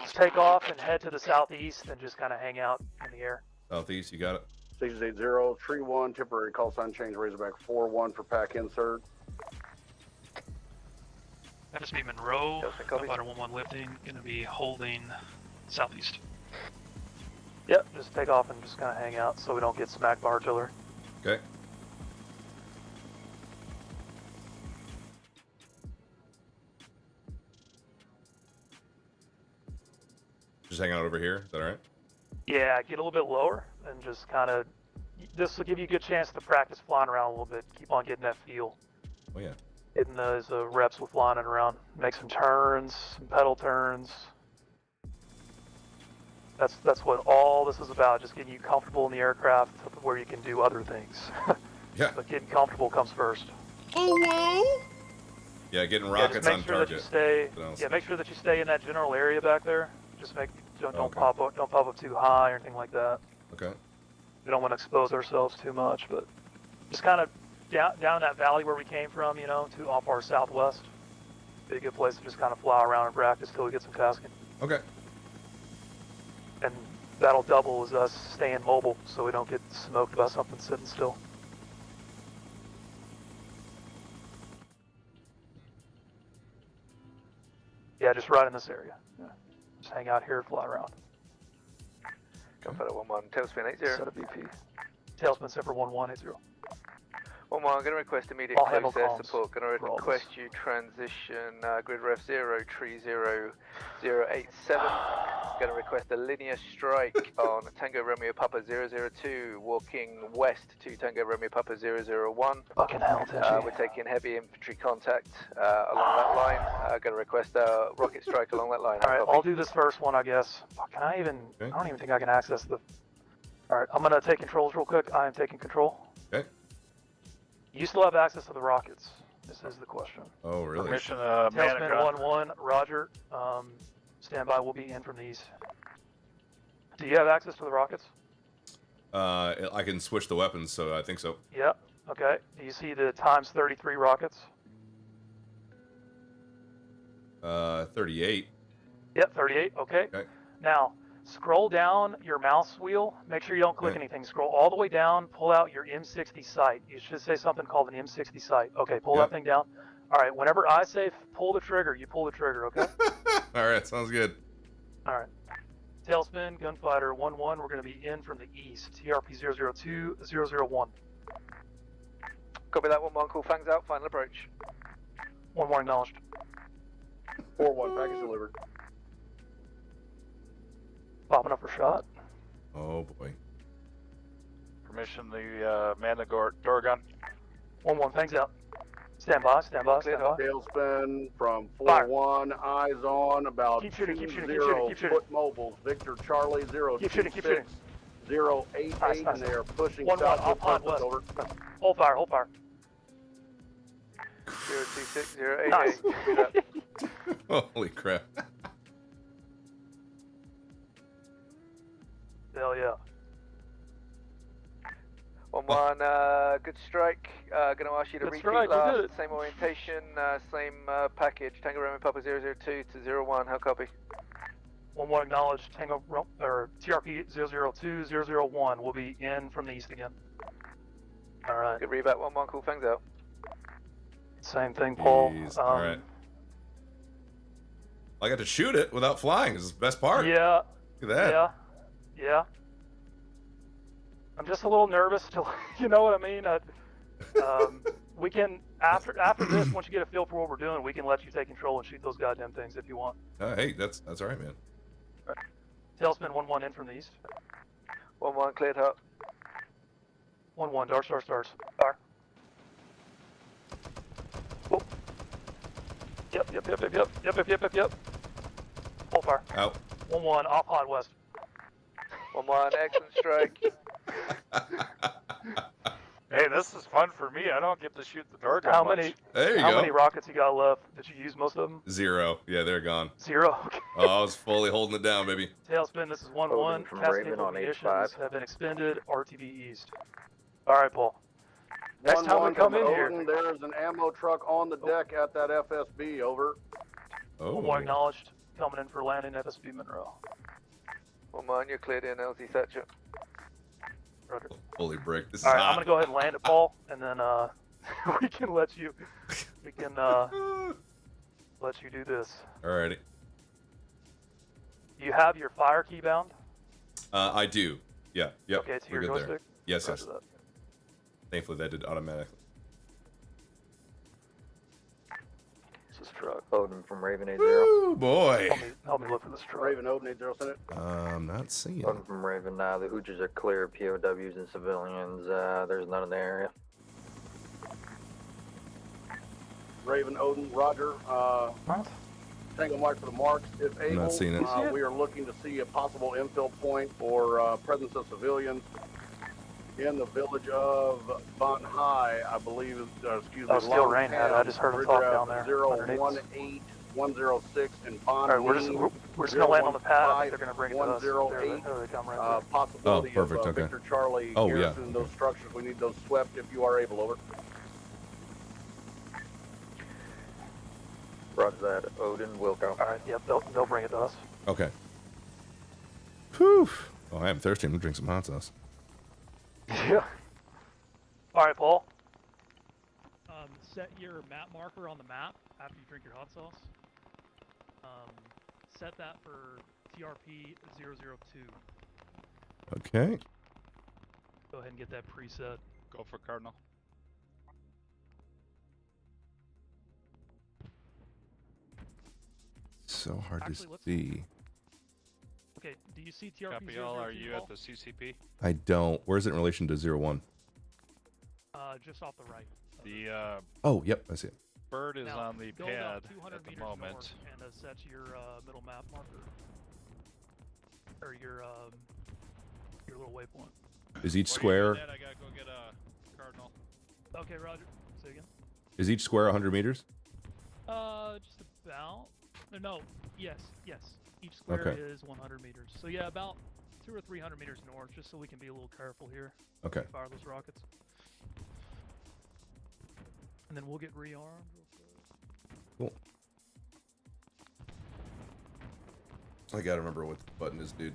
Take off and head to the southeast and just kind of hang out in the air. Southeast, you got it. Stations 80, Tree 1, temporary call sign change, Razorback 4-1 for pack insert. FSB Monroe, Gunfighter 1-1 lifting, gonna be holding southeast. Yep, just take off and just kind of hang out so we don't get smacked by artillery. Okay. Just hang out over here. Is that all right? Yeah, get a little bit lower and just kind of. This will give you a good chance to practice flying around a little bit. Keep on getting that feel. Oh yeah. Getting those reps with flying around. Make some turns, some pedal turns. That's what all this is about. Just getting you comfortable in the aircraft where you can do other things. Yeah. But getting comfortable comes first. Oh whoa! Yeah, getting rockets on target. Make sure that you stay in that general area back there. Just don't pop up too high or anything like that. Okay. We don't want to expose ourselves too much, but just kind of down in that valley where we came from, to off our southwest. Be a good place to just kind of fly around and practice till we get some tasking. Okay. And that'll double as us staying mobile, so we don't get smoked by something sitting still. Yeah, just right in this area. Yeah. Just hang out here, fly around. Gunfighter 1-1, tailspin 80. Set a BP. Tailspin set for 1180. 1-1, I'm going to request immediate I'll close handle air comms support. Going to request you transition grid ref 0, tree 0087. Going to request a linear strike on Tango Romeo Papa 002, walking west to Tango Romeo Papa 001. Fucking hell, we're taking heavy infantry contact along that line. Going to request a rocket strike along that line. Alright, I'll do this first one, I guess. Can I even... I don't even think I can access the... Alright, I'm going to take controls real quick. I am taking control. Okay. You still have access to the rockets. This is the question. Oh, really? Permission, Tailspin Managon. 1-1, Roger. Standby will be in from the east. Do you have access to the rockets? I can switch the weapons, so I think so. Yep. Okay. Do you see the times 33 rockets? 38. Yep, 38. Okay. Now, scroll down your mouse wheel. Make sure you don't click Okay. anything. Scroll all the way down. Pull out your M60 sight. You should say something called an M60 sight. Okay, pull that thing down. All right, whenever I say pull the trigger, you pull the trigger, okay? All right, sounds good. All right. Tailspin, Gunfighter 1-1. We're going to be in from the east. TRP 002-001. Copy that. 1-1, cool fangs out. Final approach. 1-1 acknowledged. 4-1, package delivered. Popping up for shot. Oh boy. Permission the man the door gun. 1-1, fangs out. Stand by, stand by, stand by. Tailspin from Fire. 4-1, eyes on, about Keep shooting, keep shooting, keep 20 shooting, keep shooting. foot mobiles. Victor Charlie 026 Keep shooting, keep shooting. 088, Nice, nice. and they are pushing 1-1, south off pod with west. over. Hold fire, hold fire. 026, 088. Nice. Copy that. Holy crap. Hell yeah. 1-1, good strike. Gonna ask you to Good repeat strike, we did last. it. Same orientation, same package. Tango Roman Papa 002 to 01. How copy? 1-1 acknowledged. Tango or TRP 002-001 will be in from the east again. All right. Good reback. 1-1, cool fangs out. Same thing, Paul. Jeez, all right. I got to shoot it without flying. This is the best part. Yeah. Look at that. Yeah. Yeah. I'm just a little nervous to, you know what I mean? We can, after this, once you get a feel for what we're doing, we can let you take control and shoot those goddamn things if you want. Hey, that's all right, man. Tailspin 1-1 in from the east. 1-1, cleared up. 1-1, dark stars. Fire. Oh. Yep. Hold fire. Out. 1-1, off hot west. 1-1, excellent strike. Hey, this is fun for me. I don't get to shoot the door gun How much. many? There you How go. many rockets you got left? Did you use most of them? 0. Yeah, they're gone. 0. Okay. Oh, I was fully holding it down, baby. Tailspin, this is 1-1. Odin from Cast Raven on munitions H5. have been expended. RTV east. All right, Paul. Next time we 1-1 come from in here. Odin, there's an ammo truck on the deck at that FSB. Over. Oh. 1-1 acknowledged. Coming in for landing FSB Monroe. 1-1, you're cleared in LZ Thatcher. Roger. Holy brick. This is All right, hot. I'm gonna go ahead and land it, Paul, and then we can let you do this. Alrighty. You have your fire key bound? I do. Yeah. Yep. Okay, to We're your good there. joystick? Yes. Roger Yes. that. Thankfully, that did automatically. This is truck. Odin from Raven 80. Ooh, boy. Help me look for this truck. Raven Odin 80 Senate. I'm not seeing. Odin from Raven. The Hoojers are clear. POWs and civilians. There's none in the area. Raven Odin, Roger. Tango Mike for the marks. If able, not seeing it. we are looking to see a possible infill point or presence of civilians in the village of Bon High, I believe. Excuse me. Oh, Steel Rain had it. I just heard him talk down there. 018-106 in Bon. All right, we're just gonna land on the pad. I think they're gonna bring it to us. 108. There they come right there. Possibility Oh, perfect, of okay. Victor Charlie Oh, yeah. garrison in those structures. We need those swept if you are able. Over. Roger that. Odin, Wilco. All right, yep, they'll bring it to us. Okay. Whew. Oh, I am thirsty. I'm gonna drink some hot sauce. Yeah. All right, Paul. Set your map marker on the map after you drink your hot sauce. Set that for TRP 002. Okay. Go ahead and get that preset. Go for Cardinal. So hard Actually, to let's- see. Okay, do you see TRP Copy all. 002? Are you Paul? at the CCP? I don't. Where's it in relation to 01? Just off the right. The Oh, yep. I see it. bird is Now, on the go pad about 200 at the meters moment. north and set your middle map marker. Or your little waypoint. Is each While you're square? doing that, I gotta go get a Cardinal. Okay, Roger. Say again. Is each square 100 meters? Just about. No, yes. Each square Okay. is 100 meters. So yeah, about 200 or 300 meters north, just so we can be a little careful here. Okay. Fire those rockets. And then we'll get rearmed real quick. Cool. I gotta remember what the button is, dude.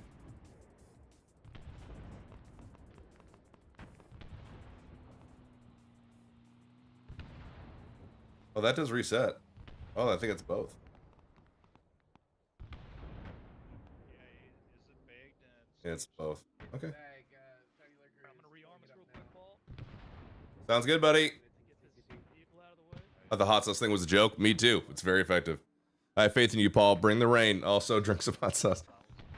Oh, that does reset. Oh, I think it's both. Yeah, it's both. Okay. Sounds good, buddy. Oh, the hot sauce thing was a joke. Me too. It's very effective. I have faith in you, Paul. Bring the rain. Also, drink some hot sauce.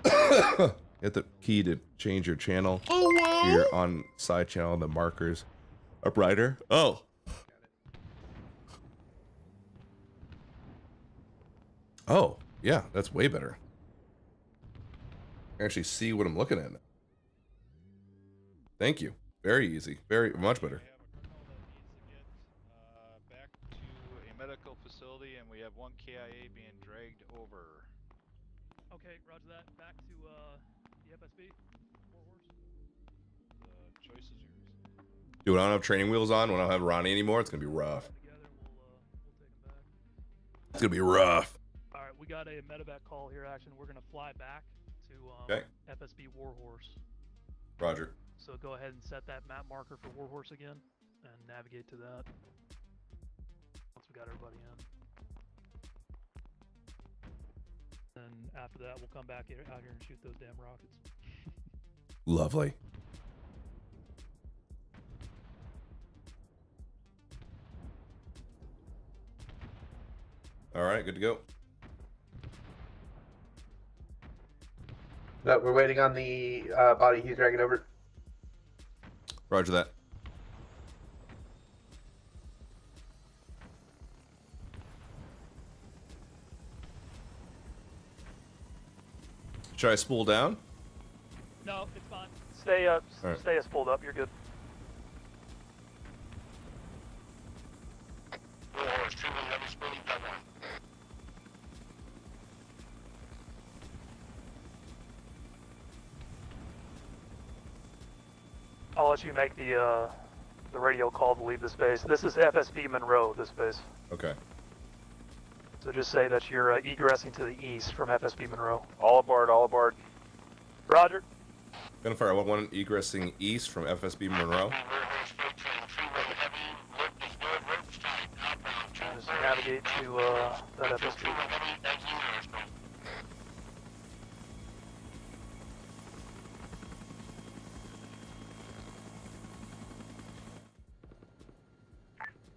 Get the key to change your channel. Here on side channel, the markers are brighter. Oh. Oh, yeah, that's way better. I can actually see what I'm looking at. Thank you. Very easy. Very much better. Back to a medical facility, and we have one KIA being dragged over. Okay, roger that. Back to the FSB. The choice is yours. Dude, I don't have training wheels on. When I don't have Ronnie anymore, it's gonna be rough. It's gonna be rough. All right, we got a medevac call here. Action. We're gonna fly back to Okay. FSB Warhorse. Roger. So go ahead and set that map marker for Warhorse again, and navigate to that. Once we got everybody in. Then after that, we'll come back out here and shoot those damn rockets. Lovely. All right, good to go. No, we're waiting on the body he's dragging over. Roger that. Should I spool down? No, it's fine. Stay up. Alright. Stay as pulled up. You're good. I'll let you make the radio call to leave the space. This is FSB Monroe, this base. Okay. So just say that you're egressing to the east from FSB Monroe. All aboard, all aboard. Roger. Gunfire 1-1 egressing east from FSB Monroe. Just navigate to that FSB.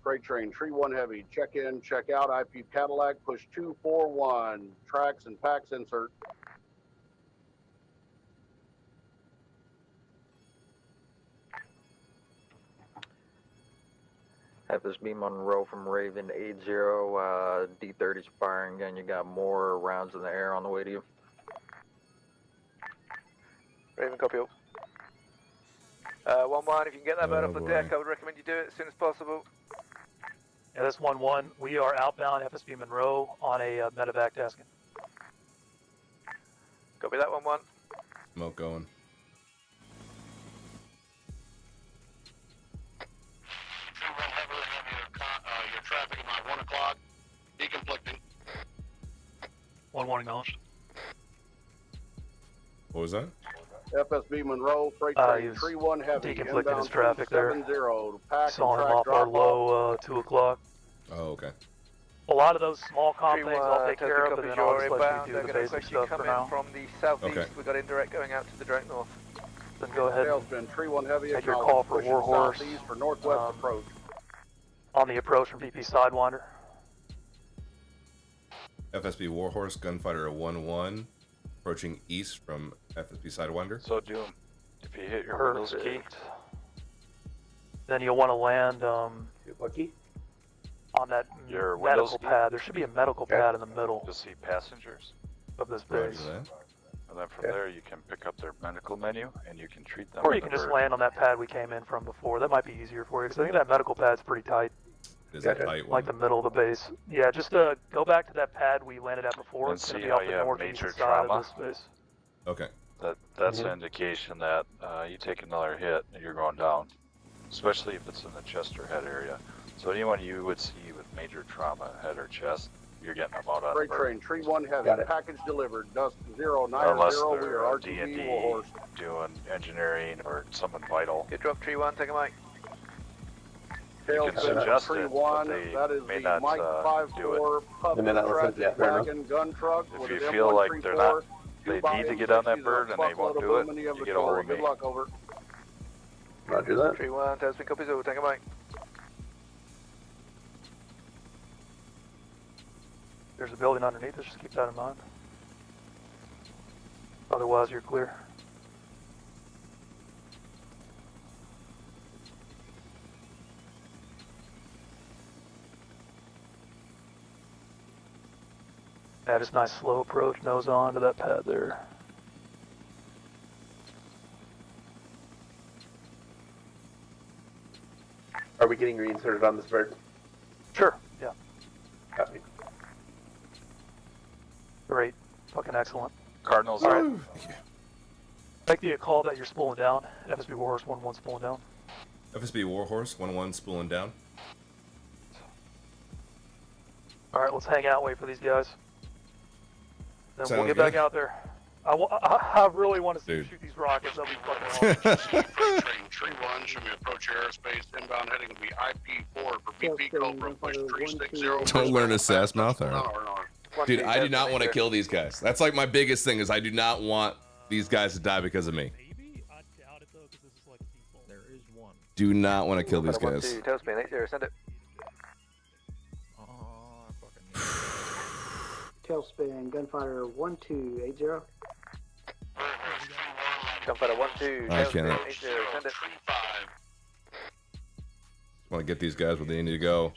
Freight train, Tree 1 Heavy, check in, check out, IP Cadillac, push 241, tracks and packs insert. FSB Monroe from Raven 80, D30's firing again. You got more rounds in the air on the way to you. Raven, copy all. 1-1, if you can get that bird off the boy. deck, I would recommend you do it as soon as possible. Yeah, this 1-1. We are outbound FSB Monroe on a medevac tasking. Copy that 1-1. Smoke going. Your traffic about 1 o'clock, deconflicting. 1-1 acknowledged. What was that? FSB Monroe, freight He train, was Tree 1 Heavy, deconflicting inbound his traffic there. 70, pack Saw and him track off our drop low 2 o'clock. Oh, okay. A lot of those small comp Tree things I'll take care of, copy, and then I'll you're just let inbound. you They're do the going basic to request you stuff come for in now. from the southeast. Okay. We've got indirect going out to the direct north. Then go ahead and Tailspin, Tree 1 Heavy, take your acknowledge, call for pushing Warhorse. southeast for northwest approach. On the approach from VP Sidewinder. FSB Warhorse, Gunfighter 1-1, approaching east from FSB Sidewinder. So Doom, if you hit your Windows key, Perfect. Then you'll want to land What key? on that Your medical Windows key? pad. There should be a medical pad in the middle you'll see passengers. of this Roger base. that. And then from there you can pick up their medical menu and you can treat them Or with you can a just bird. land on that pad we came in from before. That might be easier for you, because I think that medical pad's pretty tight. Is a tight one. Like the middle of the base. Yeah, just go back to that pad we landed at before. And It's going see to be how off you the have northeast major side trauma. of this base. Okay. That's an indication that you take another hit and you're going down, especially if it's in the chest or head area. So anyone you would see with major trauma, head or chest, you're getting them out on the Freight bird. train, tree 1 heavy, package delivered, dust 090, Unless we are they're RTB D&D Warhorse. doing engineering or something vital. Good drop, tree 1, take a mic. You can suggest tree it, 1, but they that is may the not Mike do it. 5-4 pup traffic wagon gun truck. If with you an feel like M134, they're not, they Dubai need to get on that M60s, bird and they won't buckload do of it, aluminum you get a hold of me. Good luck, over. Roger that. Tree 1, Tasman copies, over, take a mic. There's a building underneath us, just keep that in mind. Otherwise, you're clear. Yeah, just nice slow approach, nose on to that pad there. Are we getting reinserted on this bird? Sure, yeah. Copy. Great. Fucking excellent. Cardinals. All right. Make the call that you're spooling down. FSB Warhorse 1-1 spooling down. FSB Warhorse 1-1 spooling down. All right, let's hang out, wait for these guys. Then Sounds we'll get good. back out there. I really want to see you shoot these rockets. That'll be fucking awesome. Tree 1, show me approach your airspace. Inbound heading will be IP4 for BP Cobra, push 360. Don't learn a sass mouth. All right. Dude, I do not want to kill these guys. That's like my biggest thing is I do not want these guys to die because of me. There is one. Do not want to kill these guys. Tailspin 80, send it. Tailspin, gunfighter 1280. Gunfighter 1-2, I tailspin cannot. 80, send it. Want to get these guys where they need to go.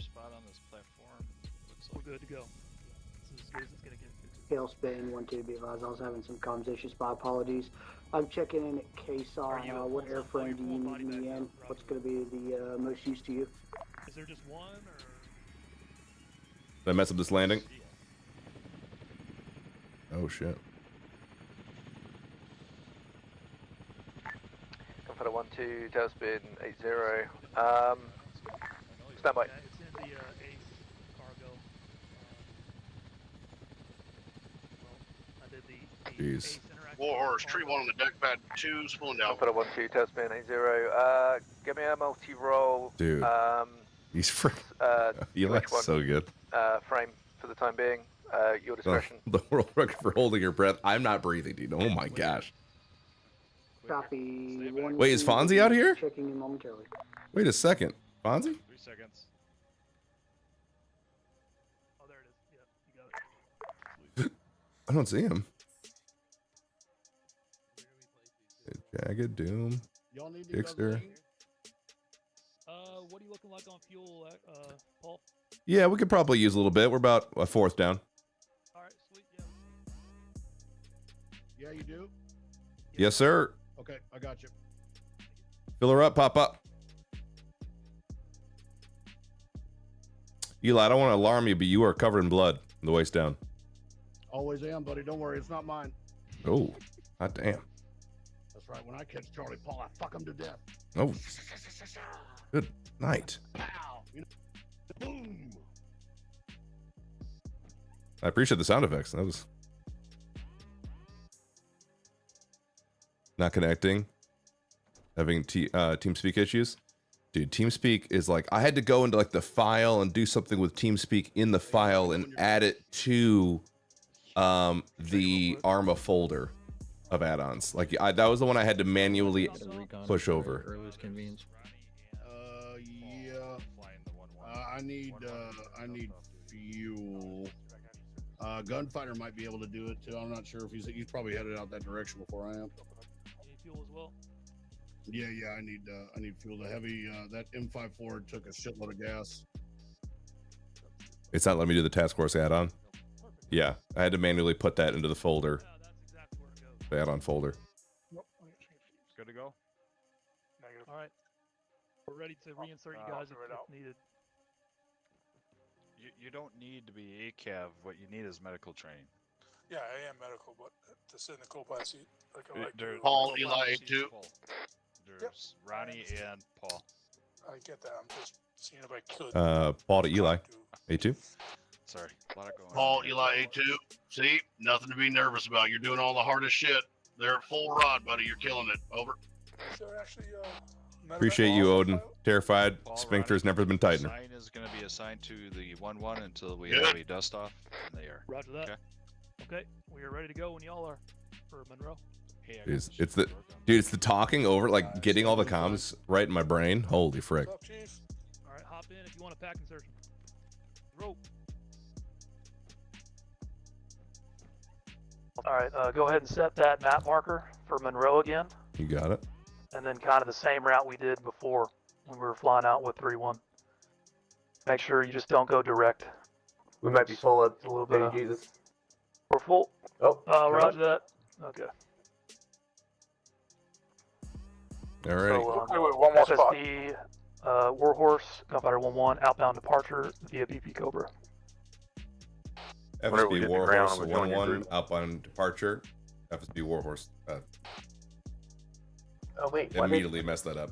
We're good to go. This is as good as it's gonna get. Tailspin 12, be advised. I was having some comms issues. My apologies. I'm checking in at Caisson. What airframe do you need me in? What's going to be the most use to you? Is there just one, or? Did I mess up this landing? Oh shit. Gunfighter 1-2, tailspin 80. Stand by. It's in the Ace cargo. I did the Jeez. Warhorse, tree 1 on the deck pad 2, spooling down. Gunfighter 1-2, tailspin 80. Give me a multi-roll. Dude. He's freak. Eli's so good. Frame for the time being. Your discretion. The world record for holding your breath. I'm not breathing, dude. Oh my gosh. Copy. One, Wait, is Fonzie out here? Checking in momentarily. Wait a second. Fonzie? 3 seconds. Oh, there it is. Yeah, you got it. I don't see him. Jagged, Doom, Dixter. What are you looking like on fuel, Paul? Yeah, we could probably use a little bit. We're about a fourth down. All right, sweet. Yeah. Yeah, you do? Yes, sir. Okay, I got you. Fill her up, pop up. Eli, I don't want to alarm you, but you are covered in blood from the waist down. Always am, buddy. Don't worry, it's not mine. Oh, hot damn. That's right. When I catch Charlie Paul, I fuck him to death. Oh, good night. Boom. I appreciate the sound effects. That was not connecting. Having TeamSpeak issues. Dude, TeamSpeak is like, I had to go into like the file and do something with TeamSpeak in the file and add it to the ARMA folder of add-ons. Like that was the one I had to manually push over. Yeah. I need fuel. Gunfighter might be able to do it too. I'm not sure if he's probably headed out that direction before I am. You need fuel as well. Yeah, I need fuel. The heavy that M54 took a shitload of gas. It's not letting me do the task force add-on. Yeah, I had to manually put that into the folder. The add-on folder. Good to go. All right, we're ready to reinsert you guys if needed. You don't need to be ACAV. What you need is medical training. Yeah, I am medical, but to sit in the co-pilot seat, like I like There- to. Paul, the Eli, co-pilot seat's A2. full. There's Ronnie and Paul. I get that. I'm just seeing if I could. Paul to Eli. A2. Sorry, a lot of going Paul, on here. Eli, A2. See, nothing to be nervous about. You're doing all the hardest shit. They're at full rod, buddy. You're killing it. Over. Should I actually, Appreciate you, Odin. Terrified. Paul, Sphincter's Ronnie, never been tighter. Sign is going to be assigned to the 1-1 until we Good. have a dust off in the air. Roger that. Okay. Okay, we are ready to go when y'all are for Monroe. Hey, I got It's, this it's shit the to work on. dude. It's the talking over, like getting all the comms right in my brain. Holy frick! What's up, Chief? All right, hop in if you want a pack insertion. Rope. All right, go ahead and set that map marker for Monroe again, You got it. and then kind of the same route we did before when we were flying out with 3-1. Make sure you just don't go direct. We might be full of A little bit of, Jesus. we're full. Oh, Roger that. Okay. All right. So, Wait, one more spot. FSD, Warhorse, Gunfighter 1-1, outbound departure via BP Cobra. Whenever we FSB hit the ground, Warhorse I'm gonna join your 1-1 group. up on departure. FSB Warhorse Oh wait, immediately messed that up.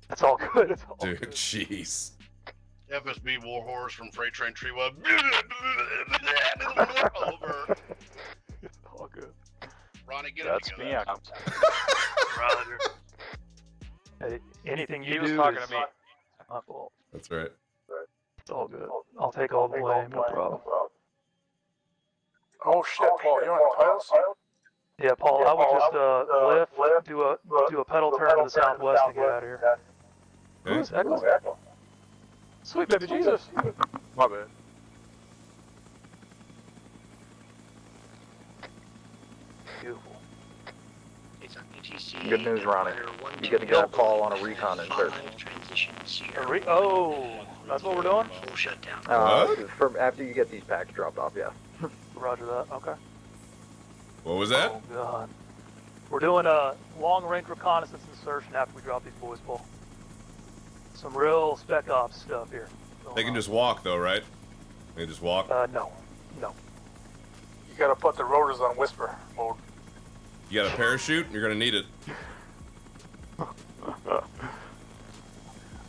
That's all good. It's all Dude, good. jeez. FSB Warhorse from Freight Train Tree Web. Over. It's all good. Ronnie, get That's it me. together. Roger. Hey, anything you He was do talking is to me. my fault. That's right. It's all good. I'll take all the blame. No problem. Oh shit, Paul, you're on the pilots? Yeah, Paul, I would just lift, do a pedal turn to the southwest and get out of here. Okay. Who's Echo? Sweet baby Jesus. My bad. Beautiful. Good news, Ronnie. You get to get a call on a recon insert. Oh, that's what we're doing? After you get these packs dropped off, yeah. Roger that. Okay. What was that? Oh, God. We're doing a long-range reconnaissance insertion after we drop these boys, Paul. Some real spec ops stuff here. They can just walk though, right? They can just walk. No. You gotta put the rotors on whisper mode. You got a parachute? You're gonna need it. I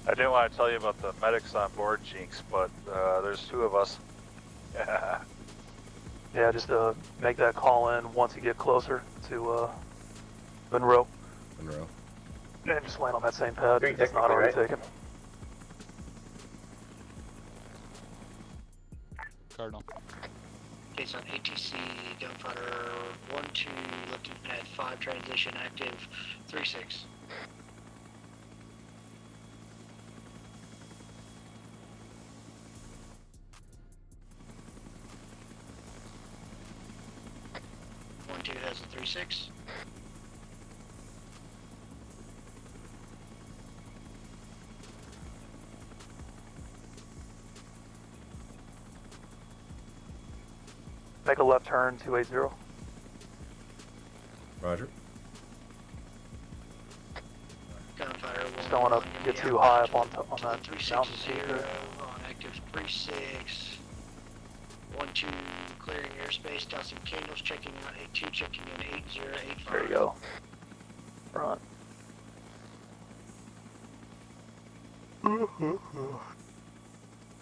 didn't want to tell you about the medics on board, Jinx, but there's 2 of us. Yeah, just make that call in once you get closer to Monroe. Monroe. And just land on that same pad. Three It's not technically, already right? taken. Cardinal. Case on ATC, Gunfighter 1-2, lifting pad 5, transition active 3-6. One two has a 3-6. Make a left turn 280. Roger. Gunfighter 1-1. Just don't want to get too high up on that mountain peak 360 there. on active 3-6. 1-2 clearing airspace. Got some candles checking out 8-2, checking in 8085. There you go. Front.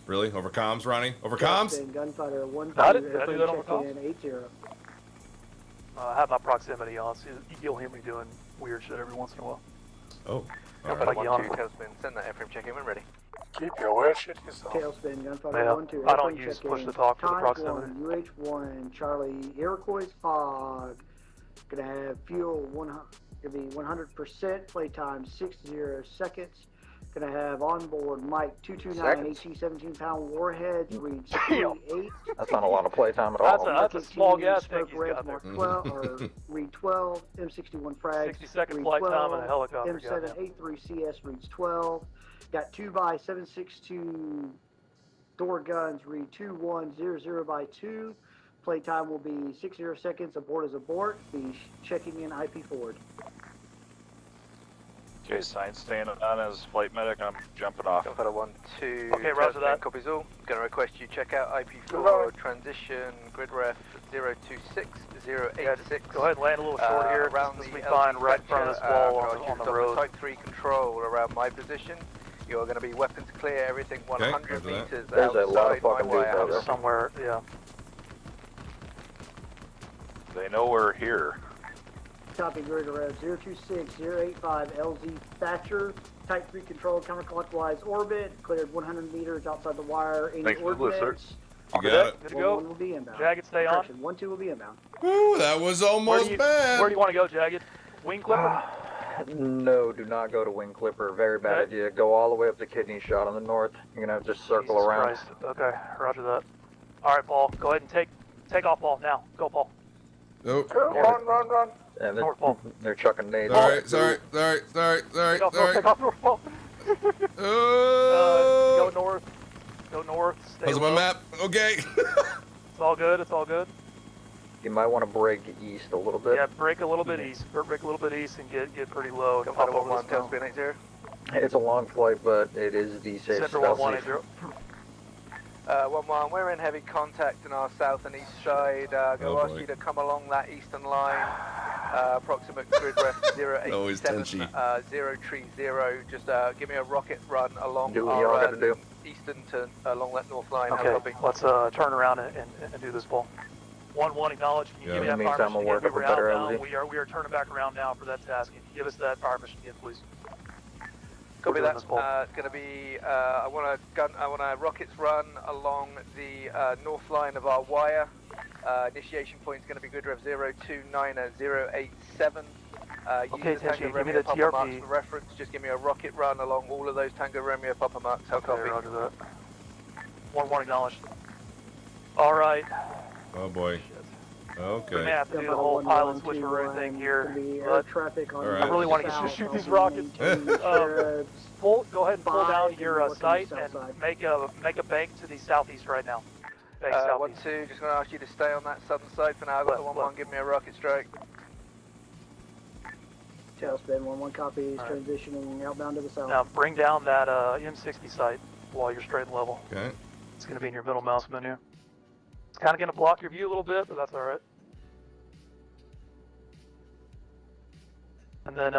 Really? Over comms, Ronnie? Over comms? Gunfighter 1-2, Got it? Did I do that on the checking in 80. I have my proximity on, so you'll hear me doing weird shit every once in a while. Oh. Like yawning. Tailspin, send that airframe check in when ready. Keep your weird shit yourself. Tailspin, Gunfighter Yeah, 1-2. I don't airplane use check-in. push to talk for the Time proximity. 1, UH1, Charlie, Iroquois Fog. Gonna have fuel 100, gonna be 100%, playtime 60 seconds. Gonna have onboard Mike 229 HE 17-pound warheads, reads 48. That's not a lot of playtime at all. That's a small gas tank Smoke he's Reds got there. Mark 12, or read 12, M61 frags. 60-second read flight time 12, and a helicopter, goddamn. M783CS reads 12. Got 2x762 door guns, read 2100 by 2. Playtime will be 60 seconds. Abort is abort. Be checking in IP forward. Okay, sign staying on as flight medic. I'm jumping off. Gunfighter 1-2. Okay, roger that. Copies all. Going to request you check out IP4 transition grid ref 026086. Go ahead and land a little short here. Around This the will be fine right in front of this wall on the road. Type 3 control around my position. You're going to be weapons clear, everything 100 meters There's a lot of outside my fucking dudes out wire. there. Somewhere, yeah. They know we're here. Copy, Grid Red 026085 LZ Thatcher. Type 3 control counterclockwise orbit. Cleared 100 meters outside the wire. Any Thanks for the list, sir. ordnance? You got it. Good to go. 1 will be inbound. Jagged, stay on. 1-2 will be inbound. Ooh, that was almost bad. Where do you want to go, Jagged? Wing Clipper? No, do not go to Wing Clipper. Very bad idea. Go all the way up to Kidney Shot on the north. You're gonna have to circle Jesus around. Christ. Okay, roger that. All right, Paul. Go ahead and take off, Paul. Now, go, Paul. Nope. Run. And North Paul. they're chucking nades. Sorry. Take off, North Paul. Go north. Go north. Stay How's my low. map? Okay. It's all good. It's all good. You might want to break east a little bit. Yeah, break a little bit east. Break a little bit east and get pretty low. And pop Gunfighter over 1-1, this mountain. tailspin 80. It's a long flight, but it is the safe Center stealth. 1180. 1-1, we're in heavy contact in our south and east side. Go ask you to come along that eastern line. Approximate grid ref 087 030. Just give me a rocket run along Do what y'all gotta do. eastern to along that north line. Okay, let's turn around and do this, Paul. 1-1, acknowledge. Can you give me In the uh, that fire meantime, mission we'll again? work up a We better are now. LZ. We are turning back around now for that task. Can you give us that fire mission again, please? Copy We're doing that. this, Paul. It's going to be. I want a rockets run along the north line of our wire. Initiation point is going to be grid rev 029087. Okay, use the Tenchi, Tango give me Romeo the Papa TRP. marks for reference. Just give me a rocket run along all of those Tango Romeo Papa marks. How copy? Roger that. 1-1, acknowledged. All right. Oh boy. We Okay. may have to do the whole pilot switcheroo thing here, but traffic on All right. I really want to get you to shoot these rockets. Go ahead and pull down your sight and make a bank to the southeast right now. Bank southeast. 1-2, just going to ask you to stay on that southern side for now. I've got the 1-1, give me a rocket strike. Tailspin 1-1 copies, transitioning outbound to the south. Now bring down that M60 sight while you're straight and level. Okay. It's going to be in your middle mouse menu. It's kind of going to block your view a little bit, but that's all right. And then,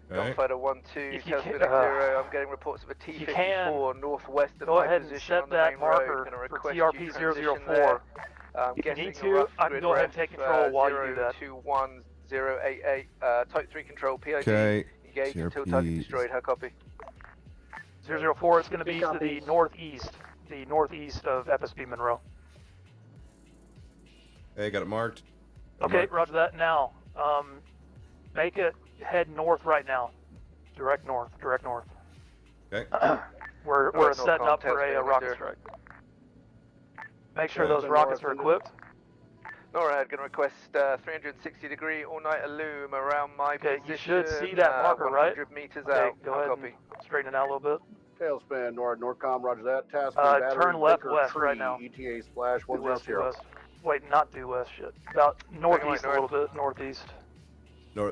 Gunfighter 1-2, if you tailspin can- 0. I'm getting reports of a T-54 northwest of go my ahead and position set on the that main marker road. Gonna for request TRP you transition 004. there. I'm If you guessing need a to, rough I can grid go ahead and ref, take control while you do that. 021088, Type 3 control, PID. Okay. Engage until target destroyed. How copy? 004 is going to be to the northeast of FSB Monroe. Hey, got it marked. Okay, roger that. Now, make it head north right now. Direct north. Okay. We're North setting up for tailspin, a rocket sir. strike. Make sure Okay. those rockets are equipped. NORAD, going to request 360 degree all-night illume around my position. You should see that marker, right? 100 meters Okay, out. go How ahead copy? and straighten it out a little bit. Tailspin, Norcom, roger that. Task Turn left west right now. ETA splash Due west, 100. due west. Wait, not due west, shit. About northeast a little bit, northeast.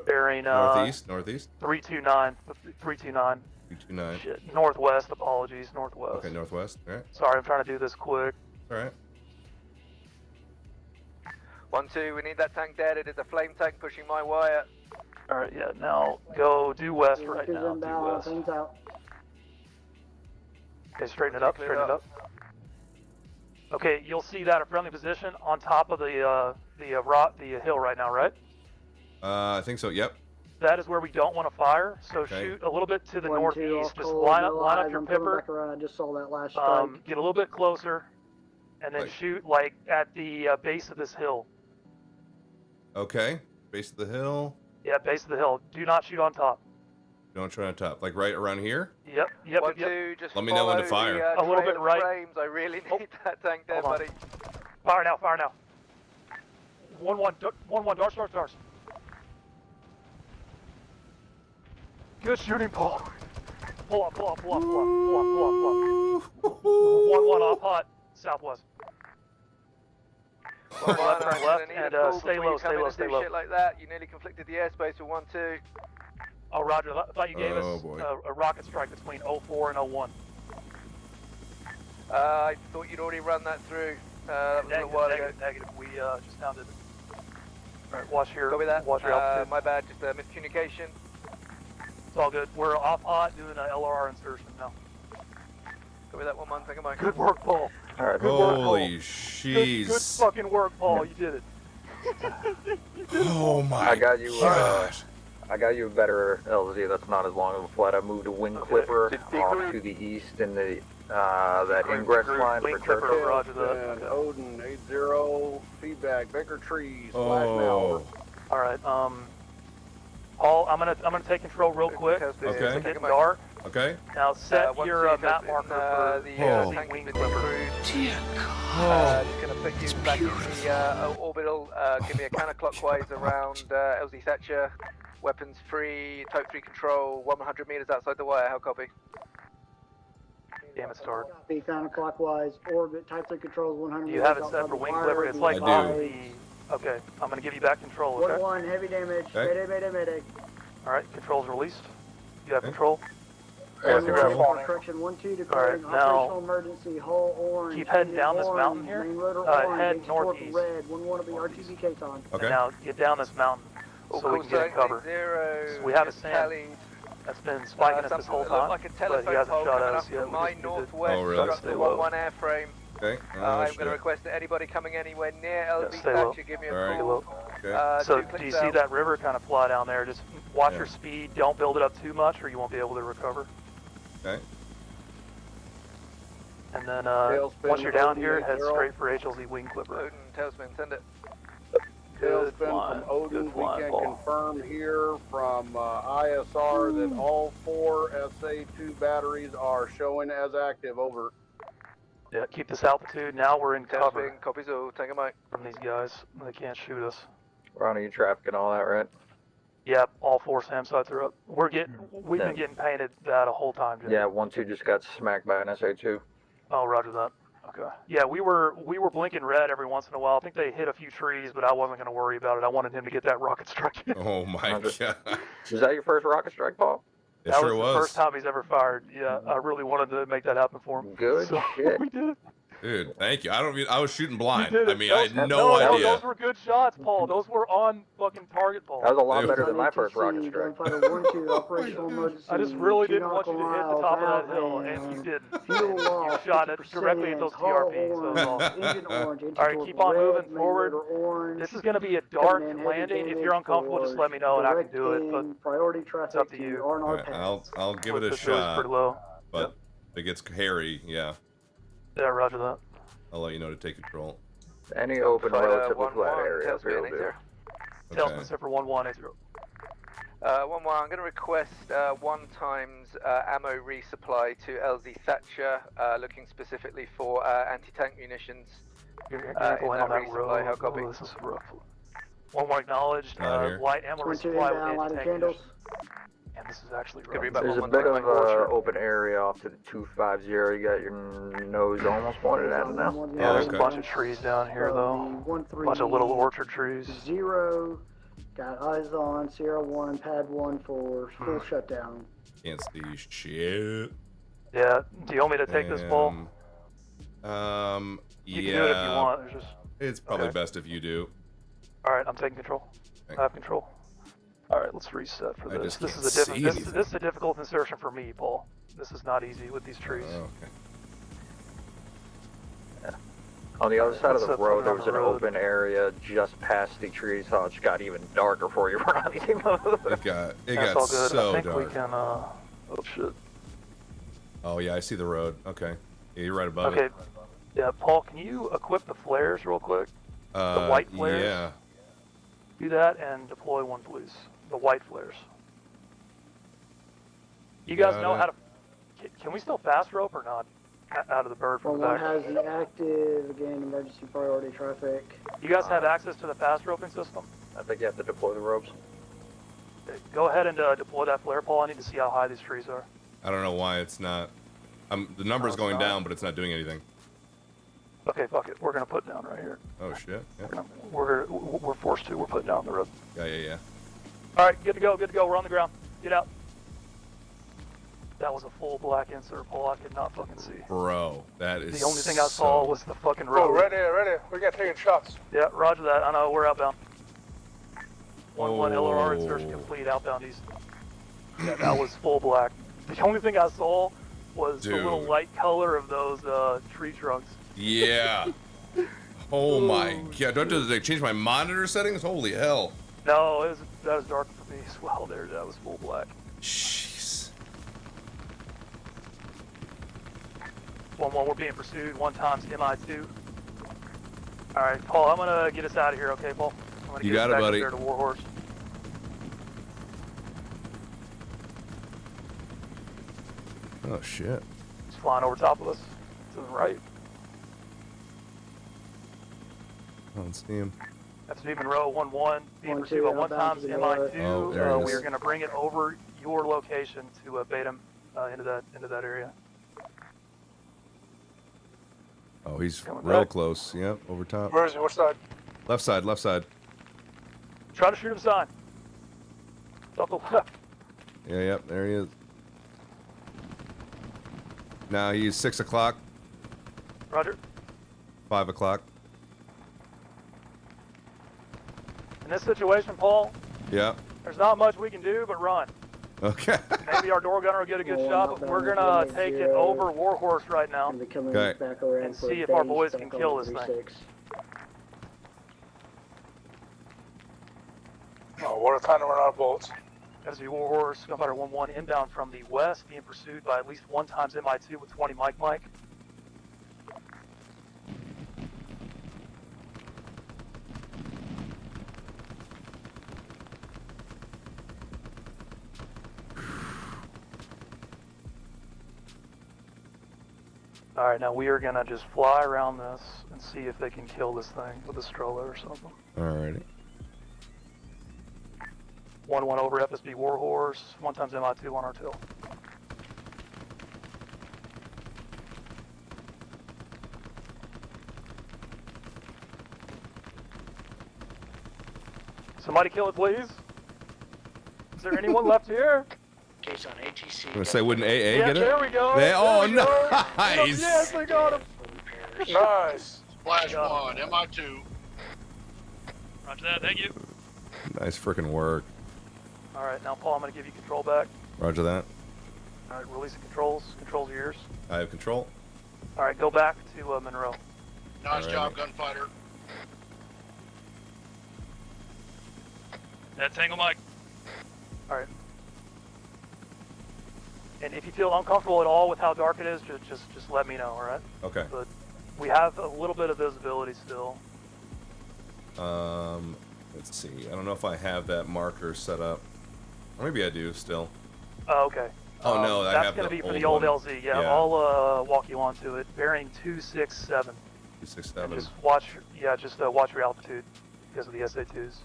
Bearing, Northeast. 329. 329. 229. Shit, northwest, apologies, northwest. Okay, northwest. All right. Sorry, I'm trying to do this quick. All right. 1-2, we need that tank dead. It is a flame tank pushing my wire. Alright, yeah, now go due west right now, due Inbound, west. things out. Okay, straighten it up, straighten it up. Okay, you'll see that a friendly position on top of the hill right now, right? I think so. Yep. That is where we don't want to fire, so Okay. shoot a little bit to the 1-2 northeast. off Just cold, line up no your eyes, I'm coming pipper. back around. I just saw that last strike. Get a little bit closer, and then Right. shoot like at the base of this hill. Okay. Base of the hill. Yeah, base of the hill. Do not shoot on top. Don't try on top. Like right around here. Yep. 1-2, just Let me know when to follow fire. the, A little bit trail of right. Frames. I really need that tank dead, Hold on. buddy. Fire now, fire now. 1-1, darts. Good shooting, Paul. Pull up. 1-1 off hot, southwest. Turn left and stay low. Shit like that. You nearly conflicted the airspace with 1-2. Oh, Roger. I thought you gave Oh, us boy. a rocket strike between 04 and 01. I thought you'd already run that through. That was a little while ago. Negative. We just sounded. All right, watch your. Copy that. Watch your altitude. My bad, just a miscommunication. It's all good. We're off hot doing an LRR insertion now. Copy that 1-1. Thank you, Mike. Good work, Paul. All right. Good work, Paul. Holy jeez. Good fucking work, Paul. You did it. Oh my I got you. gosh. I got you a better LZ. That's not as long of a flight. I moved a wing clipper off to the east in the that ingress line for turtle. Roger that. And Odin 80 feedback. Baker trees. Flash now. Oh. All right. Paul, I'm gonna take control real quick. Okay. It's getting dark. Okay. Now set your map marker for the the wing clipper. Dear God. Just going to put you back in the orbital. Give me a counterclockwise around LZ Thatcher. Weapons free, type 3 control, 100 meters outside the wire. How copy? Damn it, start. Copy, counterclockwise, orbit, type 3 controls, 100 You have it set for wing clipper. It's like I off do. the. Okay, I'm gonna give you back control. Okay. 1-1, heavy damage, Okay. mayday. All right, controls released. You have control. Correction 1-2, declaring All right, now, operational emergency, hull orange. keep heading engine down this orange, mountain here. Main rotor Head orange, torque northeast. red, 1-1 of the RTB caisson. Okay. Now get down this mountain so we can get in cover. So we have a sand that's been spiking us this whole time, like a but telephone he hasn't pole shot coming at up us yet. from We my just need to northwest. Oh, really? Got the 1-1 airframe. Okay. Oh, I'm going shit. to request that anybody coming anywhere near LZ stay low. Thatcher give me a All right. call. Okay. So two do you clicks see out. that river kind of fly down there? Just watch Yeah. your speed. Don't build it up too much, or you won't be able to recover. Okay. And then Tailspin, once you're down Odin here, head 80. straight for HLZ wing clipper. Odin, tailspin, send it. Tailspin flying, from Odin. good We flying, can Paul. confirm here from ISR that all 4 SA2 batteries are showing as active. Over. Yeah, keep this altitude. Now we're in cover Tailspin, copies all. Take a mic. from these guys. They can't shoot us. Ronnie, you traffic and all that, right? Yep, all 4 SAM sites are up. We've Yeah. been getting painted that a whole time, Jim. Yeah, 1-2 just got smacked by an SA2. Oh, roger that. Okay. Yeah, we were blinking red every once in a while. I think they hit a few trees, but I wasn't going to worry about it. I wanted him to get that rocket strike. Oh my god. Was that your first rocket strike, Paul? It That sure was the first time he's ever fired. Yeah, I really wanted to make that happen for him. Good So, shit. we did it. Dude, thank you. I was shooting blind. We did it. I mean, I had no No, idea. those were good shots, Paul. Those were on fucking target, Paul. That was a lot Dude. better than my first rocket strike. Gunfighter 1-2, operational emergency. I just really didn't want you to hit the nautical top of miles that hill, out, and you didn't. Fuel You loss, shot it 50%, directly at those hull TRPs. So it was awesome. Engine orange, engine All right, torque keep on red, moving main forward. rotor orange. This is going to be a dark Coming in, heavy landing. If damage you're uncomfortable, just let me know and I can do it. But directing priority traffic up to you. R&R All right, pass. I'll give it a this goes shot. pretty low. But if it gets hairy, yeah, Yeah, roger that. I'll let you know to take control. Any open Fighter relatively 1-1, flat area up here tailspin, will do. 80. Tailspin Okay. set for 1180. 1-1, I'm going to request 1 times ammo resupply to LZ Thatcher, looking specifically for anti-tank munitions. You're in going on that that resupply. How road. copy? Oh, this is rough. 1-1 acknowledged. Out here. Light ammo 1-2 resupply with inbound, lighted anti-tank candles. munitions. And this is actually Could be rough. about There's a 1-1, bit take a of mic. open area off to the 250. You got your nose almost pointed at it now. Yeah, there's Okay. a bunch of trees down here though. Bunch of little orchard trees. 0, got eyes on, Sierra 1, pad 1 for full shutdown. Can't see shit. Yeah. Do you want me to take this ball? Yeah. You can do it if you want. There's just. It's probably Okay. best if you do. All right, I'm taking control. Okay. I have control. All right, let's reset for I this. just This can't is a see different. anything. This is a difficult insertion for me, Paul. This is not easy with these trees. Oh, okay. On the other side of Let's the put it road, on there the was an road. open area just past the trees, so it just got even darker for you, Ronnie. It got That's all good. so I think dark. we can. Oh shit. Oh yeah, I see the road. Okay. Yeah, you're right above Okay. it. Yeah, Paul, can you equip the flares real quick? The white flares. Yeah. Do that and deploy one, please. The white flares. You guys Got know it. how to. Can we still fast rope or not? Out of the bird from the 1-1 back. has the active, again, emergency priority traffic. You guys have access to the fast roping system? I think you have to deploy the ropes. Go ahead and deploy that flare, Paul. I need to see how high these trees are. I don't know why it's not. The number's it's going not. down, but it's not doing anything. Okay, fuck it. We're gonna put down right here. Oh shit. Yeah. We're forced to. We're putting down the road. Yeah. All right, good to go. Good to go. We're on the ground. Get out. That was a full black insert, Paul. I could not fucking see. Bro, that is The only thing I saw was the fucking road. Oh, right there. We got taking shots. Yeah, roger that. I know, we're outbound. 1-1 LRR Oh. insertion complete, outbound east. Yeah, that was full black. The only thing I saw was the little light color of those tree trunks. Yeah. Oh my god. Do I have to like, change my monitor settings? Holy hell. No, that was dark for me as well there. That was full black. Jeez. 1-1, we're being pursued. 1 times MI2. Alright, Paul, I'm gonna get us out of here, okay, Paul? I'm gonna You get got us it, back buddy. up there to Warhorse. Oh shit. He's flying over top of us. To the right. I don't see him. That's Monroe 1-1. Being 1-2, pursued by 1 outbound times to the MI2. Oh, there it We is. are gonna bring it over your location to bait him into that area. Oh, he's Coming real back. close. Yep, over top. Where is he? Which side? Left side, left side. Try to shoot him sign. Off the left. Yeah, yep, there he is. Now he's 6 o'clock, Roger. 5 o'clock. In this situation, Paul, Yeah. there's not much we can do but run. Okay. Maybe our door gunner will get a good Well, shot, not but bad. we're gonna 1-0. take it over Warhorse right now Gonna be coming Okay. back around and for see if our base boys back can on kill this thing. 36. Oh, what a time to run out of bullets. FSB Warhorse, Gunfighter 1-1 inbound from the west, being pursued by at least 1 times MI2 with 20 Mike. Alright, now we are gonna just fly around this and see if they can kill this thing with a stroller or something. Alrighty. 1-1 over FSB Warhorse, 1 times MI2 on our tail. Somebody kill it, please. Is there anyone left here? Jaxon, ATC. I'm gonna say, wouldn't AA Yeah, get it? there we go. Oh, There we go. nice. Yes, they got him. Nice. Flash 1, MI2. Roger that, thank you. Nice freaking work. Alright, now Paul, I'm gonna give you control back. Roger that. Alright, releasing controls. Controls are yours. I have control. Alright, go back to Monroe. Nice Alrighty. job, gunfighter. That Tango Mike. Alright. And if you feel uncomfortable at all with how dark it is, just let me know, alright? Okay. But we have a little bit of visibility still. Let's see. I don't know if I have that marker set up. Or maybe I do still. Oh, okay. Oh no, I that's have gonna the be for old the old one. LZ. Yeah, I'll walk you onto it. Bearing 267. 267. Just watch your altitude because of the SA2s.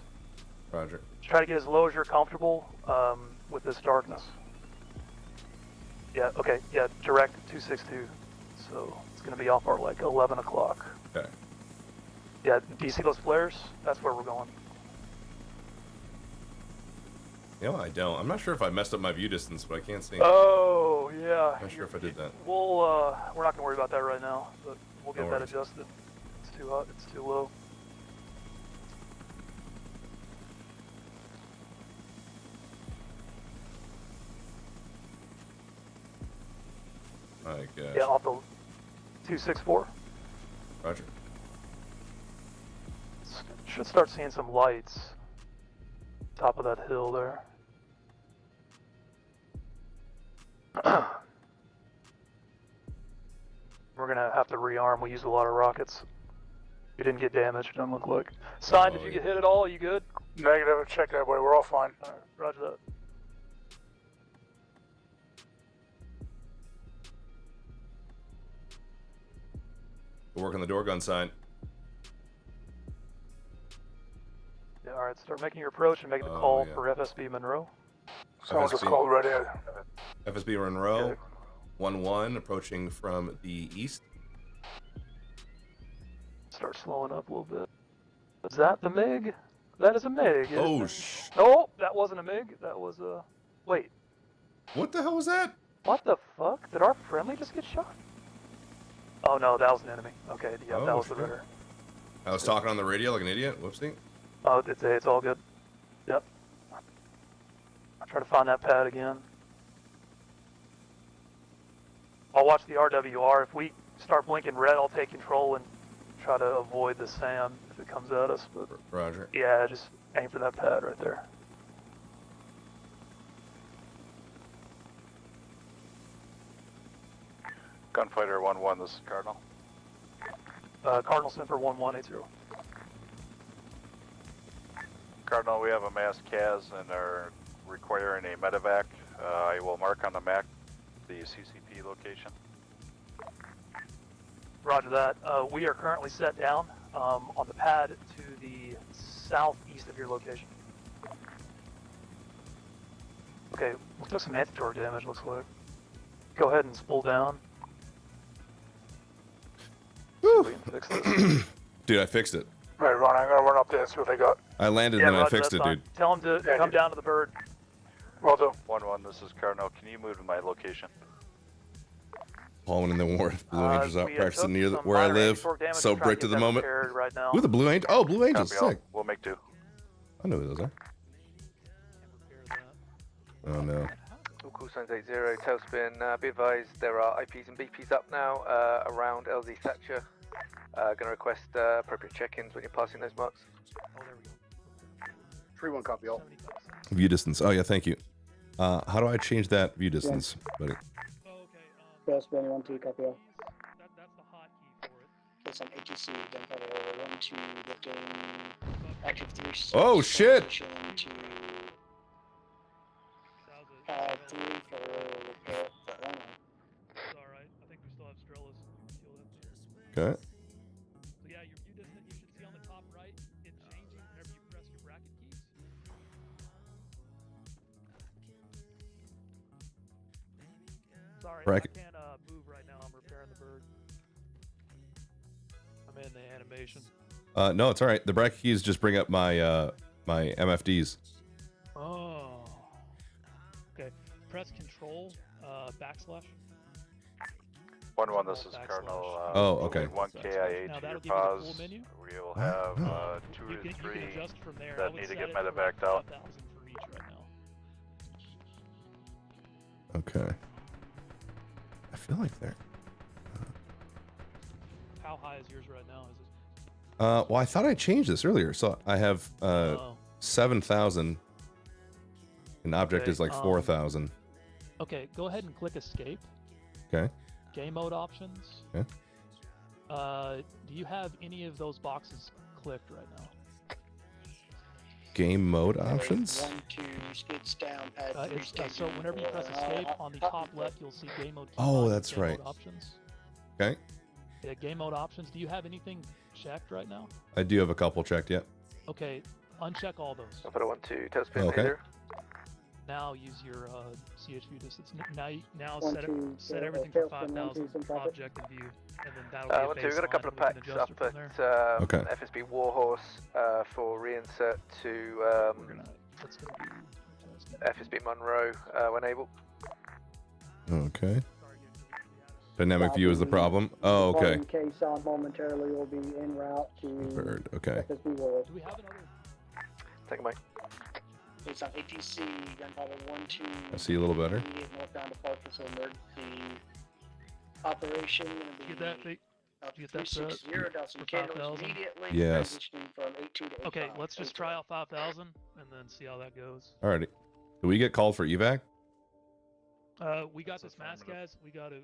Roger. Try to get as low as you're comfortable with this darkness. Yeah, okay, yeah, direct 262. So it's gonna be off our like 11 o'clock. Okay. Yeah, do you see those flares? That's where we're going. No, I don't. I'm not sure if I messed up my view distance, but I can't see. Oh, yeah. I'm not sure if I did that. We'll, we're not gonna worry about that right now, but we'll get No that worries. adjusted. It's too hot, it's too low. My gosh. Yeah, off the 264. Roger. Should start seeing some lights. Top of that hill there. We're gonna have to rearm. We used a lot of rockets. We didn't get damaged, doesn't look like. Sign, did you get hit at all? Are you good? Negative. Check that way. We're all fine. Alright, roger that. We'll work on the door gun sign. Yeah, alright, start making your approach and make the call for FSB Monroe. Someone just called right in. FSB Monroe, 1-1, approaching from the east. Start slowing up a little bit. Is that the MiG? That is a MiG. Oh, No, that wasn't a MiG. That was a Wait, What the hell was that? what the fuck? Did our friendly just get shot? Oh no, that was an enemy. Okay, yeah, Oh, that was the shit. Ritter. I was talking on the radio like an idiot. Whoopsie. Oh, it's all good. Yep. I'll try to find that pad again. I'll watch the RWR. If we start blinking red, I'll take control and try to avoid the SAM if it comes at us. But Roger. yeah, just aim for that pad right there. Gunfighter 1-1, this is Cardinal. Cardinal Semper 1180. Cardinal, we have a mass CAS and are requiring a medevac. I will mark on the map the CCP location. Roger that. We are currently set down on the pad to the southeast of your location. Okay, we took some anti-torque damage, looks like. Go ahead and spool down. Woo. We can fix this. Dude, I fixed it. Right, Ron, I'm gonna run up there and see what they got. I landed Yeah, and then I Roger, fixed that's it, fine. dude. Tell them to come down to the bird. Well done. 1-1, this is Cardinal. Can you move to my location? Paul went in the war with Blue Angels out we practicing took near some where I minor live. anti-torque damage So to try and bricked get at the that moment. repaired right now. Ooh, the Blue Angel. Oh, Blue Angels. Copy all. Sick. We'll make two. I know who those are. Oh no. All call signs 80, tailspin. Be advised, there are IPs and BPs up now around LZ Thatcher. Going to request appropriate check-ins when you're passing those marks. Tree 1 copy all. View distance. Oh yeah, thank you. How do I change that view distance, buddy? Tailspin 1-2, copy all. That's the hotkey for it. That's on ATC, gunfighter 1-2, lifting, active 3. Oh shit! To pad 3 for repair for Atlanta. It's alright. I think we still have Strellas. Kill Okay. that. So yeah, your view distance you should see on the top right, it's changing whenever you press your bracket keys. Sorry, Bracket. I can't move right now. I'm repairing the bird. I'm in the animation. No, it's all right. The bracket keys just bring up my my MFDs. Oh. Okay. Press Control, backslash. 1-1, this is Cardinal. Oh, okay. 1 KIA Now to your that'll give you the pause. full menu. We'll have 2 You or can 3 adjust from there. I that would need to set get it for medevaced out. 5,000 for each right now. Okay. I feel like they're. How high is yours right now? Is it? Well, I thought I changed this earlier, so I have Oh. 7,000. An object Okay, is like 4,000. Okay, go ahead and click Escape. Okay. Game mode options. Okay. Do you have any of those boxes clicked right now? Game mode options. 1-2, skids down, pad 3, So whenever you press Escape, on the top left, you'll see Game mode. Oh, keybinds, that's game right. Mode options. Okay. Yeah, game mode options. Do you have anything checked right now? I do have a couple checked yet. Okay, uncheck all those. Gunfighter 1-2, tailspin Okay. 80. Now use your CHV distance. Now One, set two, set uh, everything for tailspin, 5,000 1-2, some traffic. object in view, and then that'll be a 1-2, we've got a couple of baseline, and packs we can up adjust it from at there. Okay. FSB Warhorse for reinsert to That's gonna be FSB Monroe when able. Okay. Dynamic view is the problem. Oh, okay. In case momentarily will be en route to Bird. Okay. FSB World. Do we have another? Take a mic. It's on ATC, gunfighter 1-2. I see a little better. Immediate northbound departure for emergency operation. Gonna be Get that thing. up Get that 360, set down some for candles 5,000. immediately. Yes. Transitioning from 8-2 to 8-5. Okay, let's just try out 5,000 and then see how that goes. Alrighty. Do we get called for evac? We got this mask, guys. We got to.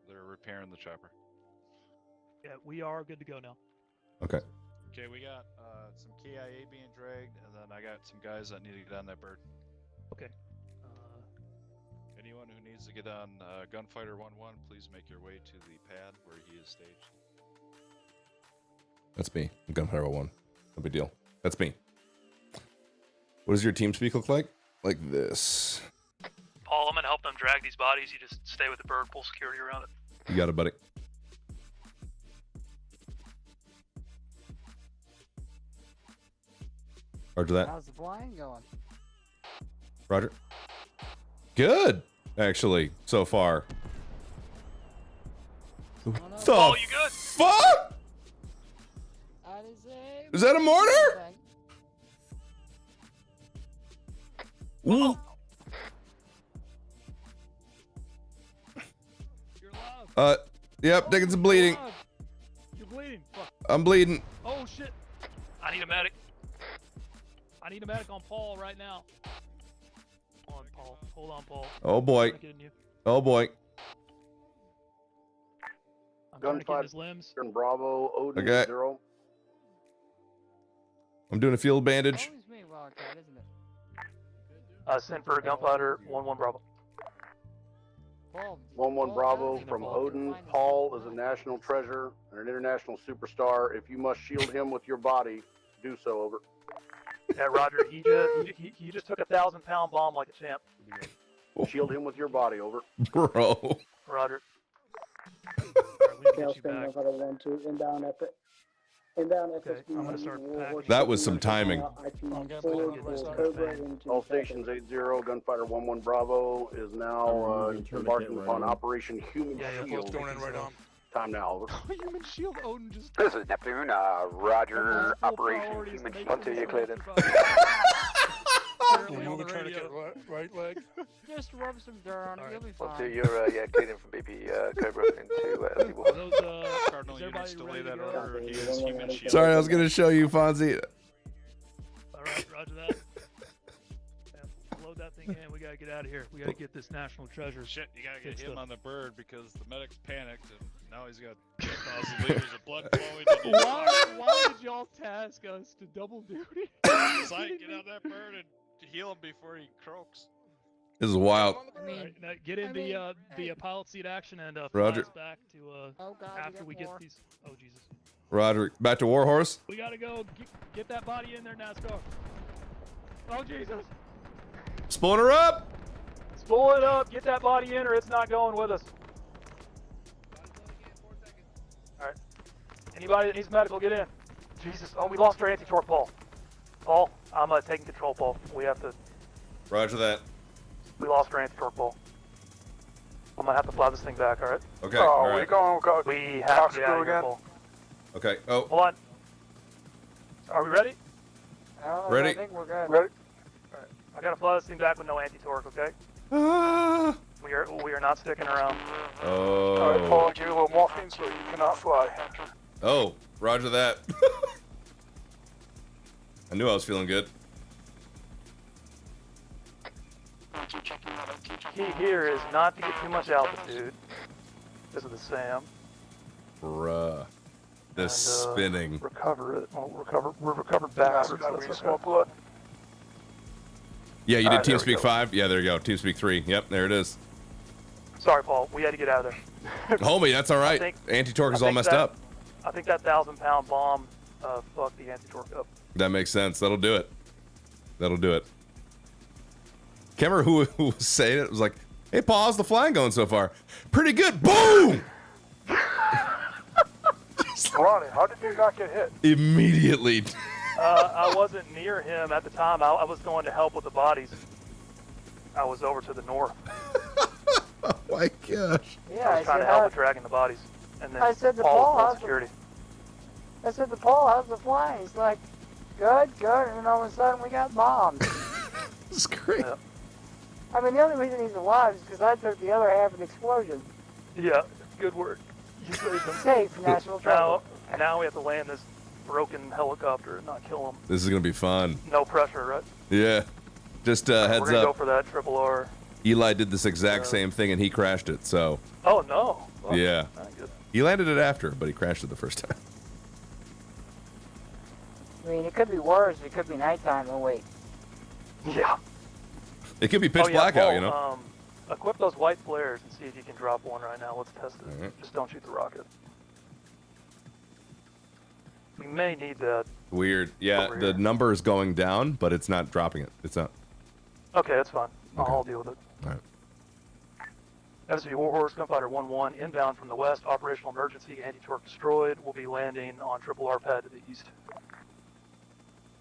They're repairing the chopper. Yeah, we are good to go now. Okay. Okay, we got some KIA being dragged, and then I got some guys that need to get on that bird. Okay. Anyone who needs to get on Gunfighter 1-1, please make your way to the pad where he is staged. That's me. I'm Gunfire 1. No big deal. That's me. What does your team speak look like? Like this. Paul, I'm gonna help them drag these bodies. You just stay with the bird, pull security around it. You got it, buddy. Roger that. How's the flying going? Roger. Good, actually, so far. Paul, you good? Fuck? Is that a mortar? Ooh. Yep, taking some bleeding. You're bleeding. Fuck. I'm bleeding. Oh shit. I need a medic. I need a medic on Paul right now. Hold on, Paul. Hold on, Paul. Oh boy. I'm getting you. Oh boy. I'm trying to get his limbs. Bravo, Odin Okay. 0. I'm doing a field bandage. Send for a gunfighter, 1-1 Bravo. 1-1 Bravo from Odin. Paul is a national treasure and an international superstar. If you must shield him with your body, do so. Over. Yeah, Roger. He just took a 1,000-pound bomb like a champ. Shield him with your body. Over. Bro. Roger. Tail spin Gunfighter 1-2 inbound effort. Inbound FSB. I'm gonna start packing. That was some timing. All stations 8-0. Gunfighter 1-1 Bravo is now embarking upon Operation Human Shield. Going in right on. Time now. Over. Human shield, Odin just. This is Neptune. Roger. Operation Human Shield. Until you cleared in. We're moving, trying to get right leg. Just rub some dirt on it, you'll be fine. Until you're cleared in from BP Cobra into LC1. Cardinal units delay that order. He is human shield. Sorry, I was gonna show you, Fonzie. Alright, roger that. Yeah, load that thing in. We gotta get out of here. We gotta get this national treasure. Shit, you gotta get him on the bird because the medic's panicked and now he's got 10,000 liters of blood flowing. Why did y'all task us to double duty? Sight, get out that bird and heal him before he croaks. This is wild. Alright, now get in the pilot seat action and fly Roger. us back to after we get these. Oh Jesus. Roger, back to Warhorse. We gotta go. Get that body in there, NASCAR. Oh Jesus. Spooling her up. Spool it up. Get that body in, or it's not going with us. All right. Anybody that needs medical, get in. Jesus. Oh, we lost our anti-torque, Paul. Paul, I'm taking control, Paul. We have to. Roger that. We lost our anti-torque, Paul. I'm gonna have to fly this thing back. All right. Okay. All right. We have to get out of here, Paul. Okay. Oh. Hold on. Are we ready? Ready? I think we're good. Ready? All right. I gotta fly this thing back with no anti-torque, okay? Ah. We are not sticking around. Oh. All right, Paul, give you a little morphine so you cannot fly. Oh. Roger that. I knew I was feeling good. Key here is not to get too much altitude because of the SAM. Bruh. The And, spinning. Recover it. We're recovered backwards. That's okay. Blood. Yeah, you Alright, did there we TeamSpeak go. 5. Yeah, there you go. TeamSpeak 3. Yep, there it is. Sorry, Paul. We had to get out of there. Homie, that's all right. think- Anti-torque is I all think messed that- up. I think that 1,000-pound bomb fucked the anti-torque up. That makes sense. That'll do it. That'll do it. Can't remember who was saying it. It was like, hey, Paul, how's the flying going so far? Pretty good. Boom! Ronnie, how did you not get hit? Immediately. I wasn't near him at the time. I was going to help with the bodies. I was over to the north. Oh my gosh. Yeah, I was trying to help with dragging the bodies. And then I said to Paul Paul, was how's on security. I said to Paul, how's the flying? He's like, good, good. And then all of a sudden we got bombed. It's great. Yeah. I mean, the only reason he's alive is because I took the other half of the explosion. Yeah, good work. You saved him. Safe, national treasure. Now we have to land this broken helicopter and not kill him. This is going to be fun. No pressure, right? Yeah. Just We're heads gonna go up. for that triple R. Eli did this exact same thing and he crashed it, so. Oh no. Well, Yeah. not good. He landed it after, but he crashed it the first time. I mean, it could be worse. It could be nighttime. Oh, wait. Yeah. It could be pitch Oh, yeah, black out, Paul, you know? Equip those white flares and see if you can drop one right now. Let's test it. Alright. Just don't shoot the rocket. We may need that. Weird. Yeah, Over the here. number is going down, but it's not dropping it. It's not. Okay, that's fine. Okay. I'll deal with it. Alright. FSB Warhorse Gunfighter 1-1 inbound from the west. Operational emergency. Anti-torque destroyed. We'll be landing on triple R pad to the east.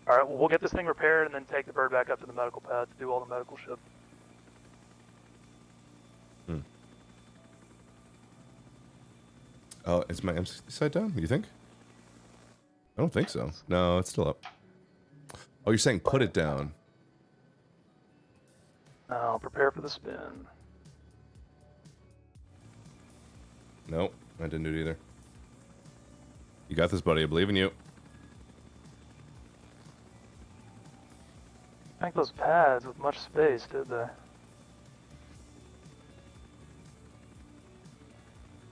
All right, well, we'll get this thing repaired and then take the bird back up to the medical pad to do all the medical shit. Oh, is my MC site down? You think? I don't think so. No, it's still up. Oh, you're saying put it down. Now prepare for the spin. Nope, I didn't do it either. You got this, buddy. I believe in you. I think those pads with much space, did they?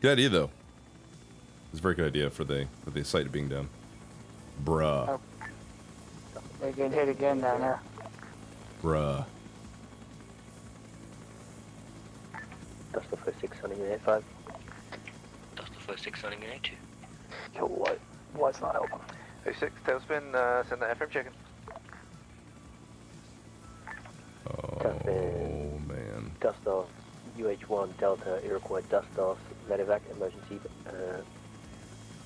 Good idea, though. It's a very good idea for the site being down. Bruh. They get hit again down there. Bruh. That's the first 6 sounding in 85. That's the first 6 sounding in 82. Kill the light. The light's not helping. 06, tailspin, send that FM checking. Oh, man. Dust off, UH1 Delta, Iroquois dust off, medevac emergency,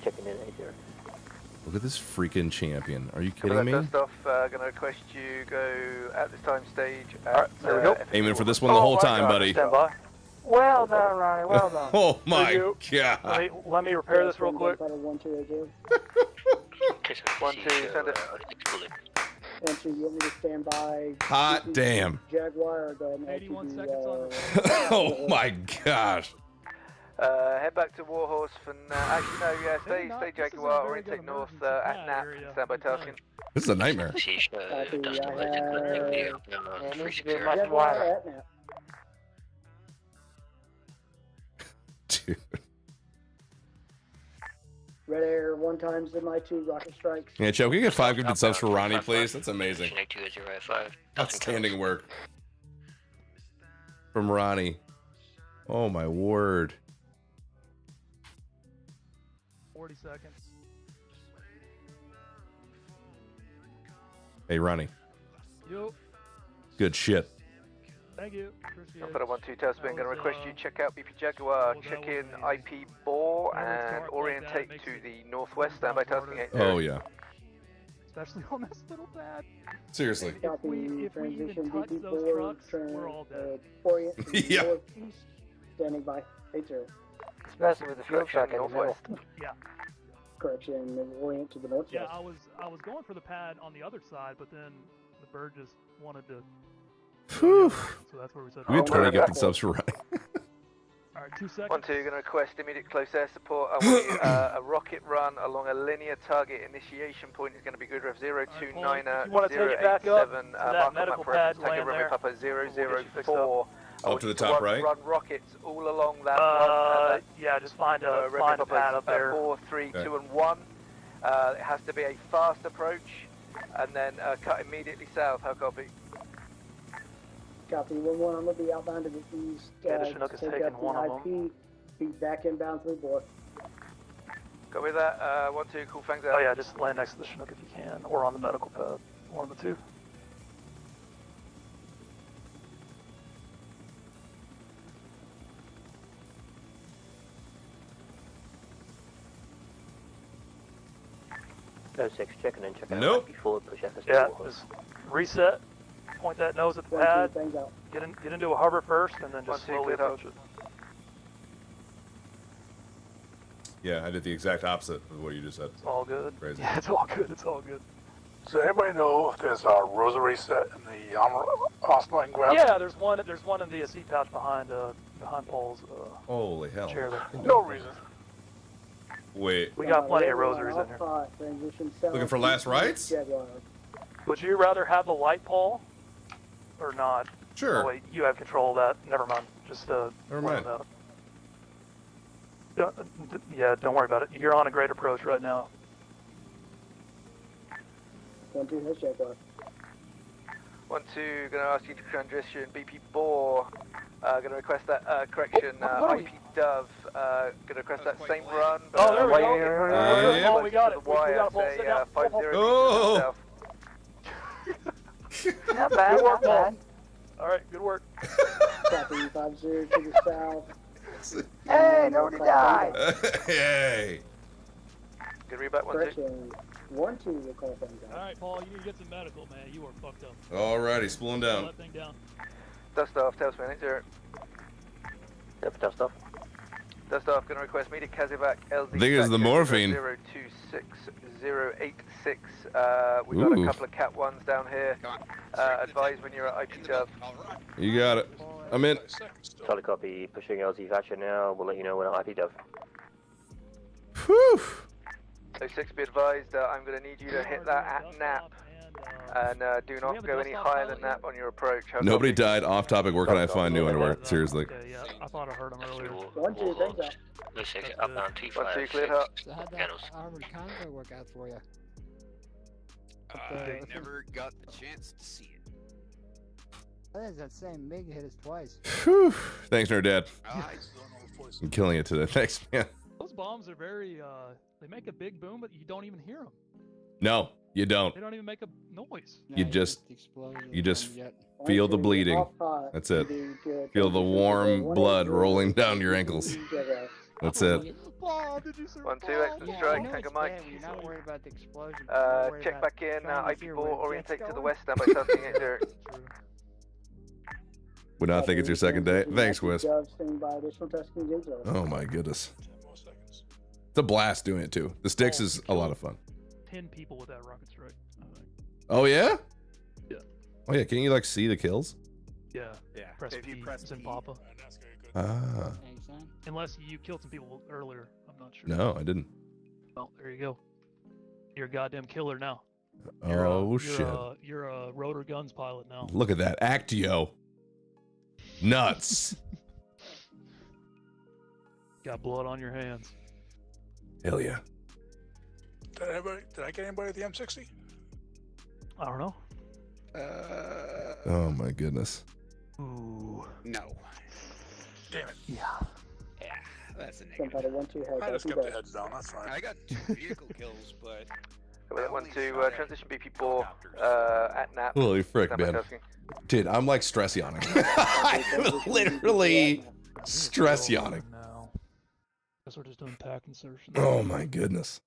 checking in 80. Look at this freaking champion. Are you Cover kidding me? that dust off, gonna request you go at this time stage. Alright, there we go. Aiming for this one the whole time, buddy. Stand by. Well done, Ronnie. Well done. Oh my god. Let me repair this real quick. 1-2, 1-2, send it. 1-2, you want me to stand by? Hot damn. Jaguar or go ahead and 81 seconds on Oh my gosh. Head back to Warhorse for now. Actually, no, yeah, stay Jaguar, orientate north at NAP, stand by tasking. This is a nightmare. Jaguar at NAP. Dude. Red Air 1 times MI2 rocket strikes. Yeah, Joe, can you get 5 gifted subs for Ronnie, please? That's amazing. 8205. Outstanding work. From Ronnie. Oh my word. 40 seconds. Hey, Ronnie. Yo. Good shit. Thank you. Appreciate it. For the 1-2 tailspin, gonna request you check out BP Jaguar, check in IP Boar, and orientate to the northwest, stand by tasking 80. Oh, yeah. Especially on this little pad. Seriously. If we even touch those trucks, we're all dead. Orient Yeah. northeast, standing by 80. Especially with the fuel truck in the middle. Yeah. Correction, orient to the northwest. Yeah, I was going for the pad on the other side, but then the bird just wanted to. Whew. So that's where we said. We had 20 gifted subs for Ronnie. All right, 2 seconds. 1-2, gonna request immediate close air support. I want you, a rocket run along a linear target. Initiation point is gonna be good rev 029er 087. Mark on map for reference. Tango Romeo Papa 004. Up to the top right? Run rockets all along that run. Yeah, just find a pad up there. 4, 3, 2, and 1. It has to be a fast approach, and then cut immediately south. How copy? Copy 1-1. I'm gonna be outbound to the east. Yeah, the Chinook is take taking up one the of them. IP. Be back inbound through board. Go with that. 1-2, cool fangs out. Oh yeah, just land next to the Chinook if you can, or on the medical pad. One of the two. No 6, checking in, checking Nope. out. Before push FS. Yeah, just reset. Point that nose at the 1-2, pad. fangs out. Get into a harbor first, and then just 1-2, slowly cleared up. approach it. Yeah, I did the exact opposite of what you just said. It's all good. Crazy. Yeah, it's all good. It's all good. Does anybody know if there's a rosary set in the Austin I can grab? Yeah, there's one in the seat pouch behind Paul's Holy hell. chair there. No reason. Wait. We got plenty of rosaries in here. Transition south. Looking for last rites? Jaguar. Would you rather have the light, Paul, or not? Sure. Oh, wait, you have control of that. Never mind. Just Never mind. Don't worry about it. You're on a great approach right now. 1-2 has Jaguar. 1-2, gonna ask you to transition BP Boar. Gonna request that correction. IP Dove. Gonna request that same run. Oh, there we go. Yeah. We got it. The wire, Say, say 50 Oh. south. Not bad, Good work, not Paul. bad. All right, good work. Copy 5-0 to the south. Hey, nobody died. Hey. Good read back 1-2. Correction. 1-2 will call things out. All right, Paul, you need to get some medical, man. You are fucked up. Alrighty, spooling Slow down. that thing down. Dust off, tailspin 80. Yep, dust off. Dust off, gonna request meet at Kazivac LZ. I think it's the morphine. 026086. We've got a couple of Cat 1s down here. Advise when you're at IP Dove. You got it. I'm in. Charlie copy, pushing LZ Thatcher now. We'll let you know when at IP Dove. Whew. 06, be advised, I'm going to need you to hit that at nap. And do not go any higher than nap on your approach. Nobody died. Off topic. Where can I find new underwear? Seriously. Okay, yeah, I thought I heard him earlier. 1-2, thanks up. Looks like upbound 1-2, cleared up. So how'd that armored convoy work out for you? I never got the chance to see it. That is that same MiG hit us twice. Whew. Thanks, Nerd Dad. I'm killing it today. Thanks, man. Those bombs are very, they make a big boom, but you don't even hear them. No, you don't. They don't even make a noise. You just feel the bleeding. That's it. Feel the warm blood rolling down your ankles. That's it. Bob, did you survive? 1-2, excellent strike, Tango Mike. You're not worried about the explosion. Check back in, IP ball, orientate to the west, stand by testing it there. Would not think it's your second day. Thanks, Wisp. Oh Oh my goodness. It's a blast doing it too. The sticks is a lot of fun. 10 people with that rocket strike. Oh yeah? Yeah. Oh yeah, can you like see the kills? Yeah. Press If you P, press it's in P. Papa. Ah. Unless you killed some people earlier. I'm not sure. No, I didn't. Well, there you go. You're a goddamn killer now. Oh shit. You're a rotor guns pilot now. Look at that. Actio. Nuts. Got blood on your hands. Hell yeah. Did I get anybody at the M60? I don't know. Oh my goodness. Ooh. No. Damn it. Yeah. Yeah, that's a negative. I just kept the heads down, that's fine. I got 2 vehicle kills, but... We have 1-2, transition BP4 at nap. Holy frick, Stand by man. testing. Dude, I'm like stress yawning. I'm literally stress yawning. No. Guess we're just doing pack insertion. Oh my goodness.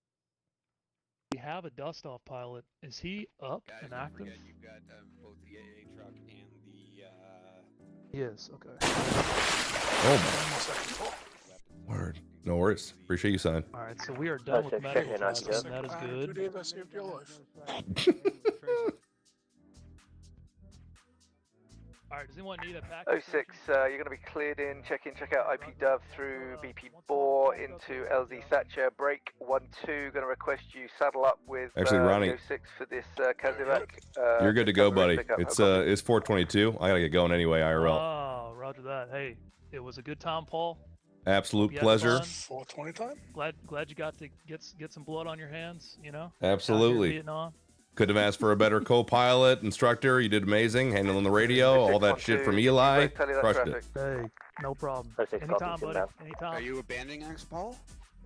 We have a dust off pilot. Is he up and active? You've got both the AA truck and the... He is, okay. Oh my. Word. No worries. Appreciate you, Sign. Alright, so we are done with medical tasks, and that is 2 good. days I saved your life. Alright, does anyone need a pack? 06, you're going to be cleared in. Check out IP Dove through BP Bore into LZ Thatcher. Break 1-2. Going to request you saddle up with Actually, Ronnie, 06 for this Kazivac. you're good to go, buddy. It's 4:22. I gotta get going anyway, IRL. Oh, roger that. Hey, it was a good time, Paul. Absolute You had pleasure. fun. 420 time? Glad you got to get some blood on your hands, you know? Absolutely. Out here in Vietnam. Couldn't have asked for a better co-pilot, instructor. You did amazing, handling the radio, all that shit from Eli. Crushed it. Hey, no problem. Anytime, buddy. Anytime. Are you abandoning us, Paul?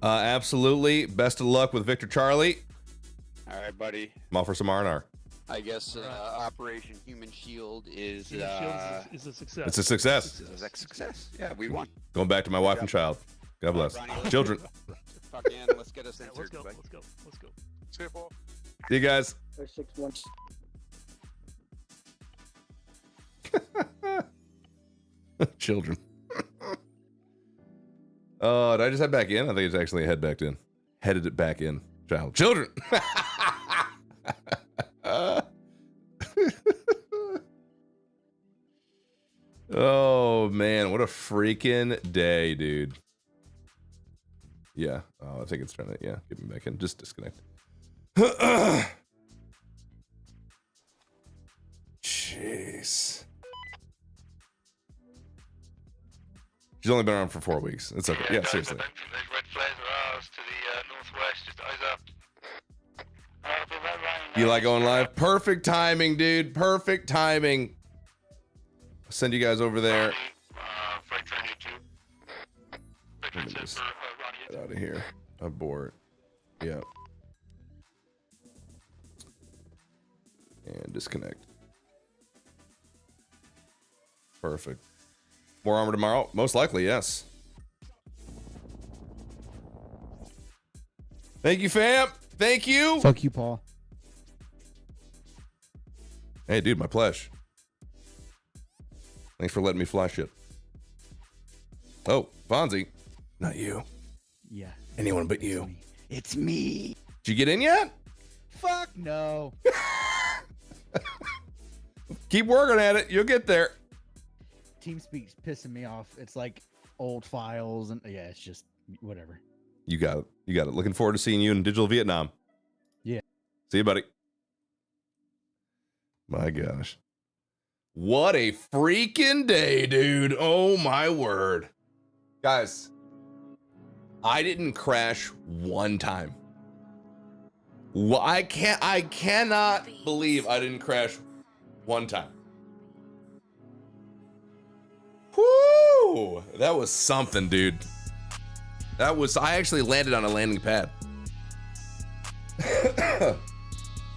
Absolutely. Best of luck with Victor Charlie. All right, buddy. I'm off for some R&R. I guess Operation Human Shield is... Human Shield is a success. It's a success. It's a success. Yeah, we won. Going back to my wife and child. God bless. Children. Fuck in, let's get us Let's go. Let's go. Let's go. See you, Paul. See you guys. 061. Children. Oh, did I just head back in? I think it's actually head back in. Headed it back in. Child. Children. Oh man, what a freaking day, dude. Yeah. Oh, I think it's trying to, yeah, get me back in. Just disconnect. Jeez. She's only been around for 4 weeks. It's okay. Yeah, seriously. Red flares are ours to the northwest, just eyes up. You like going live? Perfect timing, dude. Perfect timing. I'll send you guys over there. Let me just get out of here. Abort. Yeah. And disconnect. Perfect. More armor tomorrow? Most likely, yes. Thank you, fam. Thank you. Fuck you, Paul. Hey, dude, my pleasure. Thanks for letting me fly shit. Oh, Fonzie. Not you. Yeah. Anyone but you. It's me. Did you get in yet? Fuck no. Keep working at it. You'll get there. TeamSpeak's pissing me off. It's like old files and yeah, it's just whatever. You got it. You got it. Looking forward to seeing you in Digital Vietnam. Yeah. See you, buddy. My gosh. What a freaking day, dude. Oh, my word. Guys, I didn't crash one time. Well, I cannot believe I didn't crash one time. Whoo! That was something, dude. I actually landed on a landing pad.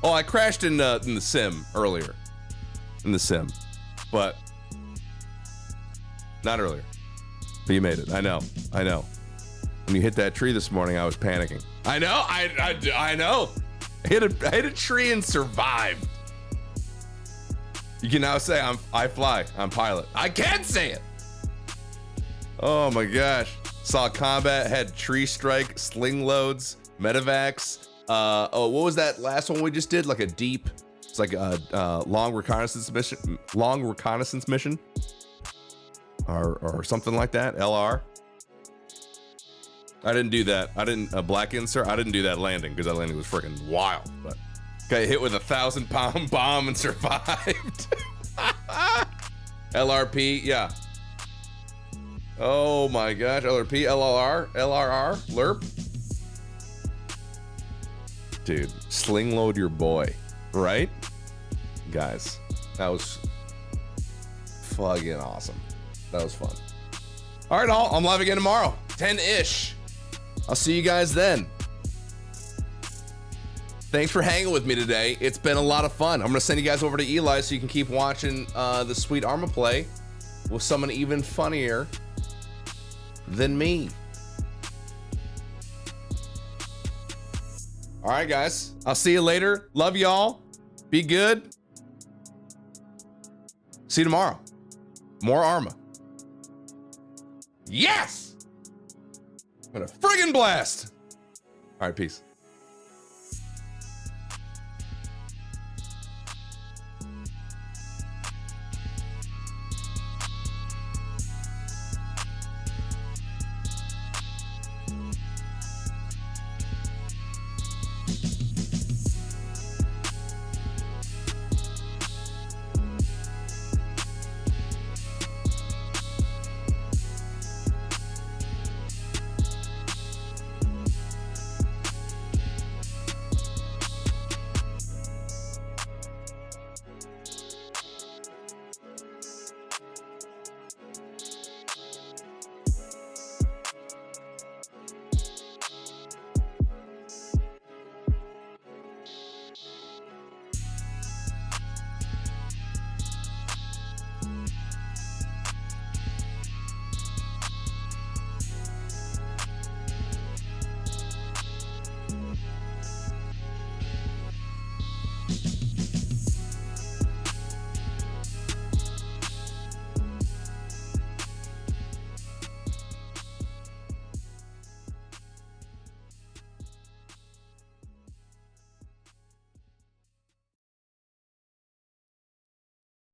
Oh, I crashed in the sim earlier. In the sim. But not earlier. But you made it. I know. When you hit that tree this morning, I was panicking. I know. I know. I hit a tree and survived. You can now say I fly. I'm pilot. I can say it. Oh my gosh. Saw combat, had tree strike, sling loads, medevacs. What was that last one we just did? Like a deep, it's like a long reconnaissance mission, or something like that. LR. I didn't do that. I didn't black insert. I didn't do that landing because that landing was freaking wild. But got hit with a 1,000-pound bomb and survived. LRP, yeah. Oh my gosh, LRP, LRR, LERP. Dude, sling load your boy, right? Guys, that was fucking awesome. That was fun. All right, all, I'm live again tomorrow, 10-ish. I'll see you guys then. Thanks for hanging with me today. It's been a lot of fun. I'm gonna send you guys over to Eli so you can keep watching the sweet Arma play with someone even funnier than me. All right, guys. I'll see you later. Love y'all. Be good. See you tomorrow. More Arma. Yes! What a friggin' blast. All right, peace.